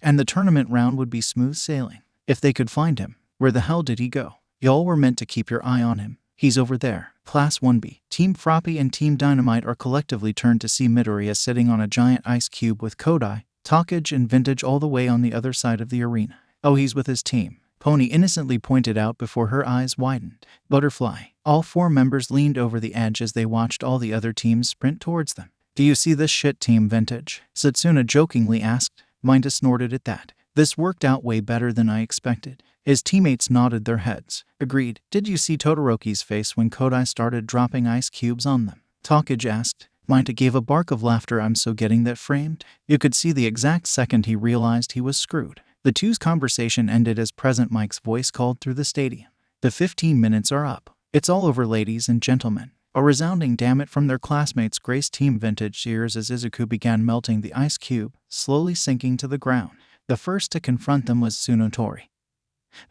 And the tournament round would be smooth sailing. If they could find him. Where the hell did he go? Y'all were meant to keep your eye on him. He's over there. Class 1B. Team Froppy and Team Dynamite are collectively turned to see Midoriya sitting on a giant ice cube with Kodai, Takage, and Vintage all the way on the other side of the arena. Oh, he's with his team. Pony innocently pointed out before her eyes widened. Butterfly. All four members leaned over the edge as they watched all the other teams sprint towards them. Do you see this shit, Team Vintage? Satsuna jokingly asked. Minda snorted at that. This worked out way better than I expected. His teammates nodded their heads. Agreed. Did you see Todoroki's face when Kodai started dropping ice cubes on them? Takage asked. Minda gave a bark of laughter. I'm so getting that framed. You could see the exact second he realized he was screwed. The two's conversation ended as Present Mike's voice called through the stadium. The 15 minutes are up. It's all over, ladies and gentlemen. A resounding damn it from their classmates graced Team Vintage's ears as Izuku began melting the ice cube, slowly sinking to the ground. The first to confront them was Tsunotori,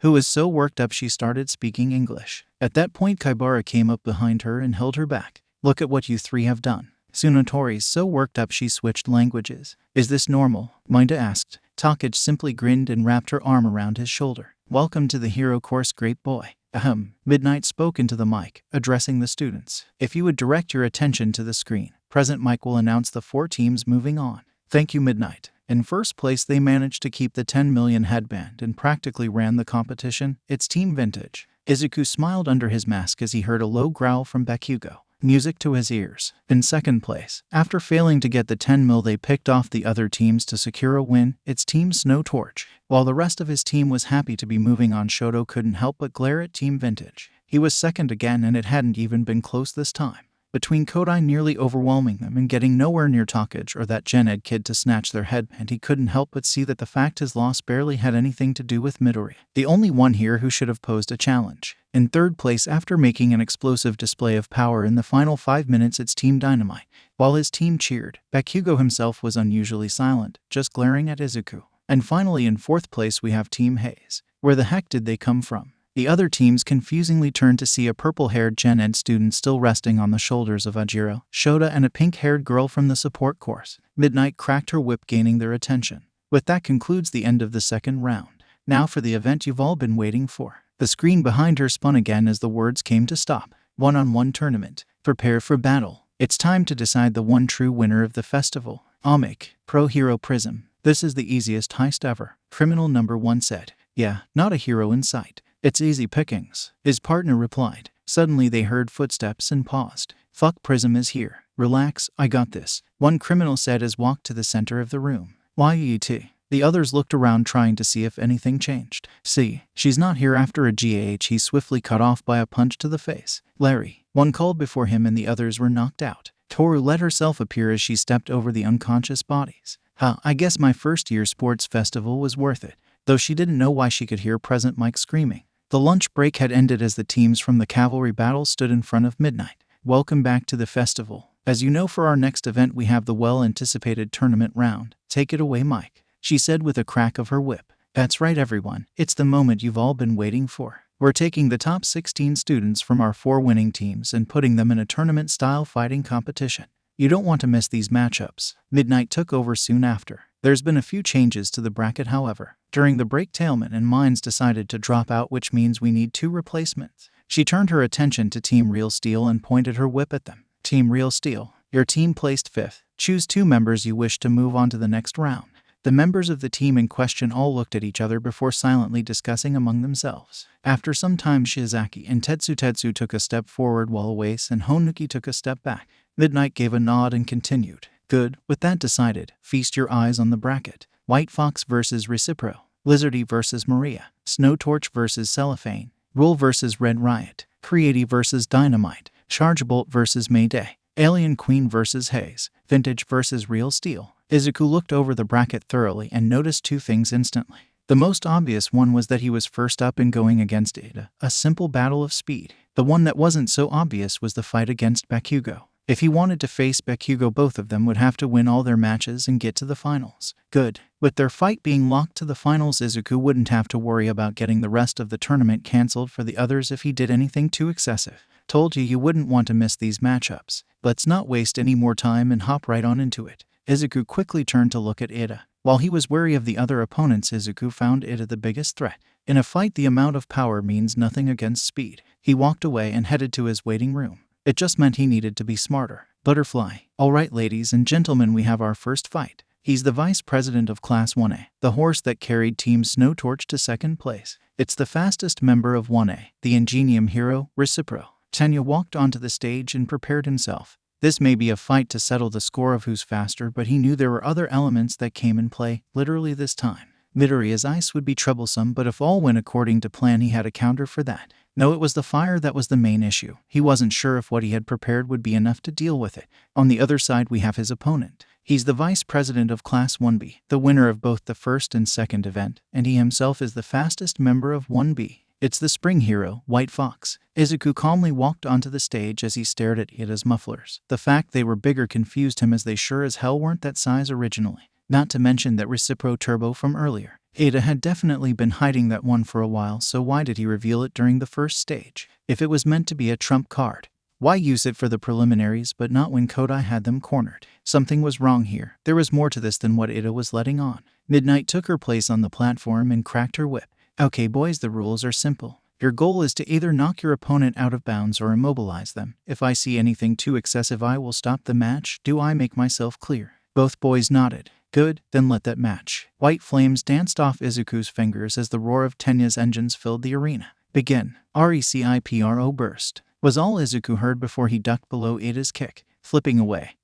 who was so worked up she started speaking English. At that point, Kaibara came up behind her and held her back. Look at what you three have done. Tsunotori's so worked up she switched languages. Is this normal? Minda asked. Takage simply grinned and wrapped her arm around his shoulder. Welcome to the hero course, great boy. Ahem. Midnight spoke into the mic, addressing the students. If you would direct your attention to the screen, Present Mike will announce the 4 teams moving on. Thank you, Midnight. In first place, they managed to keep the 10 million headband and practically ran the competition. It's Team Vintage. Izuku smiled under his mask as he heard a low growl from Bakugo. Music to his ears. In second place, after failing to get the 10 mil, they picked off the other teams to secure a win. It's Team Snow Torch. While the rest of his team was happy to be moving on, Shoto couldn't help but glare at Team Vintage. He was second again, and it hadn't even been close this time. Between Kodai nearly overwhelming them and getting nowhere near Takage or that Gen Ed kid to snatch their headband, he couldn't help but see that the fact his loss barely had anything to do with Midoriya, the only one here who should have posed a challenge. In third place, after making an explosive display of power in the final 5 minutes, it's Team Dynamite. While his team cheered, Bakugo himself was unusually silent, just glaring at Izuku. And finally, in fourth place, we have Team Haze. Where the heck did they come from? The other teams confusingly turned to see a purple-haired Gen Ed student still resting on the shoulders of Ajiro, Shota, and a pink-haired girl from the support course. Midnight cracked her whip, gaining their attention. With that concludes the end of the second round. Now for the event you've all been waiting for. The screen behind her spun again as the words came to stop. One-on-one tournament. Prepare for battle. It's time to decide the one true winner of the festival. Omik, Pro Hero Prism. This is the easiest heist ever. Criminal number 1 said. Yeah, not a hero in sight. It's easy pickings. His partner replied. Suddenly they heard footsteps and paused. Fuck, Prism is here. Relax, I got this. One criminal said as walked to the center of the room. YET. The others looked around trying to see if anything changed. See, she's not here after a GAH. He swiftly cut off by a punch to the face. Larry. One called before him and the others were knocked out. Toru let herself appear as she stepped over the unconscious bodies. I guess my first year sports festival was worth it. Though she didn't know why she could hear Present Mike screaming. The lunch break had ended as the teams from the cavalry battle stood in front of midnight. Welcome back to the festival. As you know, for our next event we have the well-anticipated tournament round. Take it away, Mike, she said with a crack of her whip. That's right, everyone. It's the moment you've all been waiting for. We're taking the top 16 students from our 4 winning teams and putting them in a tournament-style fighting competition. You don't want to miss these matchups. Midnight took over soon after. There's been a few changes to the bracket, however. During the break, Tailman and Mines decided to drop out, which means we need 2 replacements. She turned her attention to Team Real Steel and pointed her whip at them. Team Real Steel, your team placed 5th. Choose 2 members you wish to move on to the next round. The members of the team in question all looked at each other before silently discussing among themselves. After some time, Shiozaki and Tetsu took a step forward while Oase and Honuki took a step back. Midnight gave a nod and continued. Good, with that decided, feast your eyes on the bracket. White Fox versus Recipro. Lizardy versus Maria. Snowtorch versus Cellophane. Rule versus Red Riot. Creative versus Dynamite. Chargebolt versus Mayday. Alien Queen versus Haze. Vintage versus Real Steel. Izuku looked over the bracket thoroughly and noticed 2 things instantly. The most obvious one was that he was first up and going against Ida, a simple battle of speed. The one that wasn't so obvious was the fight against Bakugo. If he wanted to face Bakugo, both of them would have to win all their matches and get to the finals. Good. With their fight being locked to the finals, Izuku wouldn't have to worry about getting the rest of the tournament cancelled for the others if he did anything too excessive. Told you wouldn't want to miss these matchups. Let's not waste any more time and hop right on into it. Izuku quickly turned to look at Ida. While he was wary of the other opponents, Izuku found Ida the biggest threat. In a fight, the amount of power means nothing against speed. He walked away and headed to his waiting room. It just meant he needed to be smarter. Butterfly. Alright, ladies and gentlemen, we have our first fight. He's the vice president of Class 1A, the horse that carried Team Snowtorch to 2nd place. It's the fastest member of 1A, the Ingenium hero, Recipro. Tenya walked onto the stage and prepared himself. This may be a fight to settle the score of who's faster, but he knew there were other elements that came in play, literally this time. Midoriya's ice would be troublesome, but if all went according to plan, he had a counter for that. No, it was the fire that was the main issue. He wasn't sure if what he had prepared would be enough to deal with it. On the other side, we have his opponent. He's the vice president of Class 1B, the winner of both the first and second event, and he himself is the fastest member of 1B. It's the spring hero, White Fox. Izuku calmly walked onto the stage as he stared at Ida's mufflers. The fact they were bigger confused him, as they sure as hell weren't that size originally. Not to mention that Recipro Turbo from earlier. Ida had definitely been hiding that one for a while, so why did he reveal it during the first stage? If it was meant to be a trump card, why use it for the preliminaries but not when Kodai had them cornered? Something was wrong here. There was more to this than what Ida was letting on. Midnight took her place on the platform and cracked her whip. Okay boys, the rules are simple. Your goal is to either knock your opponent out of bounds or immobilize them. If I see anything too excessive, I will stop the match. Do I make myself clear? Both boys nodded. Good, then let that match. White flames danced off Izuku's fingers as the roar of Tenya's engines filled the arena. Begin. Recipro burst was all Izuku heard before he ducked below Ida's kick, flipping away.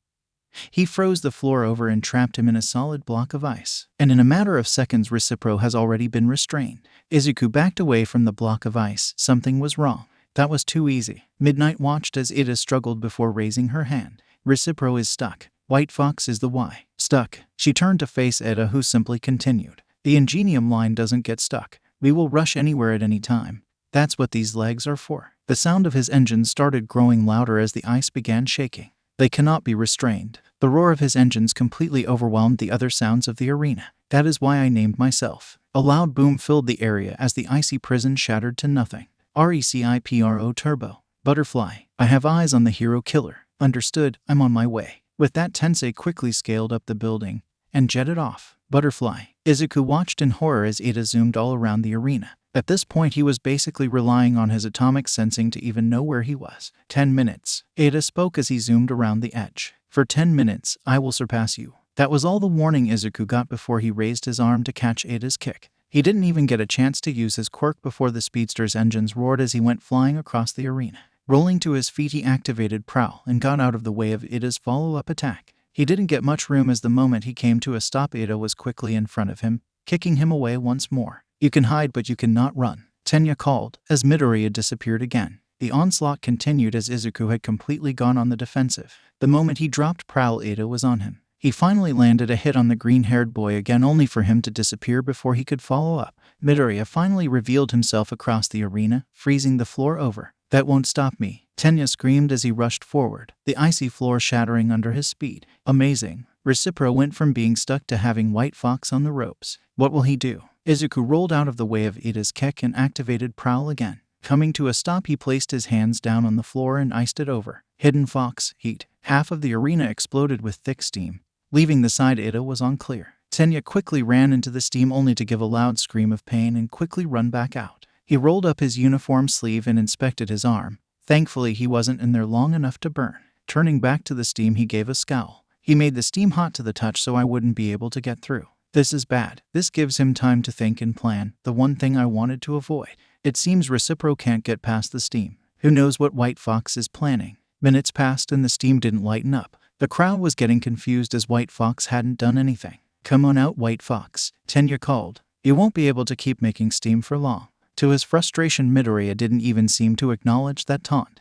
He froze the floor over and trapped him in a solid block of ice. And in a matter of seconds, Recipro has already been restrained. Izuku backed away from the block of ice. Something was wrong. That was too easy. Midnight watched as Ida struggled before raising her hand. Recipro is stuck. White Fox is the Y. Stuck. She turned to face Ida, who simply continued. The Ingenium line doesn't get stuck. We will rush anywhere at any time. That's what these legs are for. The sound of his engines started growing louder as the ice began shaking. They cannot be restrained. The roar of his engines completely overwhelmed the other sounds of the arena. That is why I named myself. A loud boom filled the area as the icy prison shattered to nothing. Recipro Turbo. Butterfly. I have eyes on the hero killer. Understood, I'm on my way. With that, Tensei quickly scaled up the building and jetted off. Butterfly. Izuku watched in horror as Ada zoomed all around the arena. At this point he was basically relying on his atomic sensing to even know where he was. 10 minutes. Ada spoke as he zoomed around the edge. For 10 minutes, I will surpass you. That was all the warning Izuku got before he raised his arm to catch Ada's kick. He didn't even get a chance to use his quirk before the speedster's engines roared as he went flying across the arena. Rolling to his feet he activated Prowl and got out of the way of Ada's follow-up attack. He didn't get much room as the moment he came to a stop Ada was quickly in front of him, kicking him away once more. You can hide but you cannot run, Tenya called, as Midoriya disappeared again. The onslaught continued as Izuku had completely gone on the defensive. The moment he dropped Prowl, Ada was on him. He finally landed a hit on the green-haired boy again only for him to disappear before he could follow up. Midoriya finally revealed himself across the arena, freezing the floor over. That won't stop me, Tenya screamed as he rushed forward, the icy floor shattering under his speed. Amazing. Recipro went from being stuck to having White Fox on the ropes. What will he do? Izuku rolled out of the way of Ada's kick and activated Prowl again. Coming to a stop he placed his hands down on the floor and iced it over. Hidden Fox, heat. Half of the arena exploded with thick steam. Leaving the side Ada was on clear. Tenya quickly ran into the steam only to give a loud scream of pain and quickly run back out. He rolled up his uniform sleeve and inspected his arm. Thankfully he wasn't in there long enough to burn. Turning back to the steam he gave a scowl. He made the steam hot to the touch so I wouldn't be able to get through. This is bad. This gives him time to think and plan, the one thing I wanted to avoid. It seems Recipro can't get past the steam. Who knows what White Fox is planning? Minutes passed and the steam didn't lighten up. The crowd was getting confused as White Fox hadn't done anything. Come on out, White Fox, Tenya called. You won't be able to keep making steam for long. To his frustration, Midoriya didn't even seem to acknowledge that taunt.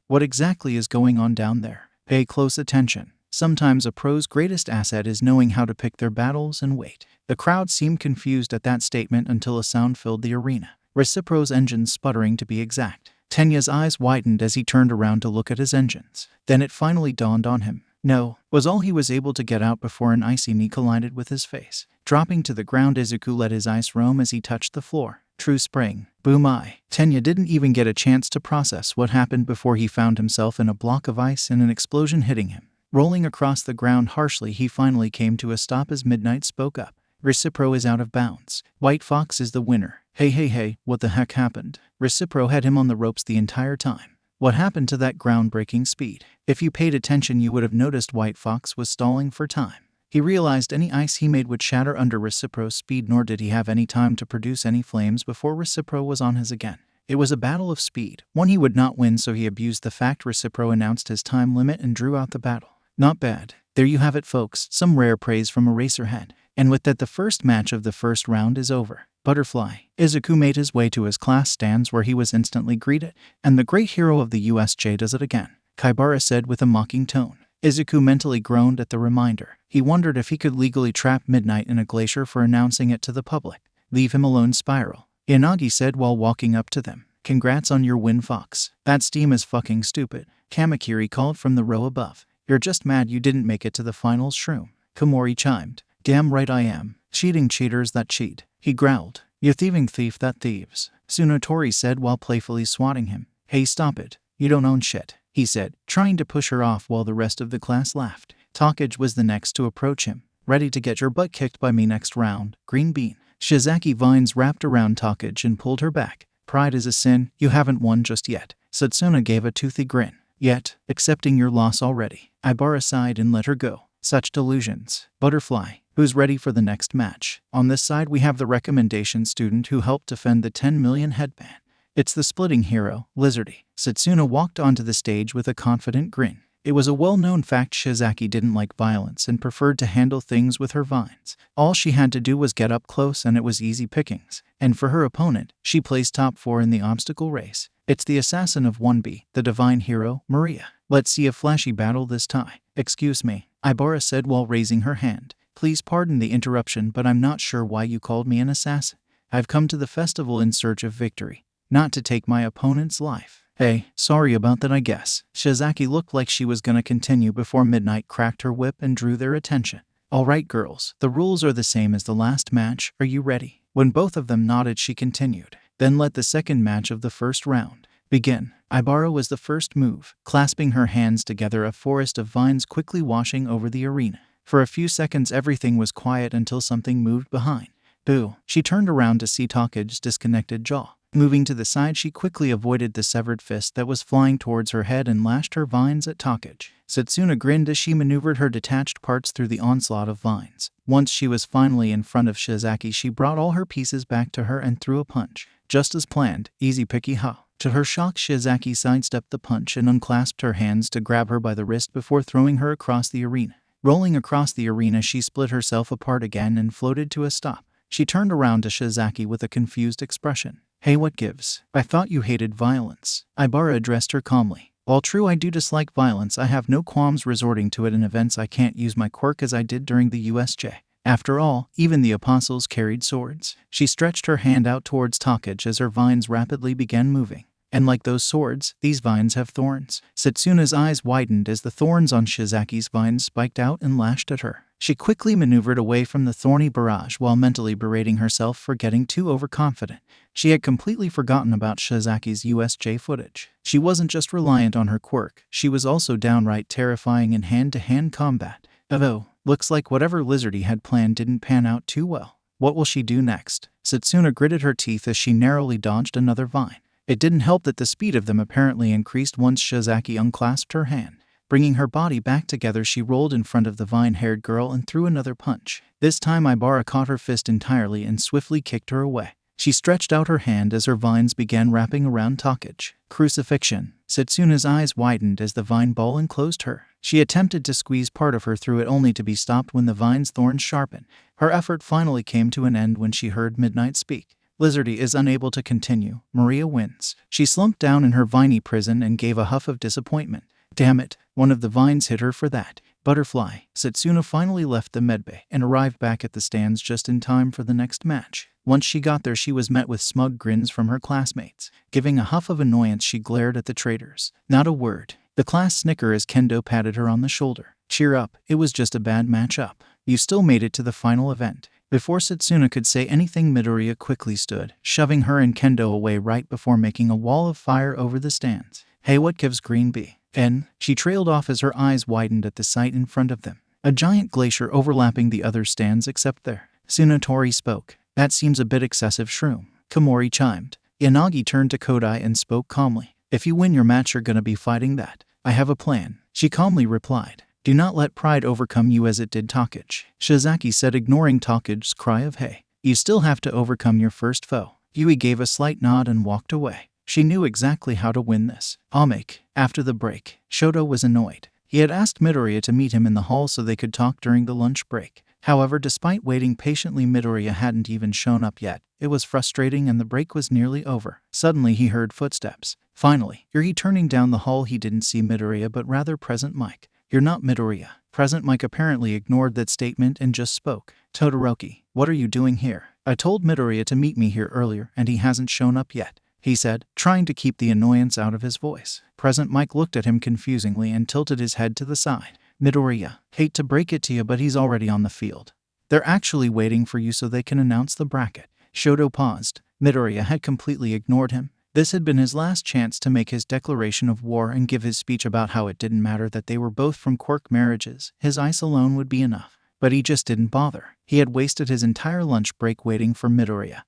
What exactly is going on down there? Pay close attention. Sometimes a pro's greatest asset is knowing how to pick their battles and wait. The crowd seemed confused at that statement until a sound filled the arena. Recipro's engines sputtering to be exact. Tenya's eyes widened as he turned around to look at his engines. Then it finally dawned on him. No, was all he was able to get out before an icy knee collided with his face. Dropping to the ground, Izuku let his ice roam as he touched the floor. True spring. Boom! Tenya didn't even get a chance to process what happened before he found himself in a block of ice and an explosion hitting him. Rolling across the ground harshly, he finally came to a stop as Midnight spoke up. Recipro is out of bounds. White Fox is the winner. Hey, what the heck happened? Recipro had him on the ropes the entire time. What happened to that groundbreaking speed? If you paid attention you would have noticed White Fox was stalling for time. He realized any ice he made would shatter under Recipro's speed, nor did he have any time to produce any flames before Recipro was on his again. It was a battle of speed, one he would not win, so he abused the fact Recipro announced his time limit and drew out the battle. Not bad. There you have it, folks, some rare praise from Eraserhead. And with that, the first match of the first round is over. Butterfly. Izuku made his way to his class stands where he was instantly greeted, and the great hero of the USJ does it again, Kaibara said with a mocking tone. Izuku mentally groaned at the reminder. He wondered if he could legally trap Midnight in a glacier for announcing it to the public. Leave him alone, Spiral, Yanagi said while walking up to them. Congrats on your win, Fox. That steam is fucking stupid, Kamakiri called from the row above. You're just mad you didn't make it to the finals, Shroom, Komori chimed. Damn right I am. Cheating cheaters that cheat, he growled. You thieving thief that thieves, Tsunotori said while playfully swatting him. Hey, stop it. You don't own shit, he said, trying to push her off while the rest of the class laughed. Takage was the next to approach him. Ready to get your butt kicked by me next round, Green Bean. Shizaki vines wrapped around Takage and pulled her back. Pride is a sin, you haven't won just yet. Satsuna gave a toothy grin. Yet, accepting your loss already. Ibara sighed and let her go. Such delusions. Butterfly. Who's ready for the next match? On this side we have the recommendation student who helped defend the 10 million headband. It's the splitting hero, Lizardy. Satsuna walked onto the stage with a confident grin. It was a well-known fact Shizaki didn't like violence and preferred to handle things with her vines. All she had to do was get up close and it was easy pickings. And for her opponent, she placed top 4 in the obstacle race. It's the assassin of 1B, the divine hero, Maria. Let's see a flashy battle this time. Excuse me, Ibara said while raising her hand. Please pardon the interruption, but I'm not sure why you called me an assassin. I've come to the festival in search of victory, not to take my opponent's life. Hey, sorry about that I guess. Shizaki looked like she was gonna continue before Midnight cracked her whip and drew their attention. Alright girls, the rules are the same as the last match, are you ready? When both of them nodded she continued. Then let the second match of the first round begin. Ibara was the first move. Clasping her hands together, a forest of vines quickly washing over the arena. For a few seconds everything was quiet until something moved behind. Boo! She turned around to see Takage's disconnected jaw. Moving to the side, she quickly avoided the severed fist that was flying towards her head and lashed her vines at Takage. Setsuna grinned as she maneuvered her detached parts through the onslaught of vines. Once she was finally in front of Shizaki, she brought all her pieces back to her and threw a punch. Just as planned, easy picky ho. To her shock, Shizaki sidestepped the punch and unclasped her hands to grab her by the wrist before throwing her across the arena. Rolling across the arena, she split herself apart again and floated to a stop. She turned around to Shizaki with a confused expression. Hey, what gives? I thought you hated violence. Ibara addressed her calmly. While true I do dislike violence, I have no qualms resorting to it in events I can't use my quirk as I did during the USJ. After all, even the apostles carried swords. She stretched her hand out towards Takage as her vines rapidly began moving. And like those swords, these vines have thorns. Setsuna's eyes widened as the thorns on Shizaki's vines spiked out and lashed at her. She quickly maneuvered away from the thorny barrage while mentally berating herself for getting too overconfident. She had completely forgotten about Shizaki's USJ footage. She wasn't just reliant on her quirk, she was also downright terrifying in hand-to-hand combat. Although, looks like whatever Lizardy had planned didn't pan out too well. What will she do next? Setsuna gritted her teeth as she narrowly dodged another vine. It didn't help that the speed of them apparently increased once Shizaki unclasped her hand. Bringing her body back together, she rolled in front of the vine-haired girl and threw another punch. This time Ibara caught her fist entirely and swiftly kicked her away. She stretched out her hand as her vines began wrapping around Takage. Crucifixion. Setsuna's eyes widened as the vine ball enclosed her. She attempted to squeeze part of her through it only to be stopped when the vine's thorns sharpened. Her effort finally came to an end when she heard Midnight speak. Lizardy is unable to continue. Maria wins. She slumped down in her viney prison and gave a huff of disappointment. Damn it, one of the vines hit her for that. Butterfly. Setsuna finally left the medbay and arrived back at the stands just in time for the next match. Once she got there, she was met with smug grins from her classmates. Giving a huff of annoyance, she glared at the traitors. Not a word. The class snickered as Kendo patted her on the shoulder. Cheer up, it was just a bad match-up. You still made it to the final event. Before Setsuna could say anything, Midoriya quickly stood, shoving her and Kendo away right before making a wall of fire over the stands. Hey, what gives Green B? N. She trailed off as her eyes widened at the sight in front of them. A giant glacier overlapping the other stands except there. Tsunotori spoke. That seems a bit excessive, Shroom. Komori chimed. Yanagi turned to Kodai and spoke calmly. If you win your match, you're gonna be fighting that. I have a plan. She calmly replied. Do not let pride overcome you as it did Takage. Shizaki said, ignoring Takage's cry of hey. You still have to overcome your first foe. Yui gave a slight nod and walked away. She knew exactly how to win this. I'll make. After the break, Shoto was annoyed. He had asked Midoriya to meet him in the hall so they could talk during the lunch break. However, despite waiting patiently, Midoriya hadn't even shown up yet. It was frustrating and the break was nearly over. Suddenly he heard footsteps. Finally, Yuri turning down the hall, he didn't see Midoriya but rather Present Mike. You're not Midoriya. Present Mike apparently ignored that statement and just spoke. Todoroki, what are you doing here? I told Midoriya to meet me here earlier and he hasn't shown up yet, he said, trying to keep the annoyance out of his voice. Present Mike looked at him confusingly and tilted his head to the side. Midoriya, hate to break it to you, but he's already on the field. They're actually waiting for you so they can announce the bracket. Shoto paused. Midoriya had completely ignored him. This had been his last chance to make his declaration of war and give his speech about how it didn't matter that they were both from Quirk marriages. His ice alone would be enough. But he just didn't bother. He had wasted his entire lunch break waiting for Midoriya.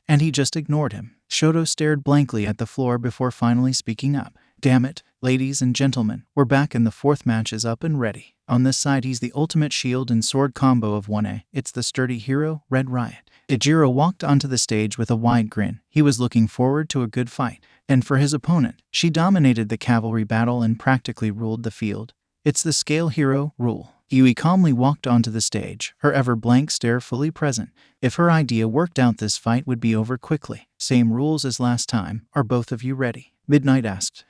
And he just ignored him. Shoto stared blankly at the floor before finally speaking up. Damn it, ladies and gentlemen, we're back and the fourth match is up and ready. On this side, he's the ultimate shield and sword combo of 1A. It's the sturdy hero, Red Riot. Ijiro walked onto the stage with a wide grin. He was looking forward to a good fight. And for his opponent, she dominated the cavalry battle and practically ruled the field. It's the scale hero rule. Yui calmly walked onto the stage, her ever-blank stare fully present. If her idea worked out, this fight would be over quickly. Same rules as last time. Are both of you ready? Midnight asked.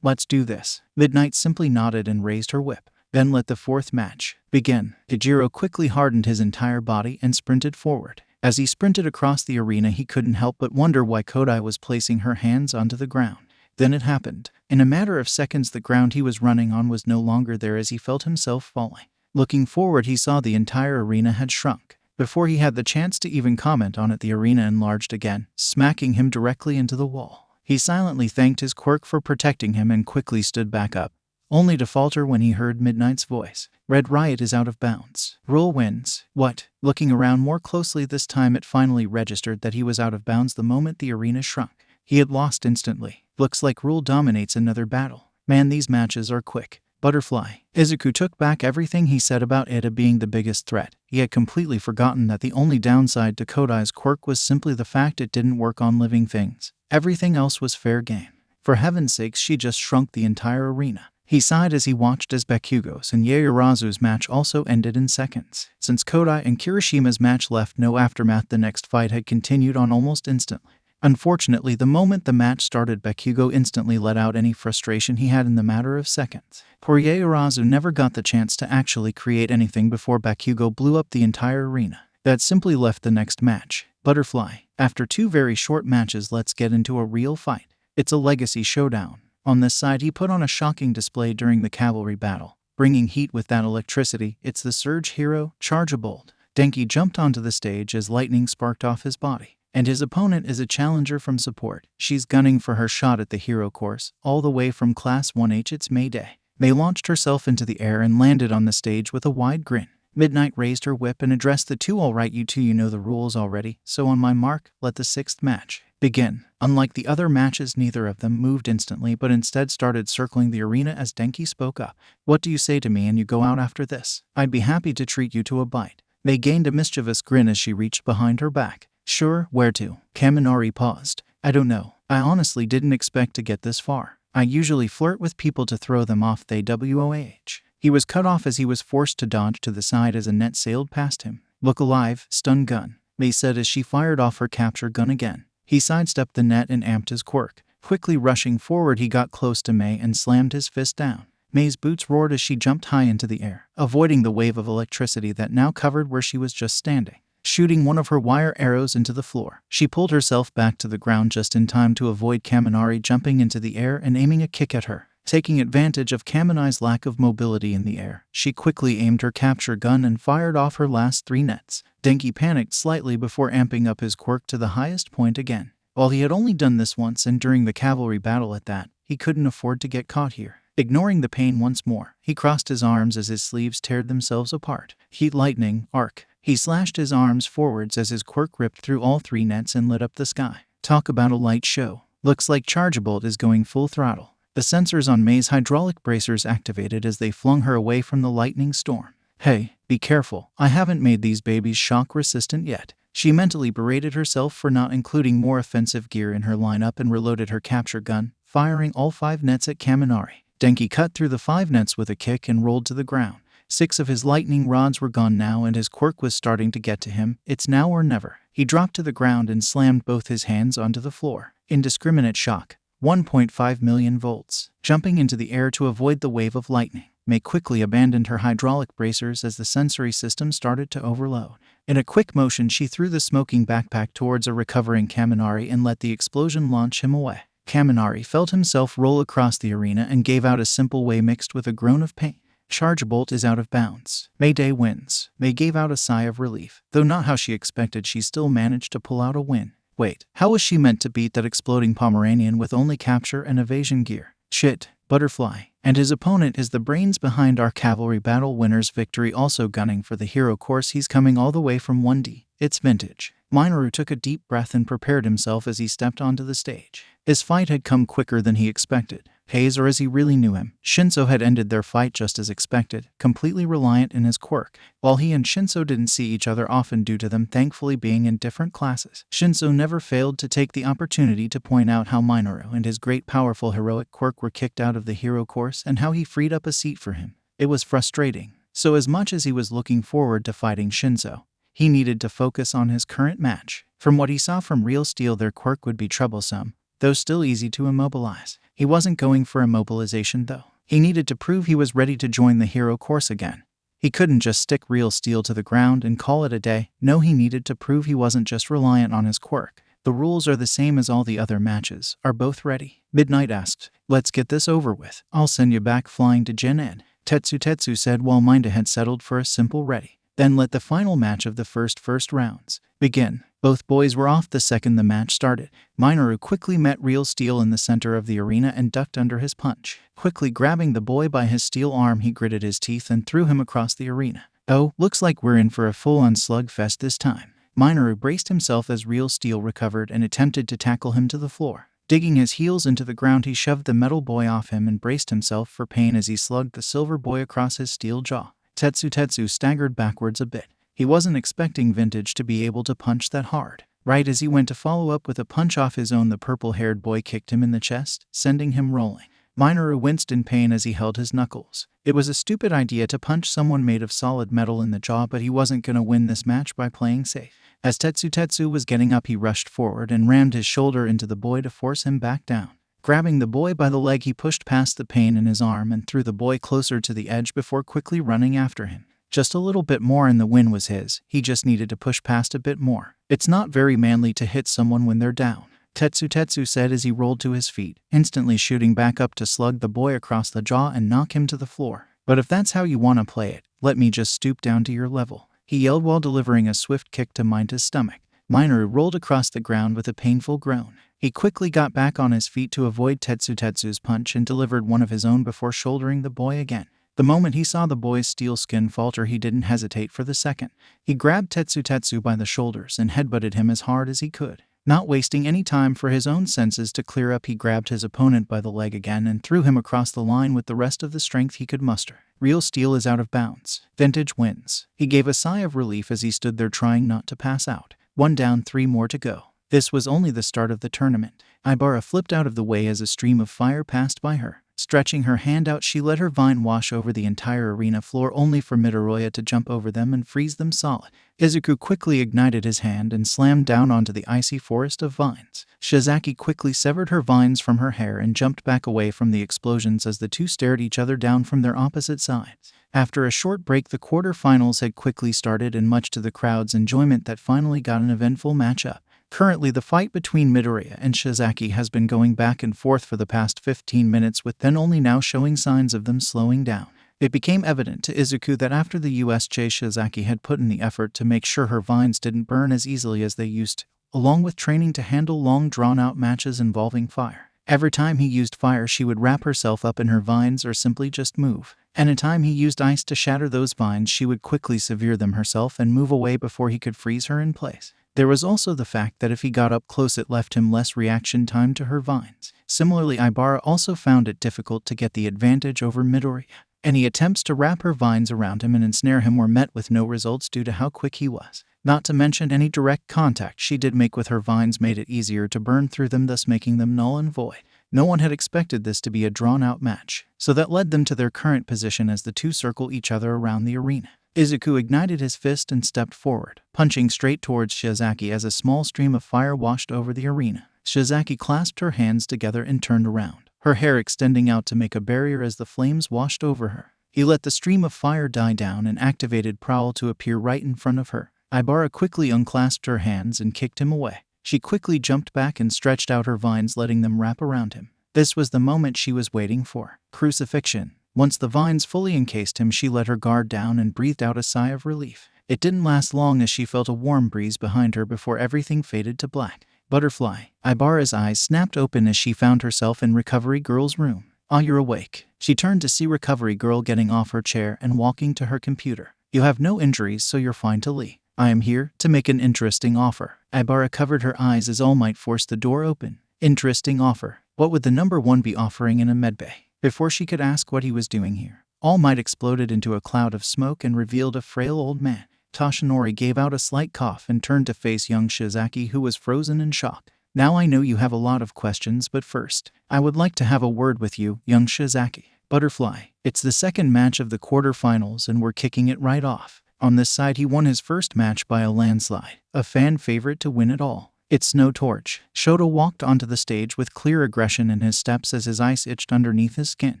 Let's do this. Midnight simply nodded and raised her whip. Then let the fourth match begin. Ijiro quickly hardened his entire body and sprinted forward. As he sprinted across the arena, he couldn't help but wonder why Kodai was placing her hands onto the ground. Then it happened. In a matter of seconds, the ground he was running on was no longer there as he felt himself falling. Looking forward, he saw the entire arena had shrunk. Before he had the chance to even comment on it, the arena enlarged again, smacking him directly into the wall. He silently thanked his quirk for protecting him and quickly stood back up. only to falter when he heard Midnight's voice. Red Riot is out of bounds. Rule wins. What? Looking around more closely this time, it finally registered that he was out of bounds the moment the arena shrunk. He had lost instantly. Looks like Rule dominates another battle. Man, these matches are quick. Butterfly. Izuku took back everything he said about Ida being the biggest threat. He had completely forgotten that the only downside to Kodai's quirk was simply the fact it didn't work on living things. Everything else was fair game. For heaven's sakes, she just shrunk the entire arena. He sighed as he watched as Bakugo's and Yaoyorozu's match also ended in seconds. Since Kodai and Kirishima's match left no aftermath, the next fight had continued on almost instantly. Unfortunately, the moment the match started, Bakugo instantly let out any frustration he had in the matter of seconds. Poor Yaoyorozu never got the chance to actually create anything before Bakugo blew up the entire arena. That simply left the next match. Butterfly. After 2 very short matches, let's get into a real fight. It's a legacy showdown. On this side, he put on a shocking display during the cavalry battle, bringing heat with that electricity. It's the Surge hero, Chargeable. Denki jumped onto the stage as lightning sparked off his body. And his opponent is a challenger from support. She's gunning for her shot at the hero course, all the way from Class 1H. It's Mayday. May launched herself into the air and landed on the stage with a wide grin. Midnight raised her whip and addressed the two. Alright, you two, you know the rules already, so on my mark, let the 6th match begin. Unlike the other matches, neither of them moved instantly, but instead started circling the arena as Denki spoke up. What do you say to me and you go out after this? I'd be happy to treat you to a bite. May gained a mischievous grin as she reached behind her back. Sure, where to? Kaminari paused. I don't know. I honestly didn't expect to get this far. I usually flirt with people to throw them off they WOAH. He was cut off as he was forced to dodge to the side as a net sailed past him. Look alive, stun gun, May said as she fired off her capture gun again. He sidestepped the net and amped his quirk. Quickly rushing forward, he got close to May and slammed his fist down. May's boots roared as she jumped high into the air, avoiding the wave of electricity that now covered where she was just standing. Shooting one of her wire arrows into the floor, she pulled herself back to the ground just in time to avoid Kaminari jumping into the air and aiming a kick at her. Taking advantage of Kaminari's lack of mobility in the air, she quickly aimed her capture gun and fired off her last 3 nets. Denki panicked slightly before amping up his quirk to the highest point again. While he had only done this once and during the cavalry battle at that, he couldn't afford to get caught here. Ignoring the pain once more, he crossed his arms as his sleeves teared themselves apart. Heat lightning, arc. He slashed his arms forwards as his quirk ripped through all 3 nets and lit up the sky. Talk about a light show. Looks like Chargeable is going full throttle. The sensors on May's hydraulic bracers activated as they flung her away from the lightning storm. Hey, be careful. I haven't made these babies shock resistant yet. She mentally berated herself for not including more offensive gear in her lineup and reloaded her capture gun, firing all 5 nets at Kaminari. Denki cut through the 5 nets with a kick and rolled to the ground. 6 of his lightning rods were gone now and his quirk was starting to get to him. It's now or never. He dropped to the ground and slammed both his hands onto the floor. Indiscriminate shock. 1.5 million volts. Jumping into the air to avoid the wave of lightning, May quickly abandoned her hydraulic bracers as the sensory system started to overload. In a quick motion, she threw the smoking backpack towards a recovering Kaminari and let the explosion launch him away. Kaminari felt himself roll across the arena and gave out a simple way mixed with a groan of pain. Chargebolt is out of bounds. Mayday wins. May gave out a sigh of relief. Though not how she expected, she still managed to pull out a win. Wait, how was she meant to beat that exploding Pomeranian with only capture and evasion gear? Shit, Butterfly. And his opponent is the brains behind our cavalry battle winner's victory, also gunning for the hero course. He's coming all the way from 1D. It's vintage. Minoru took a deep breath and prepared himself as he stepped onto the stage. His fight had come quicker than he expected. Hayes, or as he really knew him, Shinso, had ended their fight just as expected, completely reliant in his quirk. While he and Shinso didn't see each other often due to them thankfully being in different classes, Shinso never failed to take the opportunity to point out how Minoru and his great powerful heroic quirk were kicked out of the hero course and how he freed up a seat for him. It was frustrating. So as much as he was looking forward to fighting Shinso, he needed to focus on his current match. From what he saw from Real Steel, their quirk would be troublesome, though still easy to immobilize. He wasn't going for immobilization though. He needed to prove he was ready to join the hero course again. He couldn't just stick Real Steel to the ground and call it a day. No, he needed to prove he wasn't just reliant on his quirk. The rules are the same as all the other matches. Are both ready? Midnight asked. Let's get this over with. I'll send you back flying to Gen Ed. Tetsu said while Minda had settled for a simple ready. Then let the final match of the first rounds begin. Both boys were off the second the match started. Minoru quickly met Real Steel in the center of the arena and ducked under his punch. Quickly grabbing the boy by his steel arm, he gritted his teeth and threw him across the arena. Oh, looks like we're in for a full-on slugfest this time. Minoru braced himself as Real Steel recovered and attempted to tackle him to the floor. Digging his heels into the ground, he shoved the metal boy off him and braced himself for pain as he slugged the silver boy across his steel jaw. Tetsu staggered backwards a bit. He wasn't expecting Vintage to be able to punch that hard. Right as he went to follow up with a punch off his own, the purple-haired boy kicked him in the chest, sending him rolling. Minoru winced in pain as he held his knuckles. It was a stupid idea to punch someone made of solid metal in the jaw, but he wasn't going to win this match by playing safe. As Tetsu was getting up, he rushed forward and rammed his shoulder into the boy to force him back down. Grabbing the boy by the leg, he pushed past the pain in his arm and threw the boy closer to the edge before quickly running after him. Just a little bit more and the win was his. He just needed to push past a bit more. It's not very manly to hit someone when they're down, Tetsu said as he rolled to his feet, instantly shooting back up to slug the boy across the jaw and knock him to the floor. But if that's how you want to play it, let me just stoop down to your level, he yelled while delivering a swift kick to Minta's stomach. Minoru rolled across the ground with a painful groan. He quickly got back on his feet to avoid Tetsu's punch and delivered one of his own before shouldering the boy again. The moment he saw the boy's steel skin falter, he didn't hesitate for the second. He grabbed Tetsu by the shoulders and headbutted him as hard as he could. Not wasting any time for his own senses to clear up, he grabbed his opponent by the leg again and threw him across the line with the rest of the strength he could muster. Real Steel is out of bounds. Vintage wins. He gave a sigh of relief as he stood there trying not to pass out. 1 down, 3 more to go. This was only the start of the tournament. Ibara flipped out of the way as a stream of fire passed by her. Stretching her hand out, she let her vine wash over the entire arena floor, only for Midoriya to jump over them and freeze them solid. Izuku quickly ignited his hand and slammed down onto the icy forest of vines. Shizaki quickly severed her vines from her hair and jumped back away from the explosions as the two stared each other down from their opposite sides. After a short break, the quarterfinals had quickly started, and much to the crowd's enjoyment, that finally got an eventful matchup. Currently, the fight between Midoriya and Shizaki has been going back and forth for the past 15 minutes, with then only now showing signs of them slowing down. It became evident to Izuku that after the USJ, Shizaki had put in the effort to make sure her vines didn't burn as easily as they used to, along with training to handle long drawn-out matches involving fire. Every time he used fire, she would wrap herself up in her vines or simply just move. Anytime he used ice to shatter those vines, she would quickly sever them herself and move away before he could freeze her in place. There was also the fact that if he got up close, it left him less reaction time to her vines. Similarly, Ibara also found it difficult to get the advantage over Midoriya. Any attempts to wrap her vines around him and ensnare him were met with no results due to how quick he was. Not to mention any direct contact she did make with her vines made it easier to burn through them, thus making them null and void. No one had expected this to be a drawn-out match, so that led them to their current position as the two circle each other around the arena. Izuku ignited his fist and stepped forward, punching straight towards Shizaki as a small stream of fire washed over the arena. Shizaki clasped her hands together and turned around, her hair extending out to make a barrier as the flames washed over her. He let the stream of fire die down and activated Prowl to appear right in front of her. Ibara quickly unclasped her hands and kicked him away. She quickly jumped back and stretched out her vines, letting them wrap around him. This was the moment she was waiting for. Crucifixion. Once the vines fully encased him, she let her guard down and breathed out a sigh of relief. It didn't last long as she felt a warm breeze behind her before everything faded to black. Butterfly. Ibara's eyes snapped open as she found herself in Recovery Girl's room. "Ah, you're awake." She turned to see Recovery Girl getting off her chair and walking to her computer. "You have no injuries, so you're fine to leave. I am here to make an interesting offer." Ibara covered her eyes as All Might forced the door open. Interesting offer. What would the number one be offering in a medbay? Before she could ask what he was doing here, All Might exploded into a cloud of smoke and revealed a frail old man. Toshinori gave out a slight cough and turned to face young Shizaki, who was frozen in shock. "Now I know you have a lot of questions, but first, I would like to have a word with you, young Shizaki." Butterfly. It's the second match of the quarterfinals and we're kicking it right off. On this side, he won his first match by a landslide, a fan favorite to win it all. It's Snow Torch. Shoto walked onto the stage with clear aggression in his steps as his ice itched underneath his skin.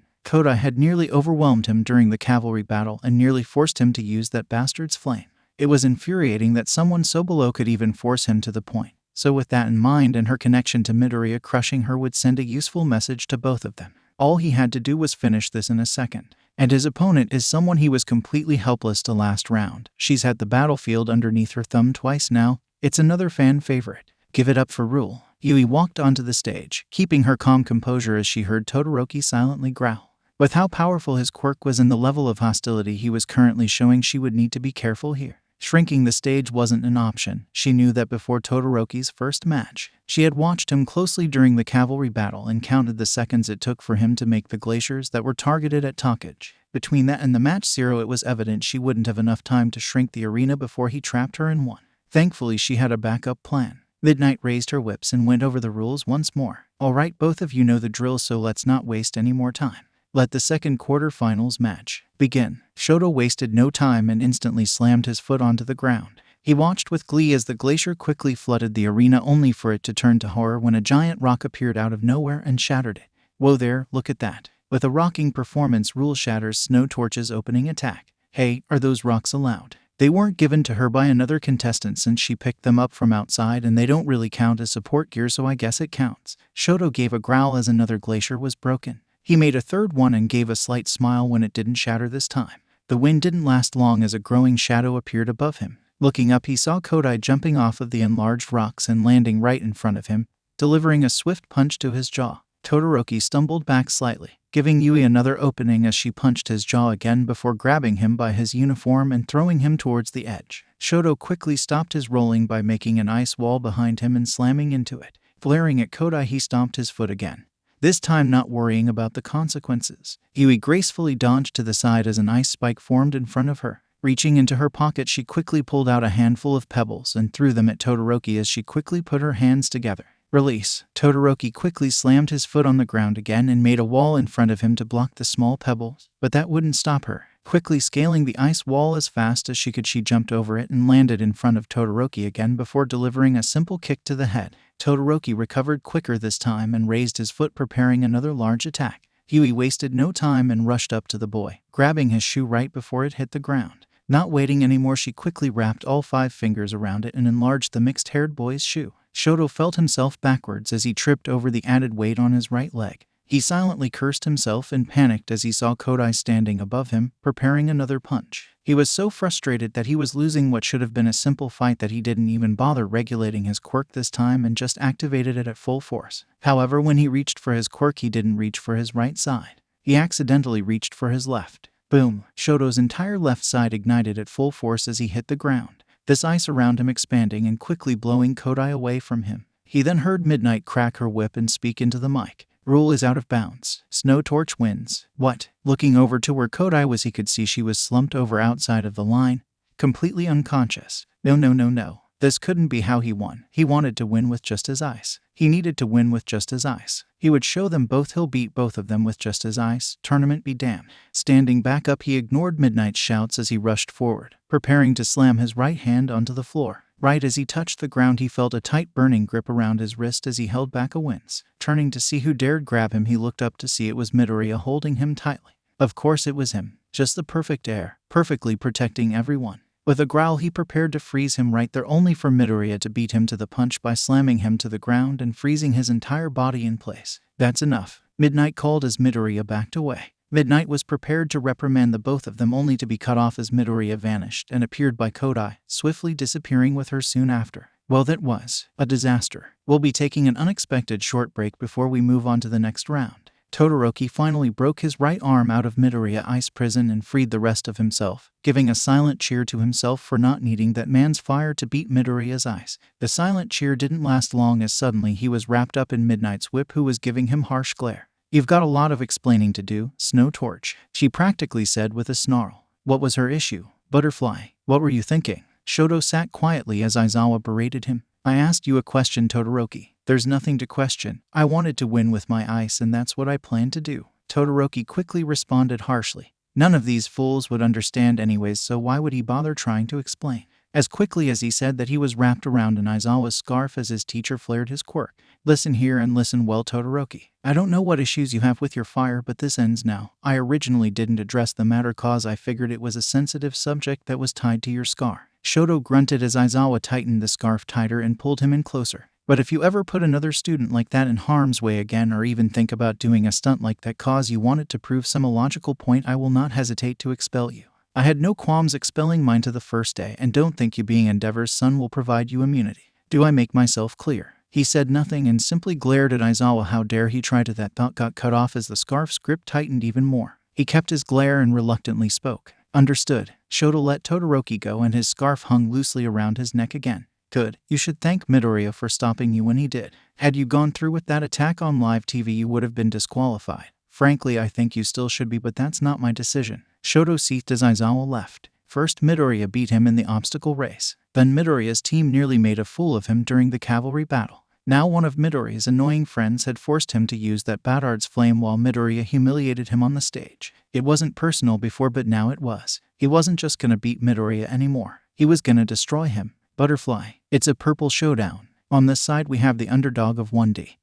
Koda had nearly overwhelmed him during the cavalry battle and nearly forced him to use that bastard's flame. It was infuriating that someone so below could even force him to the point. So with that in mind and her connection to Midoriya, crushing her would send a useful message to both of them. All he had to do was finish this in a second. And his opponent is someone he was completely helpless to last round. She's had the battlefield underneath her thumb twice now. It's another fan favorite. Give it up for Rule. Yui walked onto the stage, keeping her calm composure as she heard Todoroki silently growl. With how powerful his quirk was and the level of hostility he was currently showing, she would need to be careful here. Shrinking the stage wasn't an option. She knew that before Todoroki's first match. She had watched him closely during the cavalry battle and counted the seconds it took for him to make the glaciers that were targeted at Takage. Between that and the match 0, it was evident she wouldn't have enough time to shrink the arena before he trapped her in one. Thankfully, she had a backup plan. Midnight raised her whips and went over the rules once more. Alright, both of you know the drill, so let's not waste any more time. Let the second quarterfinals match begin. Shoto wasted no time and instantly slammed his foot onto the ground. He watched with glee as the glacier quickly flooded the arena, only for it to turn to horror when a giant rock appeared out of nowhere and shattered it. Whoa there, look at that. With a rocking performance, Rule shatters Snow Torch's opening attack. Hey, are those rocks allowed? They weren't given to her by another contestant since she picked them up from outside, and they don't really count as support gear, so I guess it counts. Shoto gave a growl as another glacier was broken. He made a third one and gave a slight smile when it didn't shatter this time. The wind didn't last long as a growing shadow appeared above him. Looking up, he saw Kodai jumping off of the enlarged rocks and landing right in front of him, delivering a swift punch to his jaw. Todoroki stumbled back slightly, giving Yui another opening as she punched his jaw again before grabbing him by his uniform and throwing him towards the edge. Shoto quickly stopped his rolling by making an ice wall behind him and slamming into it. Flaring at Kodai, he stomped his foot again, this time not worrying about the consequences. Yui gracefully dodged to the side as an ice spike formed in front of her. Reaching into her pocket, she quickly pulled out a handful of pebbles and threw them at Todoroki as she quickly put her hands together. Release. Todoroki quickly slammed his foot on the ground again and made a wall in front of him to block the small pebbles, but that wouldn't stop her. Quickly scaling the ice wall as fast as she could, she jumped over it and landed in front of Todoroki again before delivering a simple kick to the head. Todoroki recovered quicker this time and raised his foot, preparing another large attack. Yui wasted no time and rushed up to the boy, grabbing his shoe right before it hit the ground. Not waiting anymore, she quickly wrapped all 5 fingers around it and enlarged the mixed-haired boy's shoe. Shoto felt himself backwards as he tripped over the added weight on his right leg. He silently cursed himself and panicked as he saw Kodai standing above him, preparing another punch. He was so frustrated that he was losing what should have been a simple fight that he didn't even bother regulating his quirk this time and just activated it at full force. However, when he reached for his quirk, he didn't reach for his right side. He accidentally reached for his left. Boom! Shoto's entire left side ignited at full force as he hit the ground, this ice around him expanding and quickly blowing Kodai away from him. He then heard Midnight crack her whip and speak into the mic. Rule is out of bounds. Snow Torch wins. What? Looking over to where Kodai was, he could see she was slumped over outside of the line, completely unconscious. No. This couldn't be how he won. He wanted to win with just his ice. He needed to win with just his ice. He would show them both he'll beat both of them with just his ice. Tournament be damned. Standing back up, he ignored Midnight's shouts as he rushed forward, preparing to slam his right hand onto the floor. Right as he touched the ground, he felt a tight burning grip around his wrist as he held back a wince. Turning to see who dared grab him, he looked up to see it was Midoriya holding him tightly. Of course it was him. Just the perfect air, perfectly protecting everyone. With a growl, he prepared to freeze him right there, only for Midoriya to beat him to the punch by slamming him to the ground and freezing his entire body in place. That's enough, Midnight called as Midoriya backed away. Midnight was prepared to reprimand the both of them, only to be cut off as Midoriya vanished and appeared by Kodai, swiftly disappearing with her soon after. Well, that was a disaster. We'll be taking an unexpected short break before we move on to the next round. Todoroki finally broke his right arm out of Midoriya Ice Prison and freed the rest of himself, giving a silent cheer to himself for not needing that man's fire to beat Midoriya's ice. The silent cheer didn't last long as suddenly he was wrapped up in Midnight's whip, who was giving him harsh glare. You've got a lot of explaining to do, Snow Torch, she practically said with a snarl. What was her issue? Butterfly, what were you thinking? Shoto sat quietly as Aizawa berated him. I asked you a question, Todoroki. There's nothing to question. I wanted to win with my ice, and that's what I planned to do. Todoroki quickly responded harshly. None of these fools would understand anyways, so why would he bother trying to explain? As quickly as he said that, he was wrapped around in Aizawa's scarf as his teacher flared his quirk. Listen here and listen well, Todoroki. I don't know what issues you have with your fire, but this ends now. I originally didn't address the matter cause I figured it was a sensitive subject that was tied to your scar. Shoto grunted as Aizawa tightened the scarf tighter and pulled him in closer. But if you ever put another student like that in harm's way again or even think about doing a stunt like that cause you wanted to prove some illogical point, I will not hesitate to expel you. I had no qualms expelling mine to the first day and don't think you being Endeavor's son will provide you immunity. Do I make myself clear? He said nothing and simply glared at Aizawa. How dare he try to? That thought got cut off as the scarf's grip tightened even more. He kept his glare and reluctantly spoke. Understood. Shota let Todoroki go and his scarf hung loosely around his neck again. Good. You should thank Midoriya for stopping you when he did. Had you gone through with that attack on live TV, you would have been disqualified. Frankly, I think you still should be, but that's not my decision. Shoto seethed as Aizawa left. First, Midoriya beat him in the obstacle race. Then Midoriya's team nearly made a fool of him during the cavalry battle. Now one of Midoriya's annoying friends had forced him to use that Batard's flame while Midoriya humiliated him on the stage. It wasn't personal before, but now it was. He wasn't just gonna beat Midoriya anymore. He was gonna destroy him. Butterfly. It's a purple showdown. On this side we have the underdog of 1D.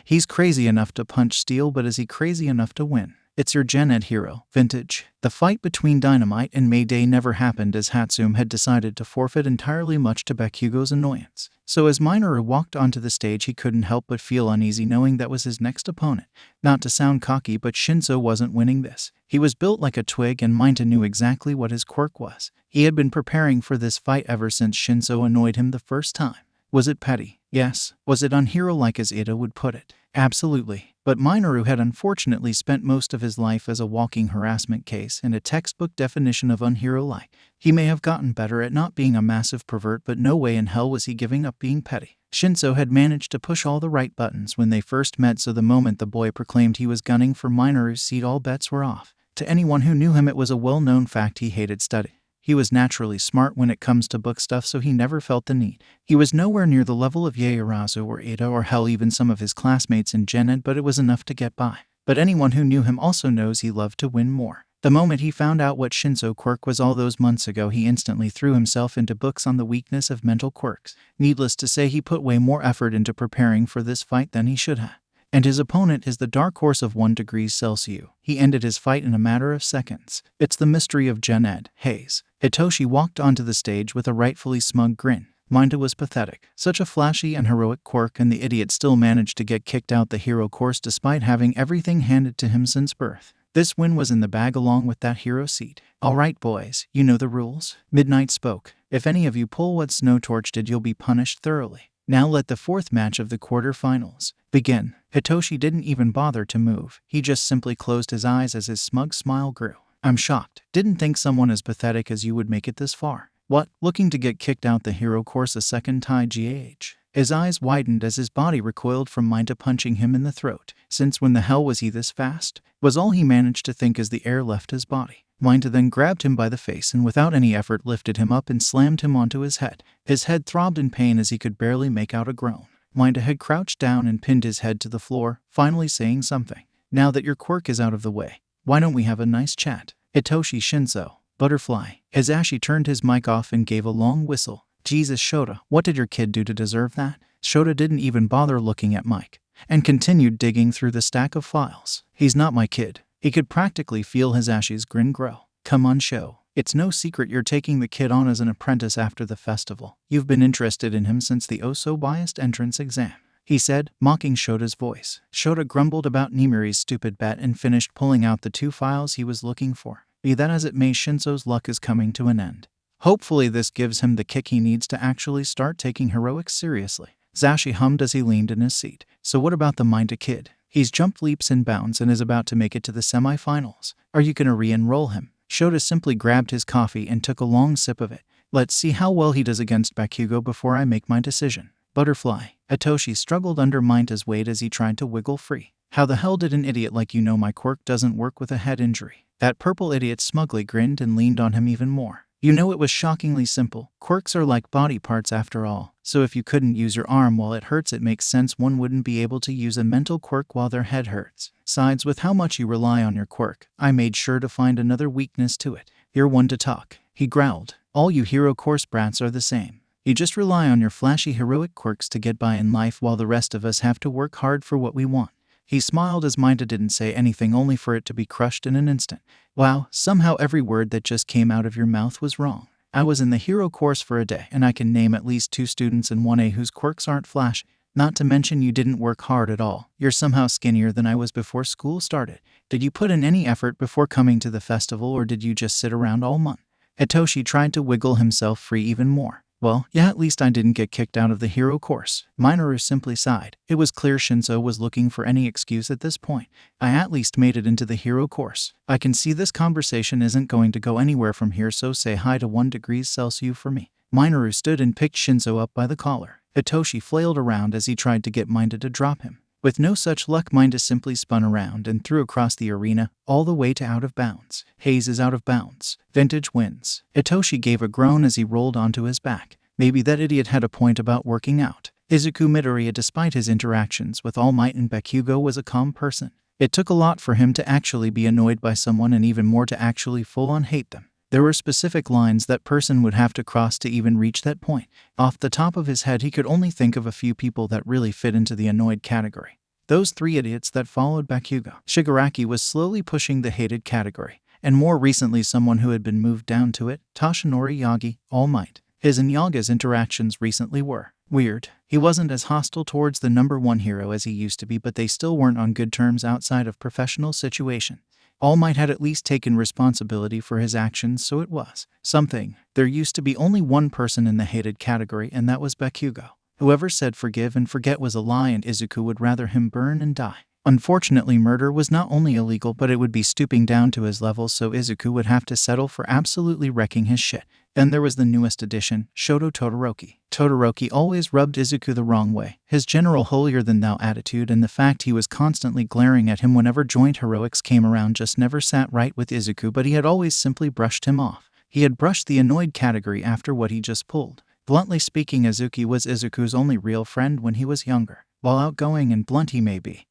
He's crazy enough to punch steel, but is he crazy enough to win? It's your Gen Ed hero, Vintage. The fight between Dynamite and Mayday never happened as Hatsum had decided to forfeit entirely, much to Bakugo's annoyance. So as Minoru walked onto the stage, he couldn't help but feel uneasy knowing that was his next opponent. Not to sound cocky, but Shinzo wasn't winning this. He was built like a twig and Mineta knew exactly what his quirk was. He had been preparing for this fight ever since Shinzo annoyed him the first time. Was it petty? Yes. Was it unhero-like as Ida would put it? Absolutely. But Minoru had unfortunately spent most of his life as a walking harassment case and a textbook definition of unhero-like. He may have gotten better at not being a massive pervert, but no way in hell was he giving up being petty. Shinzo had managed to push all the right buttons when they first met, so the moment the boy proclaimed he was gunning for Minoru's seat, all bets were off. To anyone who knew him, it was a well-known fact he hated study. He was naturally smart when it comes to book stuff, so he never felt the need. He was nowhere near the level of Yaoyorozu or Ida or hell even some of his classmates in Gen Ed, but it was enough to get by. But anyone who knew him also knows he loved to win more. The moment he found out what Shinzo quirk was all those months ago, he instantly threw himself into books on the weakness of mental quirks. Needless to say, he put way more effort into preparing for this fight than he should have. And his opponent is the dark horse of 1 degree Celsius. He ended his fight in a matter of seconds. It's the mystery of Gen Ed, Haze. Hitoshi walked onto the stage with a rightfully smug grin. Mineta was pathetic. Such a flashy and heroic quirk, and the idiot still managed to get kicked out the hero course despite having everything handed to him since birth. This win was in the bag along with that hero seat. Alright boys, you know the rules. Midnight spoke. If any of you pull what Snowtorch did, you'll be punished thoroughly. Now let the fourth match of the quarterfinals begin. Hitoshi didn't even bother to move. He just simply closed his eyes as his smug smile grew. I'm shocked. Didn't think someone as pathetic as you would make it this far. What? Looking to get kicked out the hero course a second time? GH. His eyes widened as his body recoiled from Mineta punching him in the throat. Since when the hell was he this fast? Was all he managed to think as the air left his body. Mineta then grabbed him by the face and without any effort lifted him up and slammed him onto his head. His head throbbed in pain as he could barely make out a groan. Mineta had crouched down and pinned his head to the floor, finally saying something. Now that your quirk is out of the way, why don't we have a nice chat? Hitoshi Shinzo. Butterfly. Hizashi turned his mic off and gave a long whistle. Jesus Shota, what did your kid do to deserve that? Shota didn't even bother looking at Mike and continued digging through the stack of files. He's not my kid. He could practically feel Hizashi's grin grow. Come on, show. It's no secret you're taking the kid on as an apprentice after the festival. You've been interested in him since the oh-so-biased entrance exam, he said, mocking Shota's voice. Shota grumbled about Nimiri's stupid bet and finished pulling out the 2 files he was looking for. Be that as it may, Shinzo's luck is coming to an end. Hopefully this gives him the kick he needs to actually start taking heroics seriously. Zashi hummed as he leaned in his seat. So what about the Mineta kid? He's jumped leaps and bounds and is about to make it to the semifinals. Are you gonna re-enroll him? Shota simply grabbed his coffee and took a long sip of it. Let's see how well he does against Bakugo before I make my decision. Butterfly. Hitoshi struggled under Mineta's weight as he tried to wiggle free. How the hell did an idiot like you know my quirk doesn't work with a head injury? That purple idiot smugly grinned and leaned on him even more. You know, it was shockingly simple. Quirks are like body parts after all. So if you couldn't use your arm while it hurts, it makes sense one wouldn't be able to use a mental quirk while their head hurts. Sides with how much you rely on your quirk, I made sure to find another weakness to it. You're one to talk, he growled. All you hero course brats are the same. You just rely on your flashy heroic quirks to get by in life while the rest of us have to work hard for what we want. He smiled as Mineta didn't say anything, only for it to be crushed in an instant. Wow, somehow every word that just came out of your mouth was wrong. I was in the hero course for a day, and I can name at least 2 students in 1A whose quirks aren't flashy. Not to mention you didn't work hard at all. You're somehow skinnier than I was before school started. Did you put in any effort before coming to the festival, or did you just sit around all month? Hitoshi tried to wiggle himself free even more. Well, yeah, at least I didn't get kicked out of the hero course. Minoru simply sighed. It was clear Shinso was looking for any excuse at this point. I at least made it into the hero course. I can see this conversation isn't going to go anywhere from here, so say hi to 1 degree Celsius for me. Minoru stood and picked Shinso up by the collar. Hitoshi flailed around as he tried to get Minda to drop him. With no such luck, Minda simply spun around and threw across the arena, all the way to out of bounds. Hayes is out of bounds. Vintage wins. Hitoshi gave a groan as he rolled onto his back. Maybe that idiot had a point about working out. Izuku Midoriya, despite his interactions with All Might and Bakugo, was a calm person. It took a lot for him to actually be annoyed by someone, and even more to actually full-on hate them. There were specific lines that person would have to cross to even reach that point. Off the top of his head, he could only think of a few people that really fit into the annoyed category. Those 3 idiots that followed Bakugo. Shigaraki was slowly pushing the hated category, and more recently someone who had been moved down to it, Toshinori Yagi, All Might. His and Yaga's interactions recently were weird. He wasn't as hostile towards the number 1 hero as he used to be, but they still weren't on good terms outside of professional situation. All Might had at least taken responsibility for his actions, so it was something. There used to be only one person in the hated category, and that was Bakugo. Whoever said forgive and forget was a lie, and Izuku would rather him burn and die. Unfortunately, murder was not only illegal, but it would be stooping down to his level, so Izuku would have to settle for absolutely wrecking his shit. Then there was the newest addition, Shoto Todoroki. Todoroki always rubbed Izuku the wrong way. His general holier-than-thou attitude and the fact he was constantly glaring at him whenever joint heroics came around just never sat right with Izuku, but he had always simply brushed him off. He had brushed the annoyed category after what he just pulled. Bluntly speaking, Azuki was Izuku's only real friend when he was younger. While outgoing and blunt he may be,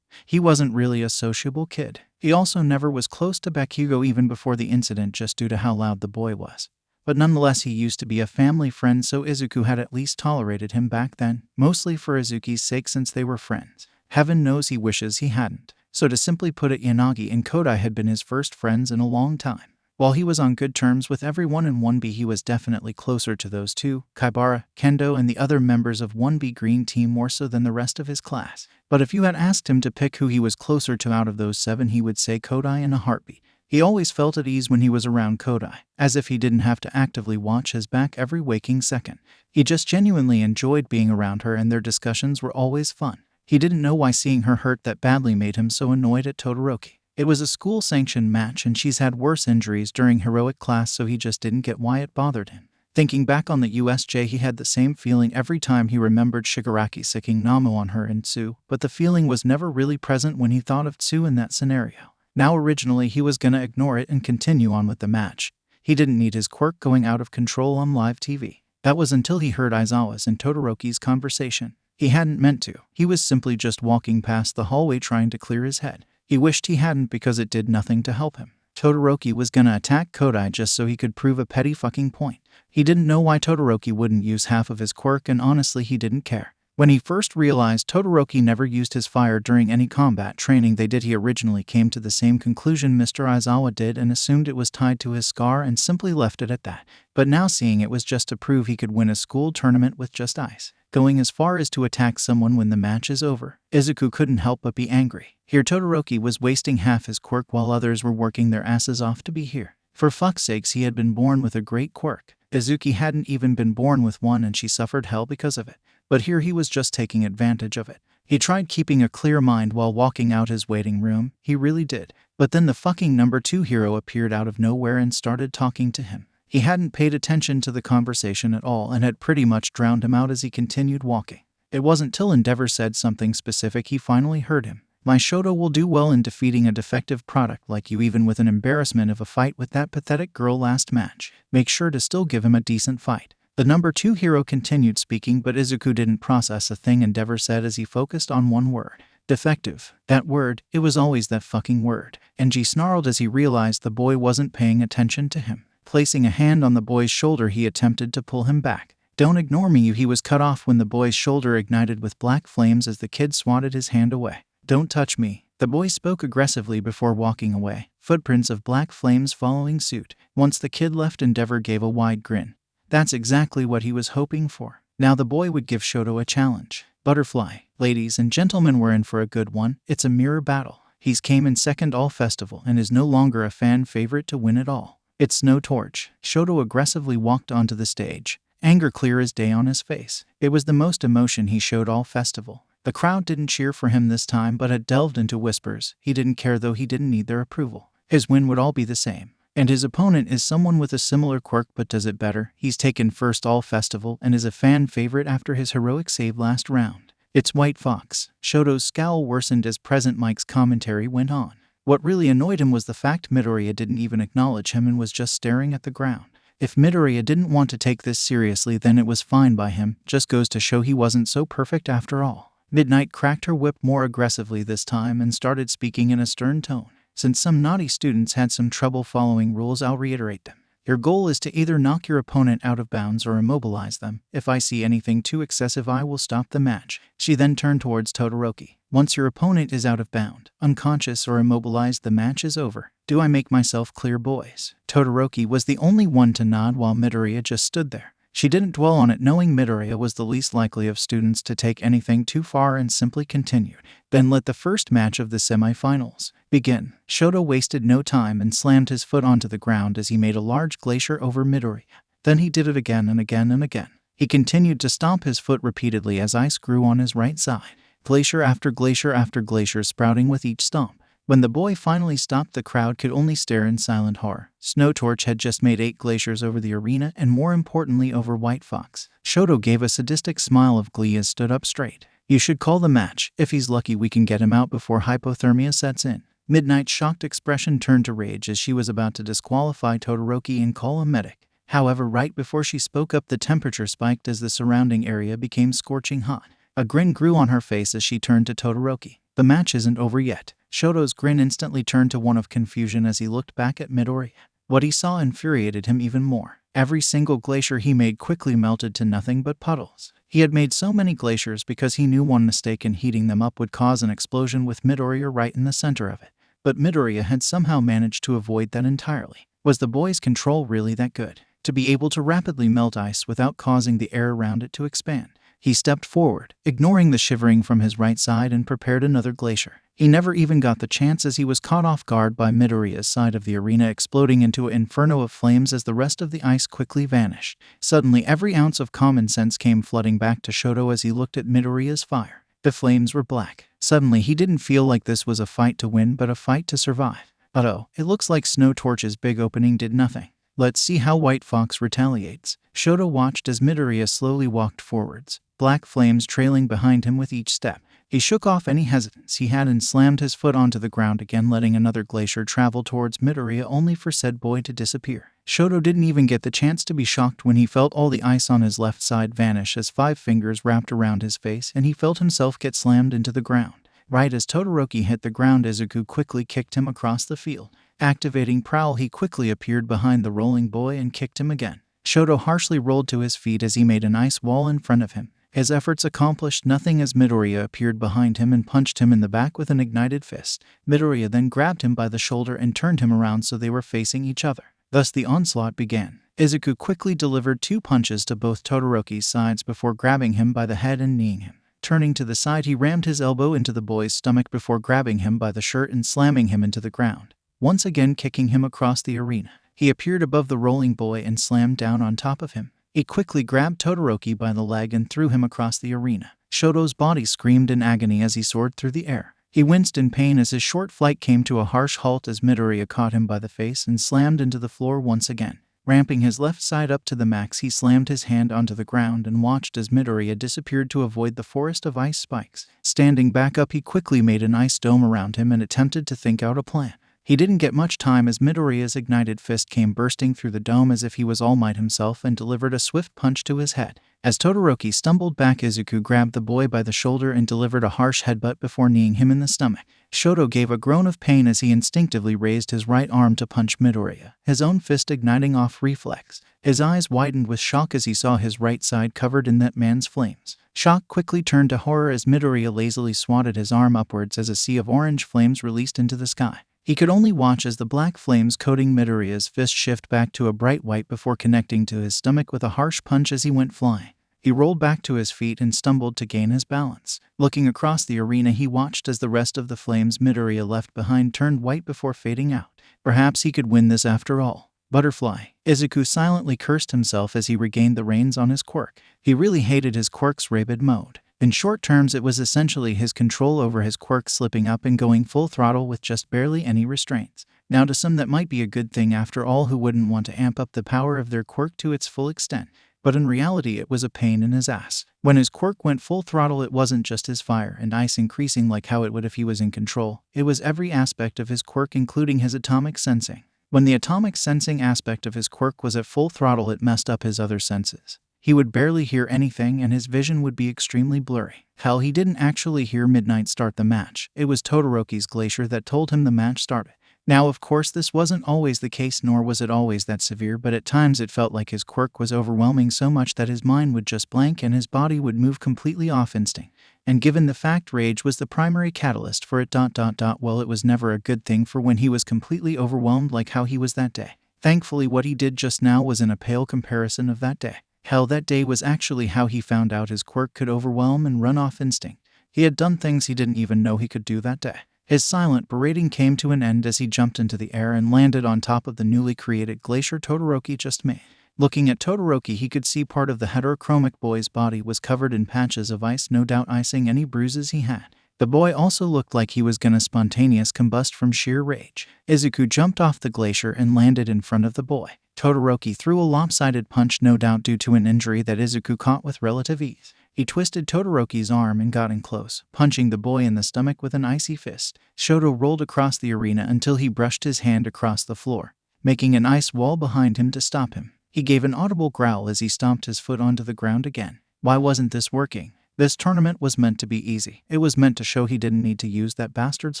he wasn't really a sociable kid. He also never was close to Bakugo even before the incident, just due to how loud the boy was. But nonetheless, he used to be a family friend, so Izuku had at least tolerated him back then, mostly for Izuki's sake since they were friends. Heaven knows he wishes he hadn't. So to simply put it, Yanagi and Kodai had been his first friends in a long time. While he was on good terms with everyone in 1B, he was definitely closer to those 2, Kaibara, Kendo, and the other members of 1B Green Team, more so than the rest of his class. But if you had asked him to pick who he was closer to out of those 7, he would say Kodai in a heartbeat. He always felt at ease when he was around Kodai, as if he didn't have to actively watch his back every waking second. He just genuinely enjoyed being around her, and their discussions were always fun. He didn't know why seeing her hurt that badly made him so annoyed at Todoroki. It was a school-sanctioned match, and she's had worse injuries during heroic class, so he just didn't get why it bothered him. Thinking back on the USJ, he had the same feeling every time he remembered Shigaraki sicking Namu on her and Tsu, but the feeling was never really present when he thought of Tsu in that scenario. Now originally he was gonna ignore it and continue on with the match. He didn't need his quirk going out of control on live TV. That was until he heard Aizawa's and Todoroki's conversation. He hadn't meant to. He was simply just walking past the hallway trying to clear his head. He wished he hadn't, because it did nothing to help him. Todoroki was gonna attack Kodai just so he could prove a petty fucking point. He didn't know why Todoroki wouldn't use half of his quirk, and honestly he didn't care. When he first realized Todoroki never used his fire during any combat training they did, he originally came to the same conclusion Mr. Aizawa did and assumed it was tied to his scar and simply left it at that. But now seeing it was just to prove he could win a school tournament with just ice, going as far as to attack someone when the match is over, Izuku couldn't help but be angry. Here Todoroki was wasting half his quirk while others were working their asses off to be here. For fuck's sakes, he had been born with a great quirk. Izuki hadn't even been born with one, and she suffered hell because of it. But here he was just taking advantage of it. He tried keeping a clear mind while walking out his waiting room, he really did. But then the fucking number 2 hero appeared out of nowhere and started talking to him. He hadn't paid attention to the conversation at all and had pretty much drowned him out as he continued walking. It wasn't till Endeavor said something specific he finally heard him. My Shoto will do well in defeating a defective product like you, even with an embarrassment of a fight with that pathetic girl last match. Make sure to still give him a decent fight. The number 2 hero continued speaking, but Izuku didn't process a thing Endeavor said as he focused on one word. Defective. That word, it was always that fucking word. Enji snarled as he realized the boy wasn't paying attention to him. Placing a hand on the boy's shoulder, he attempted to pull him back. Don't ignore me, you. He was cut off when the boy's shoulder ignited with black flames as the kid swatted his hand away. Don't touch me. The boy spoke aggressively before walking away, footprints of black flames following suit. Once the kid left, Endeavor gave a wide grin. That's exactly what he was hoping for. Now the boy would give Shoto a challenge. Butterfly, ladies and gentlemen, we're in for a good one. It's a mirror battle. He's came in second all festival and is no longer a fan favorite to win it all. It's Snow Torch. Shoto aggressively walked onto the stage, anger clear as day on his face. It was the most emotion he showed all festival. The crowd didn't cheer for him this time but had delved into whispers. He didn't care, though he didn't need their approval. His win would all be the same. And his opponent is someone with a similar quirk but does it better. He's taken first all festival and is a fan favorite after his heroic save last round. It's White Fox. Shoto's scowl worsened as Present Mike's commentary went on. What really annoyed him was the fact Midoriya didn't even acknowledge him and was just staring at the ground. If Midoriya didn't want to take this seriously, then it was fine by him. Just goes to show he wasn't so perfect after all. Midnight cracked her whip more aggressively this time and started speaking in a stern tone. Since some naughty students had some trouble following rules, I'll reiterate them. Your goal is to either knock your opponent out of bounds or immobilize them. If I see anything too excessive, I will stop the match. She then turned towards Todoroki. Once your opponent is out of bound, unconscious, or immobilized, the match is over. Do I make myself clear, boys? Todoroki was the only one to nod while Midoriya just stood there. She didn't dwell on it, knowing Midoriya was the least likely of students to take anything too far, and simply continued. Then let the first match of the semifinals begin. Shoto wasted no time and slammed his foot onto the ground as he made a large glacier over Midoriya. Then he did it again and again and again. He continued to stomp his foot repeatedly as ice grew on his right side. Glacier after glacier after glacier sprouting with each stomp. When the boy finally stopped, the crowd could only stare in silent horror. Snow Torch had just made 8 glaciers over the arena, and more importantly over White Fox. Shoto gave a sadistic smile of glee as stood up straight. You should call the match. If he's lucky, we can get him out before hypothermia sets in. Midnight's shocked expression turned to rage as she was about to disqualify Todoroki and call a medic. However, right before she spoke up, the temperature spiked as the surrounding area became scorching hot. A grin grew on her face as she turned to Todoroki. The match isn't over yet. Shoto's grin instantly turned to one of confusion as he looked back at Midoriya. What he saw infuriated him even more. Every single glacier he made quickly melted to nothing but puddles. He had made so many glaciers because he knew one mistake in heating them up would cause an explosion, with Midoriya right in the center of it. But Midoriya had somehow managed to avoid that entirely. Was the boy's control really that good? To be able to rapidly melt ice without causing the air around it to expand? He stepped forward, ignoring the shivering from his right side, and prepared another glacier. He never even got the chance as he was caught off guard by Midoriya's side of the arena exploding into an inferno of flames as the rest of the ice quickly vanished. Suddenly, every ounce of common sense came flooding back to Shoto as he looked at Midoriya's fire. The flames were black. Suddenly, he didn't feel like this was a fight to win, but a fight to survive. But oh, it looks like Snow Torch's big opening did nothing. Let's see how White Fox retaliates. Shoto watched as Midoriya slowly walked forwards, black flames trailing behind him with each step. He shook off any hesitance he had and slammed his foot onto the ground again, letting another glacier travel towards Midoriya, only for said boy to disappear. Shoto didn't even get the chance to be shocked when he felt all the ice on his left side vanish as 5 fingers wrapped around his face and he felt himself get slammed into the ground. Right as Todoroki hit the ground, Izuku quickly kicked him across the field. Activating Prowl, he quickly appeared behind the rolling boy and kicked him again. Shoto harshly rolled to his feet as he made an ice wall in front of him. His efforts accomplished nothing as Midoriya appeared behind him and punched him in the back with an ignited fist. Midoriya then grabbed him by the shoulder and turned him around so they were facing each other. Thus the onslaught began. Izuku quickly delivered 2 punches to both Todoroki's sides before grabbing him by the head and kneeing him. Turning to the side, he rammed his elbow into the boy's stomach before grabbing him by the shirt and slamming him into the ground, once again kicking him across the arena. He appeared above the rolling boy and slammed down on top of him. He quickly grabbed Todoroki by the leg and threw him across the arena. Shoto's body screamed in agony as he soared through the air. He winced in pain as his short flight came to a harsh halt as Midoriya caught him by the face and slammed into the floor once again. Ramping his left side up to the max, he slammed his hand onto the ground and watched as Midoriya disappeared to avoid the forest of ice spikes. Standing back up, he quickly made an ice dome around him and attempted to think out a plan. He didn't get much time as Midoriya's ignited fist came bursting through the dome as if he was All Might himself and delivered a swift punch to his head. As Todoroki stumbled back, Izuku grabbed the boy by the shoulder and delivered a harsh headbutt before kneeing him in the stomach. Shoto gave a groan of pain as he instinctively raised his right arm to punch Midoriya, his own fist igniting off reflex. His eyes widened with shock as he saw his right side covered in that man's flames. Shock quickly turned to horror as Midoriya lazily swatted his arm upwards as a sea of orange flames released into the sky. He could only watch as the black flames coating Midoriya's fist shift back to a bright white before connecting to his stomach with a harsh punch as he went flying. He rolled back to his feet and stumbled to gain his balance. Looking across the arena, he watched as the rest of the flames Midoriya left behind turned white before fading out. Perhaps he could win this after all. Butterfly. Izuku silently cursed himself as he regained the reins on his quirk. He really hated his quirk's rabid mode. In short terms, it was essentially his control over his quirk slipping up and going full throttle with just barely any restraints. Now to some that might be a good thing after all, who wouldn't want to amp up the power of their quirk to its full extent. But in reality it was a pain in his ass. When his quirk went full throttle, it wasn't just his fire and ice increasing like how it would if he was in control. It was every aspect of his quirk, including his atomic sensing. When the atomic sensing aspect of his quirk was at full throttle, it messed up his other senses. He would barely hear anything and his vision would be extremely blurry. Hell, he didn't actually hear Midnight start the match. It was Todoroki's glacier that told him the match started. Now, of course, this wasn't always the case, nor was it always that severe, but at times it felt like his quirk was overwhelming so much that his mind would just blank and his body would move completely off instinct. And given the fact rage was the primary catalyst for it, well, it was never a good thing for when he was completely overwhelmed like how he was that day. Thankfully, what he did just now was in a pale comparison of that day. Hell, that day was actually how he found out his quirk could overwhelm and run off instinct. He had done things he didn't even know he could do that day. His silent berating came to an end as he jumped into the air and landed on top of the newly created glacier Todoroki just made. Looking at Todoroki, he could see part of the heterochromic boy's body was covered in patches of ice, no doubt icing any bruises he had. The boy also looked like he was gonna spontaneous combust from sheer rage. Izuku jumped off the glacier and landed in front of the boy. Todoroki threw a lopsided punch, no doubt due to an injury that Izuku caught with relative ease. He twisted Todoroki's arm and got in close, punching the boy in the stomach with an icy fist. Shoto rolled across the arena until he brushed his hand across the floor, making an ice wall behind him to stop him. He gave an audible growl as he stomped his foot onto the ground again. Why wasn't this working? This tournament was meant to be easy. It was meant to show he didn't need to use that bastard's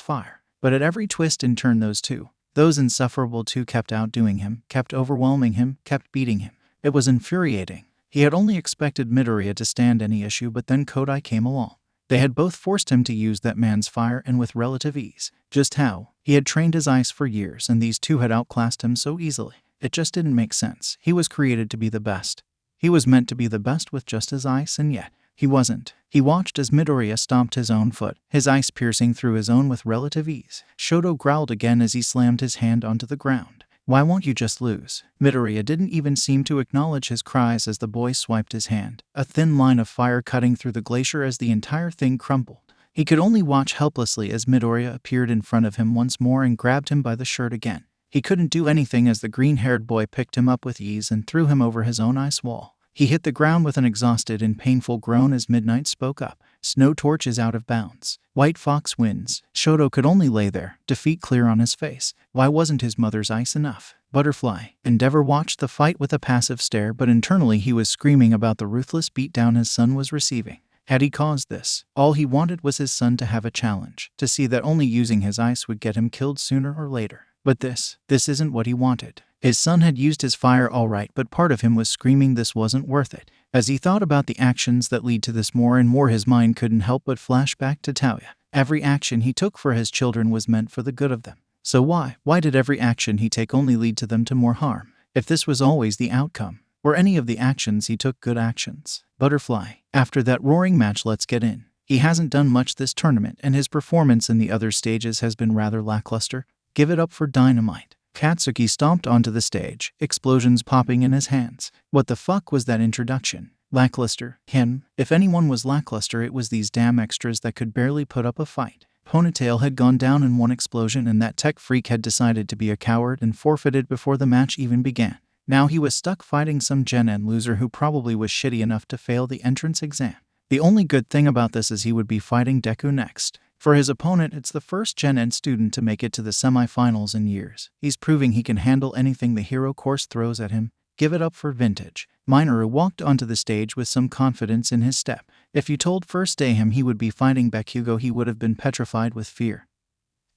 fire. But at every twist and turn, those insufferable two kept outdoing him, kept overwhelming him, kept beating him. It was infuriating. He had only expected Midoriya to stand any issue, but then Kodai came along. They had both forced him to use that man's fire, and with relative ease. Just how? He had trained his ice for years, and these two had outclassed him so easily. It just didn't make sense. He was created to be the best. He was meant to be the best with just his ice, and yet he wasn't. He watched as Midoriya stomped his own foot, his ice piercing through his own with relative ease. Shoto growled again as he slammed his hand onto the ground. Why won't you just lose? Midoriya didn't even seem to acknowledge his cries as the boy swiped his hand, a thin line of fire cutting through the glacier as the entire thing crumpled. He could only watch helplessly as Midoriya appeared in front of him once more and grabbed him by the shirt again. He couldn't do anything as the green-haired boy picked him up with ease and threw him over his own ice wall. He hit the ground with an exhausted and painful groan as Midnight spoke up. Snow Torch is out of bounds. White Fox wins. Shoto could only lay there, defeat clear on his face. Why wasn't his mother's ice enough? Butterfly. Endeavor watched the fight with a passive stare, but internally he was screaming about the ruthless beatdown his son was receiving. Had he caused this? All he wanted was his son to have a challenge, to see that only using his ice would get him killed sooner or later. But this isn't what he wanted. His son had used his fire all right, but part of him was screaming this wasn't worth it. As he thought about the actions that lead to this more and more, his mind couldn't help but flash back to Taoya. Every action he took for his children was meant for the good of them. So why did every action he take only lead to them to more harm? If this was always the outcome, were any of the actions he took good actions? Butterfly. After that roaring match, let's get in. He hasn't done much this tournament, and his performance in the other stages has been rather lackluster. Give it up for Dynamite. Katsuki stomped onto the stage, explosions popping in his hands. What the fuck was that introduction? Lackluster? Him? If anyone was lackluster, it was these damn extras that could barely put up a fight. Ponytail had gone down in one explosion, and that tech freak had decided to be a coward and forfeited before the match even began. Now he was stuck fighting some Gen N loser who probably was shitty enough to fail the entrance exam. The only good thing about this is he would be fighting Deku next. For his opponent, it's the first Gen N student to make it to the semifinals in years. He's proving he can handle anything the hero course throws at him. Give it up for Vintage. Minoru walked onto the stage with some confidence in his step. If you told first day him he would be fighting Bakugo, he would have been petrified with fear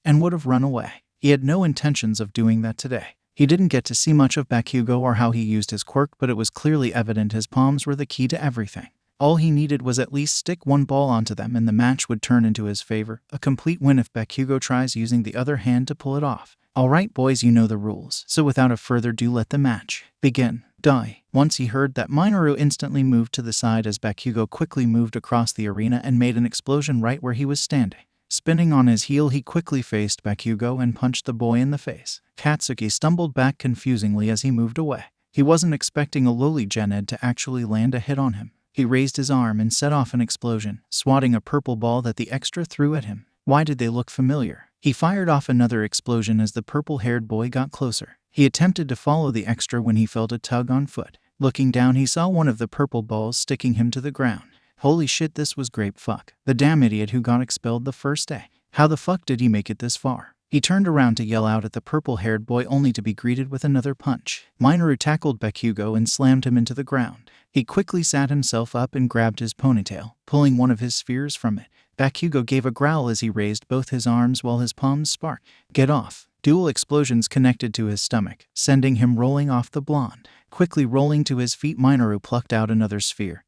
and would have run away. He had no intentions of doing that today. He didn't get to see much of Bakugo or how he used his quirk, but it was clearly evident his palms were the key to everything. All he needed was at least stick one ball onto them and the match would turn into his favor. A complete win if Bakugo tries using the other hand to pull it off. Alright boys, you know the rules, so without a further ado let the match begin. Die. Once he heard that, Minoru instantly moved to the side as Bakugo quickly moved across the arena and made an explosion right where he was standing. Spinning on his heel, he quickly faced Bakugo and punched the boy in the face. Katsuki stumbled back confusingly as he moved away. He wasn't expecting a lowly Gened to actually land a hit on him. He raised his arm and set off an explosion, swatting a purple ball that the extra threw at him. Why did they look familiar? He fired off another explosion as the purple-haired boy got closer. He attempted to follow the extra when he felt a tug on foot. Looking down, he saw one of the purple balls sticking him to the ground. Holy shit, this was Grape Fuck, the damn idiot who got expelled the first day. How the fuck did he make it this far? He turned around to yell out at the purple-haired boy only to be greeted with another punch. Minoru tackled Bakugo and slammed him into the ground. He quickly sat himself up and grabbed his ponytail, pulling one of his spheres from it. Bakugo gave a growl as he raised both his arms while his palms sparked. Get off. Dual explosions connected to his stomach, sending him rolling off the blonde. Quickly rolling to his feet, Minoru plucked out another sphere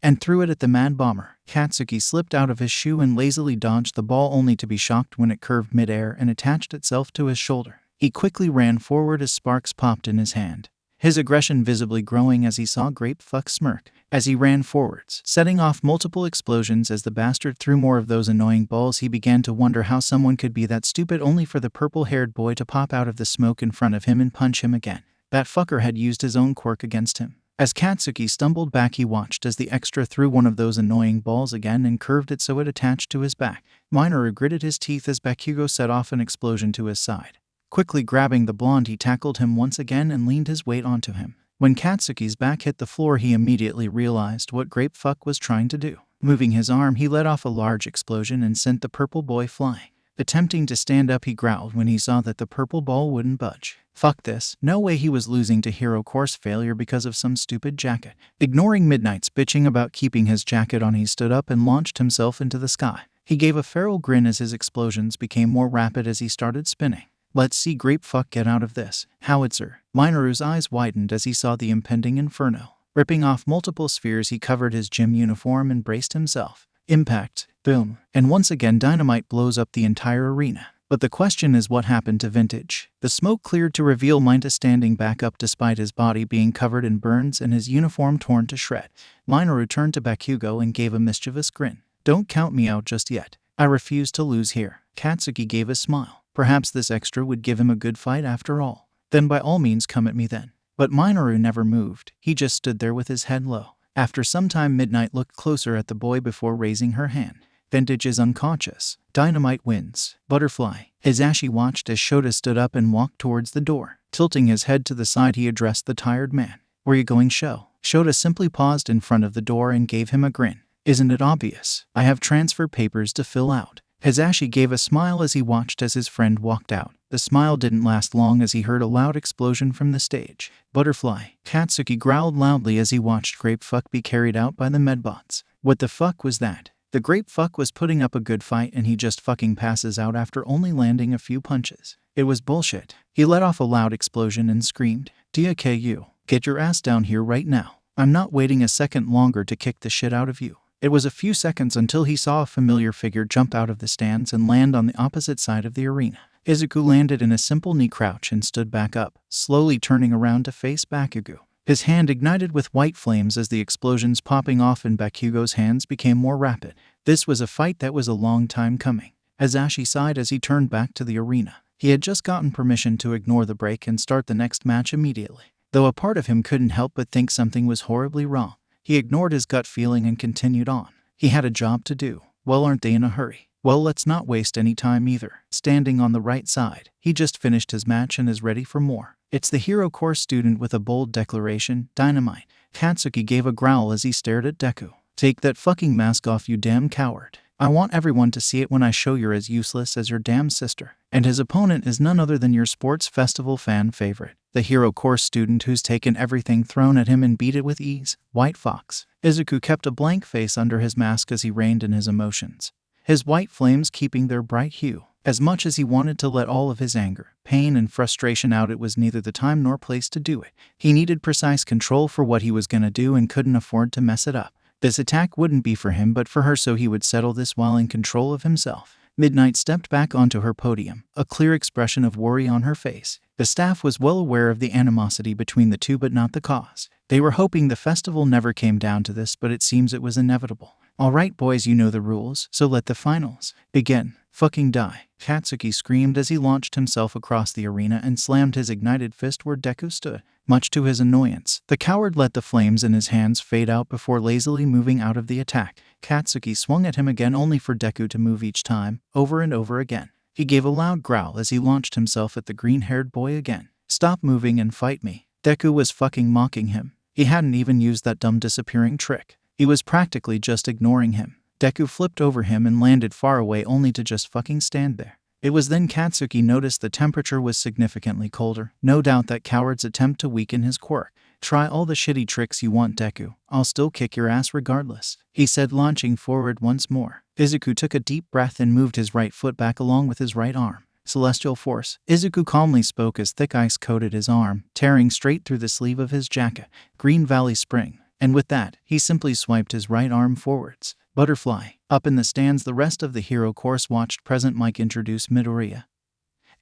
and threw it at the Mad Bomber. Katsuki slipped out of his shoe and lazily dodged the ball only to be shocked when it curved midair and attached itself to his shoulder. He quickly ran forward as sparks popped in his hand, his aggression visibly growing as he saw Grape Fuck smirk. As he ran forwards, setting off multiple explosions as the bastard threw more of those annoying balls, he began to wonder how someone could be that stupid only for the purple-haired boy to pop out of the smoke in front of him and punch him again. That fucker had used his own quirk against him. As Katsuki stumbled back, he watched as the extra threw one of those annoying balls again and curved it so it attached to his back. Minoru gritted his teeth as Bakugo set off an explosion to his side. Quickly grabbing the blonde, he tackled him once again and leaned his weight onto him. When Katsuki's back hit the floor, he immediately realized what Grape Fuck was trying to do. Moving his arm, he let off a large explosion and sent the purple boy flying. Attempting to stand up, he growled when he saw that the purple ball wouldn't budge. Fuck this. No way he was losing to Hero Course failure because of some stupid jacket. Ignoring Midnight's bitching about keeping his jacket on, he stood up and launched himself into the sky. He gave a feral grin as his explosions became more rapid as he started spinning. Let's see Grape Fuck get out of this. Howitzer. Minoru's eyes widened as he saw the impending inferno. Ripping off multiple spheres, he covered his gym uniform and braced himself. Impact. Boom. And once again, dynamite blows up the entire arena. But the question is, what happened to Vintage? The smoke cleared to reveal Minta standing back up despite his body being covered in burns and his uniform torn to shreds. Minoru turned to Bakugo and gave a mischievous grin. Don't count me out just yet. I refuse to lose here. Katsuki gave a smile. Perhaps this extra would give him a good fight after all. Then by all means come at me then. But Minoru never moved. He just stood there with his head low. After some time, Midnight looked closer at the boy before raising her hand. Vintage is unconscious. Dynamite wins. Butterfly. Hisashi watched as Shota stood up and walked towards the door. Tilting his head to the side, he addressed the tired man. Where you going, Sho? Shota simply paused in front of the door and gave him a grin. Isn't it obvious? I have transfer papers to fill out. Hisashi gave a smile as he watched as his friend walked out. The smile didn't last long as he heard a loud explosion from the stage. Butterfly. Katsuki growled loudly as he watched Grape Fuck be carried out by the Medbots. What the fuck was that? The Grape Fuck was putting up a good fight and he just fucking passes out after only landing a few punches. It was bullshit. He let off a loud explosion and screamed, DKU, get your ass down here right now. I'm not waiting a second longer to kick the shit out of you. It was a few seconds until he saw a familiar figure jump out of the stands and land on the opposite side of the arena. Izuku landed in a simple knee crouch and stood back up, slowly turning around to face Bakugo. His hand ignited with white flames as the explosions popping off in Bakugo's hands became more rapid. This was a fight that was a long time coming. Hisashi sighed as he turned back to the arena. He had just gotten permission to ignore the break and start the next match immediately. Though a part of him couldn't help but think something was horribly wrong. He ignored his gut feeling and continued on. He had a job to do. Well, aren't they in a hurry? Well, let's not waste any time either. Standing on the right side, he just finished his match and is ready for more. It's the Hero Course student with a bold declaration, Dynamite. Katsuki gave a growl as he stared at Deku. Take that fucking mask off, you damn coward. I want everyone to see it when I show you're as useless as your damn sister. And his opponent is none other than your sports festival fan favorite, the Hero Course student who's taken everything thrown at him and beat it with ease, White Fox. Izuku kept a blank face under his mask as he reined in his emotions, his white flames keeping their bright hue. As much as he wanted to let all of his anger, pain, and frustration out, it was neither the time nor place to do it. He needed precise control for what he was gonna do and couldn't afford to mess it up. This attack wouldn't be for him but for her, so he would settle this while in control of himself. Midnight stepped back onto her podium, a clear expression of worry on her face. The staff was well aware of the animosity between the two but not the cause. They were hoping the festival never came down to this, but it seems it was inevitable. Alright boys, you know the rules, so let the finals begin. Fucking die. Katsuki screamed as he launched himself across the arena and slammed his ignited fist where Deku stood. Much to his annoyance, the coward let the flames in his hands fade out before lazily moving out of the attack. Katsuki swung at him again, only for Deku to move each time, over and over again. He gave a loud growl as he launched himself at the green-haired boy again. Stop moving and fight me. Deku was fucking mocking him. He hadn't even used that dumb disappearing trick. He was practically just ignoring him. Deku flipped over him and landed far away, only to just fucking stand there. It was then Katsuki noticed the temperature was significantly colder. No doubt that coward's attempt to weaken his quirk. Try all the shitty tricks you want, Deku. I'll still kick your ass regardless, he said, launching forward once more. Izuku took a deep breath and moved his right foot back along with his right arm. Celestial force. Izuku calmly spoke as thick ice coated his arm, tearing straight through the sleeve of his jacket. Green Valley Spring. And with that, he simply swiped his right arm forwards. Butterfly. Up in the stands, the rest of the hero course watched Present Mike introduce Midoriya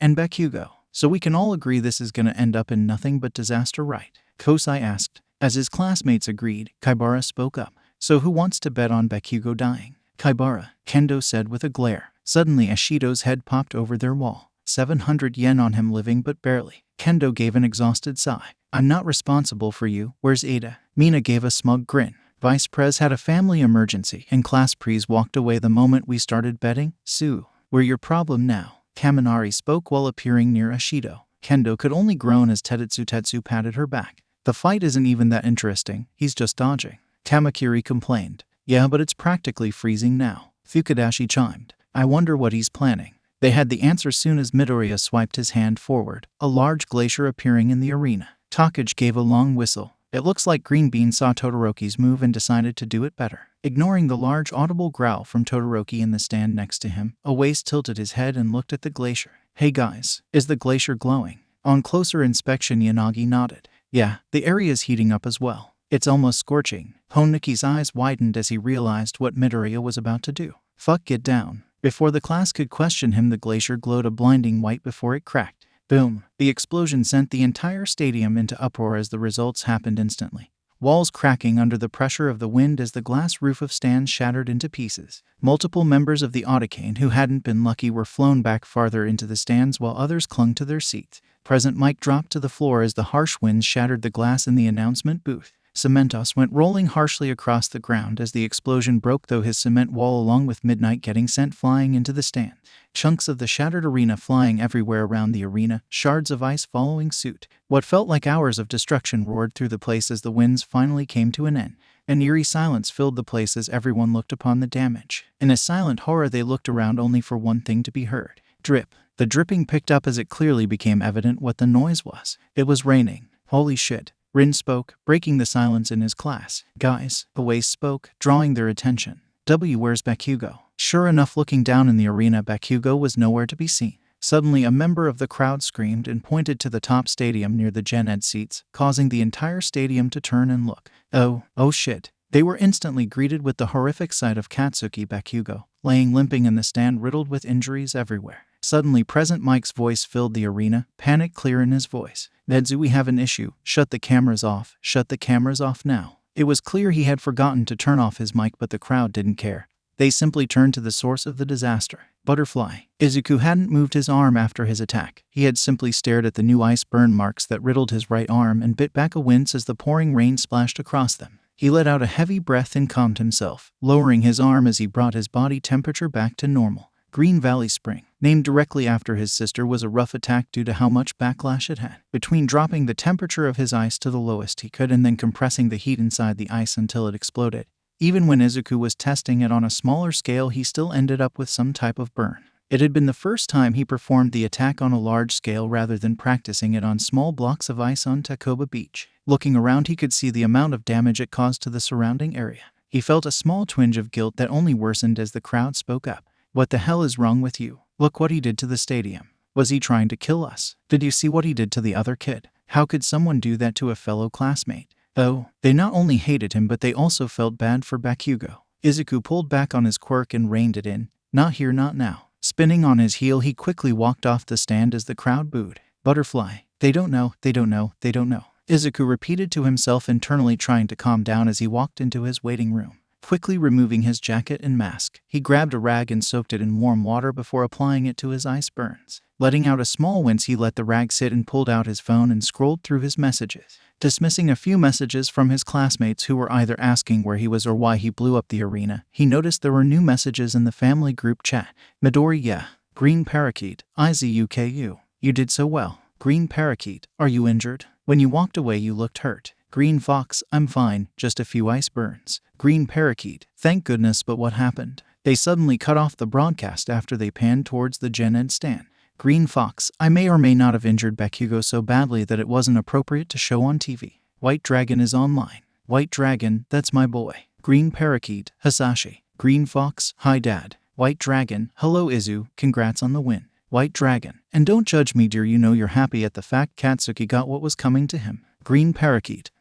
and Bakugo. So we can all agree this is gonna end up in nothing but disaster, right? Kosei asked. As his classmates agreed, Kaibara spoke up. So who wants to bet on Bakugo dying? Kaibara, Kendo said with a glare. Suddenly Ashido's head popped over their wall. 700 yen on him, living but barely. Kendo gave an exhausted sigh. I'm not responsible for you. Where's Ada? Mina gave a smug grin. Vice Prez had a family emergency, and Class Pres walked away the moment we started betting. Sue, we're your problem now. Kaminari spoke while appearing near Ashido. Kendo could only groan as Tetsu patted her back. The fight isn't even that interesting, he's just dodging. Kamakiri complained. Yeah, but it's practically freezing now. Fukadashi chimed. I wonder what he's planning. They had the answer soon as Midoriya swiped his hand forward, a large glacier appearing in the arena. Takagi gave a long whistle. It looks like Green Bean saw Todoroki's move and decided to do it better. Ignoring the large audible growl from Todoroki in the stand next to him, Oase tilted his head and looked at the glacier. Hey guys, is the glacier glowing? On closer inspection, Yanagi nodded. Yeah, the area's heating up as well. It's almost scorching. Honiki's eyes widened as he realized what Midoriya was about to do. Fuck, get down. Before the class could question him, the glacier glowed a blinding white before it cracked. Boom. The explosion sent the entire stadium into uproar as the results happened instantly. Walls cracking under the pressure of the wind as the glass roof of stands shattered into pieces. Multiple members of the Otacane who hadn't been lucky were flown back farther into the stands while others clung to their seats. Present Mike dropped to the floor as the harsh winds shattered the glass in the announcement booth. Cementos went rolling harshly across the ground as the explosion broke through his cement wall, along with Midnight getting sent flying into the stand. Chunks of the shattered arena flying everywhere around the arena, shards of ice following suit. What felt like hours of destruction roared through the place as the winds finally came to an end. An eerie silence filled the place as everyone looked upon the damage. In a silent horror they looked around only for one thing to be heard. Drip. The dripping picked up as it clearly became evident what the noise was. It was raining. Holy shit. Rin spoke, breaking the silence in his class. Guys, Oase spoke, drawing their attention. Where's Bakugo? Sure enough, looking down in the arena, Bakugo was nowhere to be seen. Suddenly, a member of the crowd screamed and pointed to the top stadium near the Gen Ed seats, causing the entire stadium to turn and look. Oh shit. They were instantly greeted with the horrific sight of Katsuki Bakugo, laying limping in the stand, riddled with injuries everywhere. Suddenly, Present Mike's voice filled the arena, panic clear in his voice. Nedzu, we have an issue. Shut the cameras off. Shut the cameras off now. It was clear he had forgotten to turn off his mic, but the crowd didn't care. They simply turned to the source of the disaster. Butterfly. Izuku hadn't moved his arm after his attack. He had simply stared at the new ice burn marks that riddled his right arm and bit back a wince as the pouring rain splashed across them. He let out a heavy breath and calmed himself, lowering his arm as he brought his body temperature back to normal. Green Valley Spring, named directly after his sister, was a rough attack due to how much backlash it had. Between dropping the temperature of his ice to the lowest he could and then compressing the heat inside the ice until it exploded. Even when Izuku was testing it on a smaller scale, he still ended up with some type of burn. It had been the first time he performed the attack on a large scale rather than practicing it on small blocks of ice on Takoba Beach. Looking around, he could see the amount of damage it caused to the surrounding area. He felt a small twinge of guilt that only worsened as the crowd spoke up. What the hell is wrong with you? Look what he did to the stadium. Was he trying to kill us? Did you see what he did to the other kid? How could someone do that to a fellow classmate? Oh, they not only hated him but they also felt bad for Bakugo. Izuku pulled back on his quirk and reined it in. Not here, not now. Spinning on his heel, he quickly walked off the stand as the crowd booed. Butterfly. They don't know, they don't know, they don't know. Izuku repeated to himself internally, trying to calm down as he walked into his waiting room. Quickly removing his jacket and mask, he grabbed a rag and soaked it in warm water before applying it to his ice burns. Letting out a small wince, he let the rag sit and pulled out his phone and scrolled through his messages. Dismissing a few messages from his classmates who were either asking where he was or why he blew up the arena, he noticed there were new messages in the family group chat. Midori, yeah. Green Parakeet, Izuku. You did so well. Green Parakeet, are you injured? When you walked away you looked hurt. Green Fox, I'm fine, just a few ice burns. Green Parakeet, thank goodness, but what happened? They suddenly cut off the broadcast after they panned towards the Gen Ed stand. Green Fox, I may or may not have injured Bakugo so badly that it wasn't appropriate to show on TV. White Dragon is online. White Dragon, that's my boy. Green Parakeet, Hasashi. Green Fox, hi Dad. White Dragon, hello Izu, congrats on the win. White Dragon, and don't judge me dear, you know you're happy at the fact Katsuki got what was coming to him. Green Parakeet,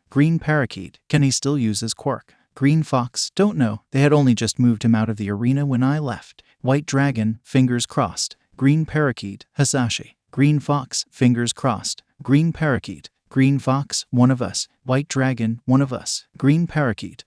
can he still use his quirk? Green Fox, don't know, they had only just moved him out of the arena when I left. White Dragon, fingers crossed. Green Parakeet, Hasashi. Green Fox, fingers crossed. Green Parakeet, Green Fox, one of us. White Dragon, one of us. Green Parakeet,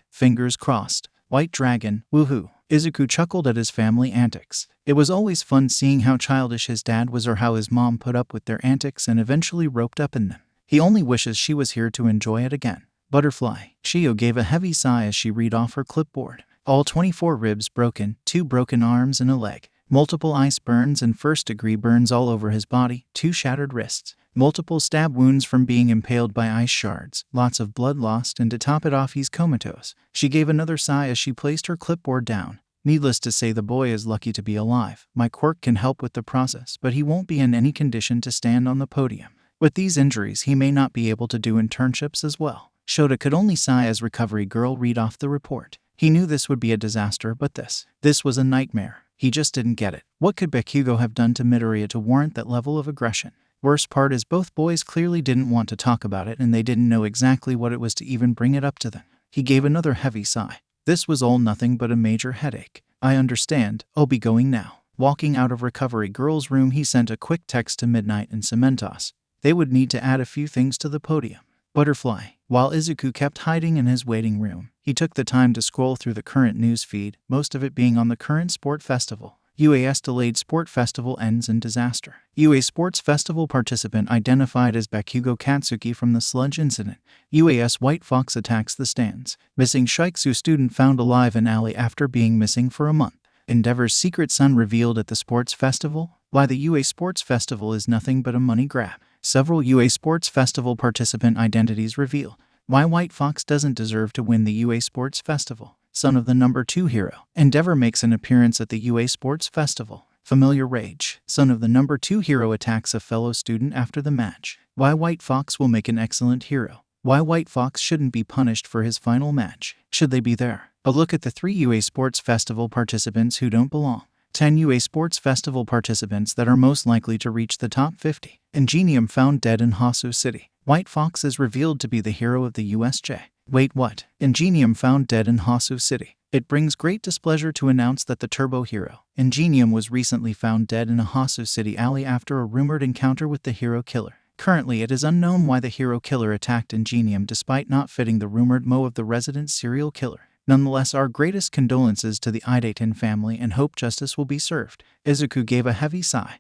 fingers crossed. White Dragon, woohoo. Izuku chuckled at his family antics. It was always fun seeing how childish his dad was or how his mom put up with their antics and eventually roped up in them. He only wishes she was here to enjoy it again. Butterfly. Shio gave a heavy sigh as she read off her clipboard. All 24 ribs broken, 2 broken arms and a leg. Multiple ice burns and first-degree burns all over his body, 2 shattered wrists. Multiple stab wounds from being impaled by ice shards, lots of blood lost, and to top it off he's comatose. She gave another sigh as she placed her clipboard down. Needless to say, the boy is lucky to be alive. My quirk can help with the process, but he won't be in any condition to stand on the podium. With these injuries, he may not be able to do internships as well. Shota could only sigh as Recovery Girl read off the report. He knew this would be a disaster, but this was a nightmare. He just didn't get it. What could Bakugo have done to Midoriya to warrant that level of aggression? Worst part is both boys clearly didn't want to talk about it and they didn't know exactly what it was to even bring it up to them. He gave another heavy sigh. This was all nothing but a major headache. I understand, I'll be going now. Walking out of Recovery Girl's room, he sent a quick text to Midnight and Cementos. They would need to add a few things to the podium. Butterfly. While Izuku kept hiding in his waiting room, he took the time to scroll through the current news feed, most of it being on the current sport festival. UAS delayed sport festival ends in disaster. UA Sports Festival participant identified as Bakugo Katsuki from the sludge incident. UAS White Fox attacks the stands. Missing Shiksu student found alive in alley after being missing for a month. Endeavor's secret son revealed at the sports festival. Why the UA Sports Festival is nothing but a money grab. Several UA Sports Festival participant identities revealed. Why White Fox doesn't deserve to win the UA Sports Festival. Son of the number 2 hero. Endeavor makes an appearance at the UA Sports Festival. Familiar rage. Son of the number 2 hero attacks a fellow student after the match. Why White Fox will make an excellent hero. Why White Fox shouldn't be punished for his final match. Should they be there? A look at the 3 UA Sports Festival participants who don't belong. 10 UA Sports Festival participants that are most likely to reach the top 50. Ingenium found dead in Hasu City. White Fox is revealed to be the hero of the USJ. Wait, what? Ingenium found dead in Hasu City. It brings great displeasure to announce that the Turbo hero, Ingenium, was recently found dead in a Hasu City alley after a rumored encounter with the hero killer. Currently, it is unknown why the hero killer attacked Ingenium despite not fitting the rumored MO of the resident serial killer. Nonetheless, our greatest condolences to the Ideten family and hope justice will be served. Izuku gave a heavy sigh.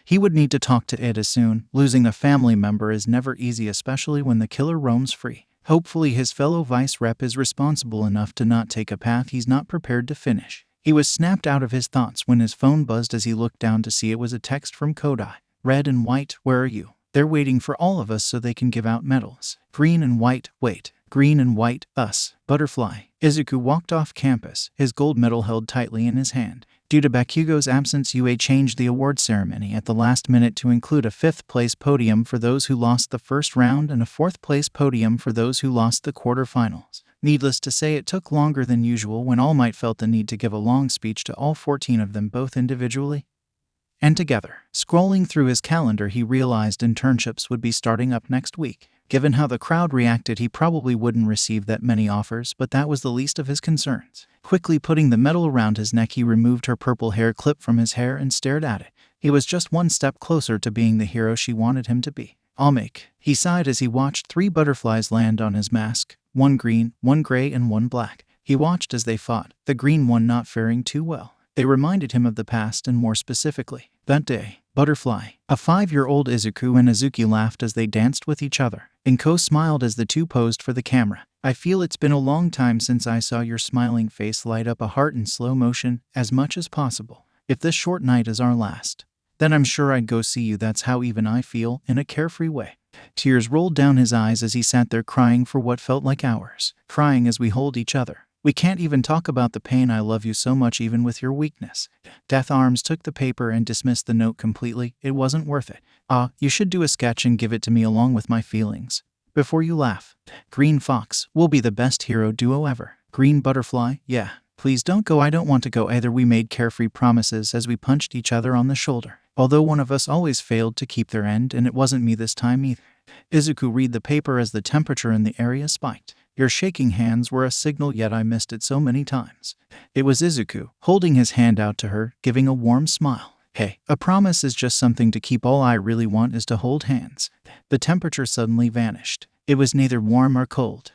He would need to talk to Ida soon. Losing a family member is never easy, especially when the killer roams free. Hopefully his fellow vice rep is responsible enough to not take a path he's not prepared to finish. He was snapped out of his thoughts when his phone buzzed as he looked down to see it was a text from Kodai. Red and white, where are you? They're waiting for all of us so they can give out medals. Green and white, wait. Green and white, us. Butterfly. Izuku walked off campus, his gold medal held tightly in his hand. Due to Bakugo's absence, UA changed the award ceremony at the last minute to include a 5th place podium for those who lost the first round and a 4th place podium for those who lost the quarterfinals. Needless to say, it took longer than usual when All Might felt the need to give a long speech to all 14 of them, both individually and together. Scrolling through his calendar, he realized internships would be starting up next week. Given how the crowd reacted, he probably wouldn't receive that many offers, but that was the least of his concerns. Quickly putting the medal around his neck, he removed her purple hair clip from his hair and stared at it. He was just one step closer to being the hero she wanted him to be. I'll make. He sighed as he watched 3 butterflies land on his mask, 1 green, 1 gray, and 1 black. He watched as they fought, the green one not faring too well. They reminded him of the past, and more specifically, that day. Butterfly. A 5-year-old Izuku and Azuki laughed as they danced with each other. Inko smiled as the two posed for the camera. I feel it's been a long time since I saw your smiling face light up a heart in slow motion, as much as possible. If this short night is our last, then I'm sure I'd go see you. That's how even I feel, in a carefree way. Tears rolled down his eyes as he sat there crying for what felt like hours. Crying as we hold each other. We can't even talk about the pain. I love you so much even with your weakness. Death Arms took the paper and dismissed the note completely. It wasn't worth it. You should do a sketch and give it to me along with my feelings. Before you laugh. Green Fox, we'll be the best hero duo ever. Green Butterfly, yeah. Please don't go. I don't want to go either. We made carefree promises as we punched each other on the shoulder. Although one of us always failed to keep their end, and it wasn't me this time either. Izuku read the paper as the temperature in the area spiked. Your shaking hands were a signal, yet I missed it so many times. It was Izuku, holding his hand out to her, giving a warm smile. Hey, a promise is just something to keep. All I really want is to hold hands. The temperature suddenly vanished. It was neither warm or cold.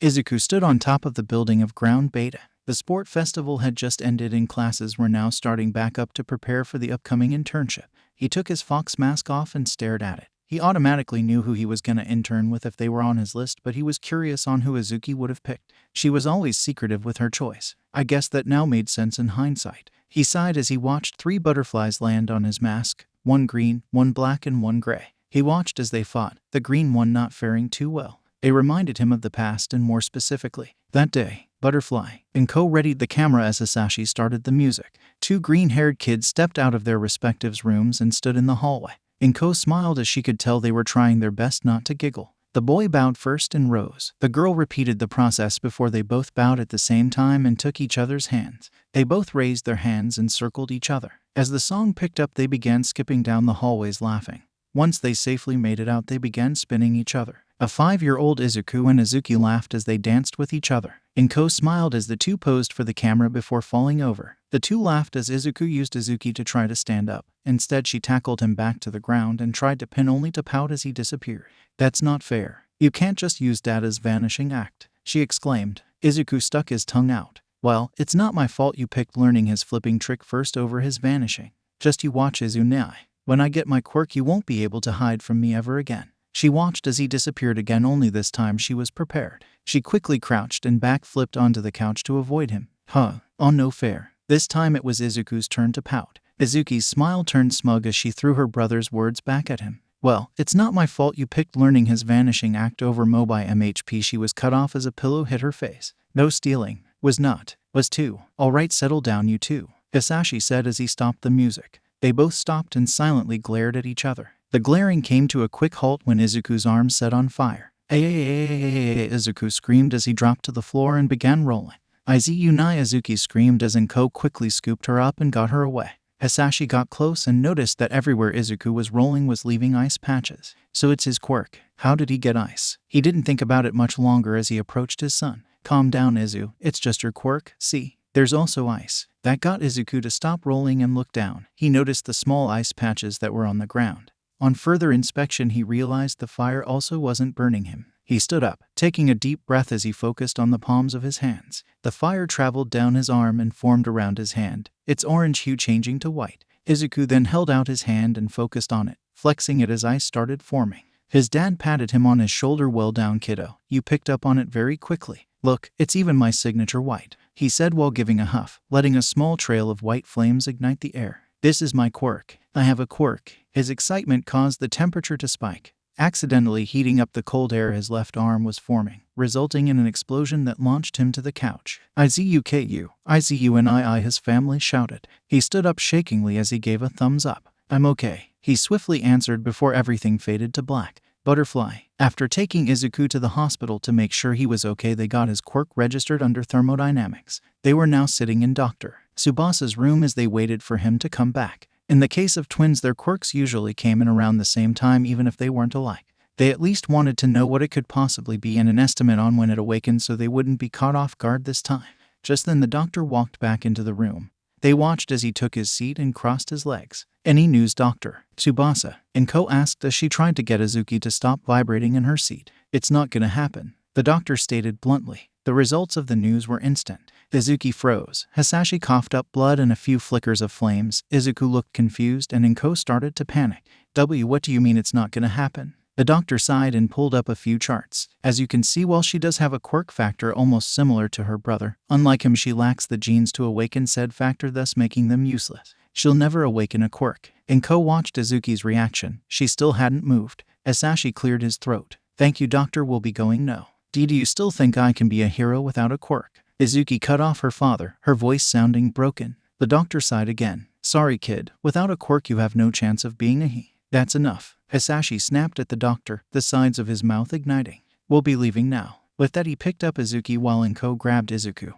Izuku stood on top of the building of Ground Beta. The sport festival had just ended and classes were now starting back up to prepare for the upcoming internship. He took his fox mask off and stared at it. He automatically knew who he was going to intern with if they were on his list, but he was curious on who Azuki would have picked. She was always secretive with her choice. I guess that now made sense in hindsight. He sighed as he watched 3 butterflies land on his mask, 1 green, 1 black, and 1 gray. He watched as they fought, the green one not faring too well. They reminded him of the past, and more specifically, that day. Butterfly. Inko readied the camera as Hisashi started the music. 2 green-haired kids stepped out of their respective rooms and stood in the hallway. Inko smiled as she could tell they were trying their best not to giggle. The boy bowed first and rose. The girl repeated the process before they both bowed at the same time and took each other's hands. They both raised their hands and circled each other. As the song picked up, they began skipping down the hallways laughing. Once they safely made it out, they began spinning each other. A 5-year-old Izuku and Azuki laughed as they danced with each other. Inko smiled as the two posed for the camera before falling over. The two laughed as Izuku used Azuki to try to stand up. Instead, she tackled him back to the ground and tried to pin, only to pout as he disappeared. That's not fair. You can't just use Dada's vanishing act, she exclaimed. Izuku stuck his tongue out. Well, it's not my fault you picked learning his flipping trick first over his vanishing. Just you watch, Izunai. When I get my quirk, you won't be able to hide from me ever again. She watched as he disappeared again, only this time she was prepared. She quickly crouched and back-flipped onto the couch to avoid him. Oh, no fair. This time it was Izuku's turn to pout. Izuki's smile turned smug as she threw her brother's words back at him. Well, it's not my fault you picked learning his vanishing act over Mobai MHP. She was cut off as a pillow hit her face. No stealing. Was not. Was too. All right, settle down you two, Hisashi said as he stopped the music. They both stopped and silently glared at each other. The glaring came to a quick halt when Izuku's arm set on fire. Izuku screamed as he dropped to the floor and began rolling. Izunai, Azuki screamed as Inko quickly scooped her up and got her away. Hisashi got close and noticed that everywhere Izuku was rolling was leaving ice patches. So it's his quirk. How did he get ice? He didn't think about it much longer as he approached his son. Calm down, Izu. It's just your quirk. See? There's also ice. That got Izuku to stop rolling and look down. He noticed the small ice patches that were on the ground. On further inspection, he realized the fire also wasn't burning him. He stood up, taking a deep breath as he focused on the palms of his hands. The fire traveled down his arm and formed around his hand, its orange hue changing to white. Izuku then held out his hand and focused on it, flexing it as ice started forming. His dad patted him on his shoulder. Well done, kiddo. You picked up on it very quickly. Look, it's even my signature white, he said while giving a huff, letting a small trail of white flames ignite the air. This is my quirk. I have a quirk. His excitement caused the temperature to spike, accidentally heating up the cold air his left arm was forming, resulting in an explosion that launched him to the couch. Izuku, Izunai, his family shouted. He stood up shakingly as he gave a thumbs up. I'm okay, he swiftly answered before everything faded to black. Butterfly. After taking Izuku to the hospital to make sure he was okay, they got his quirk registered under thermodynamics. They were now sitting in Dr. Tsubasa's room as they waited for him to come back. In the case of twins, their quirks usually came in around the same time even if they weren't alike. They at least wanted to know what it could possibly be and an estimate on when it awakened so they wouldn't be caught off guard this time. Just then the doctor walked back into the room. They watched as he took his seat and crossed his legs. Any news, Dr. Tsubasa? Inko asked as she tried to get Izuki to stop vibrating in her seat. It's not gonna happen, the doctor stated bluntly. The results of the news were instant. Izuki froze. Hasashi coughed up blood and a few flickers of flames. Izuku looked confused and Inko started to panic. What do you mean it's not gonna happen? The doctor sighed and pulled up a few charts. As you can see, while she does have a quirk factor almost similar to her brother, unlike him she lacks the genes to awaken said factor, thus making them useless. She'll never awaken a quirk. Inko watched Izuki's reaction. She still hadn't moved. Hasashi cleared his throat. Thank you, doctor, we'll be going now. Do you still think I can be a hero without a quirk? Izuki cut off her father, her voice sounding broken. The doctor sighed again. Sorry, kid. Without a quirk you have no chance of being a he. That's enough. Hasashi snapped at the doctor, the sides of his mouth igniting. We'll be leaving now. With that he picked up Izuki while Inko grabbed Izuku,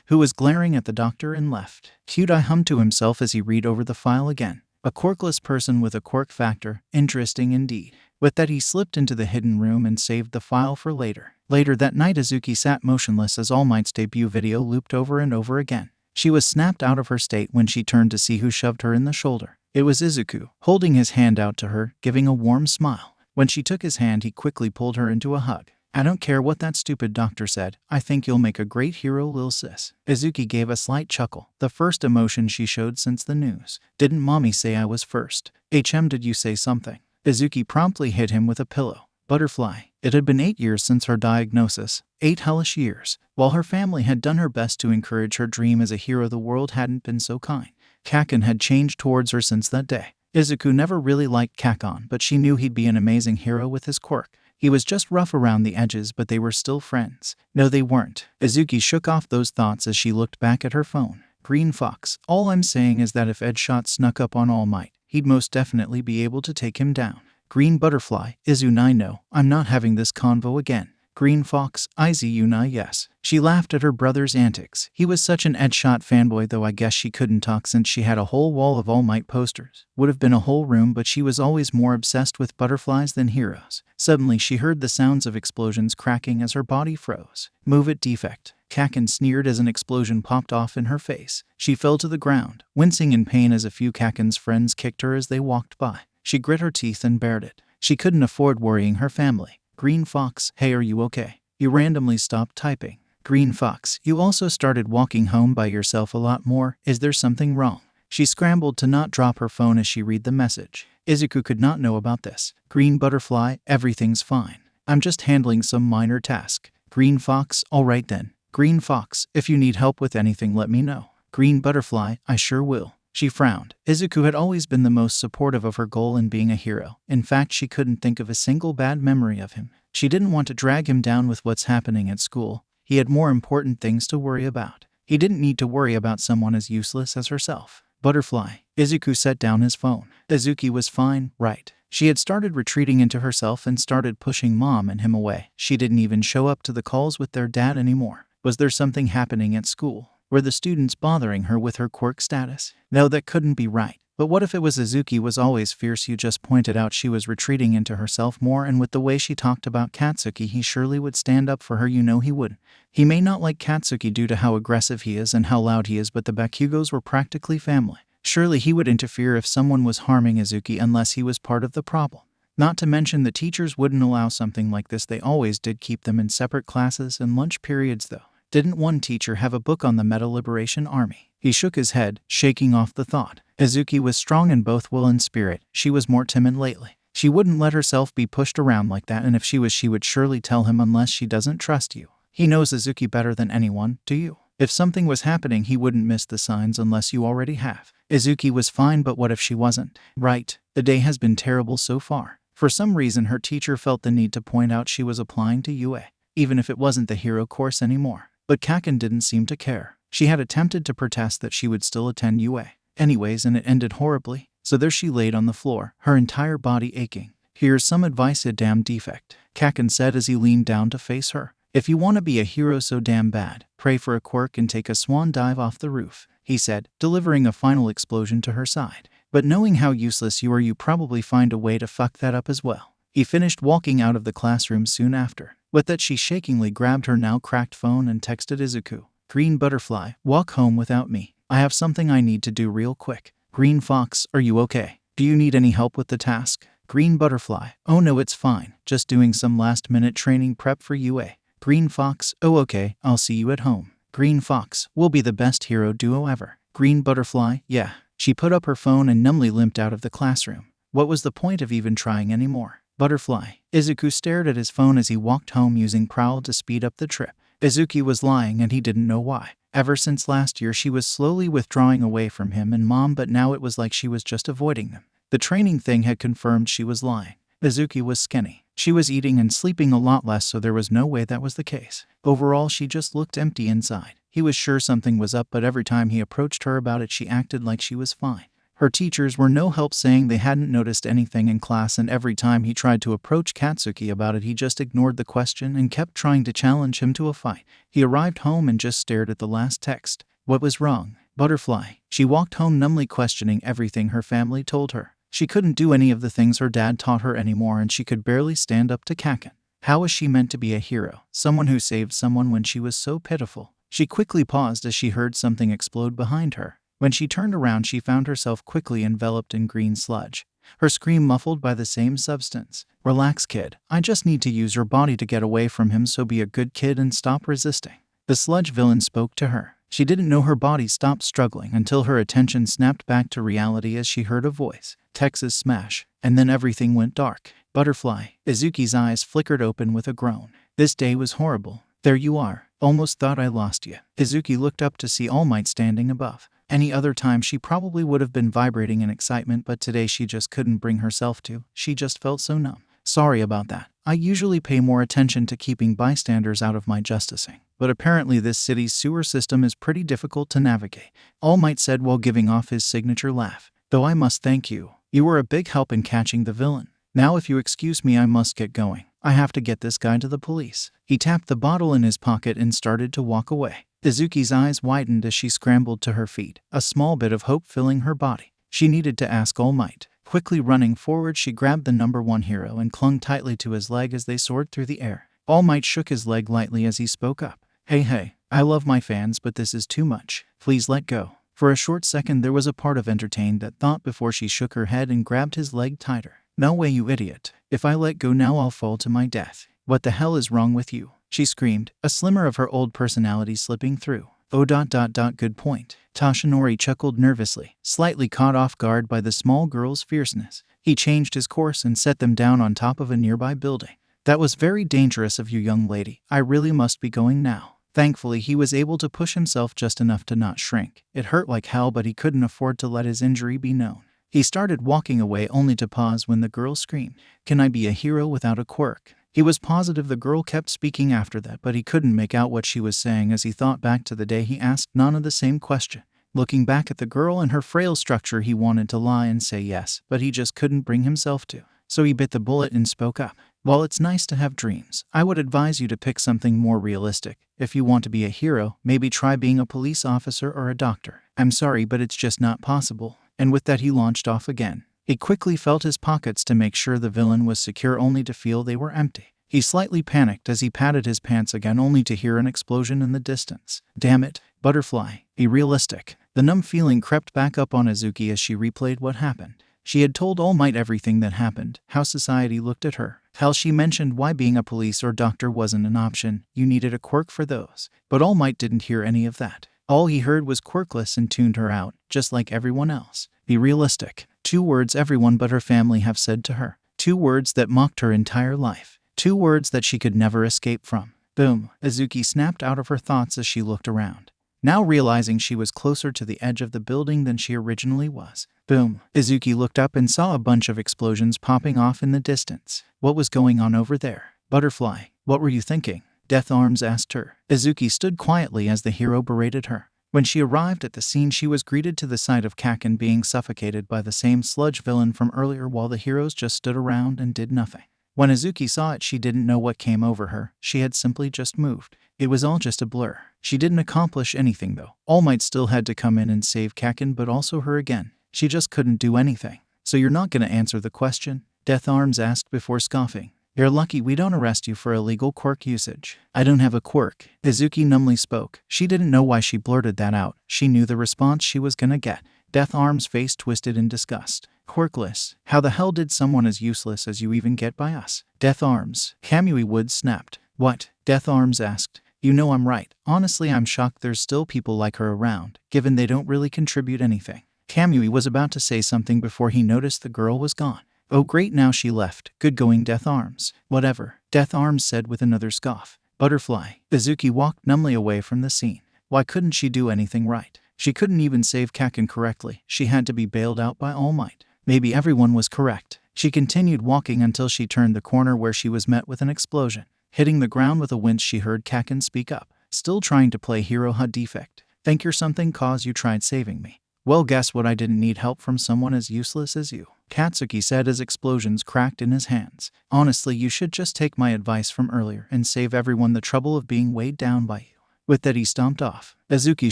who was glaring at the doctor, and left. Kyudai hummed to himself as he read over the file again. A quirkless person with a quirk factor. Interesting indeed. With that he slipped into the hidden room and saved the file for later. Later that night Izuki sat motionless as All Might's debut video looped over and over again. She was snapped out of her state when she turned to see who shoved her in the shoulder. It was Izuku, holding his hand out to her, giving a warm smile. When she took his hand he quickly pulled her into a hug. I don't care what that stupid doctor said. I think you'll make a great hero, lil sis. Izuki gave a slight chuckle, the first emotion she showed since the news. Didn't mommy say I was first? Did you say something? Izuki promptly hit him with a pillow. Butterfly. It had been 8 years since her diagnosis. 8 hellish years. While her family had done her best to encourage her dream as a hero, the world hadn't been so kind. Kaken had changed towards her since that day. Izuku never really liked Kaken, but she knew he'd be an amazing hero with his quirk. He was just rough around the edges, but they were still friends. No, they weren't. Izuki shook off those thoughts as she looked back at her phone. Green Fox. All I'm saying is that if Edshot snuck up on All Might, he'd most definitely be able to take him down. Green Butterfly. Izunai, no, I'm not having this convo again. Green Fox. Izunai, yes. She laughed at her brother's antics. He was such an Edshot fanboy, though I guess she couldn't talk since she had a whole wall of All Might posters. Would have been a whole room, but she was always more obsessed with butterflies than heroes. Suddenly she heard the sounds of explosions cracking as her body froze. Move it, defect. Kaken sneered as an explosion popped off in her face. She fell to the ground, wincing in pain as a few Kaken's friends kicked her as they walked by. She grit her teeth and bared it. She couldn't afford worrying her family. Green Fox. Hey, are you okay? You randomly stopped typing. Green Fox. You also started walking home by yourself a lot more. Is there something wrong? She scrambled to not drop her phone as she read the message. Izuku could not know about this. Green Butterfly. Everything's fine. I'm just handling some minor task. Green Fox. All right then. Green Fox. If you need help with anything, let me know. Green Butterfly. I sure will. She frowned. Izuku had always been the most supportive of her goal in being a hero. In fact, she couldn't think of a single bad memory of him. She didn't want to drag him down with what's happening at school. He had more important things to worry about. He didn't need to worry about someone as useless as herself. Butterfly. Izuku set down his phone. Izuki was fine, right? She had started retreating into herself and started pushing Mom and him away. She didn't even show up to the calls with their dad anymore. Was there something happening at school? Were the students bothering her with her quirk status? No, that couldn't be right. But what if it was Izuki was always fierce? You just pointed out she was retreating into herself more, and with the way she talked about Katsuki, he surely would stand up for her. You know he would. He may not like Katsuki due to how aggressive he is and how loud he is, but the Bakugos were practically family. Surely he would interfere if someone was harming Izuki unless he was part of the problem. Not to mention the teachers wouldn't allow something like this. They always did keep them in separate classes and lunch periods though. Didn't one teacher have a book on the Meta Liberation Army? He shook his head, shaking off the thought. Izuki was strong in both will and spirit. She was more timid lately. She wouldn't let herself be pushed around like that, and if she would surely tell him unless she doesn't trust you. He knows Izuki better than anyone, do you? If something was happening, he wouldn't miss the signs unless you already have. Izuki was fine, but what if she wasn't? Right. The day has been terrible so far. For some reason, her teacher felt the need to point out she was applying to UA, even if it wasn't the hero course anymore. But Kaken didn't seem to care. She had attempted to protest that she would still attend UA anyways, and it ended horribly. So there she laid on the floor, her entire body aching. Here's some advice, a damn defect, Kaken said as he leaned down to face her. If you want to be a hero so damn bad, pray for a quirk and take a swan dive off the roof, he said, delivering a final explosion to her side. But knowing how useless you are, you probably find a way to fuck that up as well. He finished walking out of the classroom soon after. With that, she shakingly grabbed her now cracked phone and texted Izuku. Green butterfly, walk home without me. I have something I need to do real quick. Green fox, are you okay? Do you need any help with the task? Green butterfly, oh no, it's fine. Just doing some last-minute training prep for UA. Green fox, oh okay, I'll see you at home. Green fox, we'll be the best hero duo ever. Green butterfly, yeah. She put up her phone and numbly limped out of the classroom. What was the point of even trying anymore? Butterfly. Izuku stared at his phone as he walked home, using Prowl to speed up the trip. Izuki was lying and he didn't know why. Ever since last year, she was slowly withdrawing away from him and Mom, but now it was like she was just avoiding them. The training thing had confirmed she was lying. Izuki was skinny. She was eating and sleeping a lot less, so there was no way that was the case. Overall, she just looked empty inside. He was sure something was up, but every time he approached her about it, she acted like she was fine. Her teachers were no help, saying they hadn't noticed anything in class, and every time he tried to approach Katsuki about it, he just ignored the question and kept trying to challenge him to a fight. He arrived home and just stared at the last text. What was wrong? Butterfly. She walked home numbly, questioning everything her family told her. She couldn't do any of the things her dad taught her anymore, and she could barely stand up to Kaken. How was she meant to be a hero, someone who saved someone, when she was so pitiful? She quickly paused as she heard something explode behind her. When she turned around, she found herself quickly enveloped in green sludge, her scream muffled by the same substance. Relax, kid. I just need to use your body to get away from him, so be a good kid and stop resisting. The sludge villain spoke to her. She didn't know her body stopped struggling until her attention snapped back to reality as she heard a voice. Texas smash. And then everything went dark. Butterfly. Izuki's eyes flickered open with a groan. This day was horrible. There you are. Almost thought I lost you. Izuki looked up to see All Might standing above. Any other time she probably would have been vibrating in excitement, but today she just couldn't bring herself to. She just felt so numb. Sorry about that. I usually pay more attention to keeping bystanders out of my justicing, but apparently this city's sewer system is pretty difficult to navigate, All Might said while giving off his signature laugh. Though I must thank you. You were a big help in catching the villain. Now if you excuse me, I must get going. I have to get this guy to the police. He tapped the bottle in his pocket and started to walk away. Izuki's eyes widened as she scrambled to her feet, a small bit of hope filling her body. She needed to ask All Might. Quickly running forward, she grabbed the #1 hero and clung tightly to his leg as they soared through the air. All Might shook his leg lightly as he spoke up. Hey, I love my fans, but this is too much. Please let go. For a short second there was a part of entertained that thought before she shook her head and grabbed his leg tighter. No way, you idiot. If I let go now, I'll fall to my death. What the hell is wrong with you? She screamed, a slimmer of her old personality slipping through. Oh, good point. Toshinori chuckled nervously, slightly caught off guard by the small girl's fierceness. He changed his course and set them down on top of a nearby building. That was very dangerous of you, young lady. I really must be going now. Thankfully, he was able to push himself just enough to not shrink. It hurt like hell, but he couldn't afford to let his injury be known. He started walking away only to pause when the girl screamed, "Can I be a hero without a quirk?" He was positive the girl kept speaking after that, but he couldn't make out what she was saying as he thought back to the day he asked Nana the same question. Looking back at the girl and her frail structure, he wanted to lie and say yes, but he just couldn't bring himself to. So he bit the bullet and spoke up. While it's nice to have dreams, I would advise you to pick something more realistic. If you want to be a hero, maybe try being a police officer or a doctor. I'm sorry, but it's just not possible. And with that, he launched off again. He quickly felt his pockets to make sure the villain was secure, only to feel they were empty. He slightly panicked as he patted his pants again, only to hear an explosion in the distance. Damn it, Butterfly. Be realistic. The numb feeling crept back up on Izuki as she replayed what happened. She had told All Might everything that happened, how society looked at her, how she mentioned why being a police or doctor wasn't an option, you needed a quirk for those. But All Might didn't hear any of that. All he heard was quirkless and tuned her out, just like everyone else. Be realistic. 2 words everyone but her family have said to her. 2 words that mocked her entire life. 2 words that she could never escape from. Boom. Izuki snapped out of her thoughts as she looked around, now realizing she was closer to the edge of the building than she originally was. Boom. Izuki looked up and saw a bunch of explosions popping off in the distance. What was going on over there? Butterfly, what were you thinking? Death Arms asked her. Izuki stood quietly as the hero berated her. When she arrived at the scene, she was greeted to the sight of Kaken being suffocated by the same sludge villain from earlier while the heroes just stood around and did nothing. When Izuki saw it, she didn't know what came over her. She had simply just moved. It was all just a blur. She didn't accomplish anything though. All Might still had to come in and save Kaken, but also her again. She just couldn't do anything. So you're not gonna answer the question? Death Arms asked before scoffing. You're lucky we don't arrest you for illegal quirk usage. I don't have a quirk. Izuki numbly spoke. She didn't know why she blurted that out. She knew the response she was gonna get. Death Arms' face twisted in disgust. Quirkless. How the hell did someone as useless as you even get by us? Death Arms. Kamui Wood snapped. What? Death Arms asked. You know I'm right. Honestly, I'm shocked there's still people like her around, given they don't really contribute anything. Kamui was about to say something before he noticed the girl was gone. Oh great, now she left. Good going, Death Arms. Whatever, Death Arms said with another scoff. Butterfly. Izuki walked numbly away from the scene. Why couldn't she do anything right? She couldn't even save Kaken correctly. She had to be bailed out by All Might. Maybe everyone was correct. She continued walking until she turned the corner where she was met with an explosion. Hitting the ground with a winch, she heard Kaken speak up, still trying to play hero HUD defect. Think you're something 'cause you tried saving me. Well, guess what, I didn't need help from someone as useless as you, Katsuki said as explosions cracked in his hands. Honestly, you should just take my advice from earlier and save everyone the trouble of being weighed down by you. With that, he stomped off. Izuki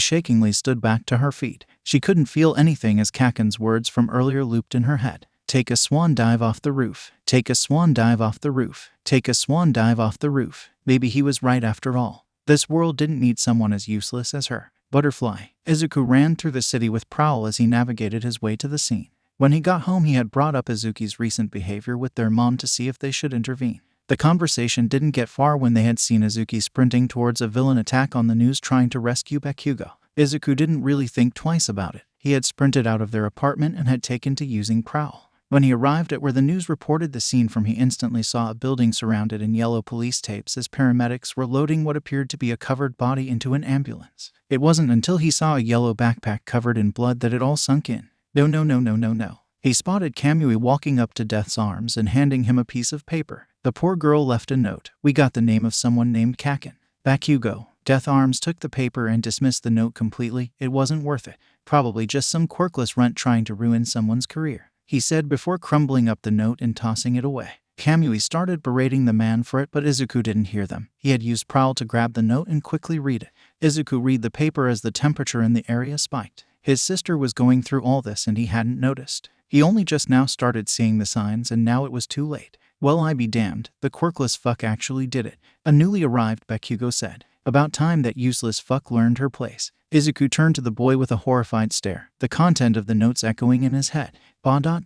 shakingly stood back to her feet. She couldn't feel anything as Kaken's words from earlier looped in her head. Take a swan dive off the roof. Take a swan dive off the roof. Take a swan dive off the roof. Maybe he was right after all. This world didn't need someone as useless as her. Butterfly. Izuku ran through the city with Prowl as he navigated his way to the scene. When he got home, he had brought up Izuki's recent behavior with their mom to see if they should intervene. The conversation didn't get far when they had seen Izuki sprinting towards a villain attack on the news trying to rescue Bakugo. Izuku didn't really think twice about it. He had sprinted out of their apartment and had taken to using Prowl. When he arrived at where the news reported the scene from, he instantly saw a building surrounded in yellow police tapes as paramedics were loading what appeared to be a covered body into an ambulance. It wasn't until he saw a yellow backpack covered in blood that it all sunk in. No. He spotted Kamui walking up to Death's Arms and handing him a piece of paper. The poor girl left a note. We got the name of someone named Kaken. Bakugo. Death Arms took the paper and dismissed the note completely. It wasn't worth it. Probably just some quirkless runt trying to ruin someone's career, he said before crumbling up the note and tossing it away. Kamui started berating the man for it, but Izuku didn't hear them. He had used Prowl to grab the note and quickly read it. Izuku read the paper as the temperature in the area spiked. His sister was going through all this and he hadn't noticed. He only just now started seeing the signs and now it was too late. Well, I be damned, the quirkless fuck actually did it. A newly arrived Bakugo said. About time that useless fuck learned her place. Izuku turned to the boy with a horrified stare, the content of the notes echoing in his head. Kugo.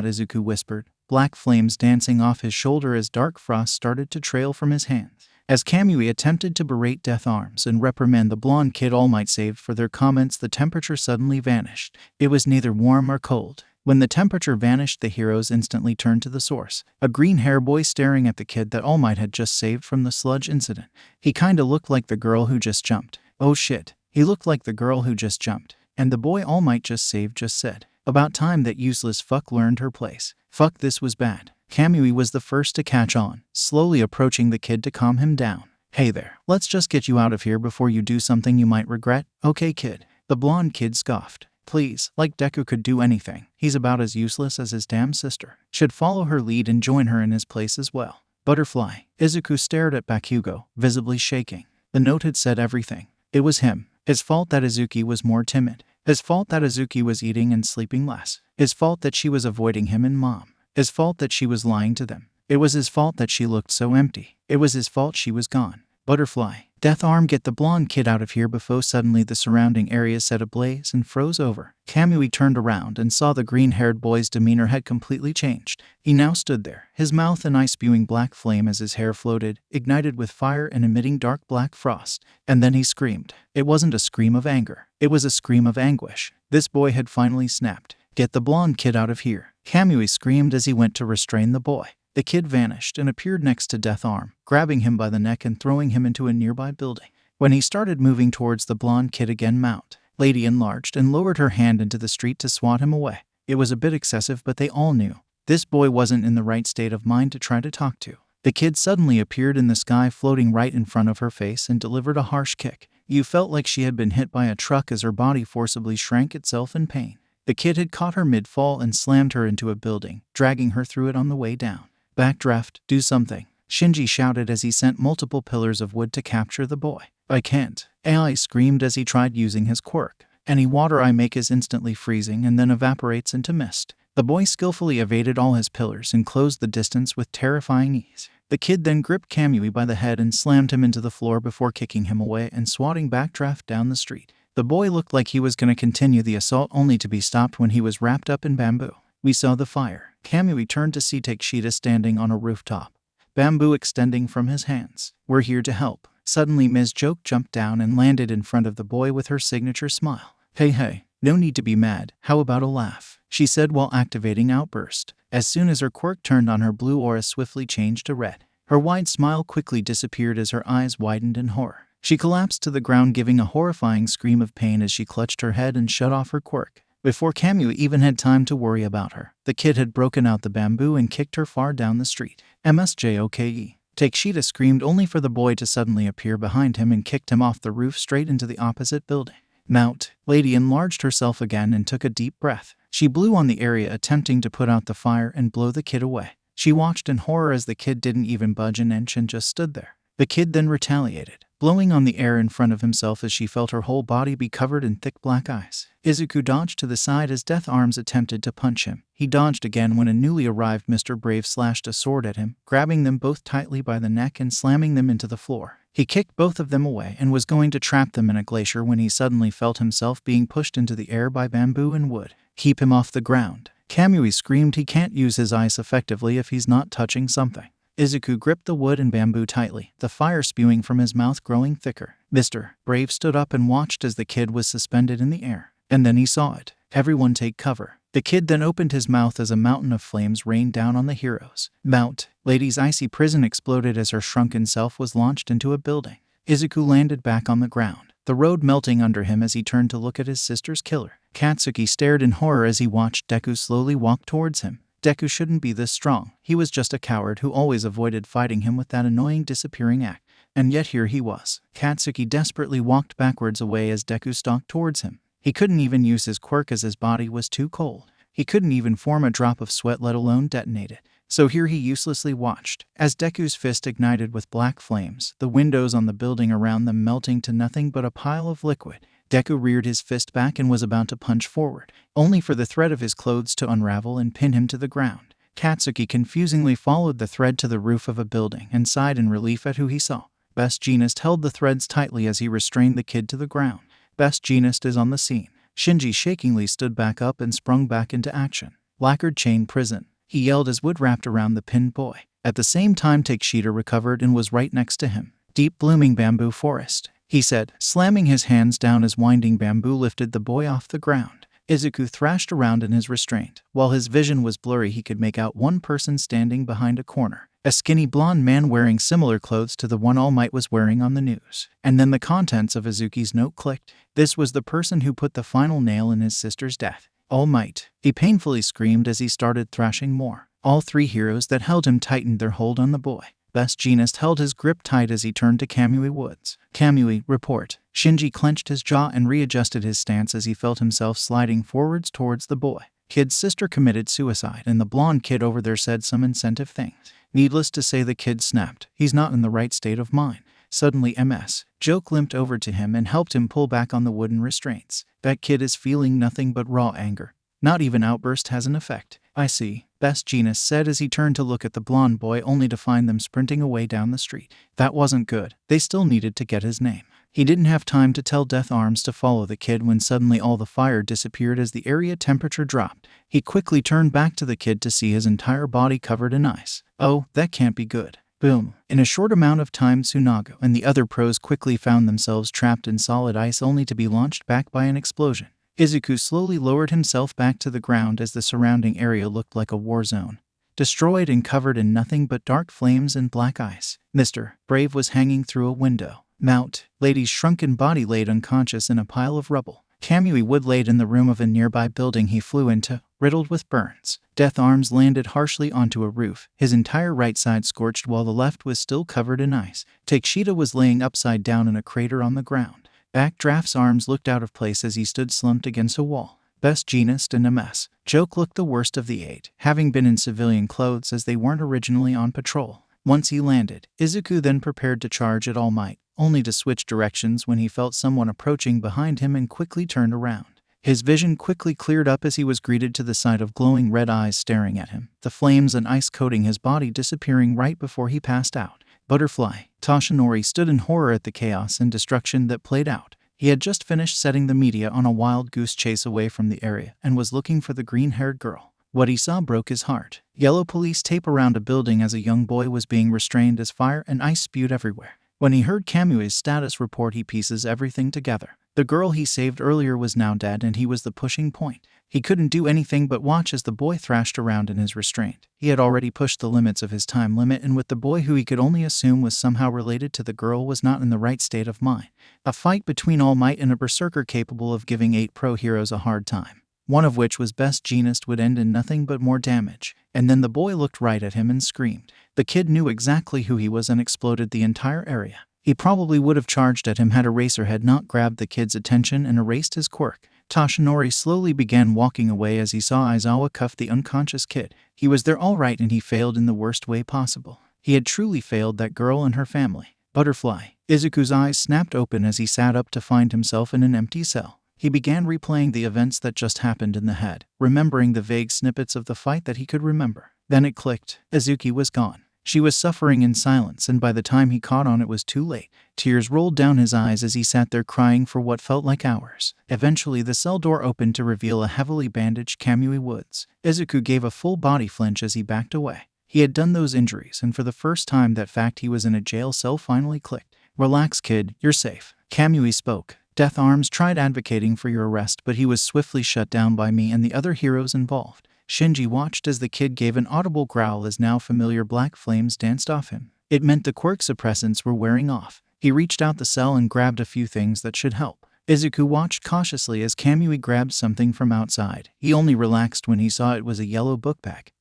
Izuku whispered, black flames dancing off his shoulder as dark frost started to trail from his hands. As Kamui attempted to berate Death Arms and reprimand the blonde kid All Might saved for their comments, the temperature suddenly vanished. It was neither warm or cold. When the temperature vanished, the heroes instantly turned to the source, a green hair boy staring at the kid that All Might had just saved from the sludge incident. He kinda looked like the girl who just jumped. Oh shit, he looked like the girl who just jumped. And the boy All Might just saved just said, about time that useless fuck learned her place. Fuck, this was bad. Kamui was the first to catch on, slowly approaching the kid to calm him down. Hey there, let's just get you out of here before you do something you might regret. Okay kid. The blonde kid scoffed. Please, like Deku could do anything. He's about as useless as his damn sister. Should follow her lead and join her in his place as well. Butterfly. Izuku stared at Bakugo, visibly shaking. The note had said everything. It was him. His fault that Izuki was more timid. His fault that Izuki was eating and sleeping less. His fault that she was avoiding him and mom. His fault that she was lying to them. It was his fault that she looked so empty. It was his fault she was gone. Butterfly. Death Arm, get the blonde kid out of here before suddenly the surrounding area set ablaze and froze over. Kamui turned around and saw the green-haired boy's demeanor had completely changed. He now stood there, his mouth and eyes spewing black flame as his hair floated, ignited with fire and emitting dark black frost. And then he screamed. It wasn't a scream of anger. It was a scream of anguish. This boy had finally snapped. Get the blonde kid out of here. Kamui screamed as he went to restrain the boy. The kid vanished and appeared next to Death Arm, grabbing him by the neck and throwing him into a nearby building. When he started moving towards the blonde kid again, Mount Lady enlarged and lowered her hand into the street to swat him away. It was a bit excessive, but they all knew. This boy wasn't in the right state of mind to try to talk to. The kid suddenly appeared in the sky, floating right in front of her face, and delivered a harsh kick. You felt like she had been hit by a truck as her body forcibly shrank itself in pain. The kid had caught her mid-fall and slammed her into a building, dragging her through it on the way down. Backdraft, do something, Shinji shouted as he sent multiple pillars of wood to capture the boy. I can't, AI screamed as he tried using his quirk. Any water I make is instantly freezing and then evaporates into mist. The boy skillfully evaded all his pillars and closed the distance with terrifying ease. The kid then gripped Kamui by the head and slammed him into the floor before kicking him away and swatting Backdraft down the street. The boy looked like he was going to continue the assault only to be stopped when he was wrapped up in bamboo. We saw the fire. Kamui turned to see Takeshita standing on a rooftop, bamboo extending from his hands. We're here to help. Suddenly Ms. Joke jumped down and landed in front of the boy with her signature smile. Hey, no need to be mad. How about a laugh? She said while activating Outburst. As soon as her quirk turned on, her blue aura swiftly changed to red. Her wide smile quickly disappeared as her eyes widened in horror. She collapsed to the ground, giving a horrifying scream of pain as she clutched her head and shut off her quirk. Before Kamui even had time to worry about her, the kid had broken out the bamboo and kicked her far down the street. MSJOKE. Takeshita screamed only for the boy to suddenly appear behind him and kicked him off the roof straight into the opposite building. Mount. Lady enlarged herself again and took a deep breath. She blew on the area, attempting to put out the fire and blow the kid away. She watched in horror as the kid didn't even budge an inch and just stood there. The kid then retaliated, blowing on the air in front of himself as she felt her whole body be covered in thick black ice. Izuku dodged to the side as Death Arms attempted to punch him. He dodged again when a newly arrived Mr. Brave slashed a sword at him, grabbing them both tightly by the neck and slamming them into the floor. He kicked both of them away and was going to trap them in a glacier when he suddenly felt himself being pushed into the air by bamboo and wood. Keep him off the ground. Kamui screamed he can't use his ice effectively if he's not touching something. Izuku gripped the wood and bamboo tightly, the fire spewing from his mouth growing thicker. Mr. Brave stood up and watched as the kid was suspended in the air. And then he saw it. Everyone take cover. The kid then opened his mouth as a mountain of flames rained down on the heroes. Mount. Lady's icy prison exploded as her shrunken self was launched into a building. Izuku landed back on the ground, the road melting under him as he turned to look at his sister's killer. Katsuki stared in horror as he watched Deku slowly walk towards him. Deku shouldn't be this strong. He was just a coward who always avoided fighting him with that annoying disappearing act. And yet here he was. Katsuki desperately walked backwards away as Deku stalked towards him. He couldn't even use his quirk as his body was too cold. He couldn't even form a drop of sweat, let alone detonate it. So here he uselessly watched, as Deku's fist ignited with black flames, the windows on the building around them melting to nothing but a pile of liquid. Deku reared his fist back and was about to punch forward, only for the thread of his clothes to unravel and pin him to the ground. Katsuki confusingly followed the thread to the roof of a building and sighed in relief at who he saw. Best Jeanist held the threads tightly as he restrained the kid to the ground. Best Jeanist is on the scene. Shinji shakingly stood back up and sprung back into action. Lacquered chain prison, he yelled as wood wrapped around the pinned boy. At the same time, Takeshita recovered and was right next to him. Deep blooming bamboo forest, he said, slamming his hands down as winding bamboo lifted the boy off the ground. Izuku thrashed around in his restraint. While his vision was blurry, he could make out one person standing behind a corner. A skinny blonde man wearing similar clothes to the one All Might was wearing on the news. And then the contents of Izuki's note clicked. This was the person who put the final nail in his sister's death. All Might. He painfully screamed as he started thrashing more. All three heroes that held him tightened their hold on the boy. Best Jeanist held his grip tight as he turned to Kamui Woods. Kamui, report. Shinji clenched his jaw and readjusted his stance as he felt himself sliding forwards towards the boy. Kid's sister committed suicide, and the blonde kid over there said some incentive things. Needless to say, the kid snapped. He's not in the right state of mind. Suddenly, Ms. Joke limped over to him and helped him pull back on the wooden restraints. That kid is feeling nothing but raw anger. Not even Outburst has an effect. I see, Best Jeanist said as he turned to look at the blonde boy only to find them sprinting away down the street. That wasn't good. They still needed to get his name. He didn't have time to tell Death Arms to follow the kid when suddenly all the fire disappeared as the area temperature dropped. He quickly turned back to the kid to see his entire body covered in ice. Oh, that can't be good. Boom. In a short amount of time, Tsunago and the other pros quickly found themselves trapped in solid ice only to be launched back by an explosion. Izuku slowly lowered himself back to the ground as the surrounding area looked like a war zone, destroyed and covered in nothing but dark flames and black ice. Mr. Brave was hanging through a window. Mount. Lady's shrunken body laid unconscious in a pile of rubble. Kamui Wood laid in the room of a nearby building he flew into, riddled with burns. Death Arms landed harshly onto a roof, his entire right side scorched while the left was still covered in ice. Takeshita was laying upside down in a crater on the ground. Backdraft's arms looked out of place as he stood slumped against a wall. Best Jeanist in a mess. Joke looked the worst of the 8, having been in civilian clothes as they weren't originally on patrol. Once he landed, Izuku then prepared to charge at all might, only to switch directions when he felt someone approaching behind him and quickly turned around. His vision quickly cleared up as he was greeted to the sight of glowing red eyes staring at him, the flames and ice coating his body disappearing right before he passed out. Butterfly. Toshinori stood in horror at the chaos and destruction that played out. He had just finished setting the media on a wild goose chase away from the area and was looking for the green-haired girl. What he saw broke his heart. Yellow police tape around a building as a young boy was being restrained as fire and ice spewed everywhere. When he heard Kamui's status report, he pieces everything together. The girl he saved earlier was now dead and he was the pushing point. He couldn't do anything but watch as the boy thrashed around in his restraint. He had already pushed the limits of his time limit, and with the boy who he could only assume was somehow related to the girl was not in the right state of mind. A fight between All Might and a berserker capable of giving 8 pro heroes a hard time, one of which was Best Jeanist, would end in nothing but more damage. And then the boy looked right at him and screamed. The kid knew exactly who he was and exploded the entire area. He probably would have charged at him had Eraserhead not grabbed the kid's attention and erased his quirk. Toshinori slowly began walking away as he saw Aizawa cuff the unconscious kid. He was there all right, and he failed in the worst way possible. He had truly failed that girl and her family. Butterfly. Izuku's eyes snapped open as he sat up to find himself in an empty cell. He began replaying the events that just happened in the head, remembering the vague snippets of the fight that he could remember. Then it clicked. Izuki was gone. She was suffering in silence, and by the time he caught on, it was too late. Tears rolled down his eyes as he sat there crying for what felt like hours. Eventually, the cell door opened to reveal a heavily bandaged Kamui Woods. Izuku gave a full body flinch as he backed away. He had done those injuries, and for the first time that fact he was in a jail cell finally clicked. "Relax, kid, you're safe." Kamui spoke. "Death Arms tried advocating for your arrest, but he was swiftly shut down by me and the other heroes involved." Shinji watched as the kid gave an audible growl as now familiar black flames danced off him. It meant the quirk suppressants were wearing off. He reached out the cell and grabbed a few things that should help. Izuku watched cautiously as Kamui grabbed something from outside. He only relaxed when he saw it was a yellow book bag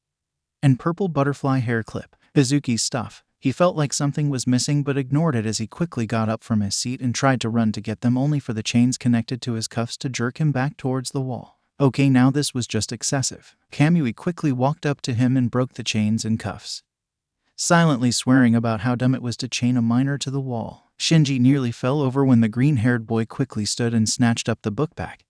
and purple butterfly hair clip. Izuki's stuff. He felt like something was missing but ignored it as he quickly got up from his seat and tried to run to get them, only for the chains connected to his cuffs to jerk him back towards the wall. Okay, now this was just excessive. Kamui quickly walked up to him and broke the chains and cuffs, silently swearing about how dumb it was to chain a minor to the wall. Shinji nearly fell over when the green-haired boy quickly stood and snatched up the book bag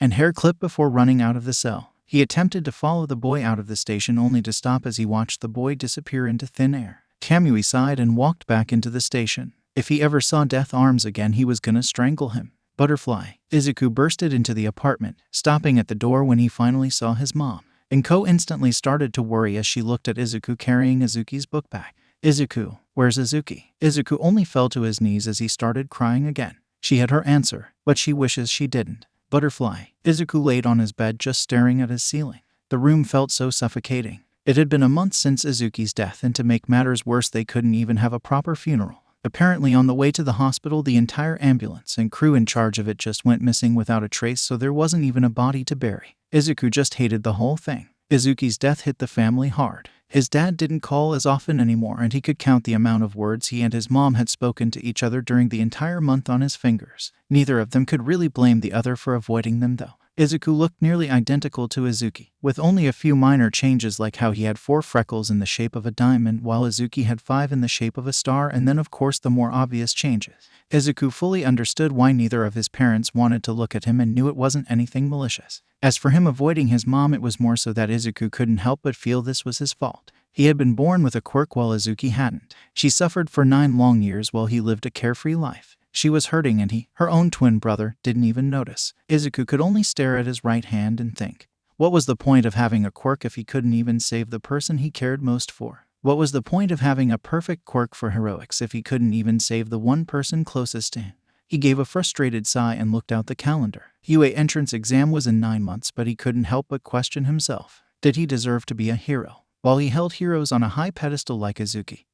and hair clip before running out of the cell. He attempted to follow the boy out of the station, only to stop as he watched the boy disappear into thin air. Kamui sighed and walked back into the station. If he ever saw Death Arms again, he was gonna strangle him. Butterfly. Izuku bursted into the apartment, stopping at the door when he finally saw his mom. Inko instantly started to worry as she looked at Izuku carrying Izuki's book bag. "Izuku, where's Izuki?" Izuku only fell to his knees as he started crying again. She had her answer, but she wishes she didn't. Butterfly. Izuku laid on his bed just staring at his ceiling. The room felt so suffocating. It had been a month since Izuki's death, and to make matters worse, they couldn't even have a proper funeral. Apparently, on the way to the hospital, the entire ambulance and crew in charge of it just went missing without a trace, so there wasn't even a body to bury. Izuku just hated the whole thing. Izuki's death hit the family hard. His dad didn't call as often anymore, and he could count the amount of words he and his mom had spoken to each other during the entire month on his fingers. Neither of them could really blame the other for avoiding them, though. Izuku looked nearly identical to Izuki, with only a few minor changes like how he had 4 freckles in the shape of a diamond while Izuki had 5 in the shape of a star, and then of course the more obvious changes. Izuku fully understood why neither of his parents wanted to look at him and knew it wasn't anything malicious. As for him avoiding his mom, it was more so that Izuku couldn't help but feel this was his fault. He had been born with a quirk while Izuki hadn't. She suffered for 9 long years while he lived a carefree life. She was hurting and he, her own twin brother, didn't even notice. Izuku could only stare at his right hand and think. What was the point of having a quirk if he couldn't even save the person he cared most for? What was the point of having a perfect quirk for heroics if he couldn't even save the one person closest to him? He gave a frustrated sigh and looked out the calendar. UA entrance exam was in 9 months, but he couldn't help but question himself. Did he deserve to be a hero? While he held heroes on a high pedestal like Izuki,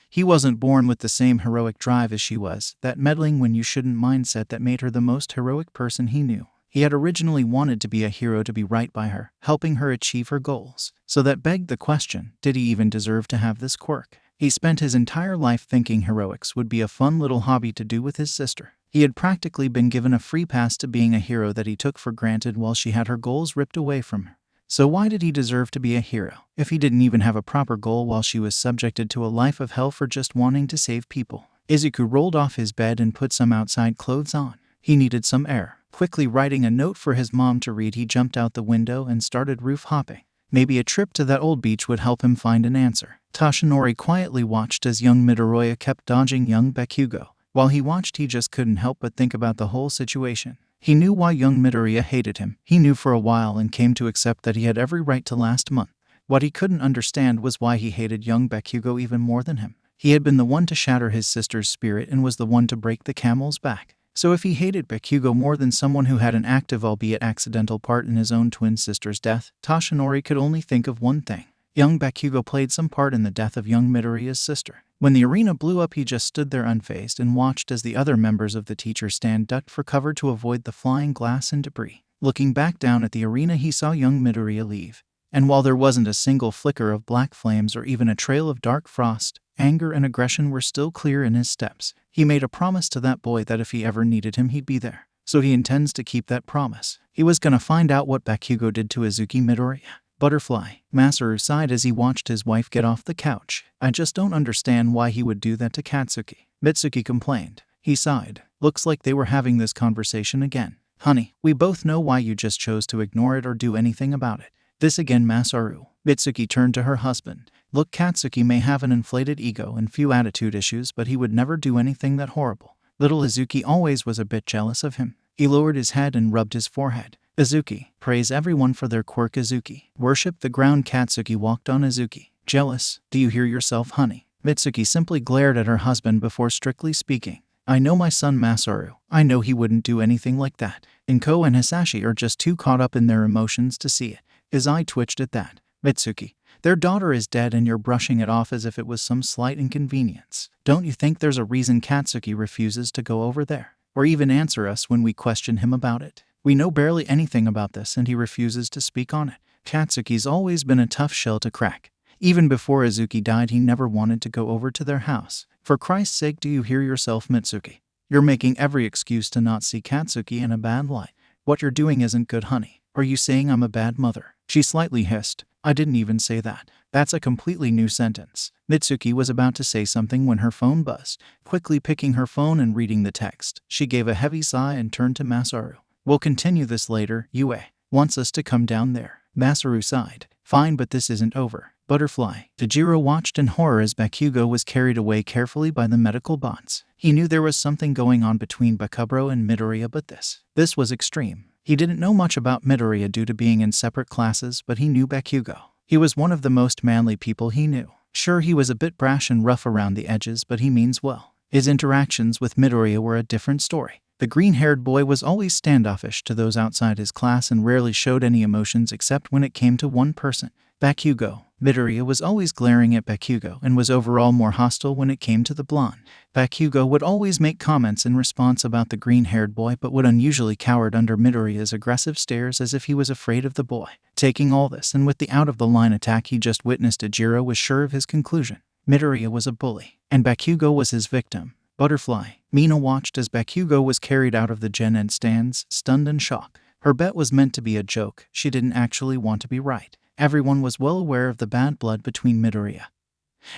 he wasn't born with the same heroic drive as she was, that meddling when you shouldn't mindset that made her the most heroic person he knew. He had originally wanted to be a hero to be right by her, helping her achieve her goals. So that begged the question, did he even deserve to have this quirk? He spent his entire life thinking heroics would be a fun little hobby to do with his sister. He had practically been given a free pass to being a hero that he took for granted while she had her goals ripped away from her. So why did he deserve to be a hero if he didn't even have a proper goal while she was subjected to a life of hell for just wanting to save people? Izuku rolled off his bed and put some outside clothes on. He needed some air. Quickly writing a note for his mom to read, he jumped out the window and started roof hopping. Maybe a trip to that old beach would help him find an answer. Toshinori quietly watched as young Midoriya kept dodging young Bakugo. While he watched, he just couldn't help but think about the whole situation. He knew why young Midoriya hated him. He knew for a while and came to accept that he had every right to last month. What he couldn't understand was why he hated young Bakugo even more than him. He had been the one to shatter his sister's spirit and was the one to break the camel's back. So if he hated Bakugo more than someone who had an active albeit accidental part in his own twin sister's death, Toshinori could only think of one thing. Young Bakugo played some part in the death of young Midoriya's sister. When the arena blew up, he just stood there unfazed and watched as the other members of the teacher stand ducked for cover to avoid the flying glass and debris. Looking back down at the arena, he saw young Midoriya leave. And while there wasn't a single flicker of black flames or even a trail of dark frost, anger and aggression were still clear in his steps. He made a promise to that boy that if he ever needed him, he'd be there. So he intends to keep that promise. He was gonna find out what Bakugo did to Izuki Midoriya. Butterfly. Masaru sighed as he watched his wife get off the couch. I just don't understand why he would do that to Katsuki. Mitsuki complained. He sighed. Looks like they were having this conversation again. Honey, we both know why you just chose to ignore it or do anything about it. This again, Masaru. Mitsuki turned to her husband. Look, Katsuki may have an inflated ego and few attitude issues, but he would never do anything that horrible. Little Izuki always was a bit jealous of him. He lowered his head and rubbed his forehead. Izuki. Praise everyone for their quirk, Izuki. Worship the ground. Katsuki walked on Izuki. Jealous? Do you hear yourself, honey? Mitsuki simply glared at her husband before strictly speaking. I know my son Masaru. I know he wouldn't do anything like that. Inko and Hisashi are just too caught up in their emotions to see it. His eye twitched at that. Mitsuki. Their daughter is dead and you're brushing it off as if it was some slight inconvenience. Don't you think there's a reason Katsuki refuses to go over there? Or even answer us when we question him about it? We know barely anything about this and he refuses to speak on it. Katsuki's always been a tough shell to crack. Even before Izuki died, he never wanted to go over to their house. For Christ's sake, do you hear yourself, Mitsuki? You're making every excuse to not see Katsuki in a bad light. What you're doing isn't good, honey. Are you saying I'm a bad mother? She slightly hissed. I didn't even say that. That's a completely new sentence. Mitsuki was about to say something when her phone buzzed. Quickly picking her phone and reading the text, she gave a heavy sigh and turned to Masaru. We'll continue this later. Yue wants us to come down there. Masaru sighed. Fine, but this isn't over. Butterfly. Tajiro watched in horror as Bakugo was carried away carefully by the medical bots. He knew there was something going on between Bakubro and Midoriya, but this was extreme. He didn't know much about Midoriya due to being in separate classes, but he knew Bakugo. He was one of the most manly people he knew. Sure, he was a bit brash and rough around the edges, but he means well. His interactions with Midoriya were a different story. The green-haired boy was always standoffish to those outside his class and rarely showed any emotions except when it came to one person, Bakugo. Midoriya was always glaring at Bakugo and was overall more hostile when it came to the blonde. Bakugo would always make comments in response about the green-haired boy but would unusually cowered under Midoriya's aggressive stares as if he was afraid of the boy. Taking all this and with the out-of-the-line attack he just witnessed, Tajiro was sure of his conclusion. Midoriya was a bully, and Bakugo was his victim. Butterfly. Mina watched as Bakugo was carried out of the Gen Ed stands, stunned and shocked. Her bet was meant to be a joke. She didn't actually want to be right. Everyone was well aware of the bad blood between Midoriya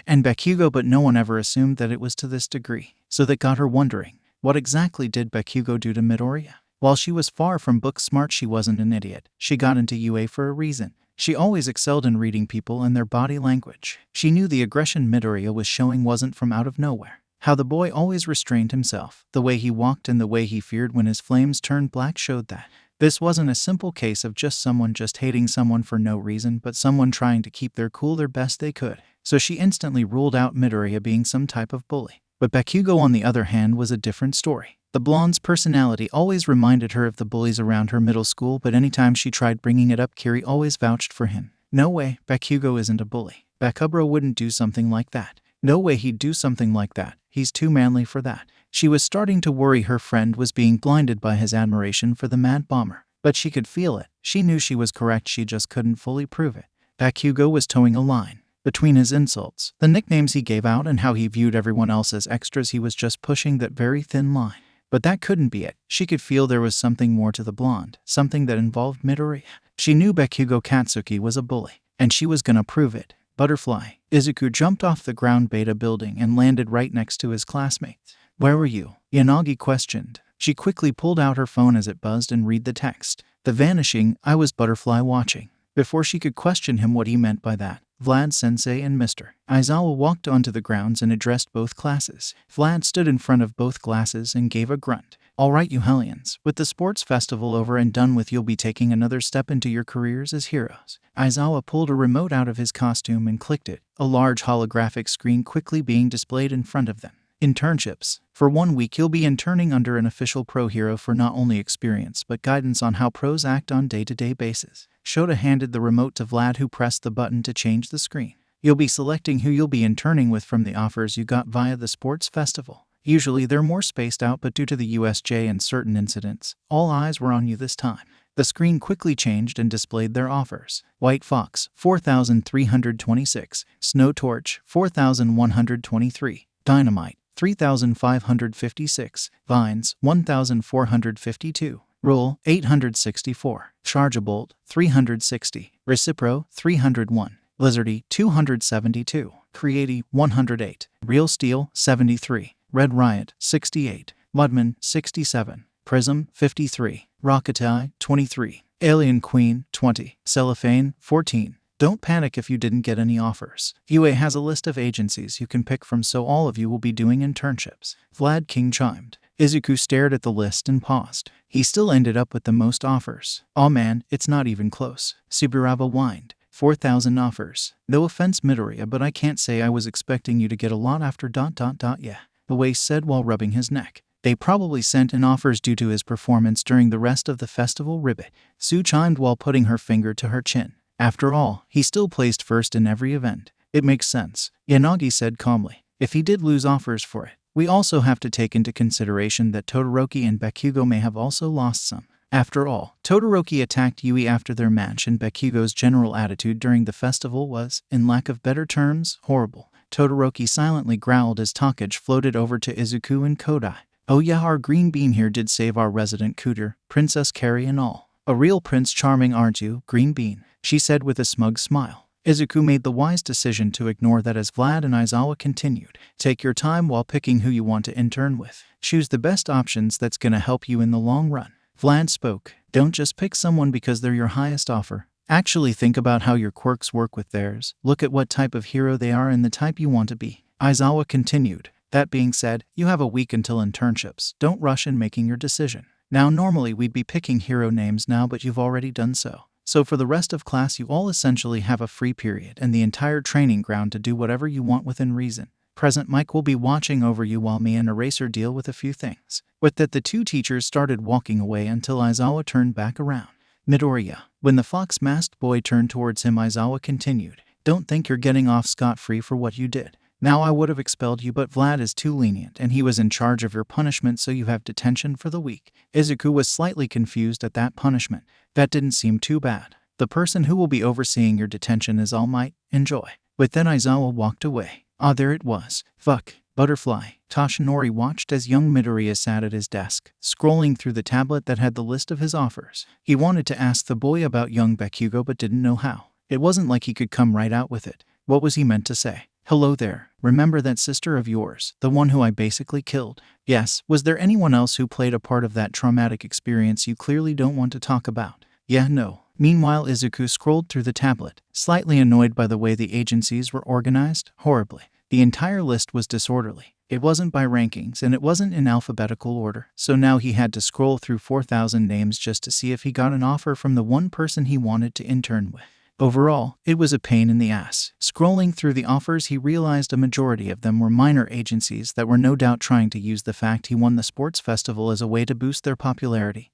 and Bakugo, but no one ever assumed that it was to this degree. So that got her wondering, what exactly did Bakugo do to Midoriya? While she was far from book smart, she wasn't an idiot. She got into UA for a reason. She always excelled in reading people and their body language. She knew the aggression Midoriya was showing wasn't from out of nowhere. How the boy always restrained himself, the way he walked and the way he feared when his flames turned black showed that. This wasn't a simple case of just someone just hating someone for no reason, but someone trying to keep their cool their best they could. So she instantly ruled out Midoriya being some type of bully. But Bakugo, on the other hand, was a different story. The blonde's personality always reminded her of the bullies around her middle school, but anytime she tried bringing it up, Kiri always vouched for him. No way, Bakugo isn't a bully. Bakubro wouldn't do something like that. No way he'd do something like that. He's too manly for that. She was starting to worry her friend was being blinded by his admiration for the Mad Bomber. But she could feel it. She knew she was correct, she just couldn't fully prove it. Bakugo was towing a line. Between his insults, the nicknames he gave out, and how he viewed everyone else as extras, he was just pushing that very thin line. But that couldn't be it. She could feel there was something more to the blonde, something that involved Midoriya. She knew Bakugo Katsuki was a bully, and she was gonna prove it. Butterfly. Izuku jumped off the ground beta building and landed right next to his classmates. Where were you? Yanagi questioned. She quickly pulled out her phone as it buzzed and read the text. The vanishing, I was Butterfly watching. Before she could question him what he meant by that, Vlad Sensei and Mr. Aizawa walked onto the grounds and addressed both classes. Vlad stood in front of both classes and gave a grunt. All right, you hellions, with the sports festival over and done with, you'll be taking another step into your careers as heroes. Aizawa pulled a remote out of his costume and clicked it, a large holographic screen quickly being displayed in front of them. Internships. For 1 week, you'll be interning under an official pro hero for not only experience but guidance on how pros act on day-to-day basis. Shota handed the remote to Vlad, who pressed the button to change the screen. You'll be selecting who you'll be interning with from the offers you got via the sports festival. Usually they're more spaced out, but due to the USJ and certain incidents, all eyes were on you this time. The screen quickly changed and displayed their offers. White Fox, 4,326. Snow Torch, 4,123. Dynamite, 3,556. Vines, 1,452. Roll, 864. Chargeable, 360. Recipro, 301. Lizardy, 272. Creati, 108. Real Steel, 73. Red Riot, 68. Mudman, 67. Prism, 53. Rocketai, 23. Alien Queen, 20. Cellophane, 14. Don't panic if you didn't get any offers. UA has a list of agencies you can pick from, so all of you will be doing internships. Vlad King chimed. Izuku stared at the list and paused. He still ended up with the most offers. Aw man, it's not even close. Subaraba whined. 4,000 offers. No offense, Midoriya, but I can't say I was expecting you to get a lot after ... Yeah. Uwe said while rubbing his neck. They probably sent in offers due to his performance during the rest of the festival. Ribbit. Sue chimed while putting her finger to her chin. After all, he still placed first in every event. It makes sense, Yanagi said calmly. If he did lose offers for it, we also have to take into consideration that Todoroki and Bakugo may have also lost some. After all, Todoroki attacked Yui after their match, and Bakugo's general attitude during the festival was, in lack of better terms, horrible. Todoroki silently growled as Takage floated over to Izuku and Kodai. Oh yeah, our green bean here did save our resident cooter, Princess Carrie and all. A real Prince Charming, aren't you, Green Bean? She said with a smug smile. Izuku made the wise decision to ignore that as Vlad and Aizawa continued. Take your time while picking who you want to intern with. Choose the best options that's gonna help you in the long run. Vlad spoke. Don't just pick someone because they're your highest offer. Actually think about how your quirks work with theirs. Look at what type of hero they are and the type you want to be. Aizawa continued. That being said, you have a week until internships. Don't rush in making your decision. Now normally we'd be picking hero names now, but you've already done so. So for the rest of class, you all essentially have a free period and the entire training ground to do whatever you want within reason. Present Mike will be watching over you while me and Eraser deal with a few things. With that, the two teachers started walking away until Aizawa turned back around. Midoriya. When the fox-masked boy turned towards him, Aizawa continued. Don't think you're getting off scot-free for what you did. Now I would have expelled you, but Vlad is too lenient and he was in charge of your punishment, so you have detention for the week. Izuku was slightly confused at that punishment. That didn't seem too bad. The person who will be overseeing your detention is All Might. Enjoy. But then Aizawa walked away. Ah, there it was. Fuck. Butterfly. Toshinori watched as young Midoriya sat at his desk, scrolling through the tablet that had the list of his offers. He wanted to ask the boy about young Bakugo but didn't know how. It wasn't like he could come right out with it. What was he meant to say? Hello there. Remember that sister of yours, the one who I basically killed? Yes. Was there anyone else who played a part of that traumatic experience you clearly don't want to talk about? Yeah, no. Meanwhile, Izuku scrolled through the tablet, slightly annoyed by the way the agencies were organized. Horribly. The entire list was disorderly. It wasn't by rankings and it wasn't in alphabetical order, so now he had to scroll through 4,000 names just to see if he got an offer from the one person he wanted to intern with. Overall, it was a pain in the ass. Scrolling through the offers, he realized a majority of them were minor agencies that were no doubt trying to use the fact he won the sports festival as a way to boost their popularity.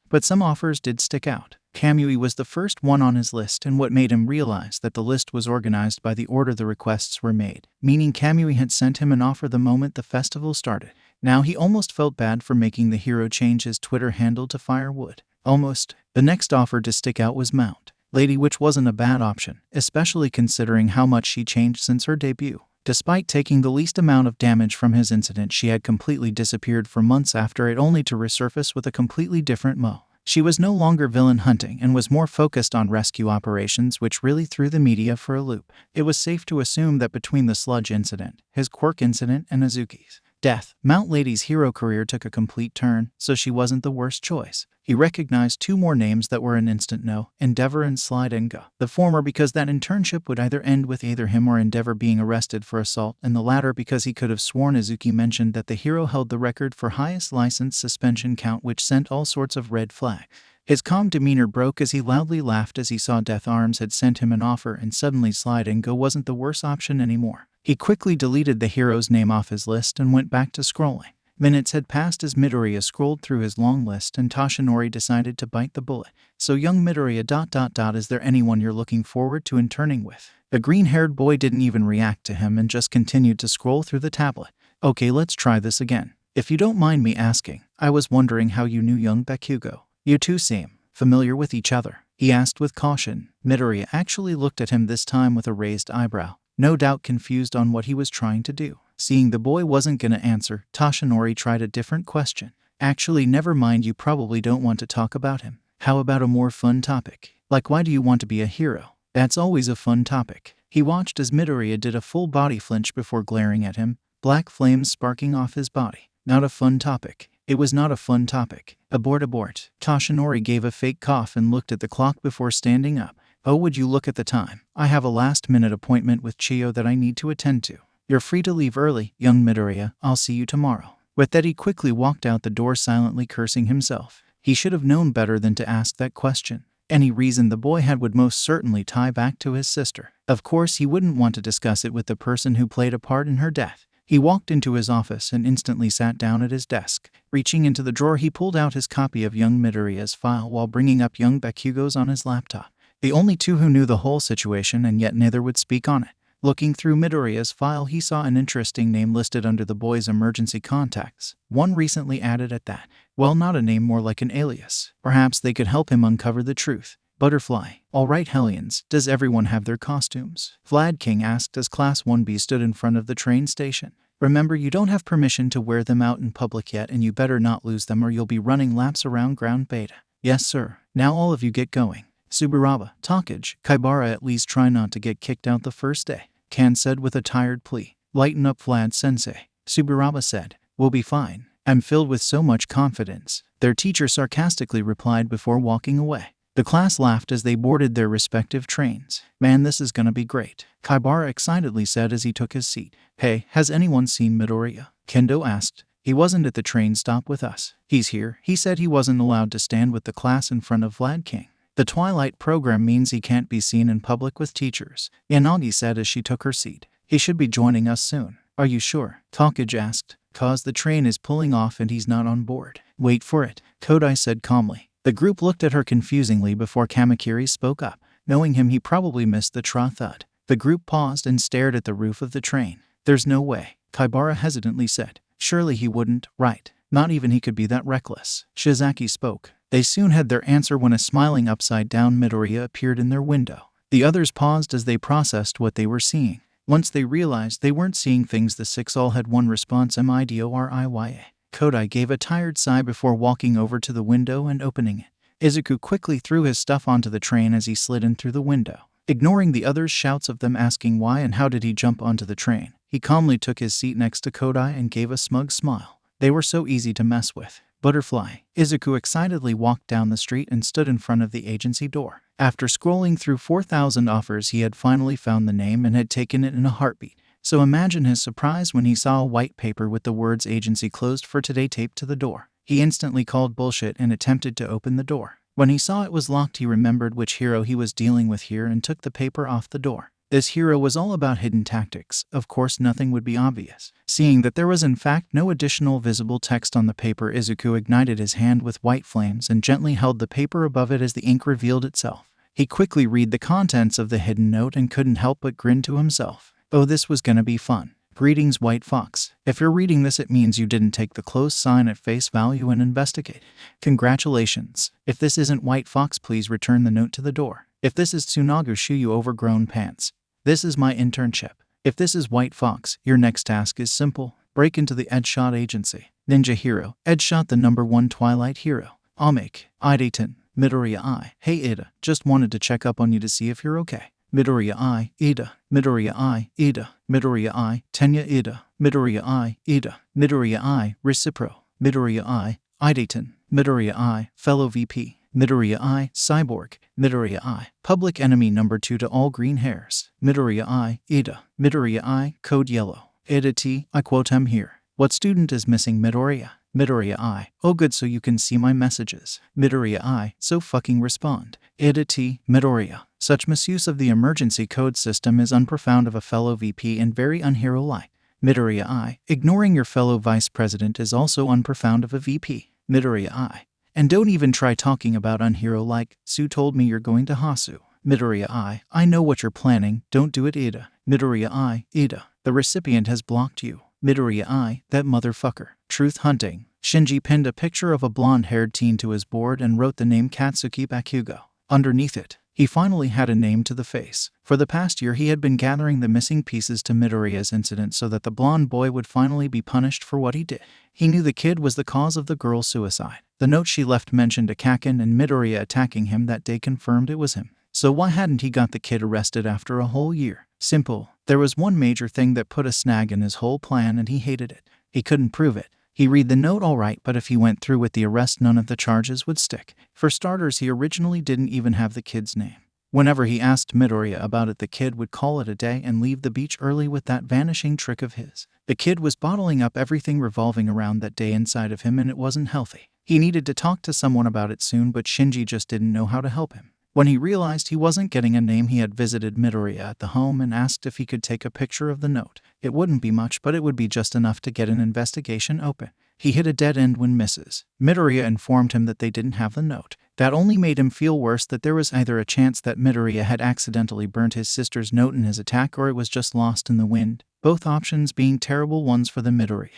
But some offers did stick out. Kamui was the first one on his list, and what made him realize that the list was organized by the order the requests were made, meaning Kamui had sent him an offer the moment the festival started. Now he almost felt bad for making the hero change his Twitter handle to Firewood. Almost. The next offer to stick out was Mount. lady, which wasn't a bad option, especially considering how much she changed since her debut. Despite taking the least amount of damage from his incident, she had completely disappeared for months after it, only to resurface with a completely different mo. She was no longer villain hunting and was more focused on rescue operations, which really threw the media for a loop. It was safe to assume that between the sludge incident, his Quirk incident, and Azuki's death, Mount Lady's hero career took a complete turn, so she wasn't the worst choice. He recognized two more names that were an instant no: Endeavor and Slide Enga. The former because that internship would either end with either him or Endeavor being arrested for assault, and the latter because he could have sworn Azuki mentioned that the hero held the record for highest license suspension count, which sent all sorts of red flags. His calm demeanor broke as he loudly laughed as he saw Death Arms had sent him an offer, and suddenly Slide and Go wasn't the worst option anymore. He quickly deleted the hero's name off his list and went back to scrolling. Minutes had passed as Midoriya scrolled through his long list, and Toshinori decided to bite the bullet. "So young Midoriya ... is there anyone you're looking forward to interning with?" The green-haired boy didn't even react to him and just continued to scroll through the tablet. "Okay, let's try this again. If you don't mind me asking, I was wondering how you knew young Bakugo. You two seem familiar with each other," he asked with caution. Midoriya actually looked at him this time with a raised eyebrow, no doubt confused on what he was trying to do. Seeing the boy wasn't gonna answer, Toshinori tried a different question. "Actually, never mind, you probably don't want to talk about him. How about a more fun topic? Like, why do you want to be a hero? That's always a fun topic." He watched as Midoriya did a full body flinch before glaring at him, black flames sparking off his body. "Not a fun topic. It was not a fun topic. Abort. Toshinori gave a fake cough and looked at the clock before standing up. "Oh, would you look at the time? I have a last-minute appointment with Chiyo that I need to attend to. You're free to leave early, young Midoriya. I'll see you tomorrow." With that, he quickly walked out the door, silently cursing himself. He should have known better than to ask that question. Any reason the boy had would most certainly tie back to his sister. Of course, he wouldn't want to discuss it with the person who played a part in her death. He walked into his office and instantly sat down at his desk. Reaching into the drawer, he pulled out his copy of young Midoriya's file while bringing up young Bakugo's on his laptop. The only two who knew the whole situation, and yet neither would speak on it. Looking through Midoriya's file, he saw an interesting name listed under the boy's emergency contacts. One recently added at that. Well, not a name, more like an alias. Perhaps they could help him uncover the truth. Butterfly. "All right, Hellions, does everyone have their costumes?" Vlad King asked as Class 1B stood in front of the train station. "Remember, you don't have permission to wear them out in public yet, and you better not lose them or you'll be running laps around ground beta." "Yes, sir. Now all of you get going." Subaraba, Takage, Kaibara, at least try not to get kicked out the first day," Kan said with a tired plea. "Lighten up, Vlad-sensei," Subaraba said. "We'll be fine. I'm filled with so much confidence," their teacher sarcastically replied before walking away. The class laughed as they boarded their respective trains. "Man, this is gonna be great," Kaibara excitedly said as he took his seat. "Hey, has anyone seen Midoriya?" Kendo asked. "He wasn't at the train stop with us." "He's here. He said he wasn't allowed to stand with the class in front of Vlad King. The Twilight program means he can't be seen in public with teachers," Yanagi said as she took her seat. "He should be joining us soon." "Are you sure?" Takage asked. "'Cause the train is pulling off and he's not on board." "Wait for it," Kodai said calmly. The group looked at her confusingly before Kamakiri spoke up. Knowing him, he probably missed the thud. The group paused and stared at the roof of the train. "There's no way," Kaibara hesitantly said. "Surely he wouldn't, right? Not even he could be that reckless." Shizaki spoke. They soon had their answer when a smiling upside-down Midoriya appeared in their window. The others paused as they processed what they were seeing. Once they realized they weren't seeing things, the six all had one response: Midoriya. Kodai gave a tired sigh before walking over to the window and opening it. Izuku quickly threw his stuff onto the train as he slid in through the window. Ignoring the others' shouts of them asking why and how did he jump onto the train, he calmly took his seat next to Kodai and gave a smug smile. They were so easy to mess with. Butterfly. Izuku excitedly walked down the street and stood in front of the agency door. After scrolling through 4,000 offers, he had finally found the name and had taken it in a heartbeat. So imagine his surprise when he saw a white paper with the words "Agency closed for today" taped to the door. He instantly called bullshit and attempted to open the door. When he saw it was locked, he remembered which hero he was dealing with here and took the paper off the door. This hero was all about hidden tactics. Of course, nothing would be obvious. Seeing that there was in fact no additional visible text on the paper, Izuku ignited his hand with white flames and gently held the paper above it as the ink revealed itself. He quickly read the contents of the hidden note and couldn't help but grin to himself. Oh, this was gonna be fun. Greetings, White Fox. If you're reading this, it means you didn't take the closed sign at face value and investigate. Congratulations. If this isn't White Fox, please return the note to the door. If this is Tsunagu Shuyu overgrown pants, this is my internship. If this is White Fox, your next task is simple. Break into the Edshot agency. Ninja hero. Edshot the #1 Twilight hero. Amik. Idaitan. Midoriya I. Hey Ida, just wanted to check up on you to see if you're okay. Midoriya I. Ida. Midoriya I. Ida. Midoriya I. Tenya Ida. Midoriya I. Ida. Midoriya I. Recipro. Midoriya I. Idaitan. Midoriya I. Fellow VP. Midoriya I. Cyborg. Midoriya I. Public enemy #2 to all green hairs. Midoriya I. Ida. Midoriya I. Code yellow. Ida T. I quote him here. What student is missing Midoriya? Midoriya I. Oh good, so you can see my messages. Midoriya I. So fucking respond. Ida T. Midoriya. Such misuse of the emergency code system is unprofound of a fellow VP and very unhero-like. Midoriya I. Ignoring your fellow vice president is also unprofound of a VP. Midoriya I. And don't even try talking about unhero-like. Sue told me you're going to Hasu. Midoriya I. I know what you're planning. Don't do it, Ida. Midoriya I. Ida. The recipient has blocked you. Midoriya I. That motherfucker. Truth hunting. Shinji pinned a picture of a blonde-haired teen to his board and wrote the name Katsuki Bakugo. Underneath it, he finally had a name to the face. For the past year he had been gathering the missing pieces to Midoriya's incident so that the blonde boy would finally be punished for what he did. He knew the kid was the cause of the girl's suicide. The note she left mentioned Akakin, and Midoriya attacking him that day confirmed it was him. So why hadn't he got the kid arrested after a whole year? Simple. There was one major thing that put a snag in his whole plan and he hated it. He couldn't prove it. He read the note alright, but if he went through with the arrest none of the charges would stick. For starters, he originally didn't even have the kid's name. Whenever he asked Midoriya about it, the kid would call it a day and leave the beach early with that vanishing trick of his. The kid was bottling up everything revolving around that day inside of him and it wasn't healthy. He needed to talk to someone about it soon, but Shinji just didn't know how to help him. When he realized he wasn't getting a name, he had visited Midoriya at the home and asked if he could take a picture of the note. It wouldn't be much, but it would be just enough to get an investigation open. He hit a dead end when Mrs. Midoriya informed him that they didn't have the note. That only made him feel worse, that there was either a chance that Midoriya had accidentally burnt his sister's note in his attack or it was just lost in the wind, both options being terrible ones for the Midoriya.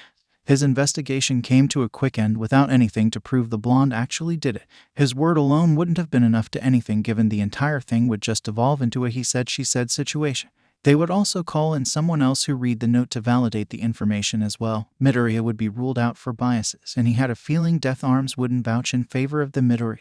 His investigation came to a quick end without anything to prove the blonde actually did it. His word alone wouldn't have been enough to anything, given the entire thing would just evolve into a he said she said situation. They would also call in someone else who read the note to validate the information as well. Midoriya would be ruled out for biases, and he had a feeling Death Arms wouldn't vouch in favor of the Midoriya.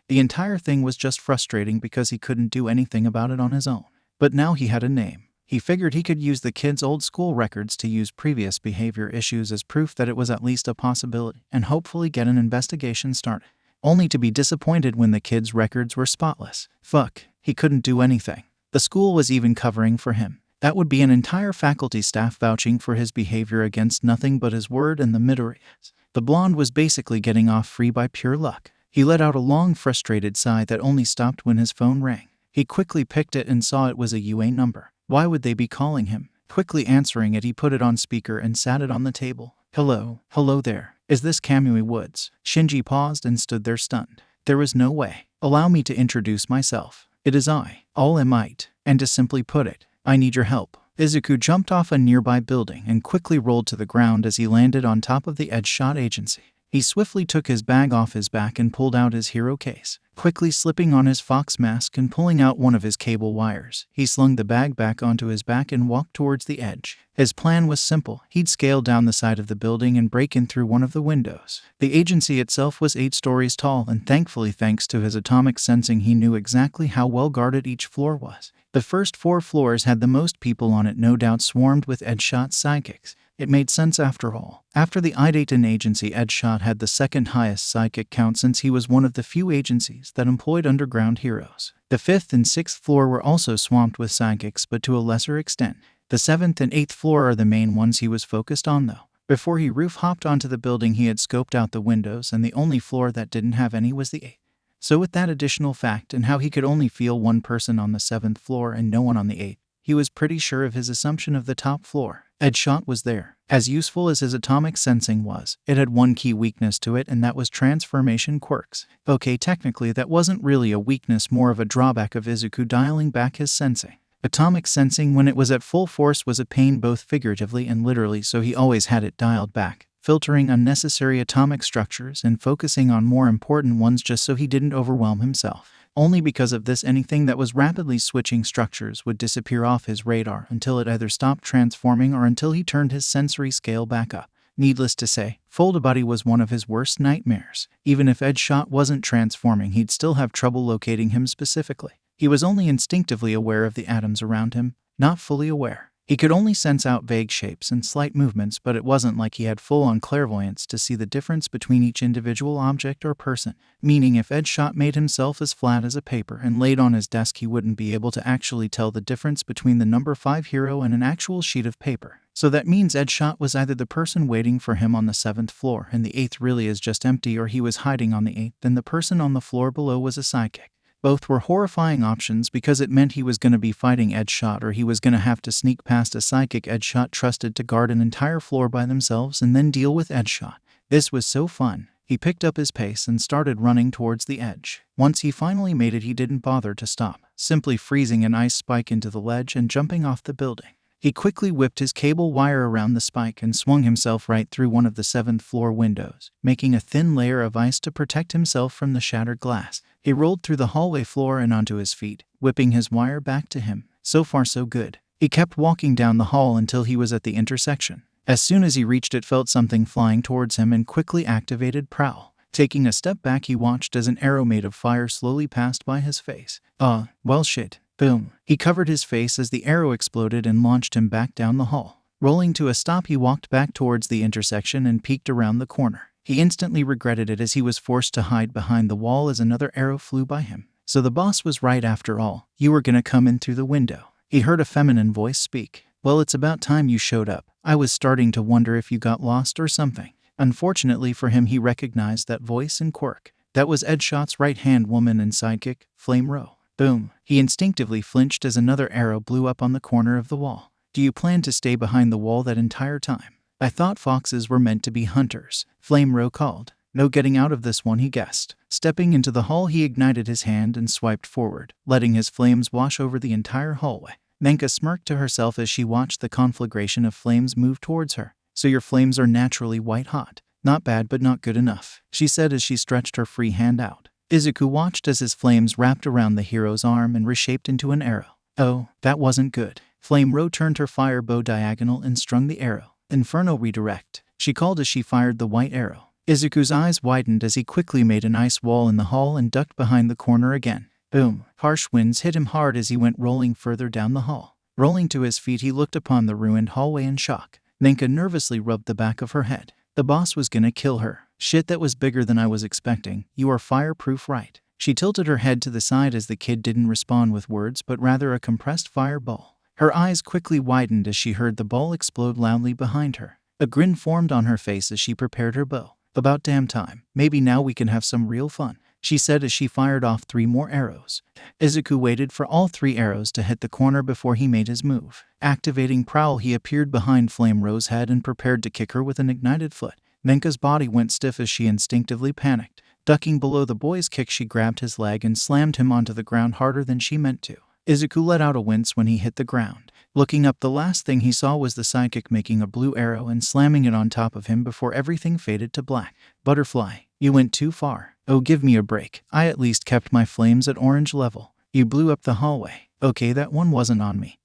The entire thing was just frustrating because he couldn't do anything about it on his own. But now he had a name. He figured he could use the kid's old school records to use previous behavior issues as proof that it was at least a possibility, and hopefully get an investigation started. Only to be disappointed when the kid's records were spotless. Fuck, he couldn't do anything. The school was even covering for him. That would be an entire faculty staff vouching for his behavior against nothing but his word and the Midoriya's. The blonde was basically getting off free by pure luck. He let out a long, frustrated sigh that only stopped when his phone rang. He quickly picked it and saw it was a UA number. Why would they be calling him? Quickly answering it, he put it on speaker and sat it on the table. Hello there. Is this Kamui Woods? Shinji paused and stood there stunned. There was no way. Allow me to introduce myself. It is I, All Might, and to simply put it, I need your help. Izuku jumped off a nearby building and quickly rolled to the ground as he landed on top of the Edshot agency. He swiftly took his bag off his back and pulled out his hero case. Quickly slipping on his fox mask and pulling out one of his cable wires, he slung the bag back onto his back and walked towards the edge. His plan was simple. He'd scale down the side of the building and break in through one of the windows. The agency itself was 8 stories tall, and thankfully, thanks to his atomic sensing, he knew exactly how well guarded each floor was. The first 4 floors had the most people on it, no doubt swarmed with Edshot sidekicks. It made sense after all. After the Idaitan agency, Edshot had the second highest sidekick count since he was one of the few agencies that employed underground heroes. The 5th and 6th floor were also swamped with sidekicks, but to a lesser extent. The 7th and 8th floor are the main ones he was focused on though. Before he roof-hopped onto the building, he had scoped out the windows, and the only floor that didn't have any was the 8th. So with that additional fact and how he could only feel one person on the 7th floor and no one on the 8th, he was pretty sure of his assumption of the top floor. Edshot was there. As useful as his atomic sensing was, it had one key weakness to it, and that was transformation quirks. Okay, technically that wasn't really a weakness, more of a drawback of Izuku dialing back his sensing. Atomic sensing when it was at full force was a pain both figuratively and literally, so he always had it dialed back, filtering unnecessary atomic structures and focusing on more important ones just so he didn't overwhelm himself. Only because of this, anything that was rapidly switching structures would disappear off his radar until it either stopped transforming or until he turned his sensory scale back up. Needless to say, Foldabody was one of his worst nightmares. Even if Edgeshot wasn't transforming, he'd still have trouble locating him specifically. He was only instinctively aware of the atoms around him, not fully aware. He could only sense out vague shapes and slight movements, but it wasn't like he had full-on clairvoyance to see the difference between each individual object or person. Meaning if Edgeshot made himself as flat as a paper and laid on his desk, he wouldn't be able to actually tell the difference between the number 5 hero and an actual sheet of paper. So that means Edgeshot was either the person waiting for him on the 7th floor and the 8th really is just empty, or he was hiding on the 8th and the person on the floor below was a sidekick. Both were horrifying options because it meant he was going to be fighting Edgeshot, or he was going to have to sneak past a psychic Edgeshot trusted to guard an entire floor by themselves and then deal with Edgeshot. This was so fun. He picked up his pace and started running towards the edge. Once he finally made it, he didn't bother to stop, simply freezing an ice spike into the ledge and jumping off the building. He quickly whipped his cable wire around the spike and swung himself right through one of the 7th floor windows, making a thin layer of ice to protect himself from the shattered glass. He rolled through the hallway floor and onto his feet, whipping his wire back to him. So far so good. He kept walking down the hall until he was at the intersection. As soon as he reached it, felt something flying towards him and quickly activated Prowl. Taking a step back, he watched as an arrow made of fire slowly passed by his face. Well shit. Boom. He covered his face as the arrow exploded and launched him back down the hall. Rolling to a stop, he walked back towards the intersection and peeked around the corner. He instantly regretted it as he was forced to hide behind the wall as another arrow flew by him. So the boss was right after all. You were gonna come in through the window. He heard a feminine voice speak. Well, it's about time you showed up. I was starting to wonder if you got lost or something. Unfortunately for him, he recognized that voice in Quirk. That was Edgeshot's right-hand woman and sidekick, Flame Row. Boom. He instinctively flinched as another arrow blew up on the corner of the wall. Do you plan to stay behind the wall that entire time? I thought foxes were meant to be hunters, Flame Row called. No getting out of this one, he guessed. Stepping into the hall, he ignited his hand and swiped forward, letting his flames wash over the entire hallway. Nenka smirked to herself as she watched the conflagration of flames move towards her. So your flames are naturally white hot. Not bad, but not good enough, she said as she stretched her free hand out. Izuku watched as his flames wrapped around the hero's arm and reshaped into an arrow. Oh, that wasn't good. Flame Row turned her fire bow diagonal and strung the arrow. Inferno redirect, she called as she fired the white arrow. Izuku's eyes widened as he quickly made an ice wall in the hall and ducked behind the corner again. Boom. Harsh winds hit him hard as he went rolling further down the hall. Rolling to his feet, he looked upon the ruined hallway in shock. Nenka nervously rubbed the back of her head. The boss was gonna kill her. Shit, that was bigger than I was expecting. You are fireproof, right? She tilted her head to the side as the kid didn't respond with words but rather a compressed fireball. Her eyes quickly widened as she heard the ball explode loudly behind her. A grin formed on her face as she prepared her bow. About damn time. Maybe now we can have some real fun, she said as she fired off 3 more arrows. Izuku waited for all 3 arrows to hit the corner before he made his move. Activating Prowl, he appeared behind Flame Row's head and prepared to kick her with an ignited foot. Nenka's body went stiff as she instinctively panicked. Ducking below the boy's kick, she grabbed his leg and slammed him onto the ground harder than she meant to. Izuku let out a wince when he hit the ground. Looking up, the last thing he saw was the sidekick making a blue arrow and slamming it on top of him before everything faded to black. Butterfly, you went too far. Oh, give me a break. I at least kept my flames at orange level. You blew up the hallway. Okay, that one wasn't on me.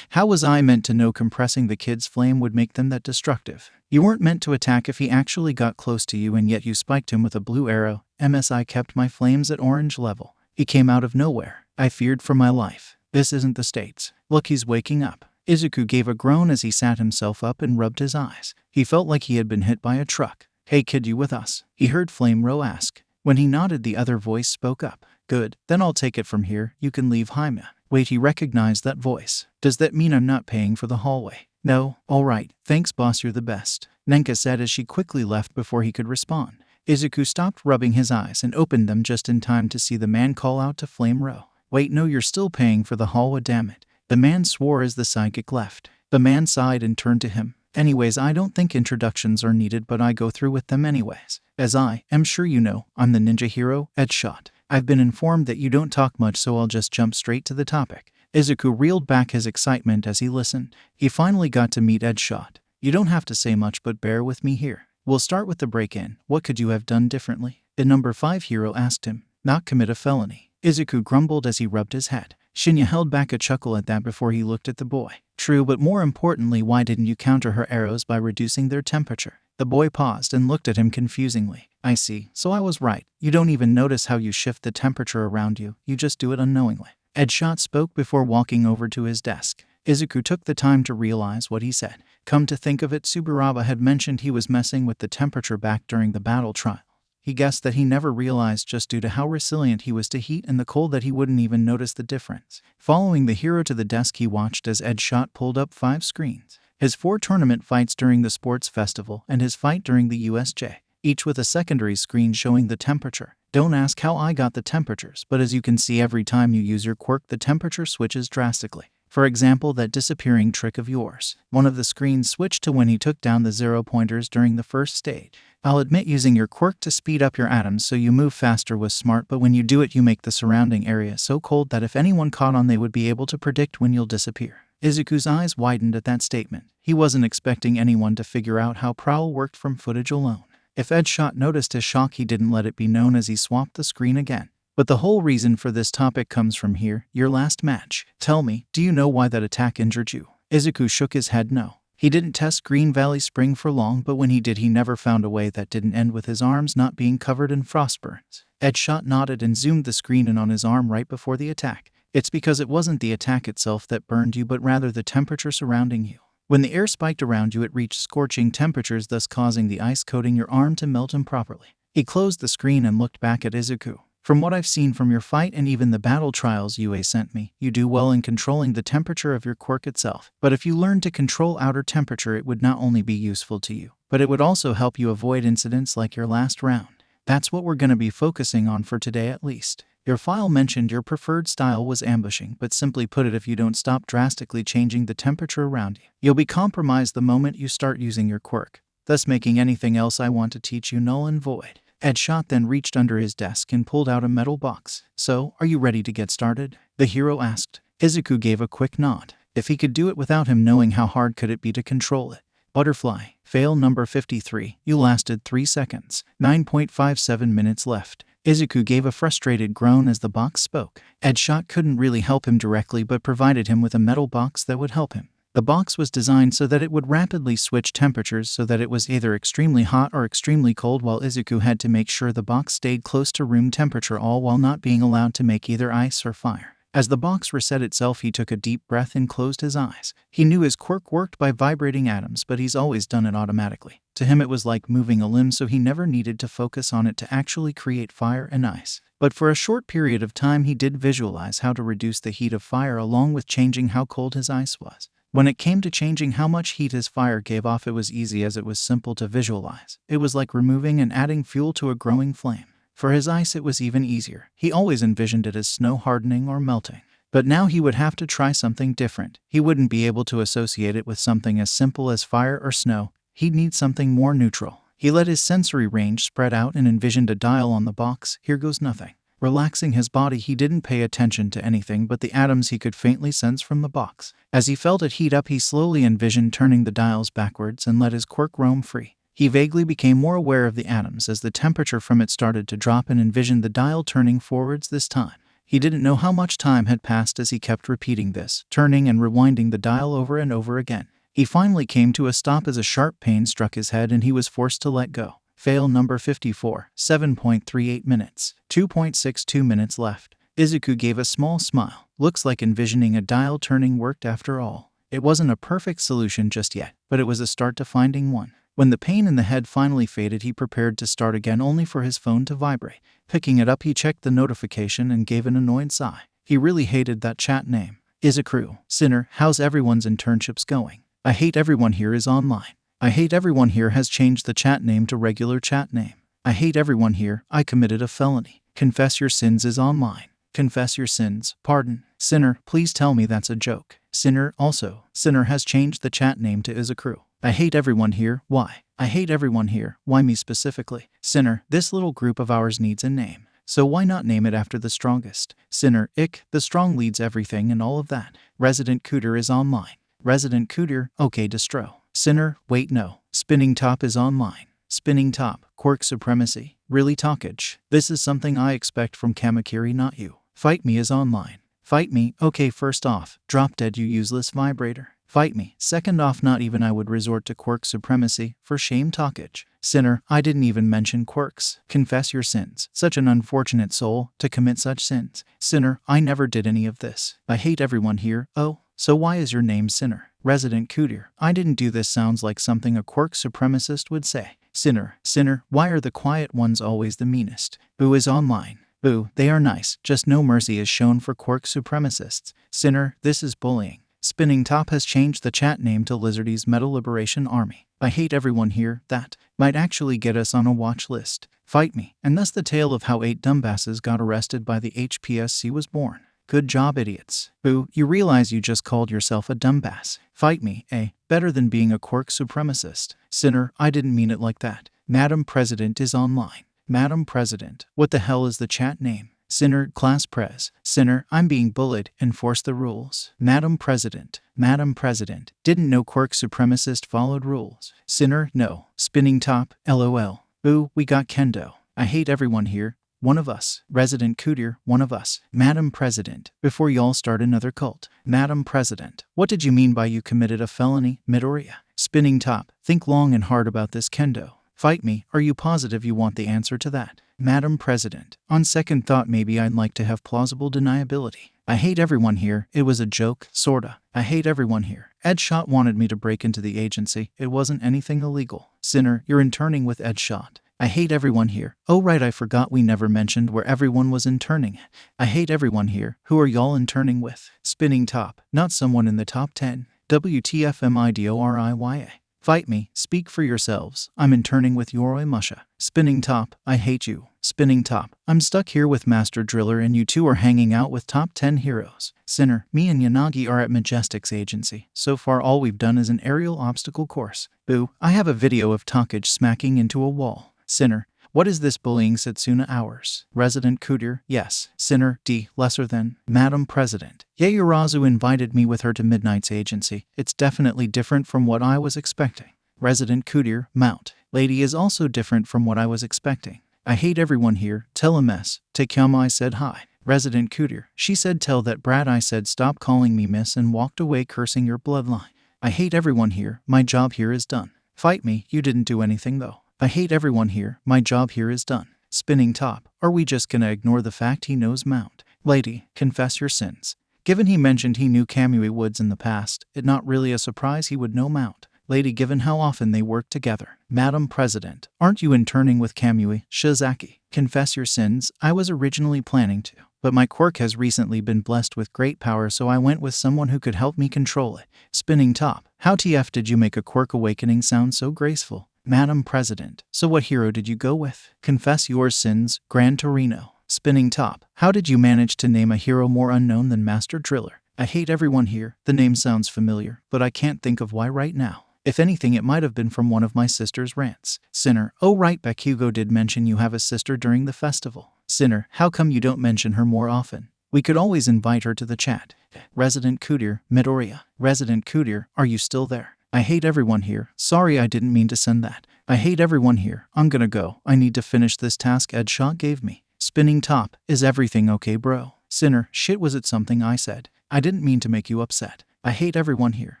How was I meant to know compressing the kid's flame would make them that destructive? You weren't meant to attack if he actually got close to you, and yet you spiked him with a blue arrow. I kept my flames at orange level. He came out of nowhere. I feared for my life. This isn't the States. Look, he's waking up. Izuku gave a groan as he sat himself up and rubbed his eyes. He felt like he had been hit by a truck. Hey kid, you with us? He heard Flame Row ask. When he nodded, the other voice spoke up. Good, then I'll take it from here. You can leave Jaime. Wait, he recognized that voice. Does that mean I'm not paying for the hallway? No, alright, thanks boss, you're the best, Nenka said as she quickly left before he could respond. Izuku stopped rubbing his eyes and opened them just in time to see the man call out to Flame Row. Wait, no, you're still paying for the hallway, damn it. The man swore as the sidekick left. The man sighed and turned to him. Anyways, I don't think introductions are needed, but I go through with them anyways. As I am sure you know, I'm the ninja hero, Edgeshot. I've been informed that you don't talk much, so I'll just jump straight to the topic. Izuku reeled back his excitement as he listened. He finally got to meet Edgeshot. You don't have to say much, but bear with me here. We'll start with the break-in. What could you have done differently? The number 5 hero asked him. Not commit a felony. Izuku grumbled as he rubbed his head. Shinya held back a chuckle at that before he looked at the boy. True, but more importantly, why didn't you counter her arrows by reducing their temperature? The boy paused and looked at him confusingly. I see, so I was right. You don't even notice how you shift the temperature around you, you just do it unknowingly. Edshot spoke before walking over to his desk. Izuku took the time to realize what he said. Come to think of it, Tsuburaba had mentioned he was messing with the temperature back during the battle trial. He guessed that he never realized just due to how resilient he was to heat and the cold that he wouldn't even notice the difference. Following the hero to the desk, he watched as Edshot pulled up 5 screens. His 4 tournament fights during the sports festival and his fight during the USJ, each with a secondary screen showing the temperature. Don't ask how I got the temperatures, but as you can see, every time you use your quirk, the temperature switches drastically. For example, that disappearing trick of yours. One of the screens switched to when he took down the 0 pointers during the first stage. I'll admit using your quirk to speed up your atoms so you move faster was smart, but when you do it you make the surrounding area so cold that if anyone caught on they would be able to predict when you'll disappear. Izuku's eyes widened at that statement. He wasn't expecting anyone to figure out how Prowl worked from footage alone. If Edshot noticed his shock, he didn't let it be known as he swapped the screen again. But the whole reason for this topic comes from here, your last match. Tell me, do you know why that attack injured you? Izuku shook his head no. He didn't test Green Valley Spring for long, but when he did, he never found a way that didn't end with his arms not being covered in frostburns. Edshot nodded and zoomed the screen in on his arm right before the attack. It's because it wasn't the attack itself that burned you, but rather the temperature surrounding you. When the air spiked around you, it reached scorching temperatures, thus causing the ice coating your arm to melt improperly. He closed the screen and looked back at Izuku. From what I've seen from your fight and even the battle trials UA sent me, you do well in controlling the temperature of your quirk itself. But if you learn to control outer temperature, it would not only be useful to you, but it would also help you avoid incidents like your last round. That's what we're going to be focusing on for today at least. Your file mentioned your preferred style was ambushing, but simply put it, if you don't stop drastically changing the temperature around you, you'll be compromised the moment you start using your quirk, thus making anything else I want to teach you null and void. Edshot then reached under his desk and pulled out a metal box. So, are you ready to get started? The hero asked. Izuku gave a quick nod. If he could do it without him knowing, how hard could it be to control it? Butterfly. Fail number 53. You lasted 3 seconds. 9.57 minutes left. Izuku gave a frustrated groan as the box spoke. Edshot couldn't really help him directly, but provided him with a metal box that would help him. The box was designed so that it would rapidly switch temperatures, so that it was either extremely hot or extremely cold, while Izuku had to make sure the box stayed close to room temperature, all while not being allowed to make either ice or fire. As the box reset itself, he took a deep breath and closed his eyes. He knew his quirk worked by vibrating atoms, but he's always done it automatically. To him it was like moving a limb, so he never needed to focus on it to actually create fire and ice. But for a short period of time he did visualize how to reduce the heat of fire along with changing how cold his ice was. When it came to changing how much heat his fire gave off, it was easy as it was simple to visualize. It was like removing and adding fuel to a growing flame. For his ice it was even easier. He always envisioned it as snow hardening or melting. But now he would have to try something different. He wouldn't be able to associate it with something as simple as fire or snow. He'd need something more neutral. He let his sensory range spread out and envisioned a dial on the box. Here goes nothing. Relaxing his body, he didn't pay attention to anything but the atoms he could faintly sense from the box. As he felt it heat up, he slowly envisioned turning the dials backwards and let his quirk roam free. He vaguely became more aware of the atoms as the temperature from it started to drop and envisioned the dial turning forwards this time. He didn't know how much time had passed as he kept repeating this, turning and rewinding the dial over and over again. He finally came to a stop as a sharp pain struck his head and he was forced to let go. Fail number 54. 7.38 minutes. 2.62 minutes left. Izuku gave a small smile. Looks like envisioning a dial turning worked after all. It wasn't a perfect solution just yet, but it was a start to finding one. When the pain in the head finally faded, he prepared to start again, only for his phone to vibrate. Picking it up, he checked the notification and gave an annoyed sigh. He really hated that chat name. Izuku. Sinner, how's everyone's internships going? I hate everyone here is online. I hate everyone here has changed the chat name to regular chat name. I hate everyone here. I committed a felony. Confess your sins is online. Confess your sins. Pardon. Sinner, please tell me that's a joke. Sinner, also. Sinner has changed the chat name to Izuku. I hate everyone here. Why? I hate everyone here. Why me specifically? Sinner, this little group of ours needs a name. So why not name it after the strongest? Sinner, the strong leads everything and all of that. Resident Cooter is online. Resident Cooter, okay distro. Sinner, wait no. Spinning Top is online. Spinning Top, Quirk Supremacy. Really talkage. This is something I expect from Kamakiri, not you. Fight me is online. Fight me, okay, first off, drop dead you useless vibrator. Fight me. Second off, not even I would resort to Quirk supremacy, for shame talkage. Sinner, I didn't even mention quirks. Confess your sins. Such an unfortunate soul, to commit such sins. Sinner, I never did any of this. I hate everyone here. Oh, so why is your name Sinner? Resident Cootier, I didn't do this sounds like something a Quirk supremacist would say. Sinner, why are the quiet ones always the meanest? Boo is online. Boo, they are nice, just no mercy is shown for Quirk supremacists. Sinner, this is bullying. Spinning Top has changed the chat name to Lizardy's Metal Liberation Army. I hate everyone here. That might actually get us on a watch list. Fight me. And thus the tale of how 8 dumbasses got arrested by the HPSC was born. Good job, idiots. Boo, you realize you just called yourself a dumbass. Fight me, eh? Better than being a Quirk supremacist. Sinner, I didn't mean it like that. Madam President is online. Madam President, what the hell is the chat name? Sinner, class prez. Sinner, I'm being bullied. Enforce the rules. Madam President, didn't know Quirk supremacist followed rules. Sinner, no. Spinning Top, LOL. Boo, we got kendo. I hate everyone here. One of us. Resident Cootier, one of us. Madam President, before y'all start another cult. Madam President, what did you mean by you committed a felony, Midoriya? Spinning Top, think long and hard about this kendo. Fight me, are you positive you want the answer to that? Madam President, on second thought maybe I'd like to have plausible deniability. I hate everyone here, it was a joke, sorta. I hate everyone here. Edshot wanted me to break into the agency, it wasn't anything illegal. Sinner, you're interning with Edshot. I hate everyone here. Oh right, I forgot we never mentioned where everyone was interning. I hate everyone here. Who are y'all interning with? Spinning Top, not someone in the top 10. WTFMIDORIYA. Fight me, speak for yourselves. I'm interning with Yoroi Musha. Spinning Top, I hate you. Spinning Top, I'm stuck here with Master Driller and you two are hanging out with top 10 heroes. Sinner, me and Yanagi are at Majestic's agency. So far all we've done is an aerial obstacle course. Boo, I have a video of Takage smacking into a wall. Sinner, what is this bullying Setsuna hours? Resident Cootier, yes. Sinner, D, lesser than. Madam President, Yaoyorozu invited me with her to Midnight's agency. It's definitely different from what I was expecting. Resident Cootier, Mount, lady is also different from what I was expecting. I hate everyone here. Tell MS. Takeyama I said hi. Resident Cootier, she said tell that brat I said stop calling me miss and walked away cursing your bloodline. I hate everyone here. My job here is done. Fight me, you didn't do anything though. I hate everyone here. My job here is done. Spinning Top, are we just gonna ignore the fact he knows Mount? Lady, confess your sins. Given he mentioned he knew Kamui Woods in the past, it not really a surprise he would know Mount. Lady, given how often they work together. Madam President, aren't you interning with Kamui? Shizaki, confess your sins. I was originally planning to, but my quirk has recently been blessed with great power, so I went with someone who could help me control it. Spinning Top, how TF did you make a quirk awakening sound so graceful? Madam President, so what hero did you go with? Confess your sins, Gran Torino. Spinning Top, how did you manage to name a hero more unknown than Master Driller? I hate everyone here. The name sounds familiar, but I can't think of why right now. If anything, it might have been from one of my sister's rants. Sinner, oh right, Bakugo did mention you have a sister during the festival. Sinner, how come you don't mention her more often? We could always invite her to the chat. Resident Cootier, Midoriya. Resident Cootier, are you still there? I hate everyone here. Sorry, I didn't mean to send that. I hate everyone here. I'm gonna go. I need to finish this task Edshot gave me. Spinning Top, is everything okay, bro? Sinner, shit, was it something I said? I didn't mean to make you upset. I hate everyone here.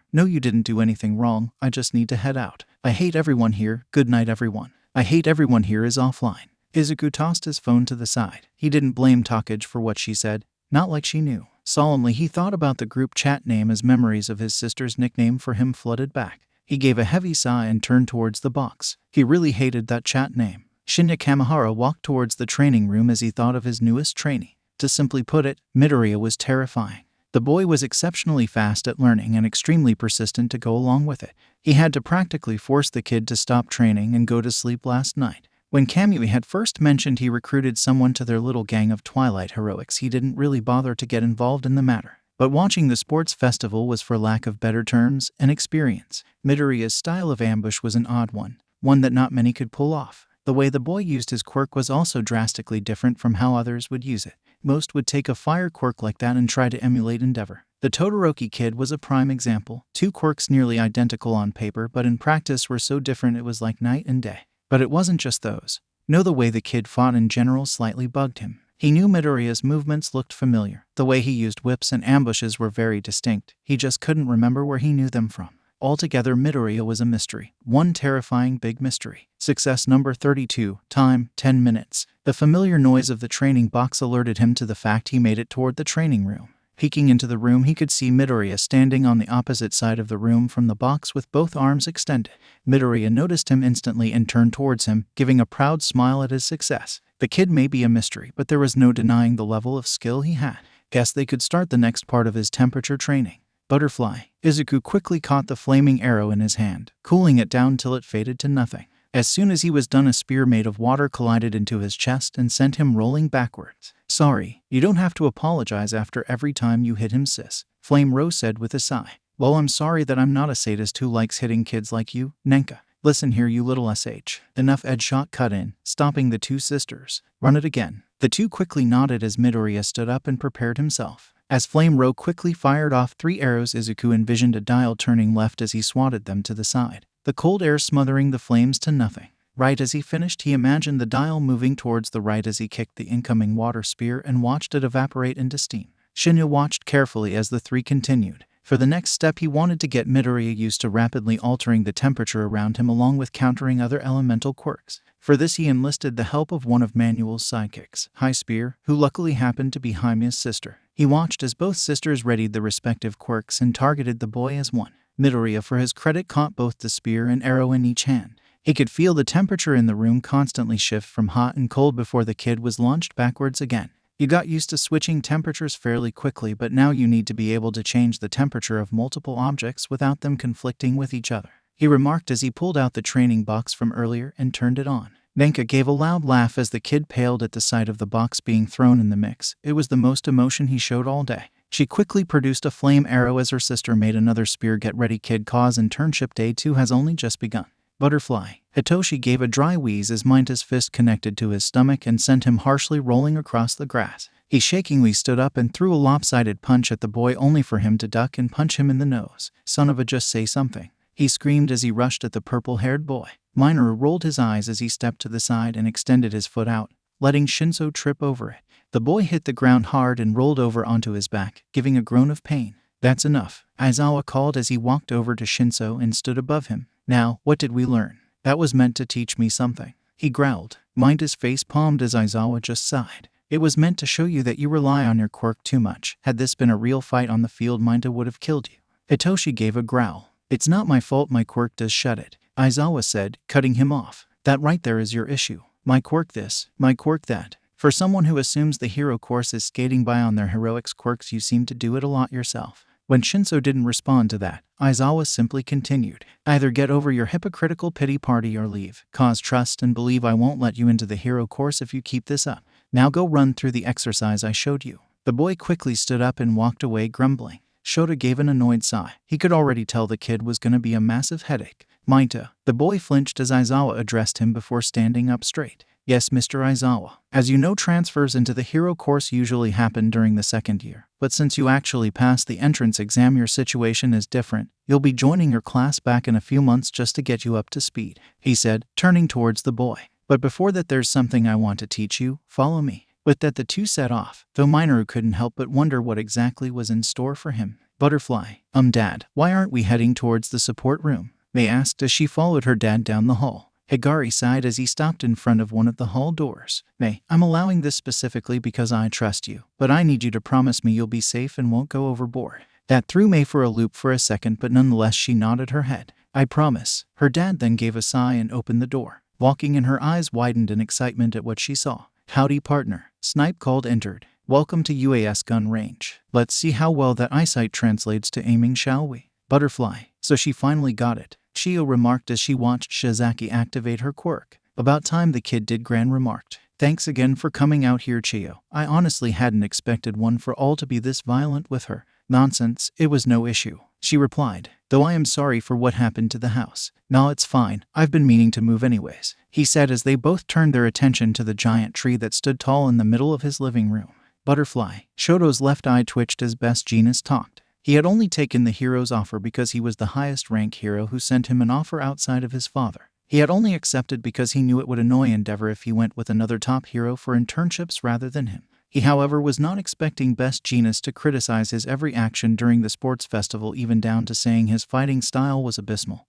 No, you didn't do anything wrong. I just need to head out. I hate everyone here. Good night, everyone. I hate everyone here is offline. Izuku tossed his phone to the side. He didn't blame Takage for what she said. Not like she knew. Solemnly, he thought about the group chat name as memories of his sister's nickname for him flooded back. He gave a heavy sigh and turned towards the box. He really hated that chat name. Shinya Kamihara walked towards the training room as he thought of his newest trainee. To simply put it, Midoriya was terrifying. The boy was exceptionally fast at learning and extremely persistent to go along with it. He had to practically force the kid to stop training and go to sleep last night. When Kamui had first mentioned he recruited someone to their little gang of Twilight heroics, he didn't really bother to get involved in the matter. But watching the sports festival was, for lack of better terms, an experience. Midoriya's style of ambush was an odd one that not many could pull off. The way the boy used his quirk was also drastically different from how others would use it. Most would take a fire quirk like that and try to emulate Endeavor. The Todoroki kid was a prime example. 2 quirks nearly identical on paper, but in practice were so different it was like night and day. But it wasn't just those. No, the way the kid fought in general slightly bugged him. He knew Midoriya's movements looked familiar. The way he used whips and ambushes were very distinct. He just couldn't remember where he knew them from. Altogether, Midoriya was a mystery. One terrifying big mystery. Success number 32. Time, 10 minutes. The familiar noise of the training box alerted him to the fact he made it toward the training room. Peeking into the room, he could see Midoriya standing on the opposite side of the room from the box with both arms extended. Midoriya noticed him instantly and turned towards him, giving a proud smile at his success. The kid may be a mystery, but there was no denying the level of skill he had. Guess they could start the next part of his temperature training. Butterfly. Izuku quickly caught the flaming arrow in his hand, cooling it down till it faded to nothing. As soon as he was done, a spear made of water collided into his chest and sent him rolling backwards. Sorry, you don't have to apologize after every time you hit him, sis, Flame Rose said with a sigh. Well, I'm sorry that I'm not a sadist who likes hitting kids like you, Nenka. Listen here, you little sh. Enough. Ed shot cut in, stopping the two sisters. Run it again. The two quickly nodded as Midoriya stood up and prepared himself. As Flame Rose quickly fired off 3 arrows, Izuku envisioned a dial turning left as he swatted them to the side, the cold air smothering the flames to nothing. Right as he finished, he imagined the dial moving towards the right as he kicked the incoming water spear and watched it evaporate into steam. Shinya watched carefully as the 3 continued. For the next step, he wanted to get Midoriya used to rapidly altering the temperature around him along with countering other elemental quirks. For this, he enlisted the help of one of Manuel's sidekicks, High Spear, who luckily happened to be Haime's sister. He watched as both sisters readied the respective quirks and targeted the boy as one. Midoriya, for his credit, caught both the spear and arrow in each hand. He could feel the temperature in the room constantly shift from hot and cold before the kid was launched backwards again. You got used to switching temperatures fairly quickly, but now you need to be able to change the temperature of multiple objects without them conflicting with each other, he remarked as he pulled out the training box from earlier and turned it on. Nenka gave a loud laugh as the kid paled at the sight of the box being thrown in the mix. It was the most emotion he showed all day. She quickly produced a flame arrow as her sister made another spear. Get ready, kid, cause internship day 2 has only just begun. Butterfly. Hitoshi gave a dry wheeze as Minta's fist connected to his stomach and sent him harshly rolling across the grass. He shakingly stood up and threw a lopsided punch at the boy, only for him to duck and punch him in the nose. Son of a, just say something, he screamed as he rushed at the purple-haired boy. Minoru rolled his eyes as he stepped to the side and extended his foot out, letting Shinso trip over it. The boy hit the ground hard and rolled over onto his back, giving a groan of pain. That's enough, Aizawa called as he walked over to Shinso and stood above him. Now, what did we learn? That was meant to teach me something, he growled. Minta's face palmed as Aizawa just sighed. It was meant to show you that you rely on your quirk too much. Had this been a real fight on the field, Minta would have killed you. Hitoshi gave a growl. It's not my fault my quirk does shut it, Aizawa said, cutting him off. That right there is your issue. My quirk this, my quirk that. For someone who assumes the hero course is skating by on their heroics quirks, you seem to do it a lot yourself. When Shinso didn't respond to that, Aizawa simply continued. Either get over your hypocritical pity party or leave. Cause trust and believe I won't let you into the hero course if you keep this up. Now go run through the exercise I showed you. The boy quickly stood up and walked away grumbling. Shota gave an annoyed sigh. He could already tell the kid was going to be a massive headache. Minta. The boy flinched as Aizawa addressed him before standing up straight. Yes, Mr. Aizawa. As you know, transfers into the hero course usually happen during the second year. But since you actually passed the entrance exam, your situation is different. You'll be joining your class back in a few months just to get you up to speed, he said, turning towards the boy. But before that, there's something I want to teach you. Follow me. With that, the two set off, though Minoru couldn't help but wonder what exactly was in store for him. Butterfly. Dad, why aren't we heading towards the support room? May asked as she followed her dad down the hall. Higari sighed as he stopped in front of one of the hall doors. May, I'm allowing this specifically because I trust you, but I need you to promise me you'll be safe and won't go overboard. That threw May for a loop for a second, but nonetheless she nodded her head. I promise. Her dad then gave a sigh and opened the door. Walking in, her eyes widened in excitement at what she saw. Howdy, partner, Snipe called entered. Welcome to UAS gun range. Let's see how well that eyesight translates to aiming, shall we? Butterfly. So she finally got it, Chiyo remarked as she watched Shizaki activate her quirk. About time the kid did, Gran remarked. Thanks again for coming out here, Chiyo. I honestly hadn't expected one for all to be this violent with her. Nonsense, it was no issue, she replied, though I am sorry for what happened to the house. Nah, it's fine, I've been meaning to move anyways, he said as they both turned their attention to the giant tree that stood tall in the middle of his living room. Butterfly. Shoto's left eye twitched as Best Jeanist talked. He had only taken the hero's offer because he was the highest rank hero who sent him an offer outside of his father. He had only accepted because he knew it would annoy Endeavor if he went with another top hero for internships rather than him. He, however, was not expecting Best Jeanist to criticize his every action during the sports festival, even down to saying his fighting style was abysmal,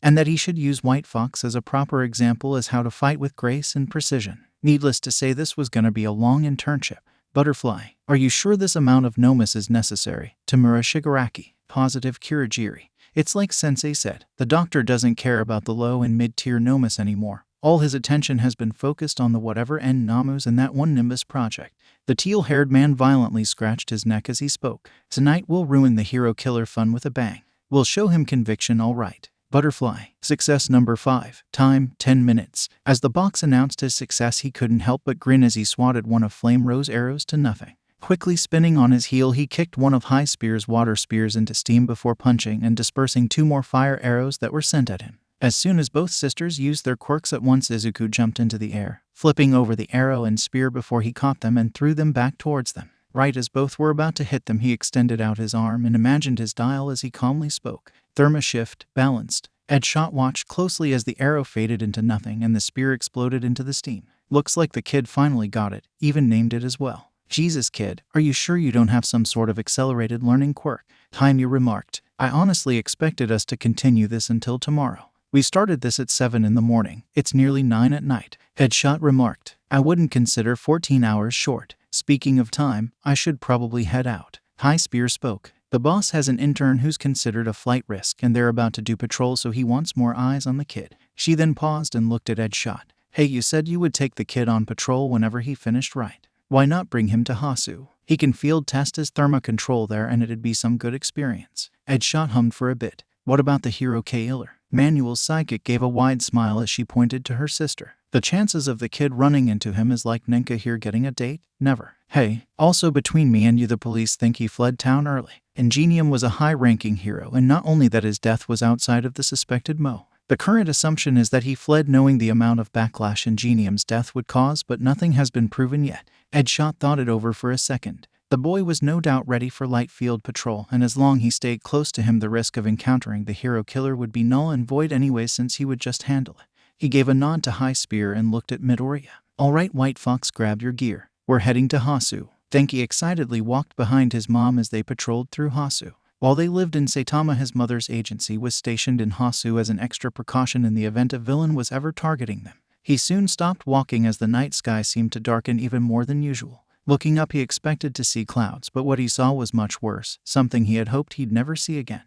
and that he should use White Fox as a proper example as how to fight with grace and precision. Needless to say, this was gonna be a long internship. Butterfly, are you sure this amount of nomus is necessary? Tamura Shigaraki, positive Kirigiri. It's like Sensei said, the doctor doesn't care about the low and mid-tier nomus anymore. All his attention has been focused on the whatever end namus and that one Nimbus project. The teal-haired man violently scratched his neck as he spoke. Tonight we'll ruin the hero killer fun with a bang. We'll show him conviction, all right. Butterfly, success number 5, time 10 minutes. As the box announced his success, he couldn't help but grin as he swatted one of Flame Rose arrows to nothing. Quickly spinning on his heel, he kicked one of High Spear's water spears into steam before punching and dispersing 2 more fire arrows that were sent at him. As soon as both sisters used their quirks at once, Izuku jumped into the air, flipping over the arrow and spear before he caught them and threw them back towards them. Right as both were about to hit them, he extended out his arm and imagined his dial as he calmly spoke. Therma shift, balanced. Edshot watched closely as the arrow faded into nothing and the spear exploded into the steam. Looks like the kid finally got it, even named it as well. Jesus, kid, are you sure you don't have some sort of accelerated learning quirk? Taimyu remarked. I honestly expected us to continue this until tomorrow. We started this at 7 in the morning. It's nearly 9 at night. Headshot remarked. I wouldn't consider 14 hours short. Speaking of time, I should probably head out. High Spear spoke. The boss has an intern who's considered a flight risk and they're about to do patrol, so he wants more eyes on the kid. She then paused and looked at Headshot. Hey, you said you would take the kid on patrol whenever he finished, right? Why not bring him to Hasu? He can field test his therma control there and it'd be some good experience. Headshot hummed for a bit. What about the hero killer? Manuel's psychic gave a wide smile as she pointed to her sister. The chances of the kid running into him is like Ninka here getting a date? Never. Hey, also between me and you, the police think he fled town early. Ingenium was a high-ranking hero, and not only that, his death was outside of the suspected Mo. The current assumption is that he fled knowing the amount of backlash Ingenium's death would cause, but nothing has been proven yet. Headshot thought it over for a second. The boy was no doubt ready for light field patrol, and as long as he stayed close to him, the risk of encountering the hero killer would be null and void anyway, since he would just handle it. He gave a nod to High Spear and looked at Midoriya. Alright, White Fox, grab your gear. We're heading to Hasu. Denki excitedly walked behind his mom as they patrolled through Hasu. While they lived in Saitama, his mother's agency was stationed in Hasu as an extra precaution in the event a villain was ever targeting them. He soon stopped walking as the night sky seemed to darken even more than usual. Looking up, he expected to see clouds, but what he saw was much worse, something he had hoped he'd never see again.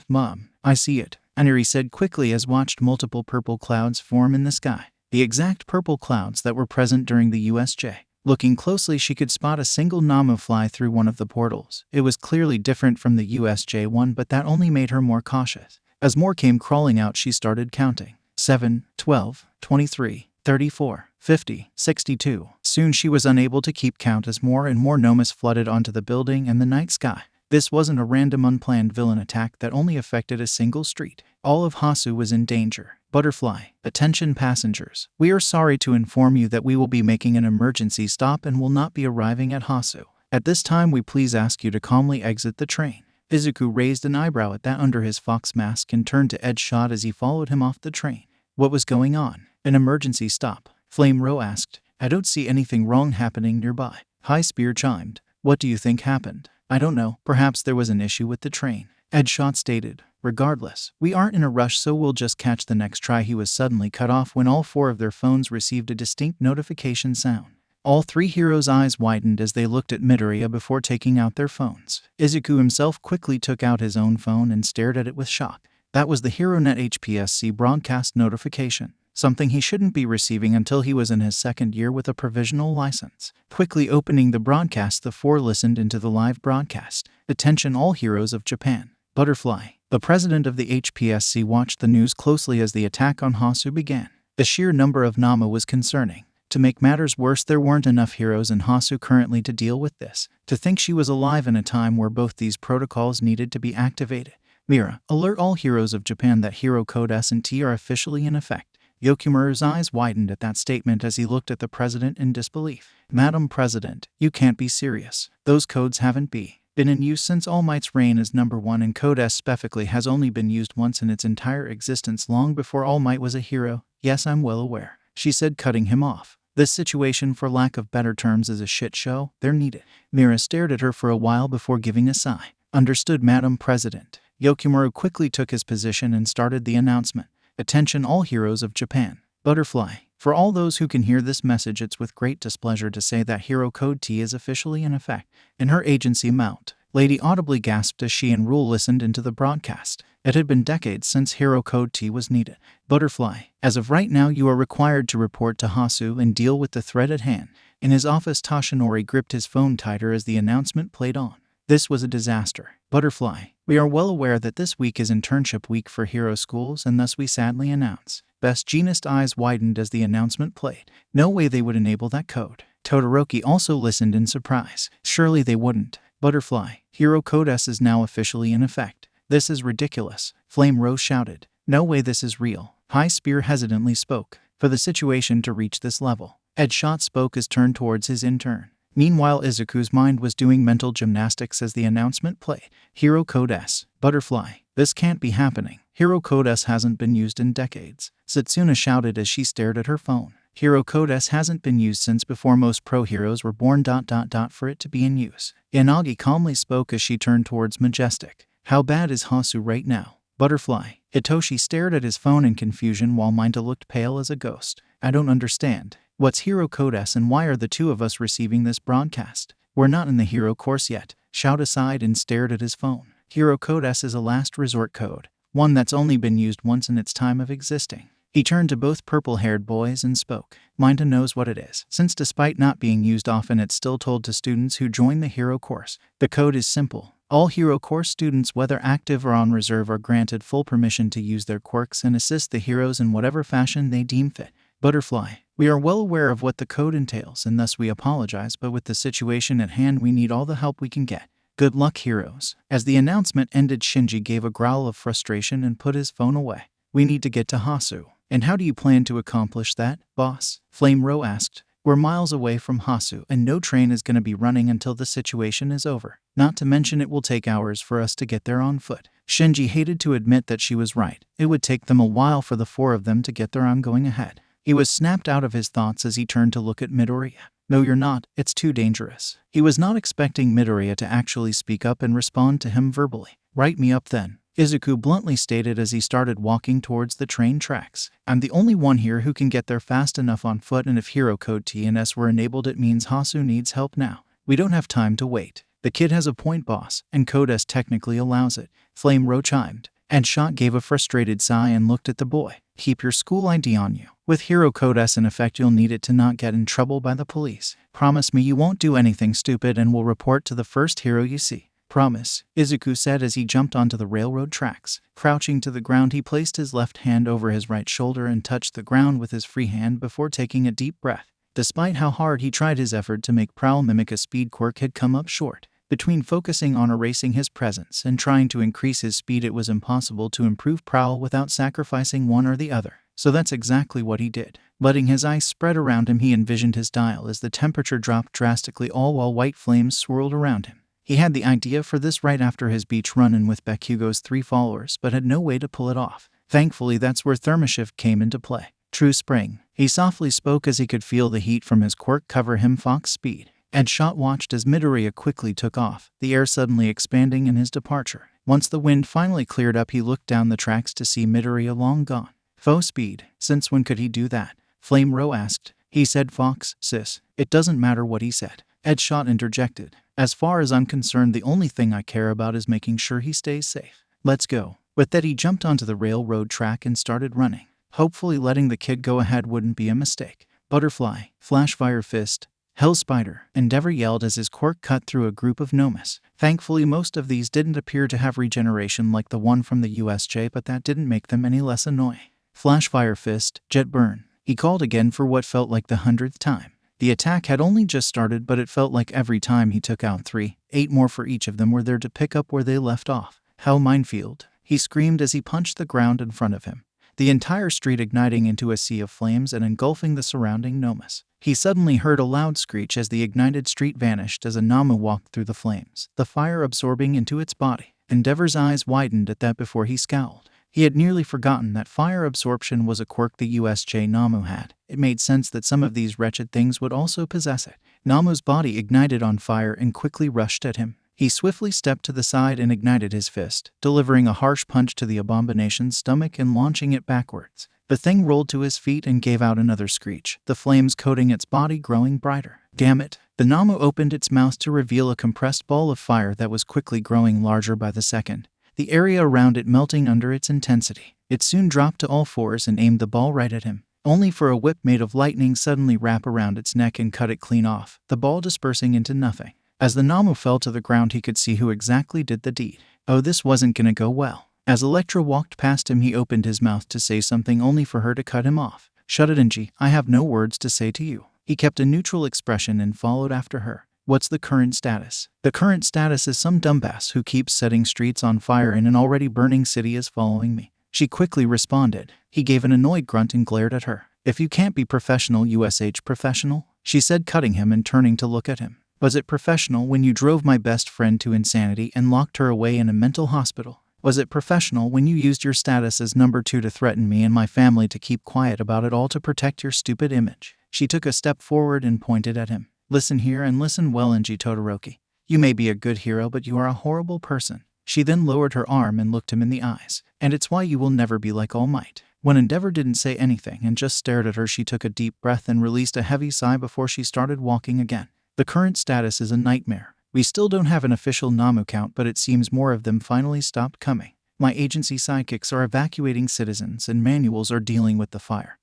Mom, I see it, Aniri said quickly as watched multiple purple clouds form in the sky. The exact purple clouds that were present during the USJ. Looking closely, she could spot a single Namu fly through one of the portals. It was clearly different from the USJ one, but that only made her more cautious. As more came crawling out, she started counting. 7, 12, 23, 34, 50, 62. Soon she was unable to keep count as more and more Nomus flooded onto the building and the night sky. This wasn't a random unplanned villain attack that only affected a single street. All of Hasu was in danger. Butterfly, attention passengers. We are sorry to inform you that we will be making an emergency stop and will not be arriving at Hasu. At this time, we please ask you to calmly exit the train. Izuku raised an eyebrow at that under his fox mask and turned to Headshot as he followed him off the train. What was going on? An emergency stop? Flame Ro asked. I don't see anything wrong happening nearby. High Spear chimed. What do you think happened? I don't know. Perhaps there was an issue with the train. Headshot stated. Regardless, we aren't in a rush, so we'll just catch the next try. He was suddenly cut off when all 4 of their phones received a distinct notification sound. All 3 heroes' eyes widened as they looked at Midoriya before taking out their phones. Izuku himself quickly took out his own phone and stared at it with shock. That was the HeroNet HPSC broadcast notification. Something he shouldn't be receiving until he was in his 2nd year with a provisional license. Quickly opening the broadcast, the 4 listened into the live broadcast. Attention all heroes of Japan. Butterfly, the president of the HPSC, watched the news closely as the attack on Hasu began. The sheer number of Nama was concerning. To make matters worse, there weren't enough heroes in Hasu currently to deal with this. To think she was alive in a time where both these protocols needed to be activated. Mira, alert all heroes of Japan that Hero Code S&T are officially in effect. Yokimuru's eyes widened at that statement as he looked at the president in disbelief. Madam President, you can't be serious. Those codes haven't been in use since All Might's reign as number 1, and Code S specifically has only been used once in its entire existence, long before All Might was a hero. Yes, I'm well aware, she said, cutting him off. This situation, for lack of better terms, is a shit show. They're needed. Mira stared at her for a while before giving a sigh. Understood, Madam President. Yokimaru quickly took his position and started the announcement. Attention all heroes of Japan. Butterfly. For all those who can hear this message, it's with great displeasure to say that Hero Code T is officially in effect. In her agency Mount, Lady audibly gasped as she and Rule listened into the broadcast. It had been decades since Hero Code T was needed. Butterfly. As of right now, you are required to report to Hasu and deal with the threat at hand. In his office, Toshinori gripped his phone tighter as the announcement played on. This was a disaster. Butterfly. We are well aware that this week is internship week for hero schools, and thus we sadly announce. Best Jeanist eyes widened as the announcement played. No way they would enable that code. Todoroki also listened in surprise. Surely they wouldn't. Butterfly. Hero Code S is now officially in effect. This is ridiculous. Flame Rose shouted. No way, this is real. High Spear hesitantly spoke. For the situation to reach this level. Ed Shot spoke as turned towards his intern. Meanwhile, Izuku's mind was doing mental gymnastics as the announcement played. Hero Code S. Butterfly. This can't be happening. Hero Code S hasn't been used in decades. Setsuna shouted as she stared at her phone. Hero Code S hasn't been used since before most pro heroes were born. For it to be in use. Inagi calmly spoke as she turned towards Majestic. How bad is Hasu right now? Butterfly. Hitoshi stared at his phone in confusion while Minta looked pale as a ghost. I don't understand. What's Hero Code S and why are the two of us receiving this broadcast? We're not in the hero course yet. Shout aside and stared at his phone. Hero Code S is a last resort code. One that's only been used once in its time of existing. He turned to both purple-haired boys and spoke. Minta knows what it is, since despite not being used often, it's still told to students who join the hero course. The code is simple. All hero course students, whether active or on reserve, are granted full permission to use their quirks and assist the heroes in whatever fashion they deem fit. Butterfly. We are well aware of what the code entails, and thus we apologize, but with the situation at hand, we need all the help we can get. Good luck, heroes. As the announcement ended, Shinji gave a growl of frustration and put his phone away. We need to get to Hasu. And how do you plan to accomplish that, boss? Flame Ro asked. We're miles away from Hasu, and no train is going to be running until the situation is over. Not to mention it will take hours for us to get there on foot. Shinji hated to admit that she was right. It would take them a while for the four of them to get there. I'm going ahead. He was snapped out of his thoughts as he turned to look at Midoriya. No, you're not. It's too dangerous. He was not expecting Midoriya to actually speak up and respond to him verbally. Write me up then. Izuku bluntly stated as he started walking towards the train tracks. I'm the only one here who can get there fast enough on foot, and if Hero Code T and S were enabled, it means Hasu needs help now. We don't have time to wait. The kid has a point, boss, and Code S technically allows it. Flame Ro chimed. And Shot gave a frustrated sigh and looked at the boy. Keep your school ID on you. With Hero Code S in effect, you'll need it to not get in trouble by the police. Promise me you won't do anything stupid and will report to the first hero you see. Promise, Izuku said as he jumped onto the railroad tracks. Crouching to the ground, he placed his left hand over his right shoulder and touched the ground with his free hand before taking a deep breath. Despite how hard he tried, his effort to make Prowl mimic a speed quirk had come up short. Between focusing on erasing his presence and trying to increase his speed, it was impossible to improve Prowl without sacrificing one or the other. So that's exactly what he did. Letting his eyes spread around him, he envisioned his dial as the temperature dropped drastically, all while white flames swirled around him. He had the idea for this right after his beach run-in with Bakugo's 3 followers, but had no way to pull it off. Thankfully, that's where Thermoshift came into play. True spring. He softly spoke as he could feel the heat from his quirk cover him Fox speed. Ed Shot watched as Midoriya quickly took off, the air suddenly expanding in his departure. Once the wind finally cleared up, he looked down the tracks to see Midoriya long gone. Faux speed. Since when could he do that? Flame Ro asked. He said Fox, sis. It doesn't matter what he said. Ed Shot interjected. As far as I'm concerned, the only thing I care about is making sure he stays safe. Let's go. With that, he jumped onto the railroad track and started running. Hopefully letting the kid go ahead wouldn't be a mistake. Butterfly, Flashfire Fist, Hell Spider, Endeavor yelled as his quirk cut through a group of Nomas. Thankfully, most of these didn't appear to have regeneration like the one from the USJ, but that didn't make them any less annoying. Flashfire Fist, Jet Burn. He called again for what felt like the 100th time. The attack had only just started, but it felt like every time he took out 3, 8 more for each of them were there to pick up where they left off. Hell Minefield. He screamed as he punched the ground in front of him, the entire street igniting into a sea of flames and engulfing the surrounding Nomas. He suddenly heard a loud screech as the ignited street vanished as a Nama walked through the flames, the fire absorbing into its body. Endeavor's eyes widened at that before he scowled. He had nearly forgotten that fire absorption was a quirk the USJ Namu had. It made sense that some of these wretched things would also possess it. Namu's body ignited on fire and quickly rushed at him. He swiftly stepped to the side and ignited his fist, delivering a harsh punch to the abomination's stomach and launching it backwards. The thing rolled to his feet and gave out another screech, the flames coating its body growing brighter. Damn it! The Namu opened its mouth to reveal a compressed ball of fire that was quickly growing larger by the second, the area around it melting under its intensity. It soon dropped to all fours and aimed the ball right at him, only for a whip made of lightning suddenly wrap around its neck and cut it clean off, the ball dispersing into nothing. As the Namu fell to the ground, he could see who exactly did the deed. Oh, this wasn't gonna go well. As Electra walked past him, he opened his mouth to say something only for her to cut him off. Shut it, Angie. I have no words to say to you. He kept a neutral expression and followed after her. What's the current status? The current status is some dumbass who keeps setting streets on fire in an already burning city is following me. She quickly responded. He gave an annoyed grunt and glared at her. If you can't be professional, USH professional? She said, cutting him and turning to look at him. Was it professional when you drove my best friend to insanity and locked her away in a mental hospital? Was it professional when you used your status as number 2 to threaten me and my family to keep quiet about it all to protect your stupid image? She took a step forward and pointed at him. Listen here and listen well, Angie Todoroki. You may be a good hero, but you are a horrible person. She then lowered her arm and looked him in the eyes. And it's why you will never be like All Might. When Endeavor didn't say anything and just stared at her, she took a deep breath and released a heavy sigh before she started walking again. The current status is a nightmare. We still don't have an official Namu count, but it seems more of them finally stopped coming. My agency sidekicks are evacuating citizens and manuals are dealing with the fire.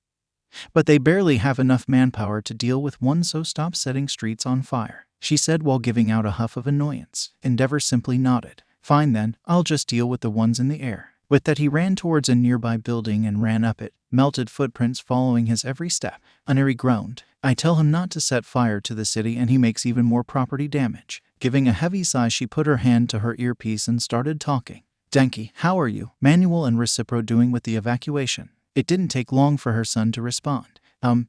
But they barely have enough manpower to deal with one, so stop setting streets on fire, she said while giving out a huff of annoyance. Endeavor simply nodded. Fine then, I'll just deal with the ones in the air. With that, he ran towards a nearby building and ran up it, melted footprints following his every step. Aneri groaned. I tell him not to set fire to the city and he makes even more property damage. Giving a heavy sigh, she put her hand to her earpiece and started talking. Denki, how are you, Manuel and Recipro, doing with the evacuation? It didn't take long for her son to respond.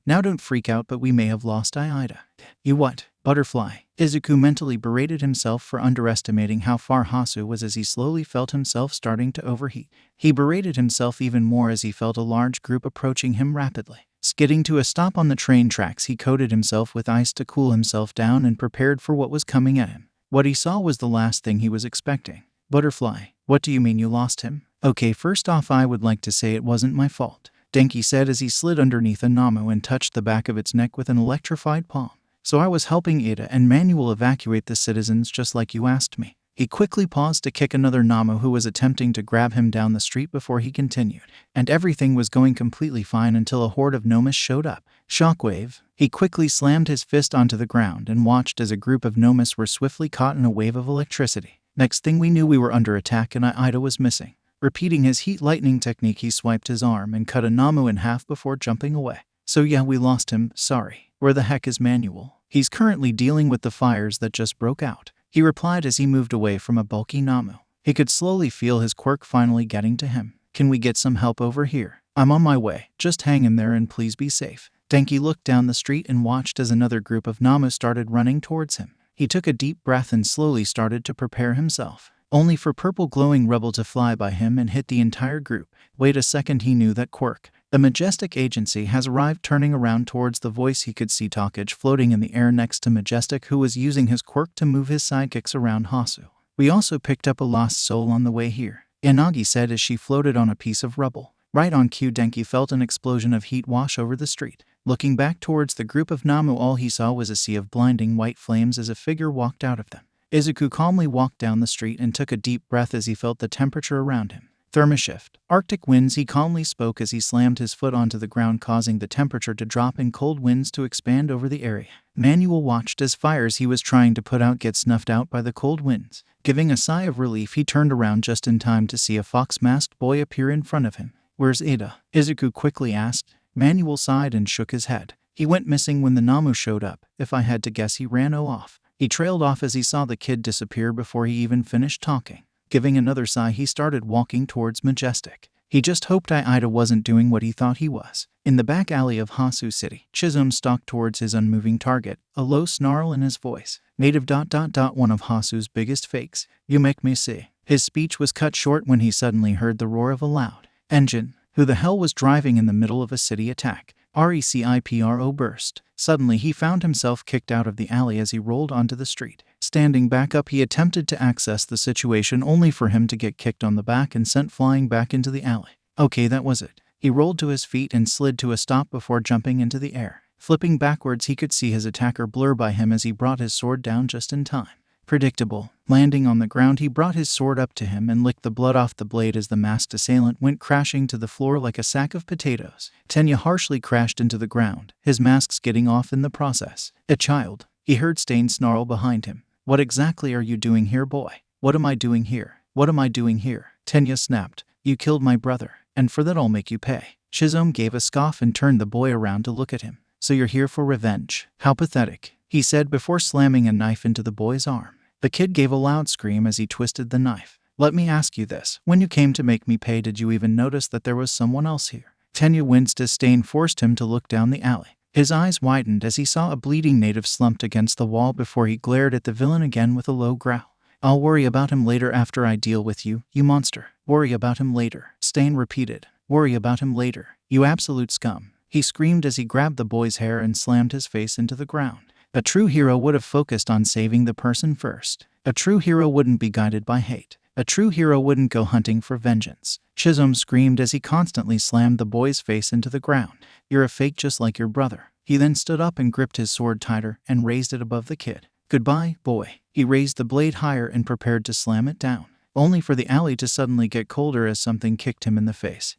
Now don't freak out, but we may have lost Ida. You what? Butterfly. Izuku mentally berated himself for underestimating how far Hasu was as he slowly felt himself starting to overheat. He berated himself even more as he felt a large group approaching him rapidly. Skidding to a stop on the train tracks, he coated himself with ice to cool himself down and prepared for what was coming at him. What he saw was the last thing he was expecting. Butterfly, what do you mean you lost him? Okay, first off, I would like to say it wasn't my fault, Denki said as he slid underneath a Namu and touched the back of its neck with an electrified palm. So I was helping Ada and Manuel evacuate the citizens just like you asked me. He quickly paused to kick another Namu who was attempting to grab him down the street before he continued. And everything was going completely fine until a horde of Nomas showed up. Shockwave. He quickly slammed his fist onto the ground and watched as a group of Nomas were swiftly caught in a wave of electricity. Next thing we knew, we were under attack and Ida was missing. Repeating his heat lightning technique, he swiped his arm and cut a Namu in half before jumping away. So yeah, we lost him, sorry. Where the heck is Manuel? He's currently dealing with the fires that just broke out, he replied as he moved away from a bulky Namu. He could slowly feel his quirk finally getting to him. Can we get some help over here? I'm on my way, just hang in there and please be safe. Denki looked down the street and watched as another group of Namu started running towards him. He took a deep breath and slowly started to prepare himself, only for purple glowing rubble to fly by him and hit the entire group. Wait a second, he knew that Quirk, the Majestic agency, has arrived. Turning around towards the voice, he could see Takage floating in the air next to Majestic, who was using his quirk to move his sidekicks around Hasu. We also picked up a lost soul on the way here, Inagi said as she floated on a piece of rubble. Right on cue, Denki felt an explosion of heat wash over the street. Looking back towards the group of Namu, all he saw was a sea of blinding white flames as a figure walked out of them. Izuku calmly walked down the street and took a deep breath as he felt the temperature around him. Thermoshift. Arctic winds, he calmly spoke as he slammed his foot onto the ground, causing the temperature to drop and cold winds to expand over the area. Manuel watched as fires he was trying to put out get snuffed out by the cold winds. Giving a sigh of relief, he turned around just in time to see a fox-masked boy appear in front of him. Where's Ada? Izuku quickly asked. Manuel sighed and shook his head. He went missing when the Namu showed up. If I had to guess, he ran off. He trailed off as he saw the kid disappear before he even finished talking. Giving another sigh, he started walking towards Majestic. He just hoped Ida wasn't doing what he thought he was. In the back alley of Hasu City, Chisholm stalked towards his unmoving target, a low snarl in his voice. Native ... one of Hasu's biggest fakes. You make me see. His speech was cut short when he suddenly heard the roar of a loud, Engine. Who the hell was driving in the middle of a city attack? RECIPRO burst. Suddenly he found himself kicked out of the alley as he rolled onto the street. Standing back up, he attempted to access the situation only for him to get kicked on the back and sent flying back into the alley. Okay, that was it. He rolled to his feet and slid to a stop before jumping into the air. Flipping backwards, he could see his attacker blur by him as he brought his sword down just in time. Predictable. Landing on the ground, he brought his sword up to him and licked the blood off the blade as the masked assailant went crashing to the floor like a sack of potatoes. Tenya harshly crashed into the ground, his masks getting off in the process. A child. He heard Stain snarl behind him. What exactly are you doing here, boy? What am I doing here? What am I doing here? Tenya snapped. You killed my brother, and for that I'll make you pay. Shizome gave a scoff and turned the boy around to look at him. So you're here for revenge? How pathetic, he said before slamming a knife into the boy's arm. The kid gave a loud scream as he twisted the knife. Let me ask you this. When you came to make me pay, did you even notice that there was someone else here? Tenya winced as Stain forced him to look down the alley. His eyes widened as he saw a bleeding native slumped against the wall before he glared at the villain again with a low growl. I'll worry about him later after I deal with you, you monster. Worry about him later, Stain repeated. Worry about him later, you absolute scum. He screamed as he grabbed the boy's hair and slammed his face into the ground. A true hero would have focused on saving the person first. A true hero wouldn't be guided by hate. A true hero wouldn't go hunting for vengeance. Shizome screamed as he constantly slammed the boy's face into the ground. You're a fake just like your brother. He then stood up and gripped his sword tighter and raised it above the kid. Goodbye, boy. He raised the blade higher and prepared to slam it down, only for the alley to suddenly get colder as something kicked him in the face,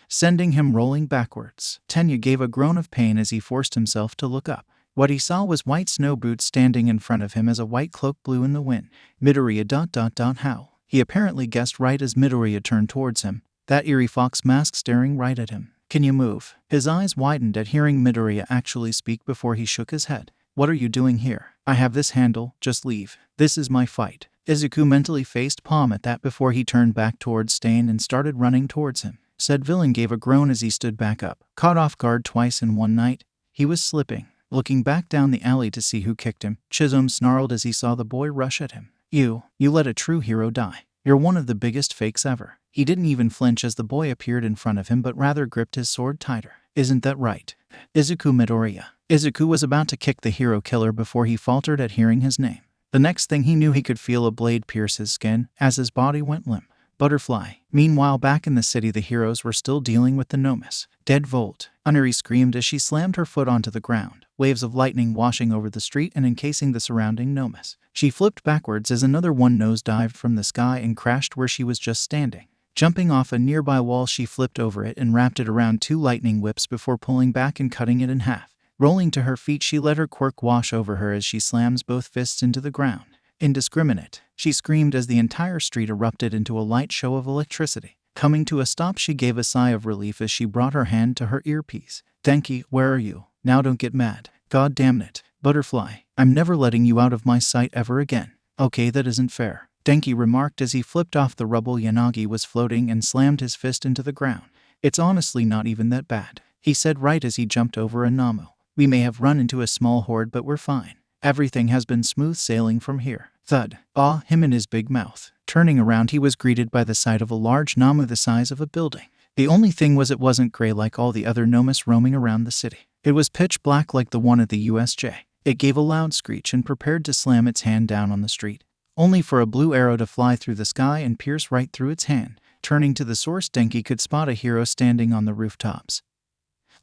sending him rolling backwards. Tenya gave a groan of pain as he forced himself to look up. What he saw was white snow boots standing in front of him as a white cloak blew in the wind. Midoriya ... How? He apparently guessed right as Midoriya turned towards him, that eerie fox mask staring right at him. Can you move? His eyes widened at hearing Midoriya actually speak before he shook his head. What are you doing here? I have this handle, just leave. This is my fight. Izuku mentally faced palm at that before he turned back towards Stain and started running towards him. Said villain gave a groan as he stood back up. Caught off guard twice in one night, he was slipping. Looking back down the alley to see who kicked him, Shizome snarled as he saw the boy rush at him. You let a true hero die. You're one of the biggest fakes ever. He didn't even flinch as the boy appeared in front of him but rather gripped his sword tighter. Isn't that right? Izuku Midoriya. Izuku was about to kick the hero killer before he faltered at hearing his name. The next thing he knew, he could feel a blade pierce his skin as his body went limp. Butterfly. Meanwhile, back in the city, the heroes were still dealing with the Nomus. Dead Volt. Unari screamed as she slammed her foot onto the ground, waves of lightning washing over the street and encasing the surrounding Nomus. She flipped backwards as another one nosedived from the sky and crashed where she was just standing. Jumping off a nearby wall, she flipped over it and wrapped it around two lightning whips before pulling back and cutting it in half. Rolling to her feet, she let her quirk wash over her as she slams both fists into the ground. Indiscriminate, she screamed as the entire street erupted into a light show of electricity. Coming to a stop, she gave a sigh of relief as she brought her hand to her earpiece. Denki, where are you? Now don't get mad. God damn it. Butterfly, I'm never letting you out of my sight ever again. Okay, that isn't fair, Denki remarked as he flipped off the rubble Yanagi was floating and slammed his fist into the ground. It's honestly not even that bad, he said right as he jumped over a Namu. We may have run into a small horde, but we're fine. Everything has been smooth sailing from here. Thud. Him and his big mouth. Turning around, he was greeted by the sight of a large Namu the size of a building. The only thing was it wasn't gray like all the other Nomus roaming around the city. It was pitch black like the one at the USJ. It gave a loud screech and prepared to slam its hand down on the street, only for a blue arrow to fly through the sky and pierce right through its hand. Turning to the source, Denki could spot a hero standing on the rooftops,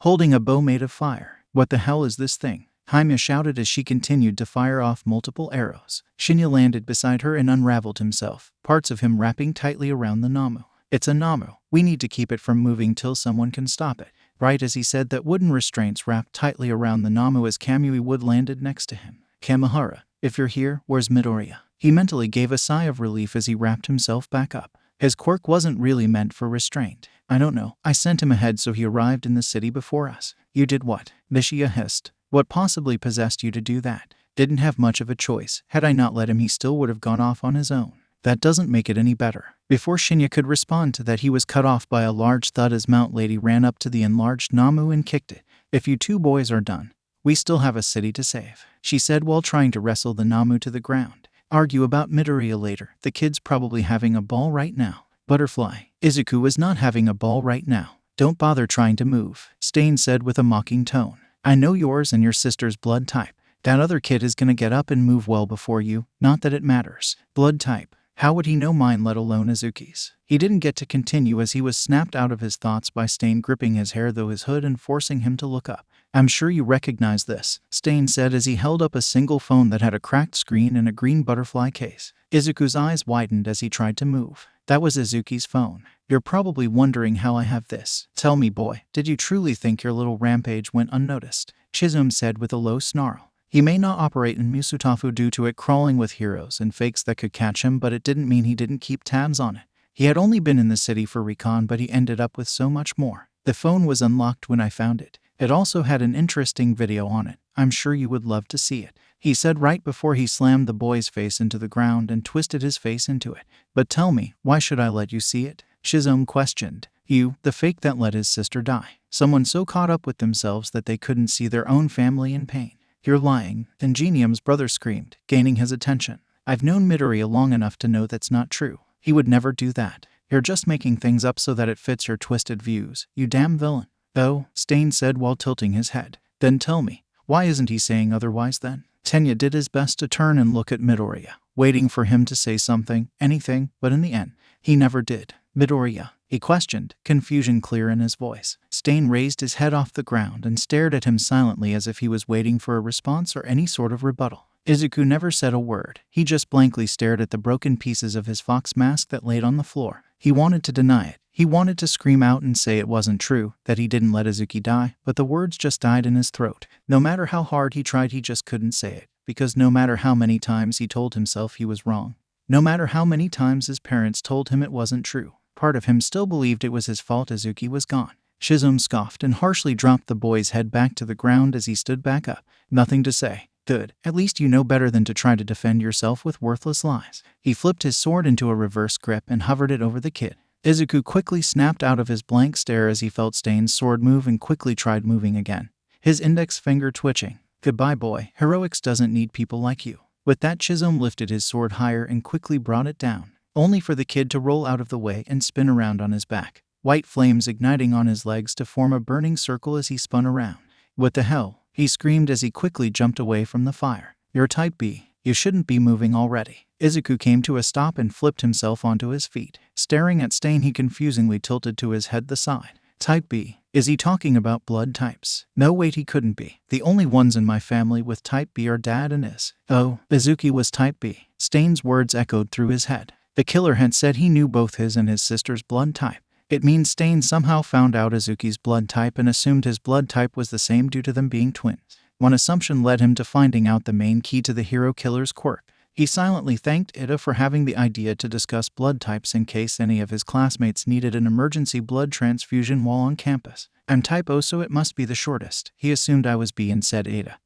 holding a bow made of fire. What the hell is this thing? Haimya shouted as she continued to fire off multiple arrows. Shinya landed beside her and unraveled himself, parts of him wrapping tightly around the Namu. It's a Namu. We need to keep it from moving till someone can stop it. Right as he said that, wooden restraints wrapped tightly around the Namu as Kamui Wood landed next to him. Kamihara, if you're here, where's Midoriya? He mentally gave a sigh of relief as he wrapped himself back up. His quirk wasn't really meant for restraint. I don't know. I sent him ahead so he arrived in the city before us. You did what? Nishia hissed. What possibly possessed you to do that? Didn't have much of a choice. Had I not let him, he still would have gone off on his own. That doesn't make it any better. Before Shinya could respond to that, he was cut off by a large thud as Mount Lady ran up to the enlarged Namu and kicked it. If you two boys are done, we still have a city to save, she said while trying to wrestle the Namu to the ground. Argue about Midoriya later. The kid's probably having a ball right now. Butterfly, Izuku was not having a ball right now. Don't bother trying to move, Stain said with a mocking tone. I know yours and your sister's blood type. That other kid is gonna get up and move well before you, not that it matters. Blood type. How would he know mine, let alone Izuki's? He didn't get to continue as he was snapped out of his thoughts by Stain gripping his hair through his hood and forcing him to look up. I'm sure you recognize this, Stain said as he held up a single phone that had a cracked screen and a green butterfly case. Izuku's eyes widened as he tried to move. That was Izuki's phone. You're probably wondering how I have this. Tell me, boy, did you truly think your little rampage went unnoticed? Chizum said with a low snarl. He may not operate in Musutafu due to it crawling with heroes and fakes that could catch him, but it didn't mean he didn't keep tabs on it. He had only been in the city for recon, but he ended up with so much more. The phone was unlocked when I found it. It also had an interesting video on it. I'm sure you would love to see it, he said right before he slammed the boy's face into the ground and twisted his face into it. But tell me, why should I let you see it? Shizome questioned. You, the fake that let his sister die. Someone so caught up with themselves that they couldn't see their own family in pain. You're lying, Ingenium's brother screamed, gaining his attention. I've known Midoriya long enough to know that's not true. He would never do that. You're just making things up so that it fits your twisted views, you damn villain. Oh, Stain said while tilting his head. Then tell me, why isn't he saying otherwise then? Tenya did his best to turn and look at Midoriya, waiting for him to say something, anything, but in the end, he never did. Midoriya, he questioned, confusion clear in his voice. Stain raised his head off the ground and stared at him silently as if he was waiting for a response or any sort of rebuttal. Izuku never said a word. He just blankly stared at the broken pieces of his fox mask that laid on the floor. He wanted to deny it. He wanted to scream out and say it wasn't true, that he didn't let Izuki die, but the words just died in his throat. No matter how hard he tried, he just couldn't say it, because no matter how many times he told himself he was wrong, no matter how many times his parents told him it wasn't true, part of him still believed it was his fault Izuki was gone. Shizum scoffed and harshly dropped the boy's head back to the ground as he stood back up. Nothing to say. Good. At least you know better than to try to defend yourself with worthless lies. He flipped his sword into a reverse grip and hovered it over the kid. Izuku quickly snapped out of his blank stare as he felt Stain's sword move and quickly tried moving again, his index finger twitching. Goodbye, boy. Heroics doesn't need people like you. With that, Shizum lifted his sword higher and quickly brought it down, only for the kid to roll out of the way and spin around on his back, white flames igniting on his legs to form a burning circle as he spun around. What the hell? He screamed as he quickly jumped away from the fire. You're type B. You shouldn't be moving already. Izuku came to a stop and flipped himself onto his feet. Staring at Stain, he confusingly tilted to his head the side. Type B. Is he talking about blood types? No, wait, he couldn't be. The only ones in my family with type B are Dad and Iz. Oh, Izuki was type B. Stain's words echoed through his head. The killer had said he knew both his and his sister's blood type. It means Stain somehow found out Izuki's blood type and assumed his blood type was the same due to them being twins. One assumption led him to finding out the main key to the hero killer's quirk. He silently thanked Ida for having the idea to discuss blood types in case any of his classmates needed an emergency blood transfusion while on campus. I'm type O, so it must be the shortest. He assumed I was B and said Ada,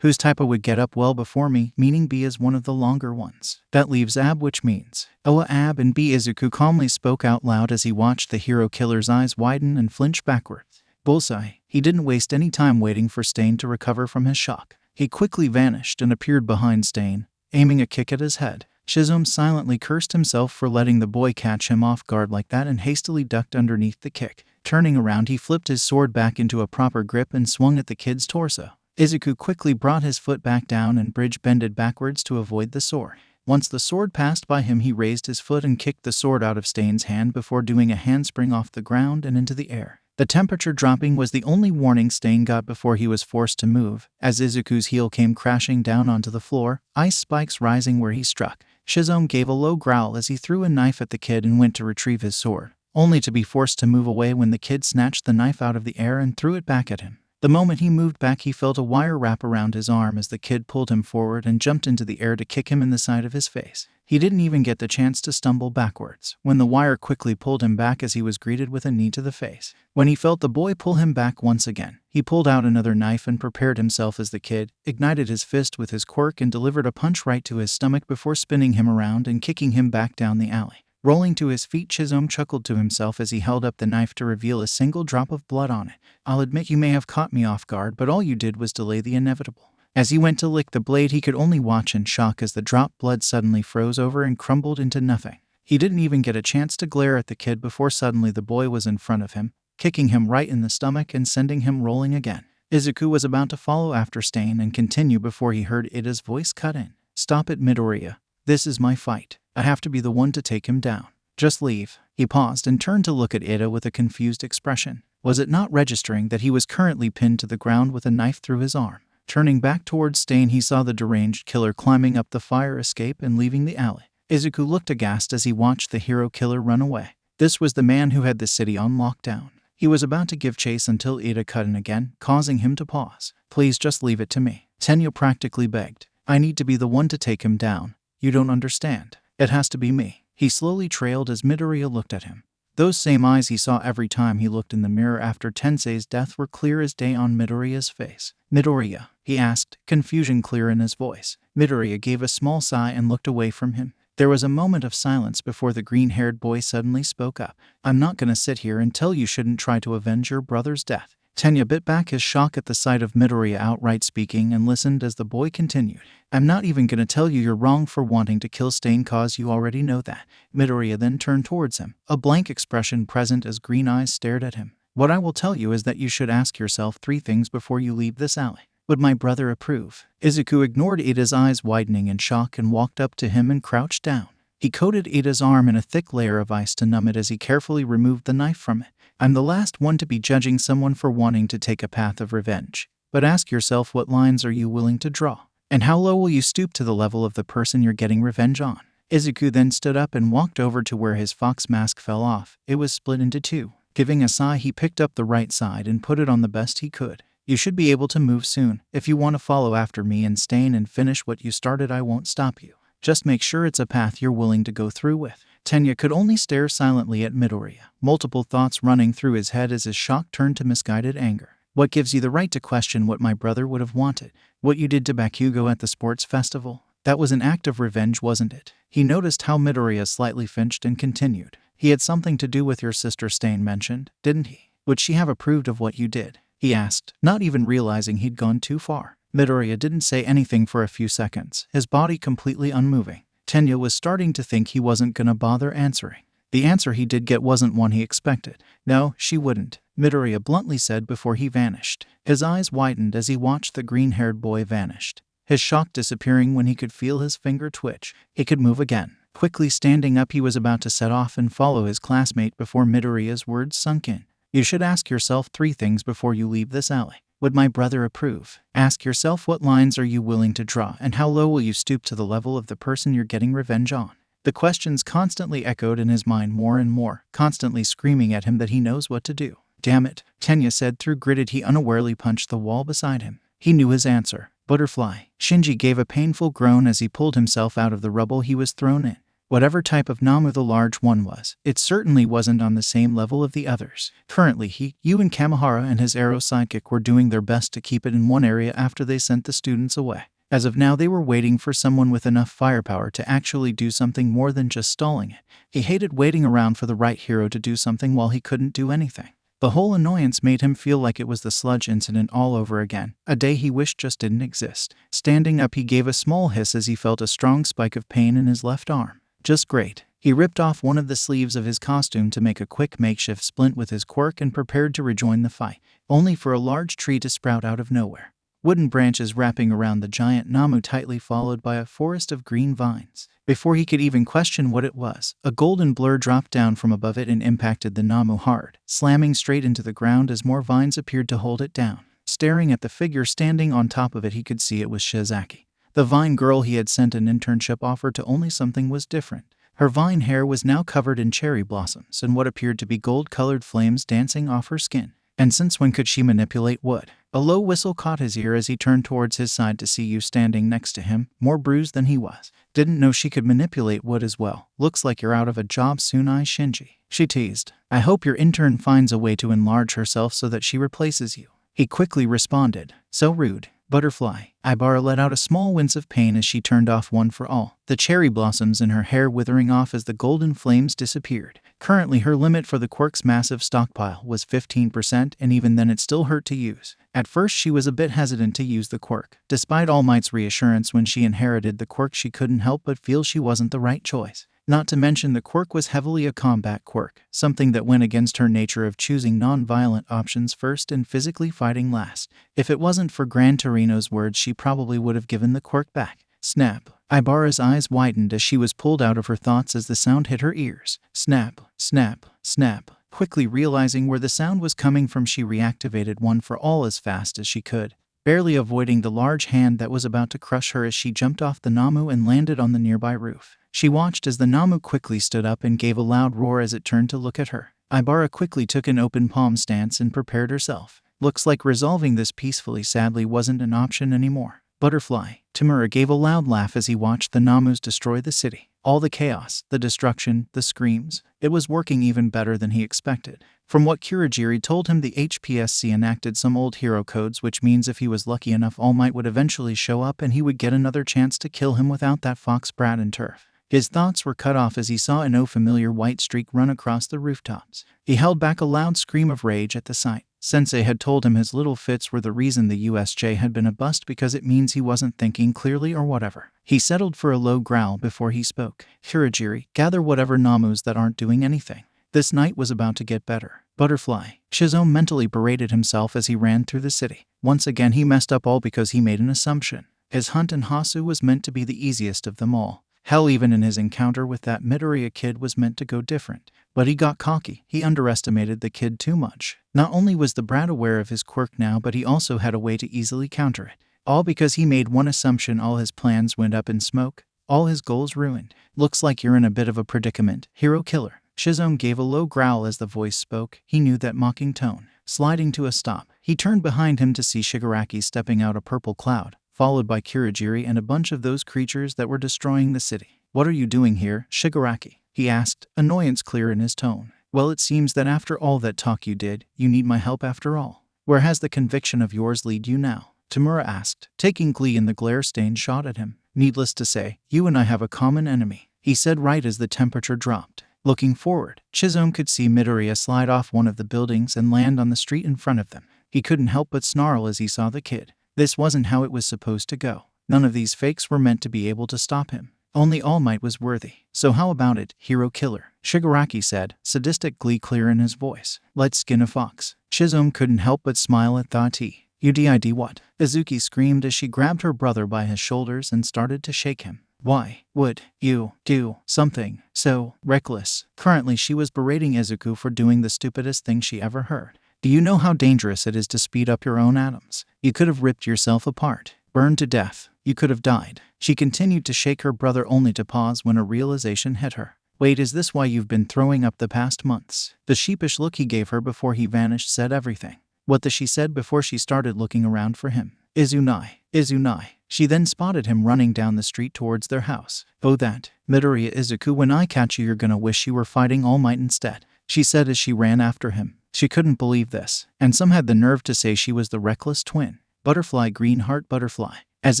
whose type O would get up well before me, meaning B is one of the longer ones. That leaves AB, which means Oa, AB, and B. Izuku calmly spoke out loud as he watched the hero killer's eyes widen and flinch backwards. Bullseye. He didn't waste any time waiting for Stain to recover from his shock. He quickly vanished and appeared behind Stain, aiming a kick at his head. Shizum silently cursed himself for letting the boy catch him off guard like that and hastily ducked underneath the kick. Turning around, he flipped his sword back into a proper grip and swung at the kid's torso. Izuku quickly brought his foot back down and bridge bended backwards to avoid the sword. Once the sword passed by him, he raised his foot and kicked the sword out of Stain's hand before doing a handspring off the ground and into the air. The temperature dropping was the only warning Stain got before he was forced to move, as Izuku's heel came crashing down onto the floor, ice spikes rising where he struck. Shizome gave a low growl as he threw a knife at the kid and went to retrieve his sword, only to be forced to move away when the kid snatched the knife out of the air and threw it back at him. The moment he moved back, he felt a wire wrap around his arm as the kid pulled him forward and jumped into the air to kick him in the side of his face. He didn't even get the chance to stumble backwards when the wire quickly pulled him back as he was greeted with a knee to the face. When he felt the boy pull him back once again, he pulled out another knife and prepared himself as the kid ignited his fist with his quirk and delivered a punch right to his stomach before spinning him around and kicking him back down the alley. Rolling to his feet, Shizome chuckled to himself as he held up the knife to reveal a single drop of blood on it. I'll admit you may have caught me off guard, but all you did was delay the inevitable. As he went to lick the blade, he could only watch in shock as the dropped blood suddenly froze over and crumbled into nothing. He didn't even get a chance to glare at the kid before suddenly the boy was in front of him, kicking him right in the stomach and sending him rolling again. Izuku was about to follow after Stain and continue before he heard Ida's voice cut in. "Stop it, Midoriya. This is my fight. I have to be the one to take him down. Just leave." He paused and turned to look at Ida with a confused expression. Was it not registering that he was currently pinned to the ground with a knife through his arm? Turning back towards Stain, he saw the deranged killer climbing up the fire escape and leaving the alley. Izuku looked aghast as he watched the hero killer run away. This was the man who had the city on lockdown. He was about to give chase until Ida cut in again, causing him to pause. "Please just leave it to me," Tenya practically begged. "I need to be the one to take him down. You don't understand. It has to be me." He slowly trailed as Midoriya looked at him. Those same eyes he saw every time he looked in the mirror after Tensei's death were clear as day on Midoriya's face. "Midoriya?" he asked, confusion clear in his voice. Midoriya gave a small sigh and looked away from him. There was a moment of silence before the green-haired boy suddenly spoke up. "I'm not gonna sit here and tell you shouldn't try to avenge your brother's death." Tenya bit back his shock at the sight of Midoriya outright speaking and listened as the boy continued. "I'm not even gonna tell you you're wrong for wanting to kill Stain, cause you already know that." Midoriya then turned towards him, a blank expression present as green eyes stared at him. "What I will tell you is that you should ask yourself 3 things before you leave this alley. Would my brother approve?" Izuku ignored Ida's eyes widening in shock and walked up to him and crouched down. He coated Ida's arm in a thick layer of ice to numb it as he carefully removed the knife from it. "I'm the last one to be judging someone for wanting to take a path of revenge. But ask yourself, what lines are you willing to draw? And how low will you stoop to the level of the person you're getting revenge on?" Izuku then stood up and walked over to where his fox mask fell off. It was split into 2. Giving a sigh, he picked up the right side and put it on the best he could. "You should be able to move soon. If you want to follow after me and Stain and finish what you started, I won't stop you. Just make sure it's a path you're willing to go through with." Tenya could only stare silently at Midoriya, multiple thoughts running through his head as his shock turned to misguided anger. "What gives you the right to question what my brother would have wanted? What you did to Bakugo at the sports festival? That was an act of revenge, wasn't it?" He noticed how Midoriya slightly flinched and continued. "He had something to do with your sister, Stain mentioned, didn't he? Would she have approved of what you did?" he asked, not even realizing he'd gone too far. Midoriya didn't say anything for a few seconds, his body completely unmoving. Tenya was starting to think he wasn't gonna bother answering. The answer he did get wasn't one he expected. "No, she wouldn't," Midoriya bluntly said before he vanished. His eyes widened as he watched the green-haired boy vanish, his shock disappearing when he could feel his finger twitch. He could move again. Quickly standing up, he was about to set off and follow his classmate before Midoriya's words sunk in. "You should ask yourself 3 things before you leave this alley. Would my brother approve? Ask yourself, what lines are you willing to draw, and how low will you stoop to the level of the person you're getting revenge on?" The questions constantly echoed in his mind more and more, constantly screaming at him that he knows what to do. "Damn it," Tenya said through gritted. He unawarely punched the wall beside him. He knew his answer. "Butterfly." Shinji gave a painful groan as he pulled himself out of the rubble he was thrown in. Whatever type of Namu the large one was, it certainly wasn't on the same level of the others. Currently you and Kamihara and his arrow sidekick were doing their best to keep it in one area after they sent the students away. As of now, they were waiting for someone with enough firepower to actually do something more than just stalling it. He hated waiting around for the right hero to do something while he couldn't do anything. The whole annoyance made him feel like it was the sludge incident all over again, a day he wished just didn't exist. Standing up, he gave a small hiss as he felt a strong spike of pain in his left arm. "Just great." He ripped off one of the sleeves of his costume to make a quick makeshift splint with his quirk and prepared to rejoin the fight, only for a large tree to sprout out of nowhere. Wooden branches wrapping around the giant Namu, tightly followed by a forest of green vines. Before he could even question what it was, a golden blur dropped down from above it and impacted the Namu hard, slamming straight into the ground as more vines appeared to hold it down. Staring at the figure standing on top of it, he could see it was Shizaki, the vine girl he had sent an internship offer to, only something was different. Her vine hair was now covered in cherry blossoms and what appeared to be gold-colored flames dancing off her skin. And since when could she manipulate wood? A low whistle caught his ear as he turned towards his side to see you standing next to him, more bruised than he was. "Didn't know she could manipulate wood as well. Looks like you're out of a job soon, Shinji," she teased. "I hope your intern finds a way to enlarge herself so that she replaces you." He quickly responded. "So rude, Butterfly." Ibara let out a small wince of pain as she turned off One for All, the cherry blossoms in her hair withering off as the golden flames disappeared. Currently, her limit for the quirk's massive stockpile was 15%, and even then it still hurt to use. At first, she was a bit hesitant to use the quirk. Despite All Might's reassurance when she inherited the quirk, she couldn't help but feel she wasn't the right choice. Not to mention the quirk was heavily a combat quirk, something that went against her nature of choosing non-violent options first and physically fighting last. If it wasn't for Gran Torino's words, she probably would have given the quirk back. Snap. Ibara's eyes widened as she was pulled out of her thoughts as the sound hit her ears. Snap, snap, snap. Quickly realizing where the sound was coming from, she reactivated One for All as fast as she could, barely avoiding the large hand that was about to crush her as she jumped off the Namu and landed on the nearby roof. She watched as the Namu quickly stood up and gave a loud roar as it turned to look at her. Ibara quickly took an open palm stance and prepared herself. Looks like resolving this peacefully sadly wasn't an option anymore. Butterfly. Tamura gave a loud laugh as he watched the Namus destroy the city. All the chaos, the destruction, the screams. It was working even better than he expected. From what Kurogiri told him, the HPSC enacted some old hero codes, which means if he was lucky enough, All Might would eventually show up and he would get another chance to kill him without that fox brat and turf. His thoughts were cut off as he saw an familiar white streak run across the rooftops. He held back a loud scream of rage at the sight. Sensei had told him his little fits were the reason the USJ had been a bust, because it means he wasn't thinking clearly or whatever. He settled for a low growl before he spoke. Kurogiri, gather whatever Namus that aren't doing anything. This night was about to get better. Butterfly. Shizuo mentally berated himself as he ran through the city. Once again he messed up all because he made an assumption. His hunt in Hasu was meant to be the easiest of them all. Hell, even in his encounter with that Midoriya kid was meant to go different. But he got cocky. He underestimated the kid too much. Not only was the brat aware of his quirk now, but he also had a way to easily counter it. All because he made one assumption. All his plans went up in smoke. All his goals ruined. Looks like you're in a bit of a predicament, hero killer. Shizuo gave a low growl as the voice spoke. He knew that mocking tone. Sliding to a stop, he turned behind him to see Shigaraki stepping out a purple cloud, followed by Kurogiri and a bunch of those creatures that were destroying the city. What are you doing here, Shigaraki? He asked, annoyance clear in his tone. Well, it seems that after all that talk you did, you need my help after all. Where has the conviction of yours lead you now? Tamura asked, taking glee in the glare-stained shot at him. Needless to say, you and I have a common enemy, he said right as the temperature dropped. Looking forward, Shizuo could see Midoriya slide off one of the buildings and land on the street in front of them. He couldn't help but snarl as he saw the kid. This wasn't how it was supposed to go. None of these fakes were meant to be able to stop him. Only All Might was worthy. So how about it, hero killer? Shigaraki said, sadistic glee clear in his voice. Let's skin a fox. Shizuo couldn't help but smile at that. You did what? Izuki screamed as she grabbed her brother by his shoulders and started to shake him. Why would you do something so reckless? Currently she was berating Izuku for doing the stupidest thing she ever heard. Do you know how dangerous it is to speed up your own atoms? You could have ripped yourself apart, burned to death. You could have died. She continued to shake her brother only to pause when a realization hit her. Wait, is this why you've been throwing up the past months? The sheepish look he gave her before he vanished said everything. What she said before she started looking around for him. Izunai. She then spotted him running down the street towards their house. Oh, that. Midoriya Izuku, when I catch you, you're gonna wish you were fighting All Might instead, she said as she ran after him. She couldn't believe this, and some had the nerve to say she was the reckless twin. Butterfly, green heart butterfly. As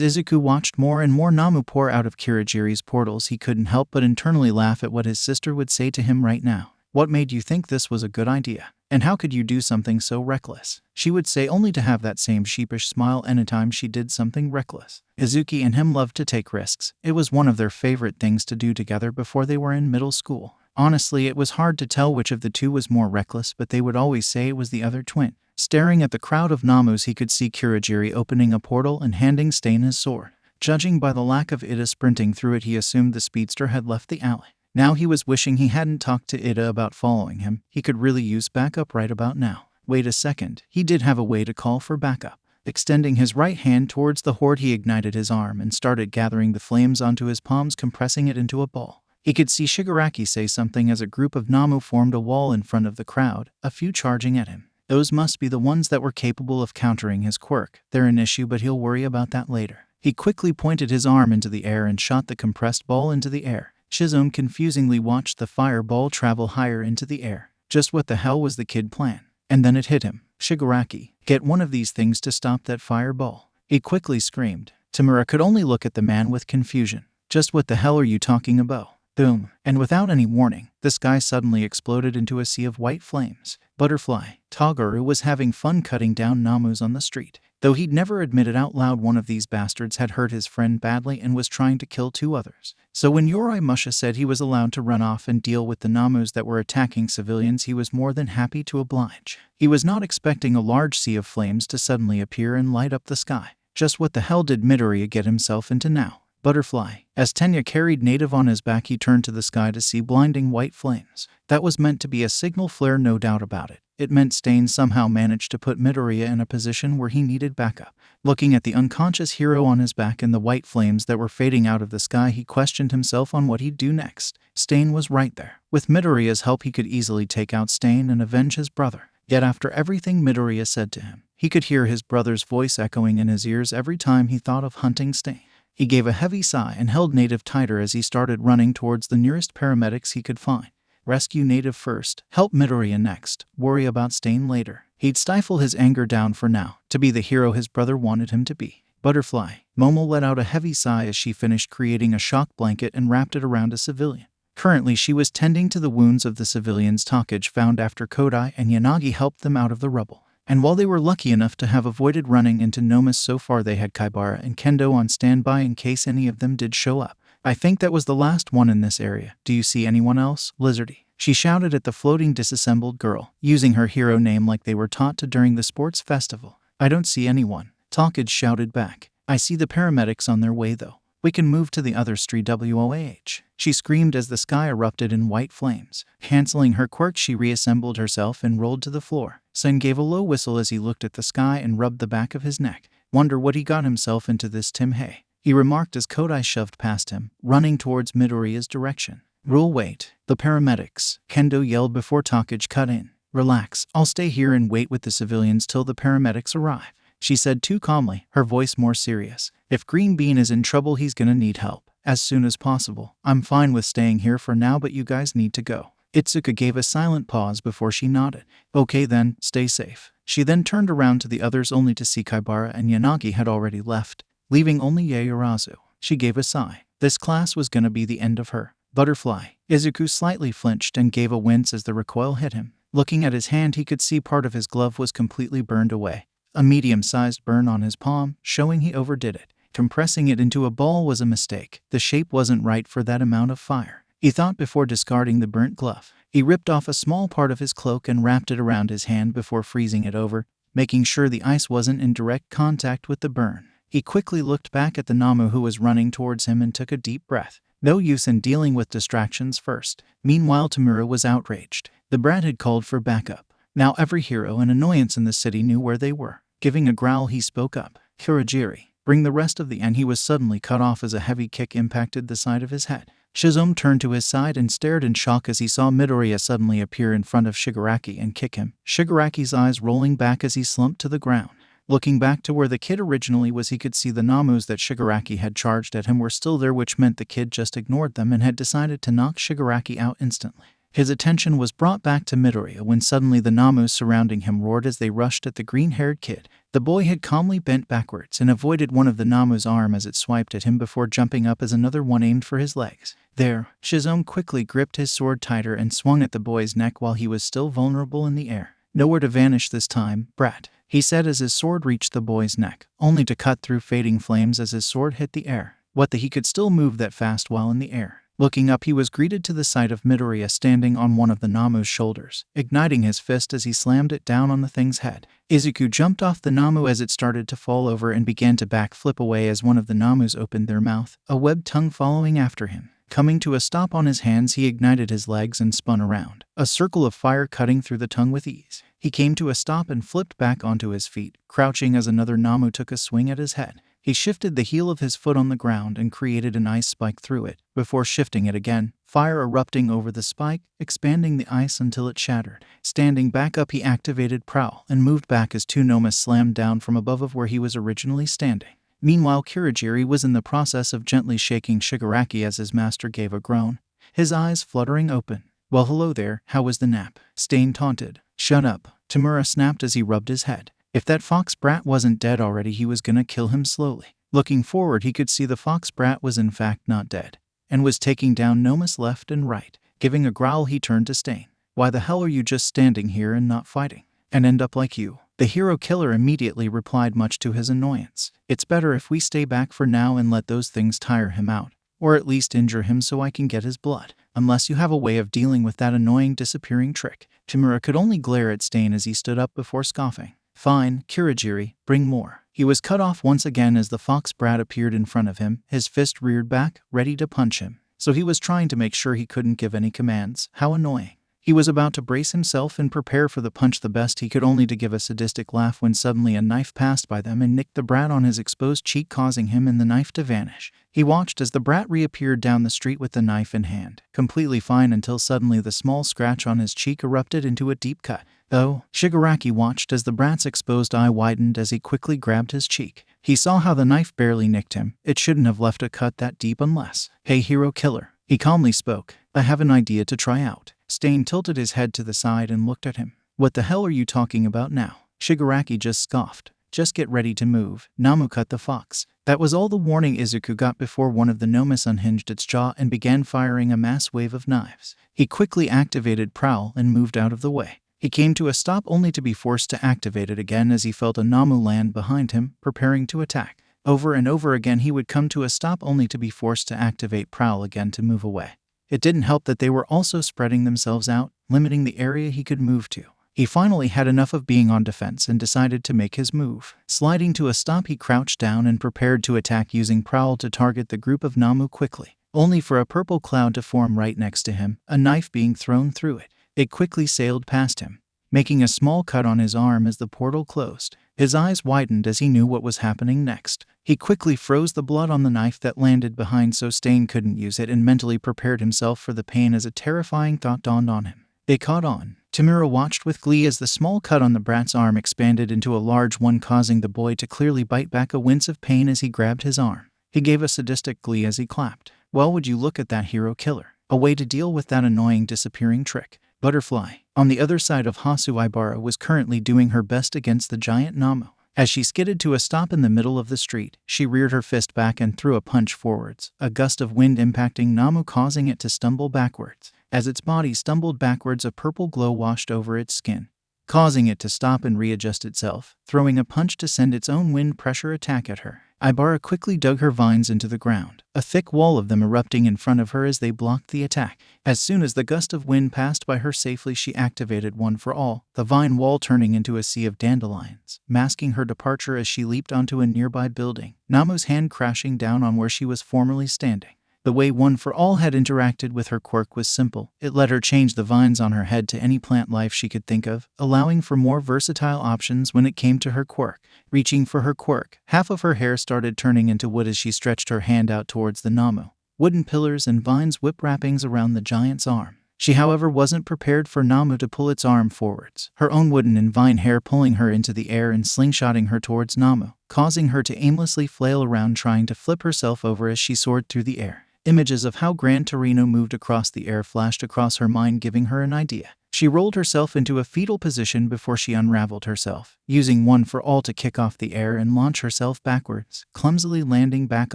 Izuku watched more and more Namu pour out of Kurogiri's portals, he couldn't help but internally laugh at what his sister would say to him right now. What made you think this was a good idea? And how could you do something so reckless? She would say, only to have that same sheepish smile anytime she did something reckless. Izuki and him loved to take risks. It was one of their favorite things to do together before they were in middle school. Honestly, it was hard to tell which of the two was more reckless, but they would always say it was the other twin. Staring at the crowd of Namus, he could see Kurogiri opening a portal and handing Stain his sword. Judging by the lack of Ida sprinting through it, he assumed the speedster had left the alley. Now he was wishing he hadn't talked to Ida about following him. He could really use backup right about now. Wait a second, he did have a way to call for backup. Extending his right hand towards the horde, he ignited his arm and started gathering the flames onto his palms, compressing it into a ball. He could see Shigaraki say something as a group of Namu formed a wall in front of the crowd, a few charging at him. Those must be the ones that were capable of countering his quirk. They're an issue, but he'll worry about that later. He quickly pointed his arm into the air and shot the compressed ball into the air. Shizuo confusingly watched the fireball travel higher into the air. Just what the hell was the kid plan? And then it hit him. Shigaraki, get one of these things to stop that fireball. He quickly screamed. Tamura could only look at the man with confusion. Just what the hell are you talking about? Boom. And without any warning, the sky suddenly exploded into a sea of white flames. Butterfly. Toguru was having fun cutting down Namus on the street. Though he'd never admitted out loud one of these bastards had hurt his friend badly and was trying to kill 2 others. So when Musha said he was allowed to run off and deal with the Namus that were attacking civilians, he was more than happy to oblige. He was not expecting a large sea of flames to suddenly appear and light up the sky. Just what the hell did Midoriya get himself into now? Butterfly. As Tenya carried Native on his back, he turned to the sky to see blinding white flames. That was meant to be a signal flare, no doubt about it. It meant Stain somehow managed to put Midoriya in a position where he needed backup. Looking at the unconscious hero on his back and the white flames that were fading out of the sky, he questioned himself on what he'd do next. Stain was right there. With Midoriya's help, he could easily take out Stain and avenge his brother. Yet after everything Midoriya said to him, he could hear his brother's voice echoing in his ears every time he thought of hunting Stain. He gave a heavy sigh and held Native tighter as he started running towards the nearest paramedics he could find. Rescue Native first, help Midoriya next, worry about Stain later. He'd stifle his anger down for now, to be the hero his brother wanted him to be. Butterfly. Momo let out a heavy sigh as she finished creating a shock blanket and wrapped it around a civilian. Currently, she was tending to the wounds of the civilians Takage found after Kodai and Yanagi helped them out of the rubble. And while they were lucky enough to have avoided running into Nomus so far, they had Kaibara and Kendo on standby in case any of them did show up. I think that was the last one in this area. Do you see anyone else, Lizardy? She shouted at the floating disassembled girl, using her hero name like they were taught to during the sports festival. I don't see anyone, Takage shouted back. I see the paramedics on their way though. We can move to the other street WOAH. She screamed as the sky erupted in white flames. Canceling her quirk, she reassembled herself and rolled to the floor. Sen gave a low whistle as he looked at the sky and rubbed the back of his neck. Wonder what he got himself into this Tim-Hey, he remarked as Kodai shoved past him, running towards Midoriya's direction. Rule wait. The paramedics, Kendo yelled before Takage cut in. Relax, I'll stay here and wait with the civilians till the paramedics arrive, she said too calmly, her voice more serious. If Green Bean is in trouble, he's gonna need help as soon as possible. I'm fine with staying here for now, but you guys need to go. Itsuka gave a silent pause before she nodded. Okay then, stay safe. She then turned around to the others only to see Kaibara and Yanagi had already left, leaving only Yaoyorozu. She gave a sigh. This class was gonna be the end of her. Butterfly. Izuku slightly flinched and gave a wince as the recoil hit him. Looking at his hand, he could see part of his glove was completely burned away. A medium-sized burn on his palm, showing he overdid it. Compressing it into a ball was a mistake. The shape wasn't right for that amount of fire, he thought before discarding the burnt glove. He ripped off a small part of his cloak and wrapped it around his hand before freezing it over, making sure the ice wasn't in direct contact with the burn. He quickly looked back at the Namu who was running towards him and took a deep breath. No use in dealing with distractions first. Meanwhile, Tamura was outraged. The brat had called for backup. Now every hero and annoyance in the city knew where they were. Giving a growl, he spoke up. Kurogiri, bring the rest of the... And he was suddenly cut off as a heavy kick impacted the side of his head. Shizome turned to his side and stared in shock as he saw Midoriya suddenly appear in front of Shigaraki and kick him. Shigaraki's eyes rolling back as he slumped to the ground. Looking back to where the kid originally was, he could see the Namus that Shigaraki had charged at him were still there, which meant the kid just ignored them and had decided to knock Shigaraki out instantly. His attention was brought back to Midoriya when suddenly the Namus surrounding him roared as they rushed at the green-haired kid. The boy had calmly bent backwards and avoided one of the Namu's arm as it swiped at him before jumping up as another one aimed for his legs. There, Shizome quickly gripped his sword tighter and swung at the boy's neck while he was still vulnerable in the air. Nowhere to vanish this time, brat, he said as his sword reached the boy's neck, only to cut through fading flames as his sword hit the air. What the he could still move that fast while in the air. Looking up, he was greeted to the sight of Midoriya standing on one of the Namu's shoulders, igniting his fist as he slammed it down on the thing's head. Izuku jumped off the Namu as it started to fall over and began to backflip away as one of the Namus opened their mouth, a webbed tongue following after him. Coming to a stop on his hands, he ignited his legs and spun around, a circle of fire cutting through the tongue with ease. He came to a stop and flipped back onto his feet, crouching as another Namu took a swing at his head. He shifted the heel of his foot on the ground and created an ice spike through it, before shifting it again, fire erupting over the spike, expanding the ice until it shattered. Standing back up, he activated Prowl and moved back as two Nomas slammed down from above of where he was originally standing. Meanwhile, Kurogiri was in the process of gently shaking Shigaraki as his master gave a groan, his eyes fluttering open. Well, hello there, how was the nap? Stain taunted. Shut up, Tamura snapped as he rubbed his head. If that fox brat wasn't dead already, he was gonna kill him slowly. Looking forward, he could see the fox brat was in fact not dead, and was taking down Nomus left and right. Giving a growl, he turned to Stain. Why the hell are you just standing here and not fighting? And end up like you? The hero killer immediately replied, much to his annoyance. It's better if we stay back for now and let those things tire him out. Or at least injure him so I can get his blood. Unless you have a way of dealing with that annoying disappearing trick. Chimera could only glare at Stain as he stood up before scoffing. Fine, Kirigiri, bring more. He was cut off once again as the fox brat appeared in front of him, his fist reared back, ready to punch him. So he was trying to make sure he couldn't give any commands. How annoying. He was about to brace himself and prepare for the punch, the best he could, only to give a sadistic laugh when suddenly a knife passed by them and nicked the brat on his exposed cheek, causing him and the knife to vanish. He watched as the brat reappeared down the street with the knife in hand, completely fine until suddenly the small scratch on his cheek erupted into a deep cut. Though, Shigaraki watched as the brat's exposed eye widened as he quickly grabbed his cheek. He saw how the knife barely nicked him. It shouldn't have left a cut that deep unless… Hey hero killer, he calmly spoke. I have an idea to try out. Stain tilted his head to the side and looked at him. What the hell are you talking about now? Shigaraki just scoffed. Just get ready to move. Namu cut the fox. That was all the warning Izuku got before one of the Nomus unhinged its jaw and began firing a mass wave of knives. He quickly activated Prowl and moved out of the way. He came to a stop only to be forced to activate it again as he felt a Namu land behind him, preparing to attack. Over and over again he would come to a stop only to be forced to activate Prowl again to move away. It didn't help that they were also spreading themselves out, limiting the area he could move to. He finally had enough of being on defense and decided to make his move. Sliding to a stop, he crouched down and prepared to attack using Prowl to target the group of Namu quickly, only for a purple cloud to form right next to him, a knife being thrown through it. It quickly sailed past him, making a small cut on his arm as the portal closed. His eyes widened as he knew what was happening next. He quickly froze the blood on the knife that landed behind so Stain couldn't use it and mentally prepared himself for the pain as a terrifying thought dawned on him. They caught on. Tamura watched with glee as the small cut on the brat's arm expanded into a large one, causing the boy to clearly bite back a wince of pain as he grabbed his arm. He gave a sadistic glee as he clapped. Well, would you look at that, hero killer. A way to deal with that annoying disappearing trick. Butterfly. On the other side of Hasu, Ibara was currently doing her best against the giant Namu. As she skidded to a stop in the middle of the street, she reared her fist back and threw a punch forwards, a gust of wind impacting Namu, causing it to stumble backwards. As its body stumbled backwards, a purple glow washed over its skin, causing it to stop and readjust itself, throwing a punch to send its own wind pressure attack at her. Ibara quickly dug her vines into the ground, a thick wall of them erupting in front of her as they blocked the attack. As soon as the gust of wind passed by her safely, she activated One for All, the vine wall turning into a sea of dandelions, masking her departure as she leaped onto a nearby building, Namu's hand crashing down on where she was formerly standing. The way One for All had interacted with her quirk was simple. It let her change the vines on her head to any plant life she could think of, allowing for more versatile options when it came to her quirk. Reaching for her quirk, half of her hair started turning into wood as she stretched her hand out towards the Namu. Wooden pillars and vines whip wrappings around the giant's arm. She, however, wasn't prepared for Namu to pull its arm forwards, her own wooden and vine hair pulling her into the air and slingshotting her towards Namu, causing her to aimlessly flail around trying to flip herself over as she soared through the air. Images of how Gran Torino moved across the air flashed across her mind, giving her an idea. She rolled herself into a fetal position before she unraveled herself, using One for All to kick off the air and launch herself backwards, clumsily landing back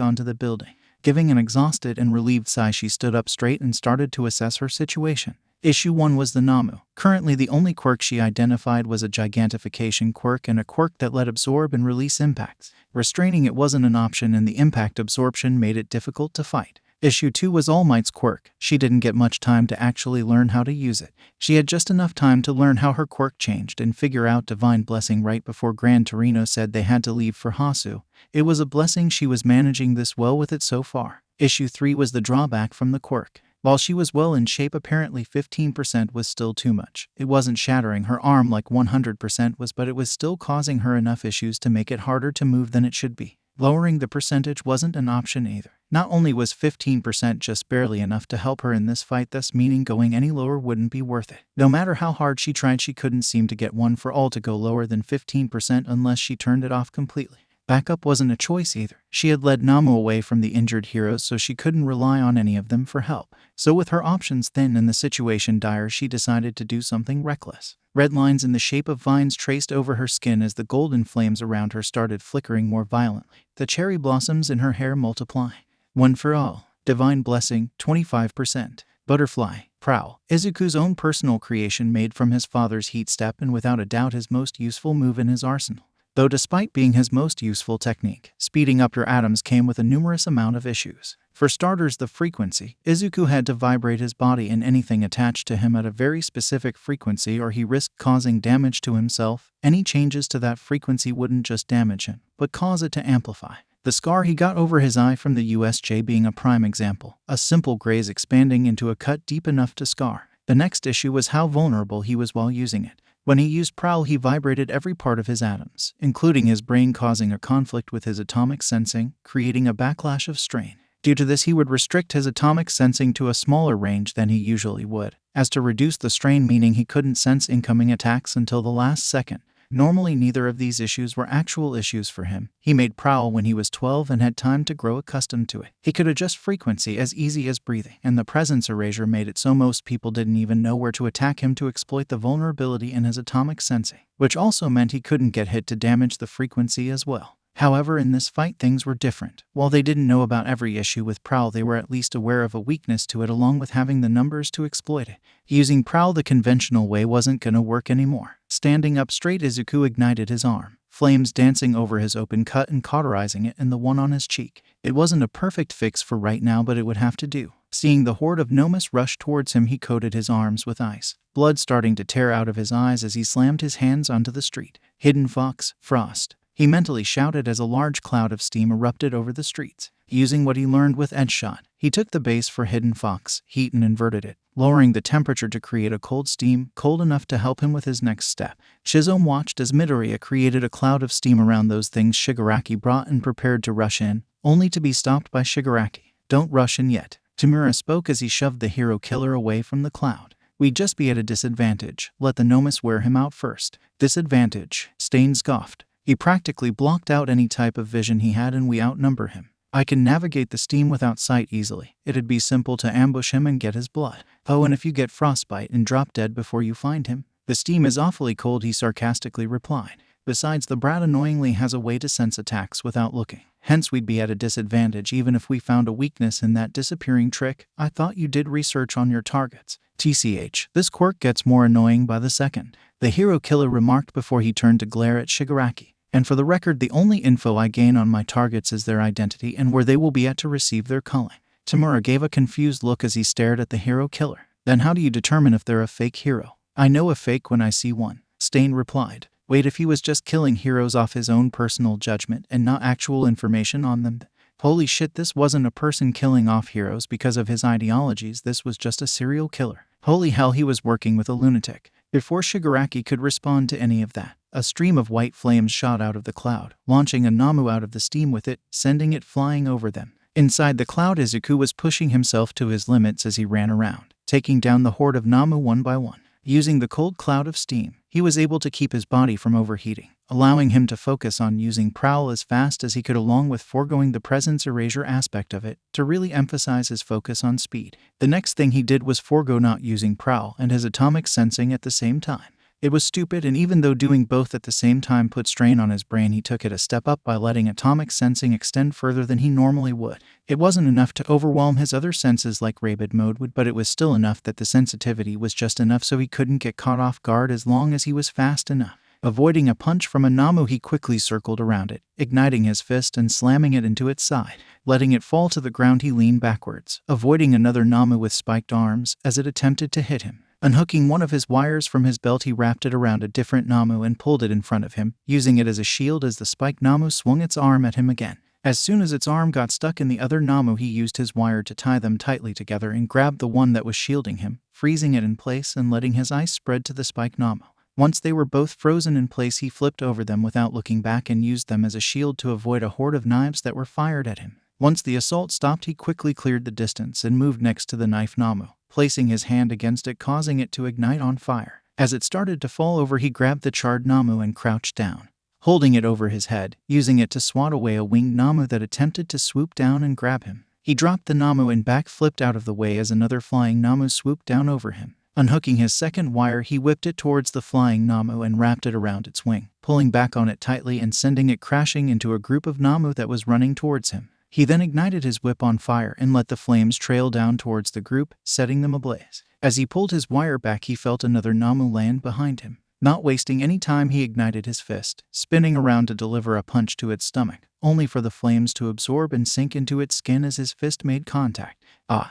onto the building. Giving an exhausted and relieved sigh, she stood up straight and started to assess her situation. Issue 1 was the Namu. Currently, the only quirk she identified was a gigantification quirk and a quirk that let absorb and release impacts. Restraining it wasn't an option, and the impact absorption made it difficult to fight. Issue 2 was All Might's quirk. She didn't get much time to actually learn how to use it. She had just enough time to learn how her quirk changed and figure out Divine Blessing right before Gran Torino said they had to leave for Hasu. It was a blessing she was managing this well with it so far. Issue 3 was the drawback from the quirk. While she was well in shape, apparently 15% was still too much. It wasn't shattering her arm like 100% was, but it was still causing her enough issues to make it harder to move than it should be. Lowering the percentage wasn't an option either. Not only was 15% just barely enough to help her in this fight, thus meaning going any lower wouldn't be worth it. No matter how hard she tried, she couldn't seem to get One for All to go lower than 15% unless she turned it off completely. Backup wasn't a choice either. She had led Namu away from the injured heroes, so she couldn't rely on any of them for help. So with her options thin and the situation dire, she decided to do something reckless. Red lines in the shape of vines traced over her skin as the golden flames around her started flickering more violently. The cherry blossoms in her hair multiply. One for All. Divine Blessing, 25%. Butterfly. Prowl, Izuku's own personal creation made from his father's heat step and without a doubt his most useful move in his arsenal. Though despite being his most useful technique, speeding up your atoms came with a numerous amount of issues. For starters, the frequency. Izuku had to vibrate his body and anything attached to him at a very specific frequency or he risked causing damage to himself. Any changes to that frequency wouldn't just damage him, but cause it to amplify. The scar he got over his eye from the USJ being a prime example, a simple graze expanding into a cut deep enough to scar. The next issue was how vulnerable he was while using it. When he used Prowl, he vibrated every part of his atoms, including his brain, causing a conflict with his atomic sensing, creating a backlash of strain. Due to this, he would restrict his atomic sensing to a smaller range than he usually would, as to reduce the strain, meaning he couldn't sense incoming attacks until the last second. Normally, neither of these issues were actual issues for him. He made Prowl when he was 12 and had time to grow accustomed to it. He could adjust frequency as easy as breathing, and the presence erasure made it so most people didn't even know where to attack him to exploit the vulnerability in his atomic sensing, which also meant he couldn't get hit to damage the frequency as well. However, in this fight things were different. While they didn't know about every issue with Prowl, they were at least aware of a weakness to it along with having the numbers to exploit it. Using Prowl the conventional way wasn't gonna work anymore. Standing up straight, Izuku ignited his arm, flames dancing over his open cut and cauterizing it and the one on his cheek. It wasn't a perfect fix for right now, but it would have to do. Seeing the horde of Nomus rush towards him, he coated his arms with ice, blood starting to tear out of his eyes as he slammed his hands onto the street. Hidden Fox, Frost, he mentally shouted as a large cloud of steam erupted over the streets. Using what he learned with Edgeshot, he took the base for Hidden Fox, heat, and inverted it, lowering the temperature to create a cold steam, cold enough to help him with his next step. Shizome watched as Midoriya created a cloud of steam around those things Shigaraki brought and prepared to rush in, only to be stopped by Shigaraki. "Don't rush in yet," Tamura spoke as he shoved the hero killer away from the cloud. "We'd just be at a disadvantage. Let the Nomus wear him out first." "Disadvantage?" Stain scoffed. "He practically blocked out any type of vision he had and we outnumber him. I can navigate the steam without sight easily. It'd be simple to ambush him and get his blood. Oh, and if you get frostbite and drop dead before you find him." "The steam is awfully cold," he sarcastically replied. "Besides, the brat annoyingly has a way to sense attacks without looking. Hence we'd be at a disadvantage even if we found a weakness in that disappearing trick. I thought you did research on your targets." "TCH, this Quirk gets more annoying by the second," the hero killer remarked before he turned to glare at Shigaraki. "And for the record, the only info I gain on my targets is their identity and where they will be at to receive their culling." Tamura gave a confused look as he stared at the hero killer. "Then how do you determine if they're a fake hero?" "I know a fake when I see one," Stain replied. "Wait, if he was just killing heroes off his own personal judgment and not actual information on them?" "Holy shit, this wasn't a person killing off heroes because of his ideologies, this was just a serial killer. Holy hell, he was working with a lunatic." Before Shigaraki could respond to any of that, a stream of white flames shot out of the cloud, launching a Namu out of the steam with it, sending it flying over them. Inside the cloud, Izuku was pushing himself to his limits as he ran around, taking down the horde of Namu one by one. Using the cold cloud of steam, he was able to keep his body from overheating, allowing him to focus on using Prowl as fast as he could along with foregoing the presence erasure aspect of it to really emphasize his focus on speed. The next thing he did was forego not using Prowl and his atomic sensing at the same time. It was stupid, and even though doing both at the same time put strain on his brain, he took it a step up by letting atomic sensing extend further than he normally would. It wasn't enough to overwhelm his other senses like Rabid mode would, but it was still enough that the sensitivity was just enough so he couldn't get caught off guard as long as he was fast enough. Avoiding a punch from a Namu, he quickly circled around it, igniting his fist and slamming it into its side. Letting it fall to the ground, he leaned backwards, avoiding another Namu with spiked arms as it attempted to hit him. Unhooking one of his wires from his belt, he wrapped it around a different Namu and pulled it in front of him, using it as a shield as the spiked Namu swung its arm at him again. As soon as its arm got stuck in the other Namu, he used his wire to tie them tightly together and grabbed the one that was shielding him, freezing it in place and letting his ice spread to the spiked Namu. Once they were both frozen in place, he flipped over them without looking back and used them as a shield to avoid a horde of knives that were fired at him. Once the assault stopped, he quickly cleared the distance and moved next to the knife Namu, placing his hand against it, causing it to ignite on fire. As it started to fall over, he grabbed the charred Namu and crouched down, holding it over his head, using it to swat away a winged Namu that attempted to swoop down and grab him. He dropped the Namu and back-flipped out of the way as another flying Namu swooped down over him. Unhooking his second wire, he whipped it towards the flying Namu and wrapped it around its wing, pulling back on it tightly and sending it crashing into a group of Namu that was running towards him. He then ignited his whip on fire and let the flames trail down towards the group, setting them ablaze. As he pulled his wire back, he felt another Namu land behind him. Not wasting any time, he ignited his fist, spinning around to deliver a punch to its stomach, only for the flames to absorb and sink into its skin as his fist made contact.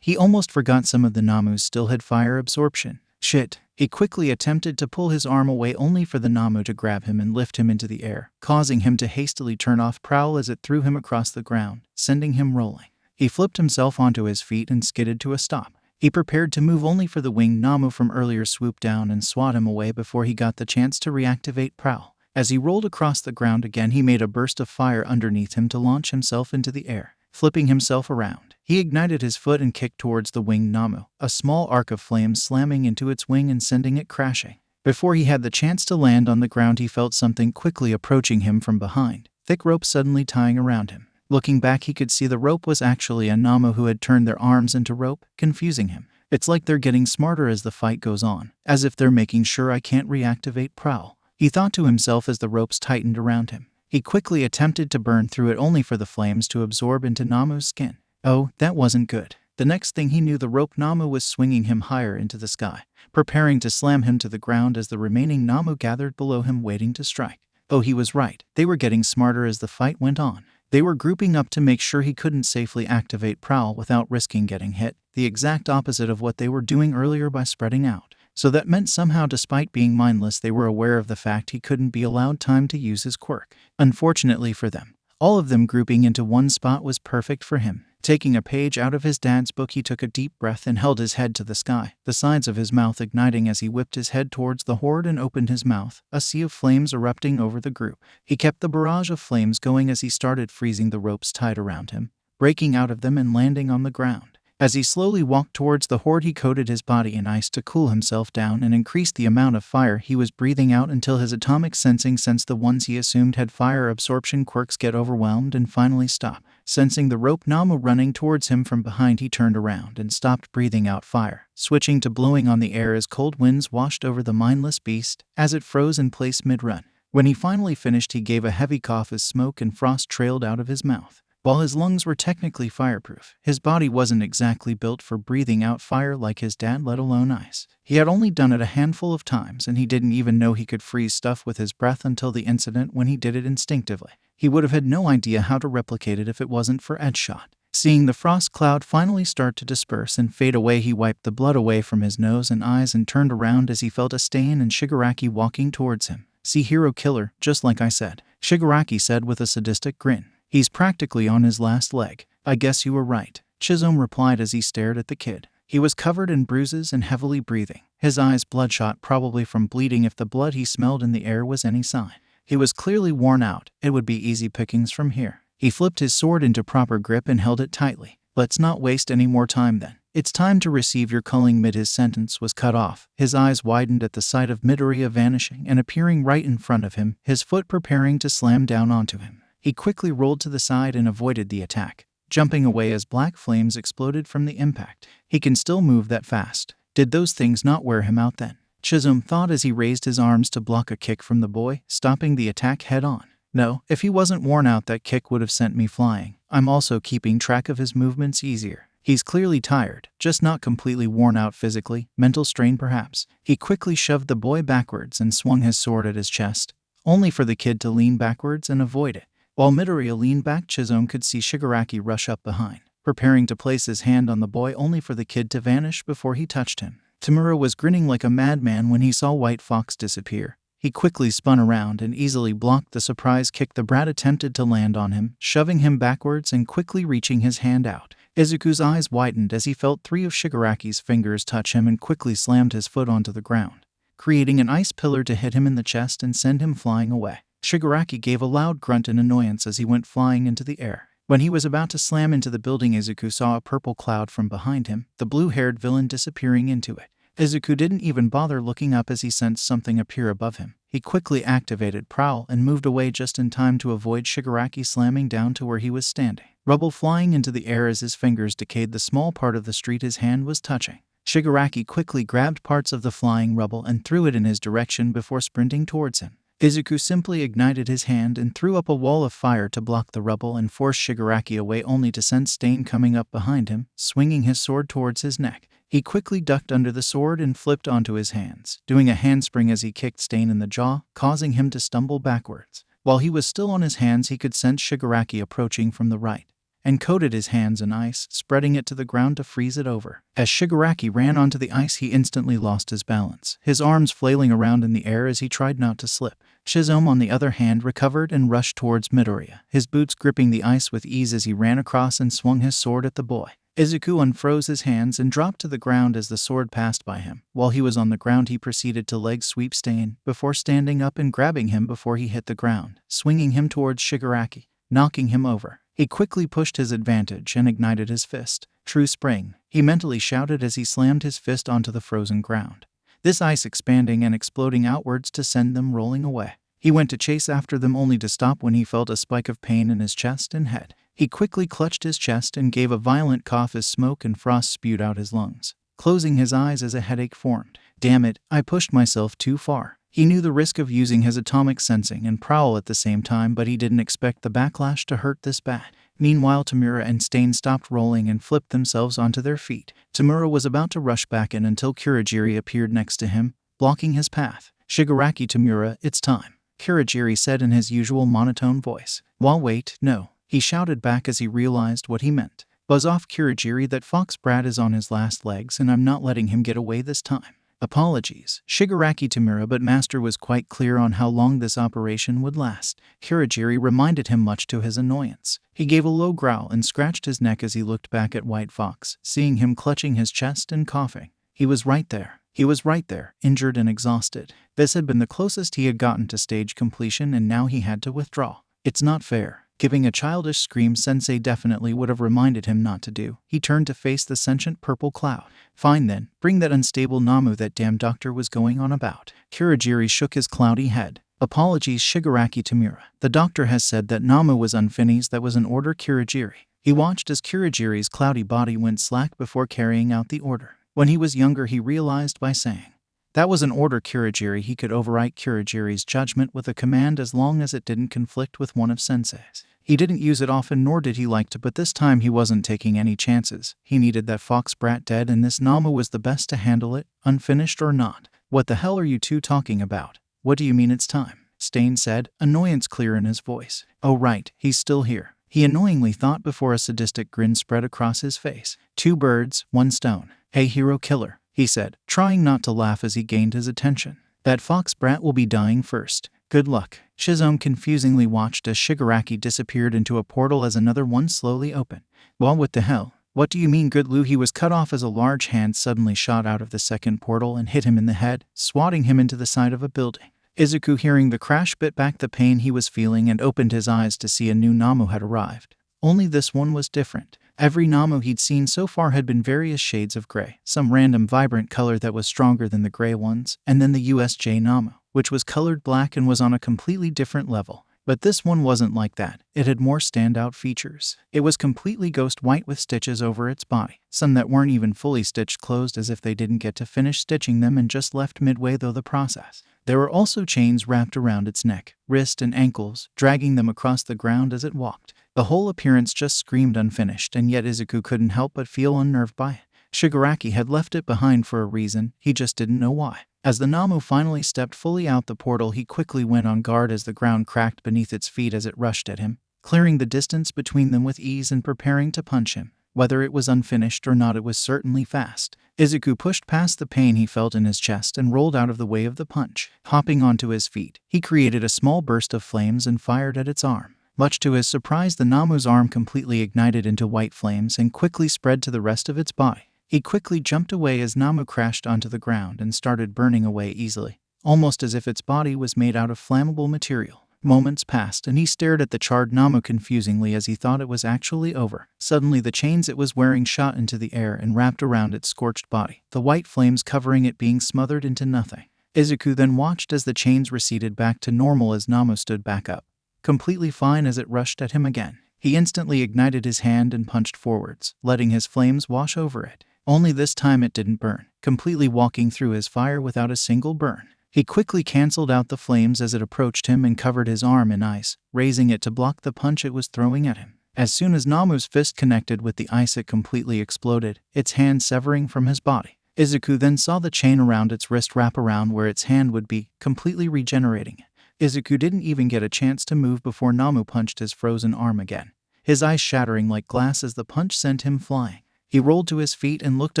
He almost forgot some of the Namus still had fire absorption. Shit. He quickly attempted to pull his arm away, only for the Namu to grab him and lift him into the air, causing him to hastily turn off Prowl as it threw him across the ground, sending him rolling. He flipped himself onto his feet and skidded to a stop. He prepared to move, only for the winged Namu from earlier swoop down and swat him away before he got the chance to reactivate Prowl. As he rolled across the ground again, he made a burst of fire underneath him to launch himself into the air. Flipping himself around, he ignited his foot and kicked towards the winged Namu, a small arc of flames slamming into its wing and sending it crashing. Before he had the chance to land on the ground, he felt something quickly approaching him from behind, thick rope suddenly tying around him. Looking back, he could see the rope was actually a Namu who had turned their arms into rope, confusing him. It's like they're getting smarter as the fight goes on, as if they're making sure I can't reactivate Prowl, he thought to himself as the ropes tightened around him. He quickly attempted to burn through it, only for the flames to absorb into Namu's skin. Oh, that wasn't good. The next thing he knew, the rope Namu was swinging him higher into the sky, preparing to slam him to the ground as the remaining Namu gathered below him waiting to strike. Oh, he was right. They were getting smarter as the fight went on. They were grouping up to make sure he couldn't safely activate Prowl without risking getting hit, the exact opposite of what they were doing earlier by spreading out. So that meant somehow, despite being mindless, they were aware of the fact he couldn't be allowed time to use his quirk. Unfortunately for them, all of them grouping into one spot was perfect for him. Taking a page out of his dad's book, he took a deep breath and held his head to the sky, the sides of his mouth igniting as he whipped his head towards the horde and opened his mouth, a sea of flames erupting over the group. He kept the barrage of flames going as he started freezing the ropes tied around him, breaking out of them and landing on the ground. As he slowly walked towards the horde, he coated his body in ice to cool himself down and increased the amount of fire he was breathing out until his atomic sensing sensed the ones he assumed had fire absorption quirks get overwhelmed and finally stop. Sensing the rope Namu running towards him from behind, he turned around and stopped breathing out fire, switching to blowing on the air as cold winds washed over the mindless beast as it froze in place mid-run. When he finally finished, he gave a heavy cough as smoke and frost trailed out of his mouth. While his lungs were technically fireproof, his body wasn't exactly built for breathing out fire like his dad, let alone ice. He had only done it a handful of times, and he didn't even know he could freeze stuff with his breath until the incident when he did it instinctively. He would have had no idea how to replicate it if it wasn't for Ed's shot. Seeing the frost cloud finally start to disperse and fade away, he wiped the blood away from his nose and eyes and turned around as he felt a stain and Shigaraki walking towards him. "See, hero killer, just like I said," Shigaraki said with a sadistic grin. "He's practically on his last leg." "I guess you were right," Chisholm replied as he stared at the kid. He was covered in bruises and heavily breathing, his eyes bloodshot, probably from bleeding if the blood he smelled in the air was any sign. He was clearly worn out. It would be easy pickings from here. He flipped his sword into proper grip and held it tightly. "Let's not waste any more time then. It's time to receive your culling." Mid his sentence was cut off. His eyes widened at the sight of Midoriya vanishing and appearing right in front of him, his foot preparing to slam down onto him. He quickly rolled to the side and avoided the attack, jumping away as black flames exploded from the impact. He can still move that fast. Did those things not wear him out then? Chisholm thought as he raised his arms to block a kick from the boy, stopping the attack head-on. No, if he wasn't worn out, that kick would have sent me flying. I'm also keeping track of his movements easier. He's clearly tired, just not completely worn out physically, mental strain perhaps. He quickly shoved the boy backwards and swung his sword at his chest, only for the kid to lean backwards and avoid it. While Midoriya leaned back, Chisholm could see Shigaraki rush up behind, preparing to place his hand on the boy, only for the kid to vanish before he touched him. Tamura was grinning like a madman when he saw White Fox disappear. He quickly spun around and easily blocked the surprise kick the brat attempted to land on him, shoving him backwards and quickly reaching his hand out. Izuku's eyes widened as he felt three of Shigaraki's fingers touch him and quickly slammed his foot onto the ground, creating an ice pillar to hit him in the chest and send him flying away. Shigaraki gave a loud grunt in annoyance as he went flying into the air. When he was about to slam into the building, Izuku saw a purple cloud from behind him, the blue-haired villain disappearing into it. Izuku didn't even bother looking up as he sensed something appear above him. He quickly activated Prowl and moved away just in time to avoid Shigaraki slamming down to where he was standing. Rubble flying into the air as his fingers decayed the small part of the street his hand was touching. Shigaraki quickly grabbed parts of the flying rubble and threw it in his direction before sprinting towards him. Izuku simply ignited his hand and threw up a wall of fire to block the rubble and force Shigaraki away, only to sense Stain coming up behind him, swinging his sword towards his neck. He quickly ducked under the sword and flipped onto his hands, doing a handspring as he kicked Stain in the jaw, causing him to stumble backwards. While he was still on his hands, he could sense Shigaraki approaching from the right, and coated his hands in ice, spreading it to the ground to freeze it over. As Shigaraki ran onto the ice, he instantly lost his balance, his arms flailing around in the air as he tried not to slip. Shizome, on the other hand, recovered and rushed towards Midoriya, his boots gripping the ice with ease as he ran across and swung his sword at the boy. Izuku unfroze his hands and dropped to the ground as the sword passed by him. While he was on the ground, he proceeded to leg sweep Stain, before standing up and grabbing him before he hit the ground, swinging him towards Shigaraki, knocking him over. He quickly pushed his advantage and ignited his fist. True spring, he mentally shouted as he slammed his fist onto the frozen ground, this ice expanding and exploding outwards to send them rolling away. He went to chase after them, only to stop when he felt a spike of pain in his chest and head. He quickly clutched his chest and gave a violent cough as smoke and frost spewed out his lungs, closing his eyes as a headache formed. Damn it, I pushed myself too far. He knew the risk of using his atomic sensing and prowl at the same time, but he didn't expect the backlash to hurt this bad. Meanwhile, Tamura and Stain stopped rolling and flipped themselves onto their feet. Tamura was about to rush back in until Kurogiri appeared next to him, blocking his path. Shigaraki, Tamura, it's time, Kurogiri said in his usual monotone voice. While wait, no, he shouted back as he realized what he meant. Buzz off, Kurogiri, that fox brat is on his last legs and I'm not letting him get away this time. Apologies, Shigaraki Tamura, but Master was quite clear on how long this operation would last. Kurogiri reminded him, much to his annoyance. He gave a low growl and scratched his neck as he looked back at White Fox, seeing him clutching his chest and coughing. He was right there. He was right there, injured and exhausted. This had been the closest he had gotten to stage completion, and now he had to withdraw. It's not fair. Giving a childish scream Sensei definitely would have reminded him not to do. He turned to face the sentient purple cloud. Fine then, bring that unstable Namu that damn doctor was going on about. Kurogiri shook his cloudy head. Apologies, Shigaraki Tamura. The doctor has said that Namu was unfinished. That was an order, Kurogiri. He watched as Kurogiri's cloudy body went slack before carrying out the order. When he was younger, he realized by saying, that was an order, Kurogiri. He could overwrite Kurogiri's judgment with a command as long as it didn't conflict with one of Sensei's. He didn't use it often, nor did he like to, but this time he wasn't taking any chances. He needed that fox brat dead, and this Namu was the best to handle it, unfinished or not. What the hell are you two talking about? What do you mean it's time? Stain said, annoyance clear in his voice. Oh right, he's still here, he annoyingly thought before a sadistic grin spread across his face. Two birds, one stone. Hey hero killer, he said, trying not to laugh as he gained his attention. That fox brat will be dying first. Good luck. Shizome confusingly watched as Shigaraki disappeared into a portal as another one slowly opened. Well, what the hell? What do you mean, good Lou? He was cut off as a large hand suddenly shot out of the second portal and hit him in the head, swatting him into the side of a building. Izuku, hearing the crash, bit back the pain he was feeling and opened his eyes to see a new Namu had arrived. Only this one was different. Every Namu he'd seen so far had been various shades of gray, some random vibrant color that was stronger than the gray ones, and then the USJ Namu, which was colored black and was on a completely different level. But this one wasn't like that. It had more standout features. It was completely ghost white with stitches over its body, some that weren't even fully stitched closed, as if they didn't get to finish stitching them and just left midway through the process. There were also chains wrapped around its neck, wrist, and ankles, dragging them across the ground as it walked. The whole appearance just screamed unfinished, and yet Izuku couldn't help but feel unnerved by it. Shigaraki had left it behind for a reason, he just didn't know why. As the Namu finally stepped fully out the portal, he quickly went on guard as the ground cracked beneath its feet as it rushed at him, clearing the distance between them with ease and preparing to punch him. Whether it was unfinished or not, it was certainly fast. Izuku pushed past the pain he felt in his chest and rolled out of the way of the punch. Hopping onto his feet, he created a small burst of flames and fired at its arm. Much to his surprise, the Namu's arm completely ignited into white flames and quickly spread to the rest of its body. He quickly jumped away as Namu crashed onto the ground and started burning away easily, almost as if its body was made out of flammable material. Moments passed and he stared at the charred Namu confusingly as he thought it was actually over. Suddenly the chains it was wearing shot into the air and wrapped around its scorched body, the white flames covering it being smothered into nothing. Izuku then watched as the chains receded back to normal as Namu stood back up, completely fine as it rushed at him again. He instantly ignited his hand and punched forwards, letting his flames wash over it. Only this time it didn't burn, completely walking through his fire without a single burn. He quickly cancelled out the flames as it approached him and covered his arm in ice, raising it to block the punch it was throwing at him. As soon as Namu's fist connected with the ice, it completely exploded, its hand severing from his body. Izuku then saw the chain around its wrist wrap around where its hand would be, completely regenerating it. Izuku didn't even get a chance to move before Namu punched his frozen arm again, his eyes shattering like glass as the punch sent him flying. He rolled to his feet and looked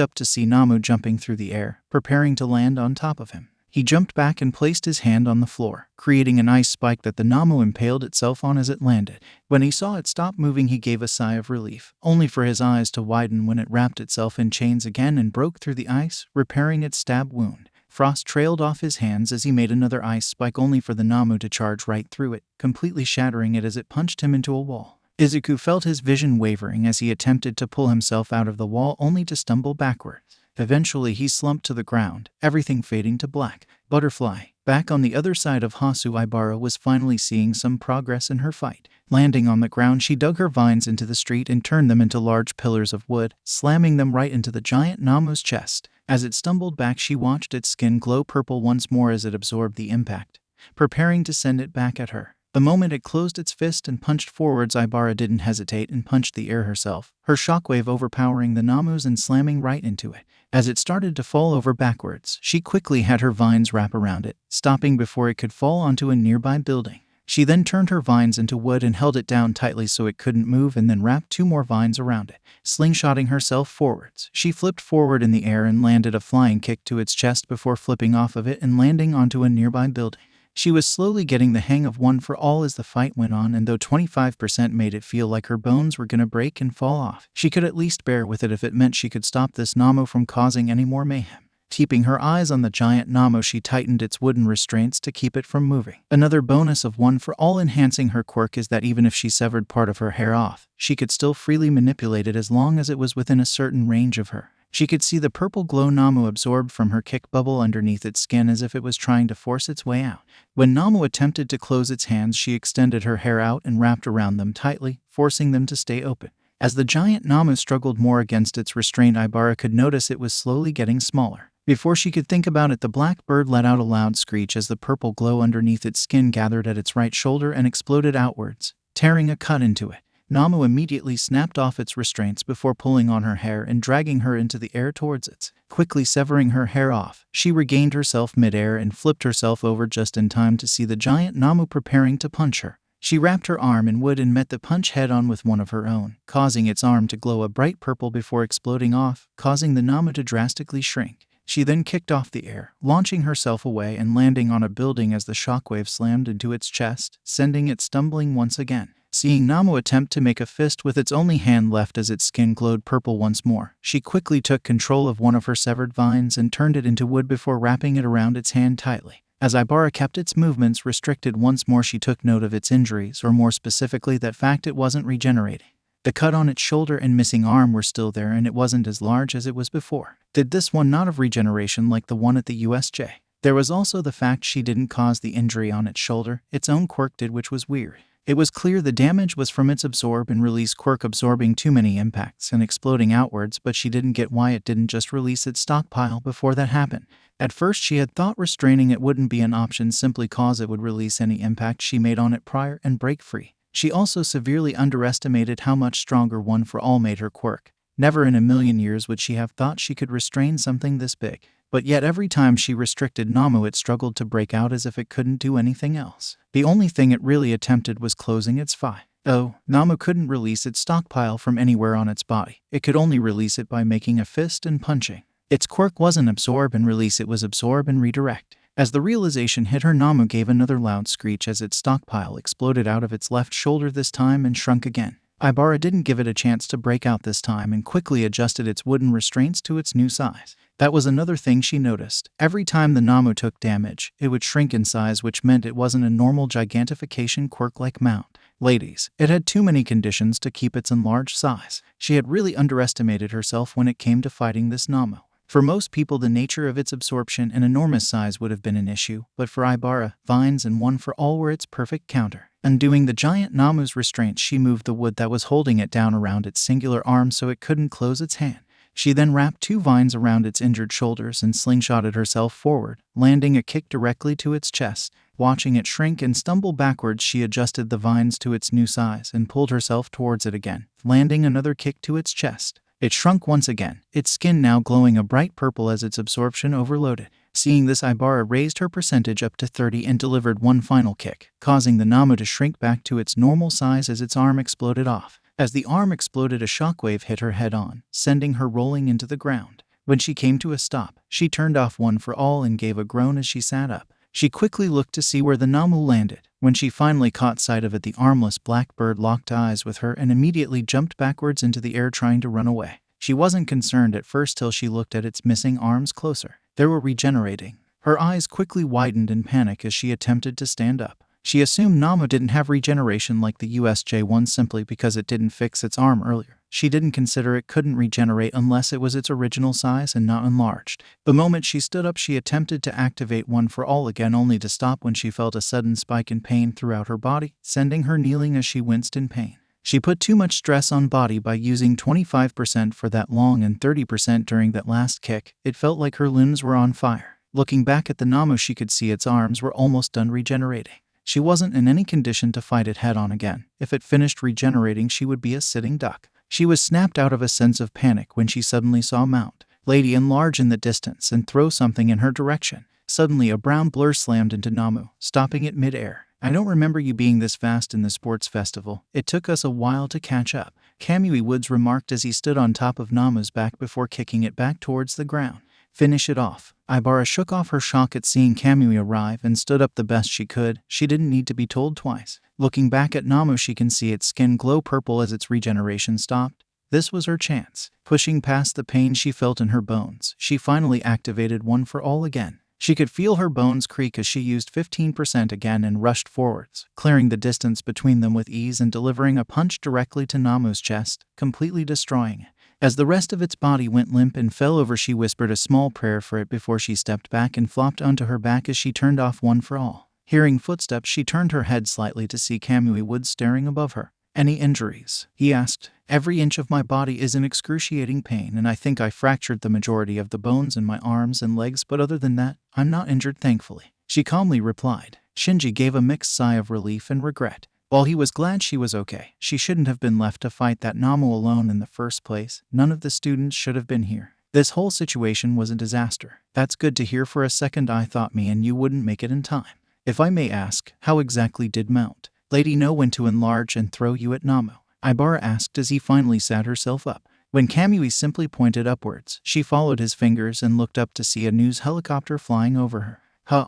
up to see Namu jumping through the air, preparing to land on top of him. He jumped back and placed his hand on the floor, creating an ice spike that the Namu impaled itself on as it landed. When he saw it stop moving, he gave a sigh of relief, only for his eyes to widen when it wrapped itself in chains again and broke through the ice, repairing its stab wound. Frost trailed off his hands as he made another ice spike, only for the Namu to charge right through it, completely shattering it as it punched him into a wall. Izuku felt his vision wavering as he attempted to pull himself out of the wall, only to stumble backwards. Eventually, he slumped to the ground, everything fading to black. Butterfly, back on the other side of Hasu, Ibara was finally seeing some progress in her fight. Landing on the ground, she dug her vines into the street and turned them into large pillars of wood, slamming them right into the giant Namu's chest. As it stumbled back, she watched its skin glow purple once more as it absorbed the impact, preparing to send it back at her. The moment it closed its fist and punched forwards, Ibara didn't hesitate and punched the air herself, her shockwave overpowering the Namu's and slamming right into it. As it started to fall over backwards, she quickly had her vines wrap around it, stopping before it could fall onto a nearby building. She then turned her vines into wood and held it down tightly so it couldn't move, and then wrapped 2 more vines around it. Slingshotting herself forwards, she flipped forward in the air and landed a flying kick to its chest before flipping off of it and landing onto a nearby building. She was slowly getting the hang of One for All as the fight went on, and though 25% made it feel like her bones were gonna break and fall off, she could at least bear with it if it meant she could stop this Namu from causing any more mayhem. Keeping her eyes on the giant Namu, she tightened its wooden restraints to keep it from moving. Another bonus of One for All enhancing her quirk is that even if she severed part of her hair off, she could still freely manipulate it as long as it was within a certain range of her. She could see the purple glow Namu absorbed from her kick bubble underneath its skin as if it was trying to force its way out. When Namu attempted to close its hands, she extended her hair out and wrapped around them tightly, forcing them to stay open. As the giant Namu struggled more against its restraint, Ibara could notice it was slowly getting smaller. Before she could think about it, the black bird let out a loud screech as the purple glow underneath its skin gathered at its right shoulder and exploded outwards, tearing a cut into it. Namu immediately snapped off its restraints before pulling on her hair and dragging her into the air towards it. Quickly severing her hair off, she regained herself midair and flipped herself over just in time to see the giant Namu preparing to punch her. She wrapped her arm in wood and met the punch head-on with one of her own, causing its arm to glow a bright purple before exploding off, causing the Namu to drastically shrink. She then kicked off the air, launching herself away and landing on a building as the shockwave slammed into its chest, sending it stumbling once again. Seeing Namu attempt to make a fist with its only hand left as its skin glowed purple once more, she quickly took control of one of her severed vines and turned it into wood before wrapping it around its hand tightly. As Ibara kept its movements restricted once more, she took note of its injuries, or more specifically that fact it wasn't regenerating. The cut on its shoulder and missing arm were still there, and it wasn't as large as it was before. Did this one not have regeneration like the one at the USJ? There was also the fact she didn't cause the injury on its shoulder, its own quirk did, which was weird. It was clear the damage was from its absorb and release quirk absorbing too many impacts and exploding outwards, but she didn't get why it didn't just release its stockpile before that happened. At first she had thought restraining it wouldn't be an option simply cause it would release any impact she made on it prior and break free. She also severely underestimated how much stronger One for All made her quirk. Never in a million years would she have thought she could restrain something this big. But yet every time she restricted Namu, it struggled to break out as if it couldn't do anything else. The only thing it really attempted was closing its fi. Oh, Namu couldn't release its stockpile from anywhere on its body. It could only release it by making a fist and punching. Its quirk wasn't absorb and release, it was absorb and redirect. As the realization hit her, Namu gave another loud screech as its stockpile exploded out of its left shoulder this time and shrunk again. Ibara didn't give it a chance to break out this time and quickly adjusted its wooden restraints to its new size. That was another thing she noticed. Every time the Namu took damage, it would shrink in size, which meant it wasn't a normal gigantification quirk-like mount. Ladies, it had too many conditions to keep its enlarged size. She had really underestimated herself when it came to fighting this Namu. For most people, the nature of its absorption and enormous size would have been an issue, but for Ibara, vines and One for All were its perfect counter. Undoing the giant Namu's restraints, she moved the wood that was holding it down around its singular arm so it couldn't close its hand. She then wrapped 2 vines around its injured shoulders and slingshotted herself forward, landing a kick directly to its chest. Watching it shrink and stumble backwards, she adjusted the vines to its new size and pulled herself towards it again, landing another kick to its chest. It shrunk once again, its skin now glowing a bright purple as its absorption overloaded. Seeing this, Ibara raised her percentage up to 30 and delivered one final kick, causing the Namu to shrink back to its normal size as its arm exploded off. As the arm exploded, a shockwave hit her head-on, sending her rolling into the ground. When she came to a stop, she turned off One for All and gave a groan as she sat up. She quickly looked to see where the Namu landed. When she finally caught sight of it, the armless black bird locked eyes with her and immediately jumped backwards into the air, trying to run away. She wasn't concerned at first till she looked at its missing arms closer. They were regenerating. Her eyes quickly widened in panic as she attempted to stand up. She assumed Namu didn't have regeneration like the USJ-1 simply because it didn't fix its arm earlier. She didn't consider it couldn't regenerate unless it was its original size and not enlarged. The moment she stood up, she attempted to activate One for All again, only to stop when she felt a sudden spike in pain throughout her body, sending her kneeling as she winced in pain. She put too much stress on body by using 25% for that long and 30% during that last kick. It felt like her limbs were on fire. Looking back at the Namu, she could see its arms were almost done regenerating. She wasn't in any condition to fight it head-on again. If it finished regenerating, she would be a sitting duck. She was snapped out of a sense of panic when she suddenly saw Mount Lady enlarge in the distance and throw something in her direction. Suddenly, a brown blur slammed into Namu, stopping it mid-air. "I don't remember you being this fast in the sports festival. It took us a while to catch up," Kamui Woods remarked as he stood on top of Namu's back before kicking it back towards the ground. "Finish it off." Ibara shook off her shock at seeing Kamui arrive and stood up the best she could. She didn't need to be told twice. Looking back at Namu, she can see its skin glow purple as its regeneration stopped. This was her chance. Pushing past the pain she felt in her bones, she finally activated One for All again. She could feel her bones creak as she used 15% again and rushed forwards, clearing the distance between them with ease and delivering a punch directly to Namu's chest, completely destroying it. As the rest of its body went limp and fell over, she whispered a small prayer for it before she stepped back and flopped onto her back as she turned off One for All. Hearing footsteps, she turned her head slightly to see Kamui Woods staring above her. "Any injuries?" he asked. "Every inch of my body is in excruciating pain, and I think I fractured the majority of the bones in my arms and legs, but other than that, I'm not injured, thankfully," she calmly replied. Shinji gave a mixed sigh of relief and regret. While he was glad she was okay, she shouldn't have been left to fight that Namu alone in the first place. None of the students should have been here. This whole situation was a disaster. "That's good to hear. For a second I thought me and you wouldn't make it in time. If I may ask, how exactly did Mount Lady know when to enlarge and throw you at Namu?" Ibara asked as he finally sat herself up. When Kamui simply pointed upwards, she followed his fingers and looked up to see a news helicopter flying over her.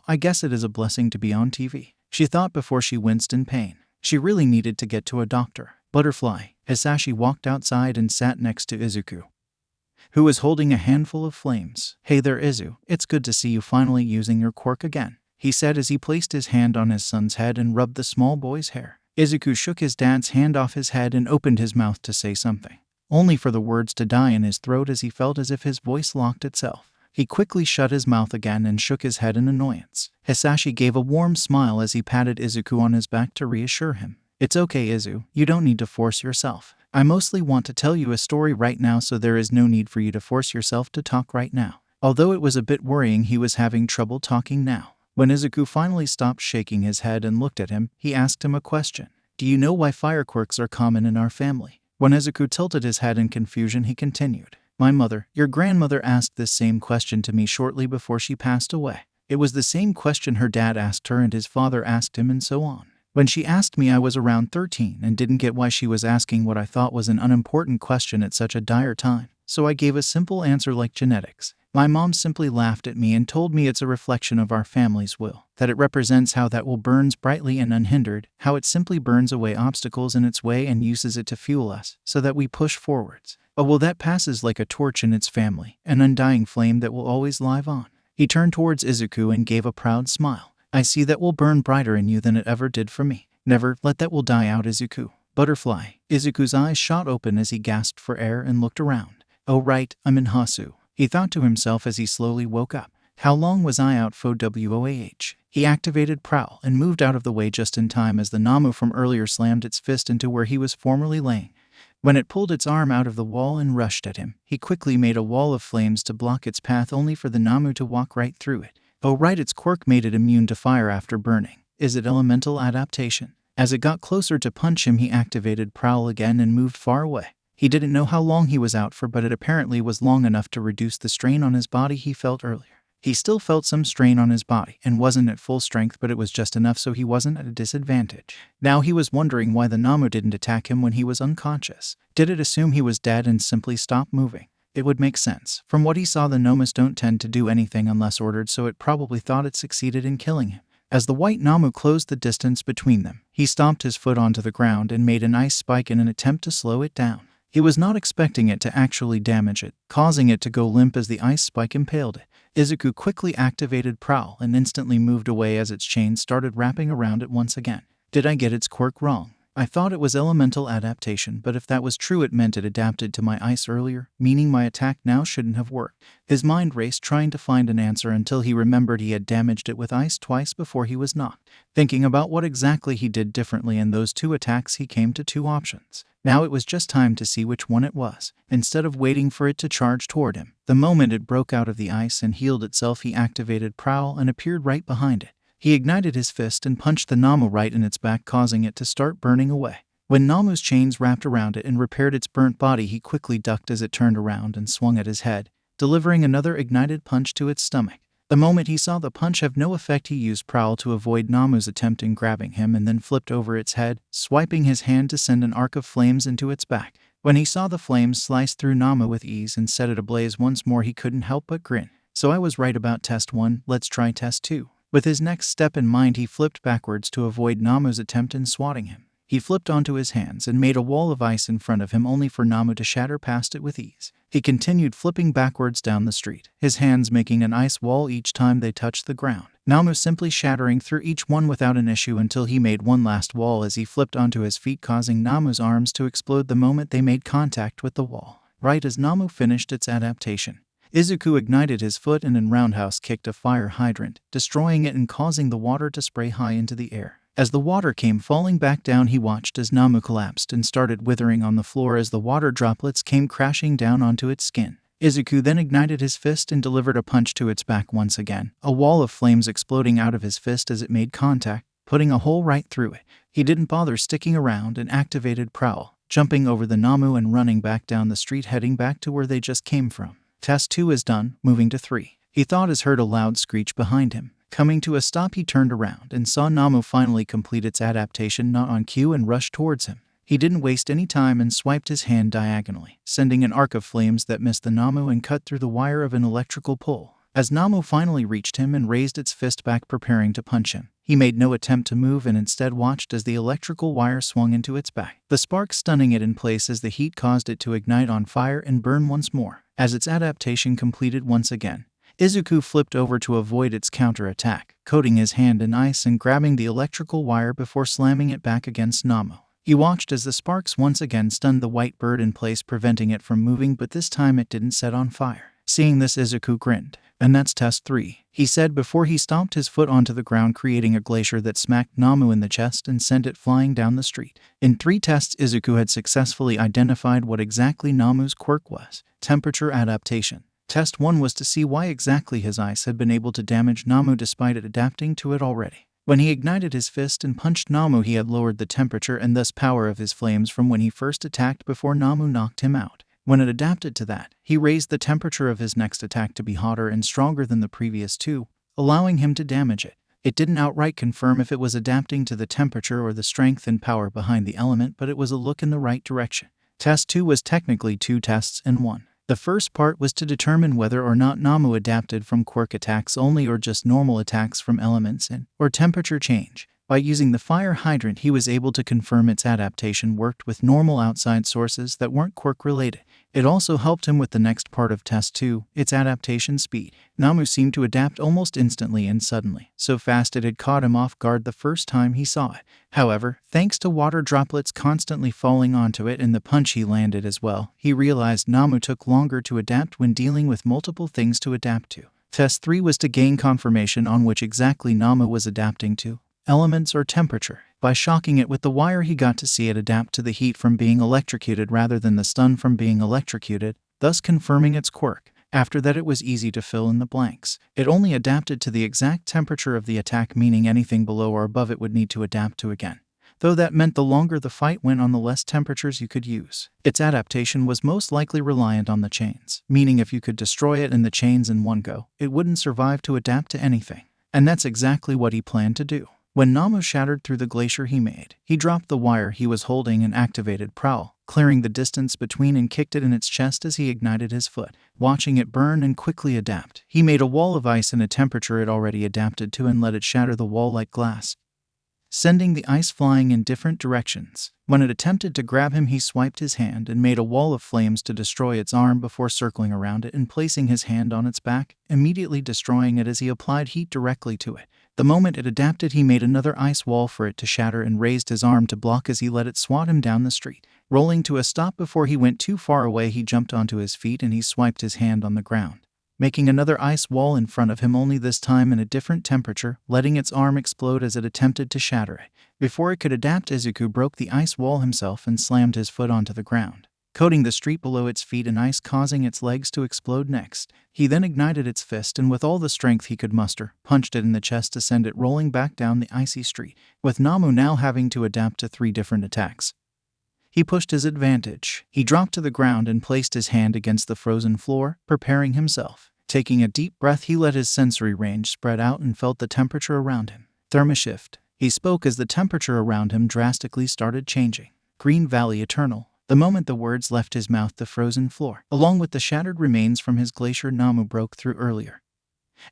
I guess it is a blessing to be on TV," she thought before she winced in pain. She really needed to get to a doctor. Butterfly. Hisashi walked outside and sat next to Izuku, who was holding a handful of flames. "Hey there, Izu. It's good to see you finally using your quirk again," he said as he placed his hand on his son's head and rubbed the small boy's hair. Izuku shook his dad's hand off his head and opened his mouth to say something, only for the words to die in his throat as he felt as if his voice locked itself. He quickly shut his mouth again and shook his head in annoyance. Hisashi gave a warm smile as he patted Izuku on his back to reassure him. "It's okay, Izu. You don't need to force yourself. I mostly want to tell you a story right now, so there is no need for you to force yourself to talk right now." Although it was a bit worrying, he was having trouble talking now. When Izuku finally stopped shaking his head and looked at him, he asked him a question. "Do you know why fire quirks are common in our family?" When Izuku tilted his head in confusion, he continued. "My mother, your grandmother, asked this same question to me shortly before she passed away. It was the same question her dad asked her and his father asked him, and so on. When she asked me, I was around 13 and didn't get why she was asking what I thought was an unimportant question at such a dire time, so I gave a simple answer like genetics. My mom simply laughed at me and told me it's a reflection of our family's will, that it represents how that will burns brightly and unhindered, how it simply burns away obstacles in its way and uses it to fuel us, so that we push forwards. A will that passes like a torch in its family, an undying flame that will always live on." He turned towards Izuku and gave a proud smile. "I see that will burn brighter in you than it ever did for me. Never let that will die out, Izuku." Butterfly. Izuku's eyes shot open as he gasped for air and looked around. "Oh right, I'm in Hasu," he thought to himself as he slowly woke up. "How long was I out for WOAH? He activated Prowl and moved out of the way just in time as the Namu from earlier slammed its fist into where he was formerly laying. When it pulled its arm out of the wall and rushed at him, he quickly made a wall of flames to block its path only for the Namu to walk right through it. Oh right, its quirk made it immune to fire after burning. Is it elemental adaptation? As it got closer to punch him, he activated Prowl again and moved far away. He didn't know how long he was out for, but it apparently was long enough to reduce the strain on his body he felt earlier. He still felt some strain on his body and wasn't at full strength, but it was just enough so he wasn't at a disadvantage. Now he was wondering why the Namu didn't attack him when he was unconscious. Did it assume he was dead and simply stop moving? It would make sense. From what he saw, the Nomas don't tend to do anything unless ordered, so it probably thought it succeeded in killing him. As the white Namu closed the distance between them, he stomped his foot onto the ground and made an ice spike in an attempt to slow it down. He was not expecting it to actually damage it, causing it to go limp as the ice spike impaled it. Izuku quickly activated Prowl and instantly moved away as its chains started wrapping around it once again. Did I get its quirk wrong? I thought it was elemental adaptation, but if that was true, it meant it adapted to my ice earlier, meaning my attack now shouldn't have worked. His mind raced trying to find an answer until he remembered he had damaged it with ice twice before he was knocked. Thinking about what exactly he did differently in those two attacks, he came to two options. Now it was just time to see which one it was. Instead of waiting for it to charge toward him, the moment it broke out of the ice and healed itself, he activated Prowl and appeared right behind it. He ignited his fist and punched the Namu right in its back, causing it to start burning away. When Namu's chains wrapped around it and repaired its burnt body, he quickly ducked as it turned around and swung at his head, delivering another ignited punch to its stomach. The moment he saw the punch have no effect, he used Prowl to avoid Namu's attempt in grabbing him and then flipped over its head, swiping his hand to send an arc of flames into its back. When he saw the flames slice through Namu with ease and set it ablaze once more, he couldn't help but grin. So I was right about test 1, let's try test 2. With his next step in mind, he flipped backwards to avoid Namu's attempt in swatting him. He flipped onto his hands and made a wall of ice in front of him only for Namu to shatter past it with ease. He continued flipping backwards down the street, his hands making an ice wall each time they touched the ground. Namu simply shattering through each one without an issue until he made one last wall as he flipped onto his feet, causing Namu's arms to explode the moment they made contact with the wall. Right as Namu finished its adaptation, Izuku ignited his foot and in roundhouse kicked a fire hydrant, destroying it and causing the water to spray high into the air. As the water came falling back down, he watched as Namu collapsed and started withering on the floor as the water droplets came crashing down onto its skin. Izuku then ignited his fist and delivered a punch to its back once again, a wall of flames exploding out of his fist as it made contact, putting a hole right through it. He didn't bother sticking around and activated Prowl, jumping over the Namu and running back down the street, heading back to where they just came from. Test 2 is done, moving to 3. He thought as heard a loud screech behind him. Coming to a stop, he turned around and saw Namu finally complete its adaptation not on cue and rushed towards him. He didn't waste any time and swiped his hand diagonally, sending an arc of flames that missed the Namu and cut through the wire of an electrical pole. As Namu finally reached him and raised its fist back preparing to punch him, he made no attempt to move and instead watched as the electrical wire swung into its back, the spark stunning it in place as the heat caused it to ignite on fire and burn once more. As its adaptation completed once again, Izuku flipped over to avoid its counterattack, coating his hand in ice and grabbing the electrical wire before slamming it back against Namu. He watched as the sparks once again stunned the white bird in place, preventing it from moving, but this time it didn't set on fire. Seeing this, Izuku grinned. And that's test 3, he said before he stomped his foot onto the ground, creating a glacier that smacked Namu in the chest and sent it flying down the street. In 3 tests, Izuku had successfully identified what exactly Namu's quirk was: temperature adaptation. Test 1 was to see why exactly his ice had been able to damage Namu despite it adapting to it already. When he ignited his fist and punched Namu, he had lowered the temperature and thus power of his flames from when he first attacked before Namu knocked him out. When it adapted to that, he raised the temperature of his next attack to be hotter and stronger than the previous 2, allowing him to damage it. It didn't outright confirm if it was adapting to the temperature or the strength and power behind the element, but it was a look in the right direction. Test 2 was technically 2 tests in 1. The first part was to determine whether or not Namu adapted from quirk attacks only or just normal attacks from elements or temperature change. By using the fire hydrant, he was able to confirm its adaptation worked with normal outside sources that weren't quirk related. It also helped him with the next part of test 2, its adaptation speed. Namu seemed to adapt almost instantly and suddenly, so fast it had caught him off guard the first time he saw it. However, thanks to water droplets constantly falling onto it and the punch he landed as well, he realized Namu took longer to adapt when dealing with multiple things to adapt to. Test 3 was to gain confirmation on which exactly Namu was adapting to: elements or temperature. By shocking it with the wire, he got to see it adapt to the heat from being electrocuted rather than the stun from being electrocuted, thus confirming its quirk. After that, it was easy to fill in the blanks. It only adapted to the exact temperature of the attack, meaning anything below or above it would need to adapt to again. Though that meant the longer the fight went on, the less temperatures you could use. Its adaptation was most likely reliant on the chains, meaning if you could destroy it in the chains in one go, it wouldn't survive to adapt to anything. And that's exactly what he planned to do. When Namu shattered through the glacier he made, he dropped the wire he was holding and activated Prowl, clearing the distance between, and kicked it in its chest as he ignited his foot. Watching it burn and quickly adapt, he made a wall of ice in a temperature it already adapted to and let it shatter the wall like glass, sending the ice flying in different directions. When it attempted to grab him, he swiped his hand and made a wall of flames to destroy its arm before circling around it and placing his hand on its back, immediately destroying it as he applied heat directly to it. The moment it adapted, he made another ice wall for it to shatter and raised his arm to block as he let it swat him down the street. Rolling to a stop before he went too far away, he jumped onto his feet and he swiped his hand on the ground, making another ice wall in front of him, only this time in a different temperature, letting its arm explode as it attempted to shatter it. Before it could adapt, Izuku broke the ice wall himself and slammed his foot onto the ground, coating the street below its feet in ice, causing its legs to explode next. He then ignited its fist and with all the strength he could muster, punched it in the chest to send it rolling back down the icy street. With Namu now having to adapt to 3 different attacks, he pushed his advantage. He dropped to the ground and placed his hand against the frozen floor, preparing himself. Taking a deep breath, he let his sensory range spread out and felt the temperature around him. Thermoshift. He spoke as the temperature around him drastically started changing. Green Valley Eternal. The moment the words left his mouth, the frozen floor, along with the shattered remains from his glacier Namu broke through earlier,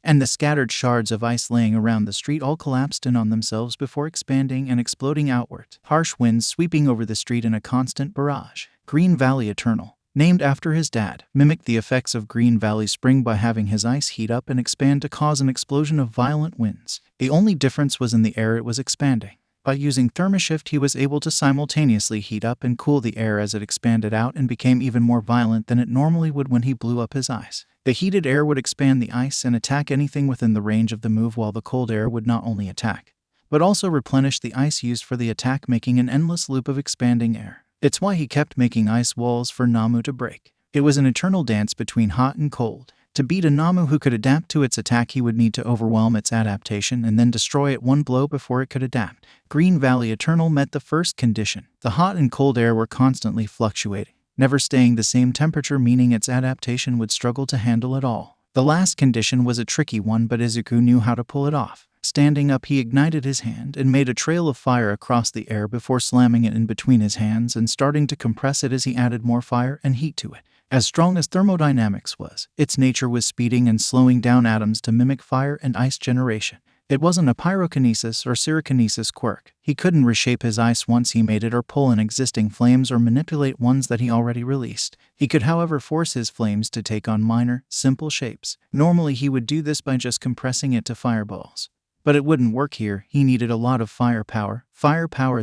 and the scattered shards of ice laying around the street all collapsed in on themselves before expanding and exploding outward. Harsh winds sweeping over the street in a constant barrage. Green Valley Eternal, named after his dad, mimicked the effects of Green Valley Spring by having his ice heat up and expand to cause an explosion of violent winds. The only difference was in the air it was expanding. By using Thermoshift, he was able to simultaneously heat up and cool the air as it expanded out and became even more violent than it normally would when he blew up his ice. The heated air would expand the ice and attack anything within the range of the move, while the cold air would not only attack, but also replenish the ice used for the attack, making an endless loop of expanding air. It's why he kept making ice walls for Namu to break. It was an eternal dance between hot and cold. To beat a Namu who could adapt to its attack, he would need to overwhelm its adaptation and then destroy it one blow before it could adapt. Green Valley Eternal met the first condition. The hot and cold air were constantly fluctuating, never staying the same temperature, meaning its adaptation would struggle to handle it all. The last condition was a tricky one, but Izuku knew how to pull it off. Standing up, he ignited his hand and made a trail of fire across the air before slamming it in between his hands and starting to compress it as he added more fire and heat to it. As strong as thermodynamics was, its nature was speeding and slowing down atoms to mimic fire and ice generation. It wasn't a pyrokinesis or pyrokinesis quirk. He couldn't reshape his ice once he made it, or pull in existing flames or manipulate ones that he already released. He could, however, force his flames to take on minor, simple shapes. Normally he would do this by just compressing it to fireballs. But it wouldn't work here. He needed a lot of firepower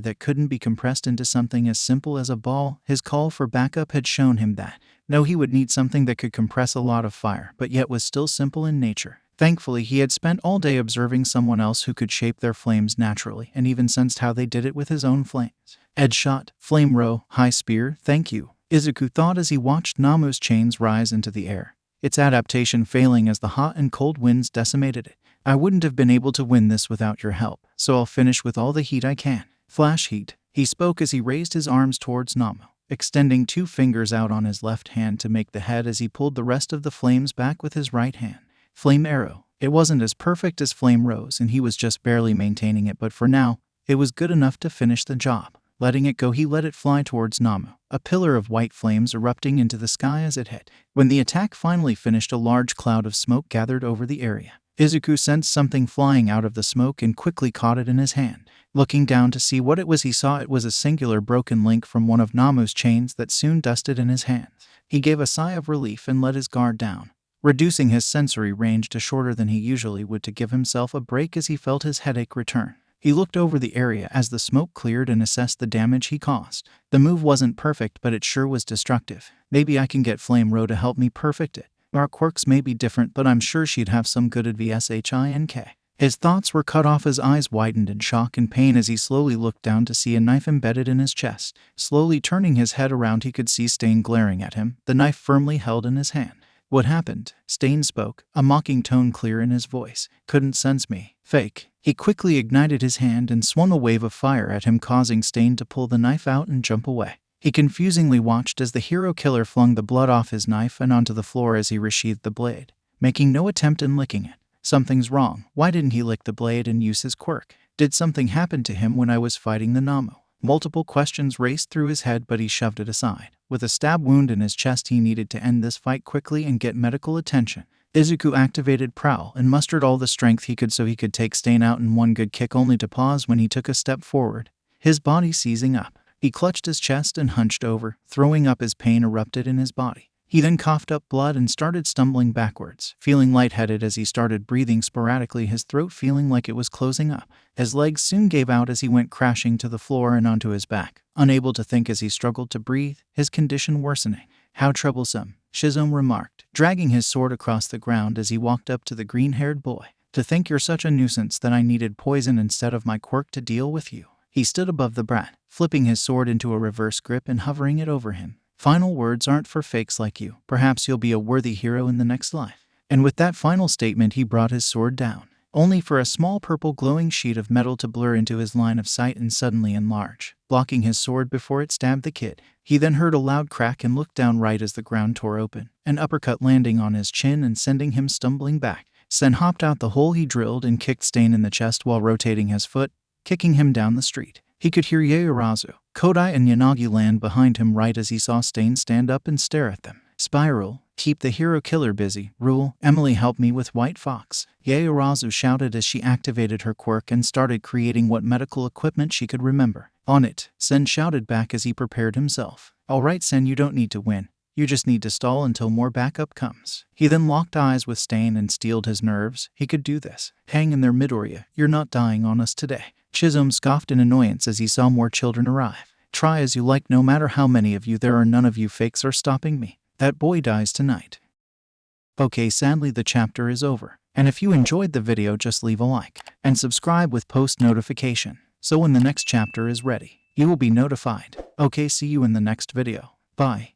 that couldn't be compressed into something as simple as a ball. His call for backup had shown him that. No, he would need something that could compress a lot of fire, but yet was still simple in nature. Thankfully, he had spent all day observing someone else who could shape their flames naturally, and even sensed how they did it with his own flames. Edge shot, flame row, high spear, thank you, Izuku thought as he watched Namu's chains rise into the air, its adaptation failing as the hot and cold winds decimated it. I wouldn't have been able to win this without your help, so I'll finish with all the heat I can. Flash heat, he spoke as he raised his arms towards Namu, extending 2 fingers out on his left hand to make the head as he pulled the rest of the flames back with his right hand. Flame arrow. It wasn't as perfect as flame rose and he was just barely maintaining it, but for now, it was good enough to finish the job. Letting it go, he let it fly towards Namu, a pillar of white flames erupting into the sky as it hit. When the attack finally finished, a large cloud of smoke gathered over the area. Izuku sensed something flying out of the smoke and quickly caught it in his hand. Looking down to see what it was, he saw it was a singular broken link from one of Namu's chains that soon dusted in his hands. He gave a sigh of relief and let his guard down, reducing his sensory range to shorter than he usually would to give himself a break as he felt his headache return. He looked over the area as the smoke cleared and assessed the damage he caused. The move wasn't perfect, but it sure was destructive. Maybe I can get Flame Row to help me perfect it. Our quirks may be different, but I'm sure she'd have some good advice. His thoughts were cut off, his eyes widened in shock and pain as he slowly looked down to see a knife embedded in his chest. Slowly turning his head around, he could see Stain glaring at him, the knife firmly held in his hand. What happened? Stain spoke, a mocking tone clear in his voice. Couldn't sense me. Fake. He quickly ignited his hand and swung a wave of fire at him, causing Stain to pull the knife out and jump away. He confusingly watched as the hero killer flung the blood off his knife and onto the floor as he resheathed the blade, making no attempt in licking it. Something's wrong. Why didn't he lick the blade and use his quirk? Did something happen to him when I was fighting the Namu? Multiple questions raced through his head, but he shoved it aside. With a stab wound in his chest, he needed to end this fight quickly and get medical attention. Izuku activated Prowl and mustered all the strength he could so he could take Stain out in one good kick, only to pause when he took a step forward, his body seizing up. He clutched his chest and hunched over, throwing up as pain erupted in his body. He then coughed up blood and started stumbling backwards, feeling lightheaded as he started breathing sporadically, his throat feeling like it was closing up. His legs soon gave out as he went crashing to the floor and onto his back, unable to think as he struggled to breathe, his condition worsening. How troublesome, Shizome remarked, dragging his sword across the ground as he walked up to the green-haired boy. To think you're such a nuisance that I needed poison instead of my quirk to deal with you. He stood above the brat, flipping his sword into a reverse grip and hovering it over him. Final words aren't for fakes like you. Perhaps you'll be a worthy hero in the next life. And with that final statement, he brought his sword down, only for a small purple glowing sheet of metal to blur into his line of sight and suddenly enlarge, blocking his sword before it stabbed the kid. He then heard a loud crack and looked down right as the ground tore open, an uppercut landing on his chin and sending him stumbling back. Sen hopped out the hole he drilled and kicked Stain in the chest while rotating his foot, kicking him down the street. He could hear Yaoyorozu, Kodai, and Yanagi land behind him right as he saw Stain stand up and stare at them. Spiral, keep the hero killer busy. Rule, Emily, help me with White Fox. Yaoyorozu shouted as she activated her quirk and started creating what medical equipment she could remember. On it, Sen shouted back as he prepared himself. Alright Sen, you don't need to win. You just need to stall until more backup comes. He then locked eyes with Stain and steeled his nerves. He could do this. Hang in there, Midoriya. You're not dying on us today. Shizome scoffed in annoyance as he saw more children arrive. Try as you like, no matter how many of you there are, none of you fakes are stopping me. That boy dies tonight. Okay, sadly the chapter is over. And if you enjoyed the video, just leave a like and subscribe with post notification, so when the next chapter is ready, you will be notified. Okay, see you in the next video. Bye.